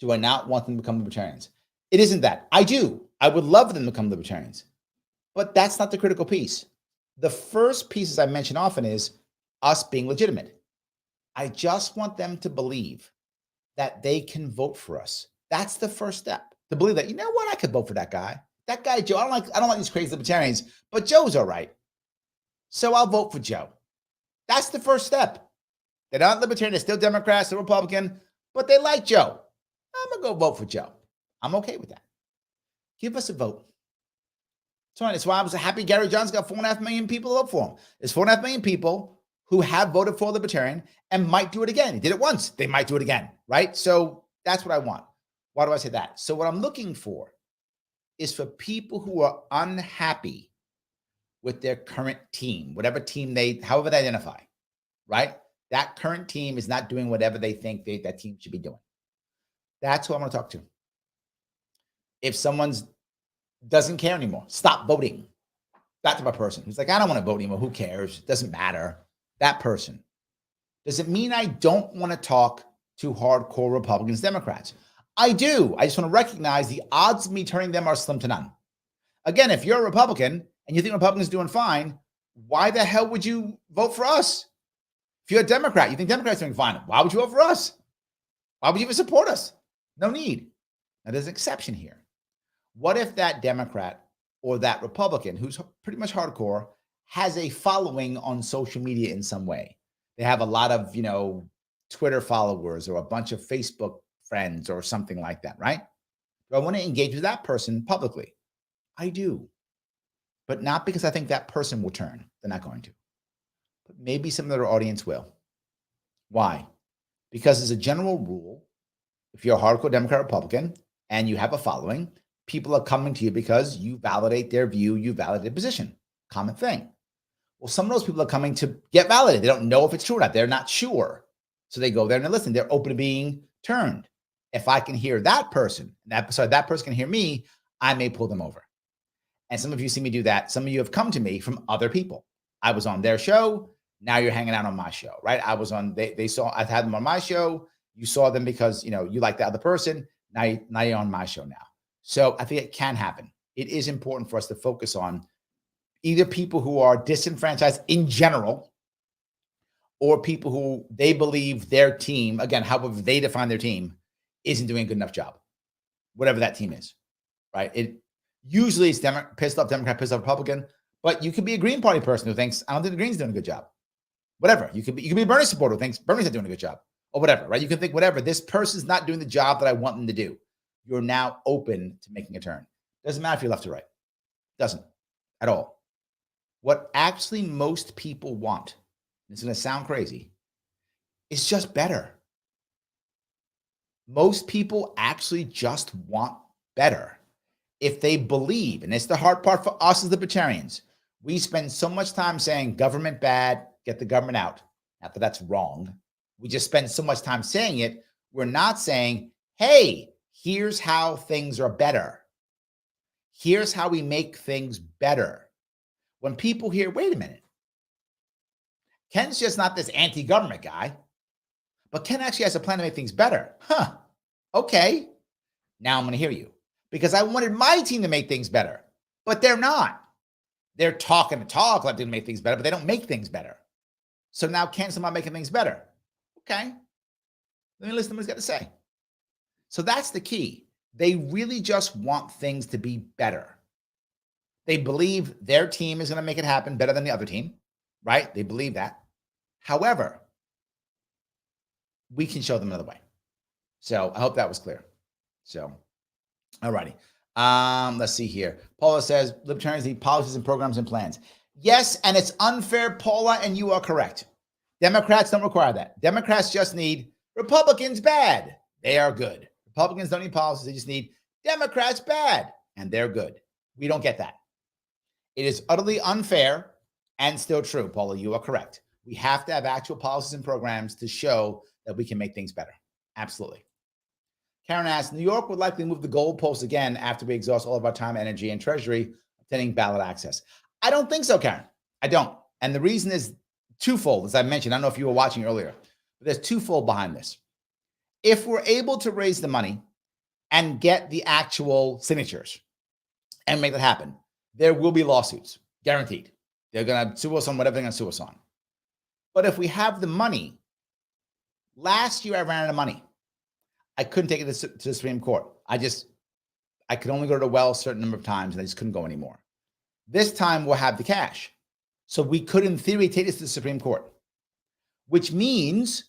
do I not want them to become libertarians? It isn't that. I do. I would love them to become libertarians. But that's not the critical piece. The first piece, as I mention often, is us being legitimate. I just want them to believe that they can vote for us. That's the first step. To believe that, you know what, I could vote for that guy. That guy, Joe, I don't like these crazy libertarians, but Joe's all right. So I'll vote for Joe. That's the first step. They're not libertarian, they're still Democrats, they're Republican, but they like Joe. I'm going to go vote for Joe. I'm okay with that. Give us a vote. That's why I was happy Gary Johnson got 4.5 million people to vote for him. There's 4.5 million people who have voted for Libertarian and might do it again. He did it once. They might do it again, right? So that's what I want. Why do I say that? So what I'm looking for is for people who are unhappy with their current team, whatever team however they identify, right? That current team is not doing whatever they think that team should be doing. That's who I'm going to talk to. If someone's doesn't care anymore, stop voting. That type of person who's like, I don't want to vote anymore. Who cares? It doesn't matter. That person. Does it mean I don't want to talk to hardcore Republicans, Democrats? I do. I just want to recognize the odds of me turning them are slim to none. Again, if you're a Republican and you think Republicans are doing fine, why the hell would you vote for us? If you're a Democrat, you think Democrats are doing fine, why would you vote for us? Why would you even support us? No need. Now, there's an exception here. What if that Democrat or that Republican, who's pretty much hardcore, has a following on social media in some way? They have a lot of, Twitter followers or a bunch of Facebook friends or something like that, right? Do I want to engage with that person publicly? I do. But not because I think that person will turn. They're not going to. But maybe some of their audience will. Why? Because as a general rule, if you're a hardcore Democrat, Republican, and you have a following, people are coming to you because you validate their view, you validate their position. Common thing. Well, some of those people are coming to get validated. They don't know if it's true or not. They're not sure. So they go there and they listen. They're open to being turned. If I can hear that person, that person can hear me, I may pull them over. And some of you see me do that. Some of you have come to me from other people. I was on their show. Now you're hanging out on my show, right? I was on, I've had them on my show. You saw them because, you like the other person. Now you're on my show now. So I think it can happen. It is important for us to focus on either people who are disenfranchised in general or people who they believe their team, again, however they define their team, isn't doing a good enough job, whatever that team is, right? It usually is pissed off Democrat, pissed off Republican, but you could be a Green Party person who thinks, I don't think the Greens are doing a good job. Whatever. You could be a Bernie supporter who thinks Bernie's not doing a good job or whatever, right? You can think whatever. This person's not doing the job that I want them to do. You're now open to making a turn. Doesn't matter if you're left or right. Doesn't at all. What actually most people want, and it's going to sound crazy, is just better. Most people actually just want better. If they believe, and it's the hard part for us as libertarians, we spend so much time saying government bad, get the government out. Not that that's wrong. We just spend so much time saying it. We're not saying, hey, here's how things are better. Here's how we make things better. When people hear, wait a minute, Ken's just not this anti-government guy, but Ken actually has a plan to make things better. Huh. Okay. Now I'm going to hear you because I wanted my team to make things better, but they're not. They're talking the talk like they make things better, but they don't make things better. So now Ken's about making things better. Okay. Let me listen to what he's got to say. So that's the key. They really just want things to be better. They believe their team is going to make it happen better than the other team, right? They believe that. However, we can show them another way. So I hope that was clear. So, all righty. Let's see here. Paula says, libertarians need policies and programs and plans. Yes, and it's unfair, Paula, and you are correct. Democrats don't require that. Democrats just need Republicans bad. They are good. Republicans don't need policies. They just need Democrats bad, and they're good. We don't get that. It is utterly unfair and still true, Paula. You are correct. We have to have actual policies and programs to show that we can make things better. Absolutely. Karen asks, New York would likely move the goalposts again after we exhaust all of our time, energy, and treasury obtaining ballot access. I don't think so, Karen. I don't. And the reason is twofold, as I mentioned. I don't know if you were watching earlier, but there's twofold behind this. If we're able to raise the money and get the actual signatures and make that happen, there will be lawsuits, guaranteed. They're going to sue us on whatever they're going to sue us on. But if we have the money, last year I ran out of money. I couldn't take it to the Supreme Court. I could only go to the well a certain number of times, and I just couldn't go anymore. This time we'll have the cash. So we could, in theory, take this to the Supreme Court, which means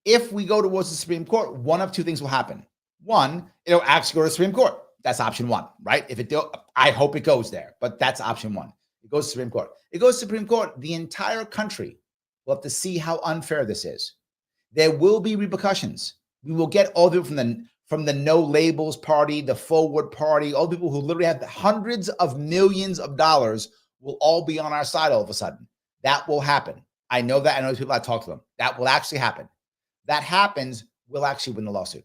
if we go towards the Supreme Court, one of two things will happen. One, it'll actually go to the Supreme Court. That's option one, right? If it do, I hope it goes there, but that's option one. It goes to the Supreme Court. It goes to the Supreme Court. The entire country will have to see how unfair this is. There will be repercussions. We will get all the people from the no labels party, the forward party, all the people who literally have hundreds of millions of dollars will all be on our side all of a sudden. That will happen. I know that. I know these people. I talk to them. That will actually happen. That happens, we'll actually win the lawsuit.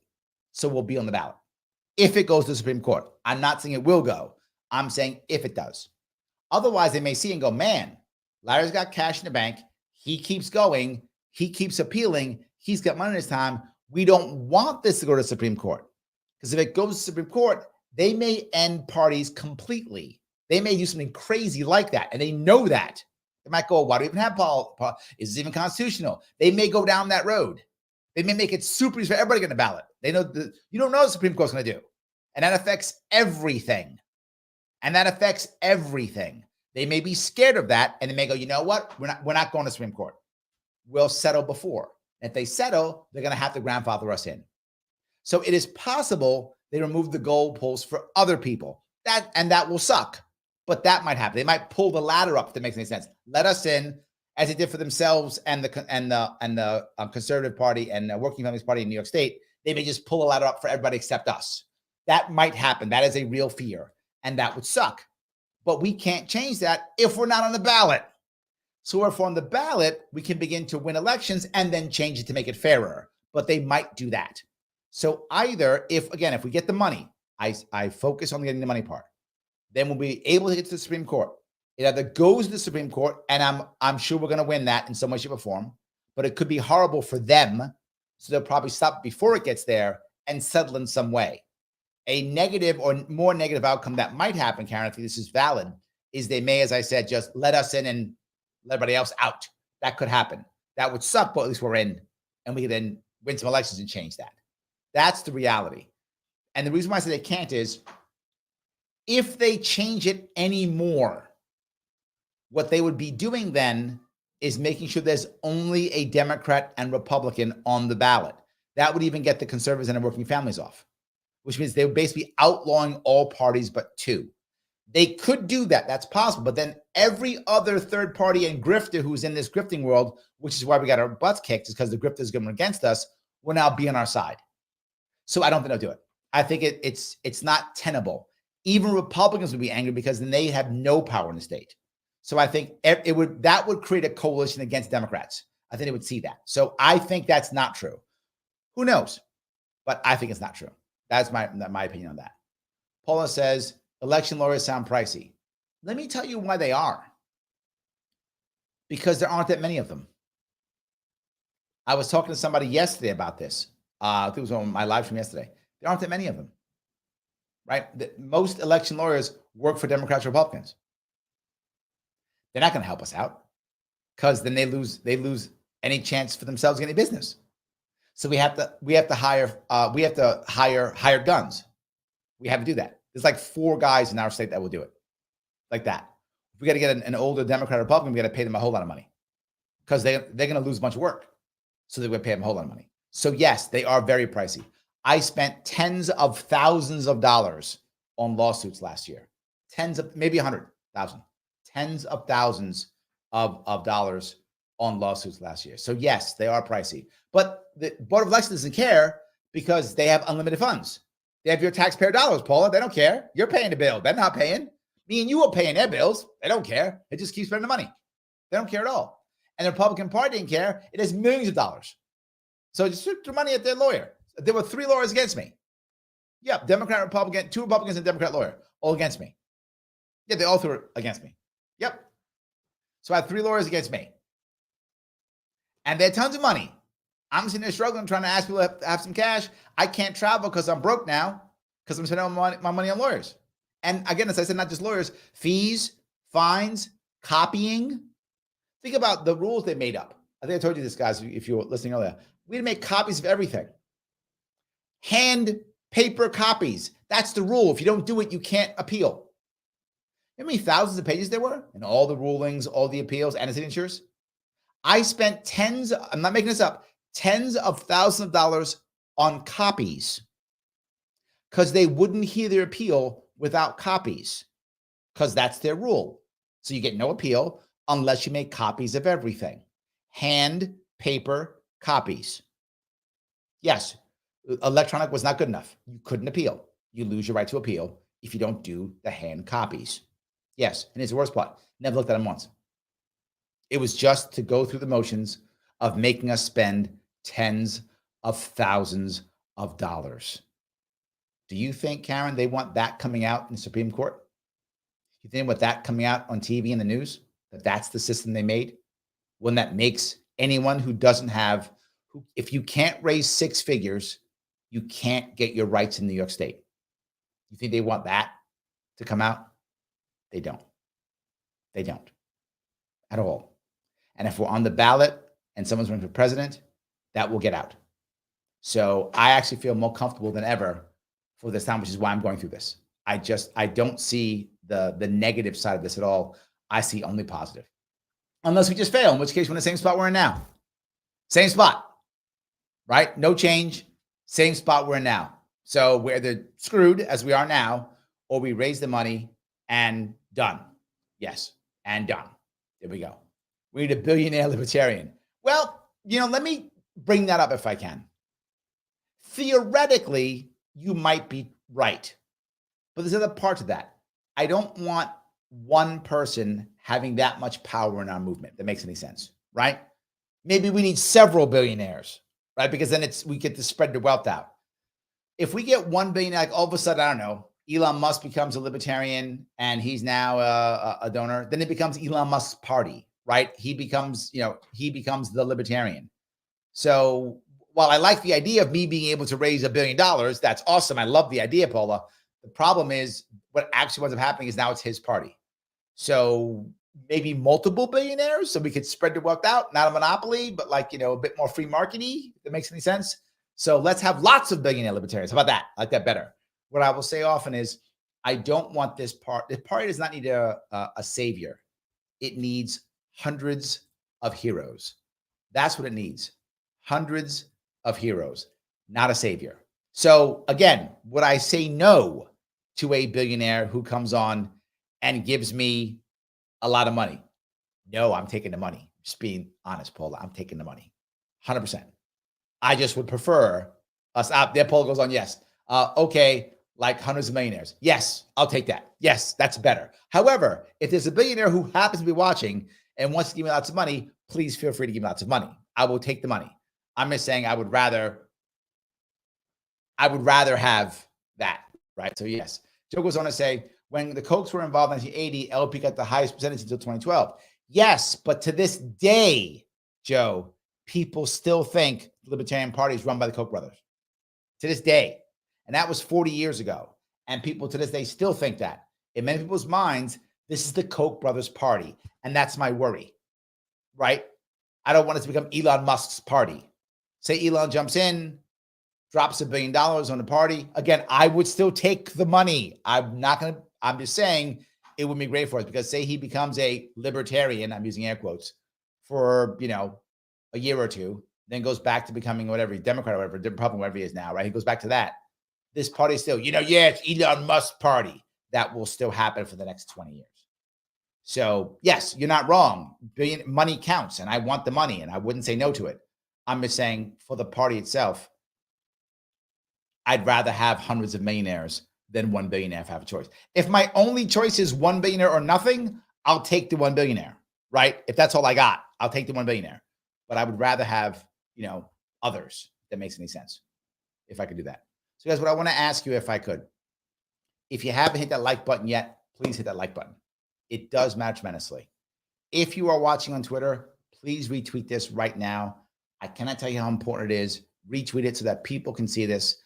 So we'll be on the ballot. If it goes to the Supreme Court. I'm not saying it will go. I'm saying if it does. Otherwise, they may see and go, man, Larry's got cash in the bank. He keeps going. He keeps appealing. He's got money in his time. We don't want this to go to the Supreme Court. Because if it goes to the Supreme Court, they may end parties completely. They may do something crazy like that. And they know that. They might go, why do we even have Paul? Is this even constitutional? They may go down that road. They may make it super easy for everybody to get on the ballot. They know you don't know what the Supreme Court's going to do. And that affects everything. They may be scared of that. And they may go, you know what? We're not going to the Supreme Court. We'll settle before. If they settle, they're going to have to grandfather us in. So it is possible they remove the goalposts for other people. That will suck. But that might happen. They might pull the ladder up if that makes any sense. Let us in, as they did for themselves and the Conservative Party and the Working Families Party in New York State. They may just pull a ladder up for everybody except us. That might happen. That is a real fear, and that would suck. But we can't change that if we're not on the ballot. So if we're on the ballot, we can begin to win elections and then change it to make it fairer. But they might do that. So either if we get the money, I focus on getting the money part, then we'll be able to get to the Supreme Court. It either goes to the Supreme Court, and I'm sure we're going to win that in some way, shape, or form, but it could be horrible for them. So they'll probably stop before it gets there and settle in some way. A negative or more negative outcome that might happen, Karen, I think this is valid, is they may, as I said, just let us in and let everybody else out. That could happen. That would suck, but at least we're in, and we can then win some elections and change that. That's the reality. And the reason why I say they can't is if they change it anymore, what they would be doing then is making sure there's only a Democrat and Republican on the ballot. That would even get the conservatives and the working families off, which means they would basically be outlawing all parties but two. They could do that. That's possible. But then every other third party and grifter who's in this grifting world, which is why we got our butts kicked, is because the grifters going against us, will now be on our side. So I don't think they'll do it. I think it's not tenable. Even Republicans would be angry because then they have no power in the state. So I think that would create a coalition against Democrats. I think they would see that. So I think that's not true. Who knows? But I think it's not true. That's my opinion on that. Paula says, election lawyers sound pricey. Let me tell you why they are. Because there aren't that many of them. I was talking to somebody yesterday about this. I think it was on my live stream yesterday. There aren't that many of them, right? Most election lawyers work for Democrats or Republicans. They're not going to help us out because then they lose any chance for themselves to get any business. So we have to hire hired guns. We have to do that. There's like 4 guys in our state that will do it, like that. If we got to get an older Democrat or Republican, we got to pay them a whole lot of money because they're going to lose a bunch of work. So they're going to pay them a whole lot of money. So yes, they are very pricey. I spent tens of thousands of dollars on lawsuits last year. Maybe 100,000. Tens of thousands of dollars on lawsuits last year. So yes, they are pricey. But the Board of Elections doesn't care because they have unlimited funds. They have your taxpayer dollars, Paula. They don't care. You're paying the bill. They're not paying. Me and you are paying their bills. They don't care. They just keep spending the money. They don't care at all. And the Republican Party didn't care. It has millions of dollars. So just threw money at their lawyer. There were 3 lawyers against me. Yep, Democrat, Republican, 2 Republicans and a Democrat lawyer, all against me. Yeah, they all threw it against me. Yep. So I had 3 lawyers against me. And they had tons of money. I'm sitting there struggling, trying to ask people to have some cash. I can't travel because I'm broke now because I'm spending my money on lawyers. And again, as I said, not just lawyers, fees, fines, copying. Think about the rules they made up. I think I told you this, guys, if you were listening earlier. We had to make copies of everything. Hand paper copies. That's the rule. If you don't do it, you can't appeal. You know how many thousands of pages there were? And all the rulings, all the appeals, and the signatures? I spent tens, I'm not making this up, tens of thousands of dollars on copies because they wouldn't hear their appeal without copies because that's their rule. So you get no appeal unless you make copies of everything. Hand, paper, copies. Yes, electronic was not good enough. You couldn't appeal. You lose your right to appeal if you don't do the hand copies. Yes, and it's the worst part. Never looked at them once. It was just to go through the motions of making us spend tens of thousands of dollars. Do you think, Karen, they want that coming out in the Supreme Court? You think with that coming out on TV and the news, that's the system they made? One that makes anyone who doesn't have, if you can't raise 6 figures, you can't get your rights in New York State. You think they want that to come out? They don't. They don't at all. And if we're on the ballot and someone's running for president, that will get out. So I actually feel more comfortable than ever for this time, which is why I'm going through this. I don't see the negative side of this at all. I see only positive. Unless we just fail, in which case we're in the same spot we're in now. Same spot, right? No change, same spot we're in now. So we're either screwed as we are now, or we raise the money and done. Yes, and done. There we go. We need a billionaire libertarian. Well, let me bring that up if I can. Theoretically, you might be right. But there's other parts of that. I don't want one person having that much power in our movement. That makes any sense, right? Maybe we need several billionaires, right? Because then we get to spread the wealth out. If we get one billionaire, like all of a sudden, I don't know, Elon Musk becomes a libertarian and he's now a donor, then it becomes Elon Musk's party, right? He becomes the libertarian. So while I like the idea of me being able to raise $1 billion, that's awesome. I love the idea, Paula. The problem is what actually ends up happening is now it's his party. So maybe multiple billionaires so we could spread the wealth out, not a monopoly, but a bit more free market-y, if that makes any sense. So let's have lots of billionaire libertarians. How about that? I like that better. What I will say often is I don't want this party does not need a savior. It needs hundreds of heroes. That's what it needs. Hundreds of heroes, not a savior. So again, would I say no to a billionaire who comes on and gives me a lot of money? No, I'm taking the money. Just being honest, Paula, I'm taking the money. 100%. I just would prefer us out there. Paula goes on, yes. Okay, like hundreds of millionaires. Yes, I'll take that. Yes, that's better. However, if there's a billionaire who happens to be watching and wants to give me lots of money, please feel free to give me lots of money. I will take the money. I'm just saying I would rather have that, right? So yes. Joe goes on to say, when the Kochs were involved in 1980, LP got the highest percentage until 2012. Yes, but to this day, Joe, people still think the Libertarian Party is run by the Koch brothers. To this day. And that was 40 years ago. And people to this day still think that. In many people's minds, this is the Koch brothers party. And that's my worry, right? I don't want it to become Elon Musk's party. Say Elon jumps in, drops $1 billion on the party. Again, I would still take the money. I'm just saying it would be great for us because say he becomes a libertarian, I'm using air quotes, for, a year or two, then goes back to becoming whatever, Democrat or whatever, Republican, whatever he is now, right? He goes back to that. This party is still, it's Elon Musk's party. That will still happen for the next 20 years. So yes, you're not wrong. Money counts and I want the money and I wouldn't say no to it. I'm just saying for the party itself, I'd rather have hundreds of millionaires than 1 billionaire if I have a choice. If my only choice is 1 billionaire or nothing, I'll take the 1 billionaire, right? If that's all I got, I'll take the 1 billionaire. But I would rather have, others. If that makes any sense, if I could do that. So guys, what I want to ask you, if I could, if you haven't hit that like button yet, please hit that like button. It does matter tremendously. If you are watching on Twitter, please retweet this right now. I cannot tell you how important it is. Retweet it so that people can see this.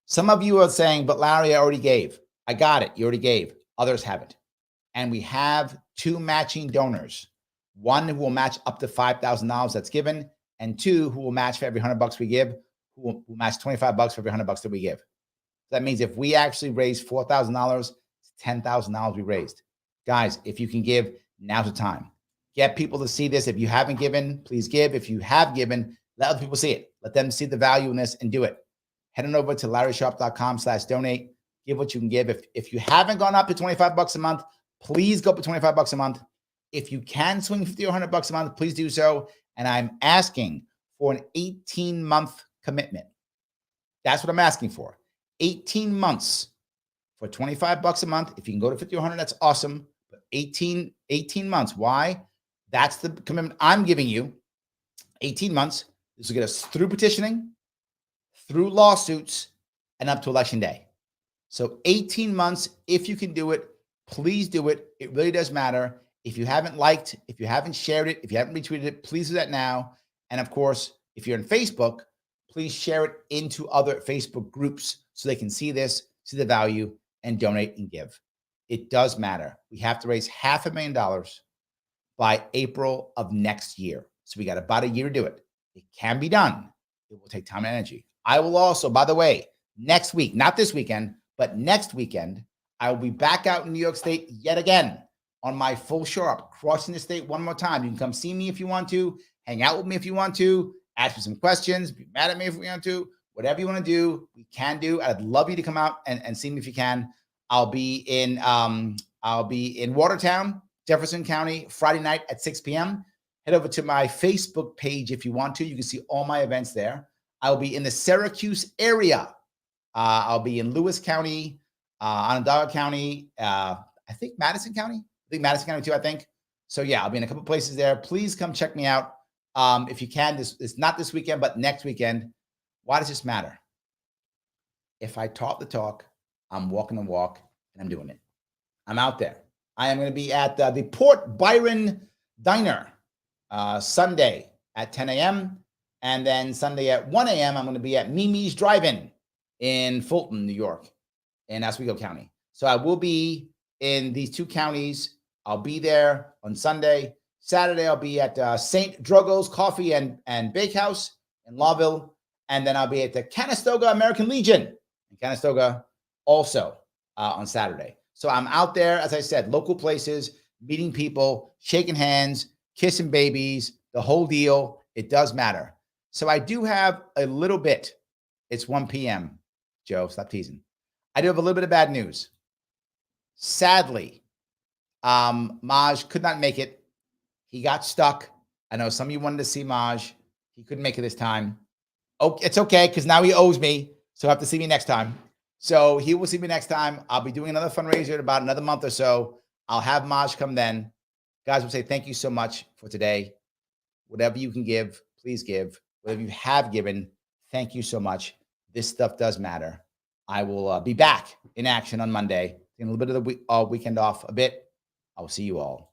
Some of you are saying, but Larry, I already gave. I got it. You already gave. Others haven't. And we have 2 matching donors. One who will match up to $5,000 that's given, and 2 who will match for every $100 we give, who will match $25 for every $100 that we give. That means if we actually raise $4,000, it's $10,000 we raised. Guys, if you can give, now's the time. Get people to see this. If you haven't given, please give. If you have given, let other people see it. Let them see the value in this and do it. Head on over to LarrySharpe.com/donate. Give what you can give. If you haven't gone up to $25 a month, please go up to $25 a month. If you can swing $50 or $100 a month, please do so. And I'm asking for an 18-month commitment. That's what I'm asking for. 18 months for $25 a month. If you can go to 50 or 100, that's awesome. But 18 months. Why? That's the commitment I'm giving you. 18 months. This will get us through petitioning, through lawsuits, and up to election day. So 18 months, if you can do it, please do it. It really does matter. If you haven't liked, if you haven't shared it, if you haven't retweeted it, please do that now. And of course, if you're on Facebook, please share it into other Facebook groups so they can see this, see the value, and donate and give. It does matter. We have to raise $500,000 by April of next year. So we got about a year to do it. It can be done. It will take time and energy. I will also, by the way, next week, not this weekend, but next weekend, I will be back out in New York State yet again on my full Sharpe, crossing the state one more time. You can come see me if you want to, hang out with me if you want to, ask me some questions, be mad at me if we want to, whatever you want to do, we can do. I'd love you to come out and see me if you can. I'll be in Watertown, Jefferson County, Friday night at 6 p.m. Head over to my Facebook page if you want to. You can see all my events there. I'll be in the Syracuse area. I'll be in Lewis County, Onondaga County, I think Madison County. I think Madison County too, I think. So yeah, I'll be in a couple places there. Please come check me out. If you can, it's not this weekend, but next weekend. Why does this matter? If I talk the talk, I'm walking the walk, and I'm doing it. I'm out there. I am going to be at the Port Byron Diner Sunday at 10 a.m. And then Sunday at 1 a.m., I'm going to be at Mimi's Drive-In in Fulton, New York, in Oswego County. So I will be in these 2 counties. I'll be there on Sunday. Saturday, I'll be at St. Drogo's Coffee and Bakehouse in Lawville. And then I'll be at the Conestoga American Legion in Conestoga also on Saturday. So I'm out there, as I said, local places, meeting people, shaking hands, kissing babies, the whole deal. It does matter. So I do have a little bit. It's 1 p.m. Joe, stop teasing. I do have a little bit of bad news. Sadly, Maj could not make it. He got stuck. I know some of you wanted to see Maj. He couldn't make it this time. Oh, it's okay, because now he owes me, so he'll have to see me next time. So he will see me next time. I'll be doing another fundraiser in about another month or so. I'll have Maj come then. Guys, we'll say thank you so much for today. Whatever you can give, please give. Whatever you have given, thank you so much. This stuff does matter. I will be back in action on Monday. In a little bit of the weekend off a bit. I will see you all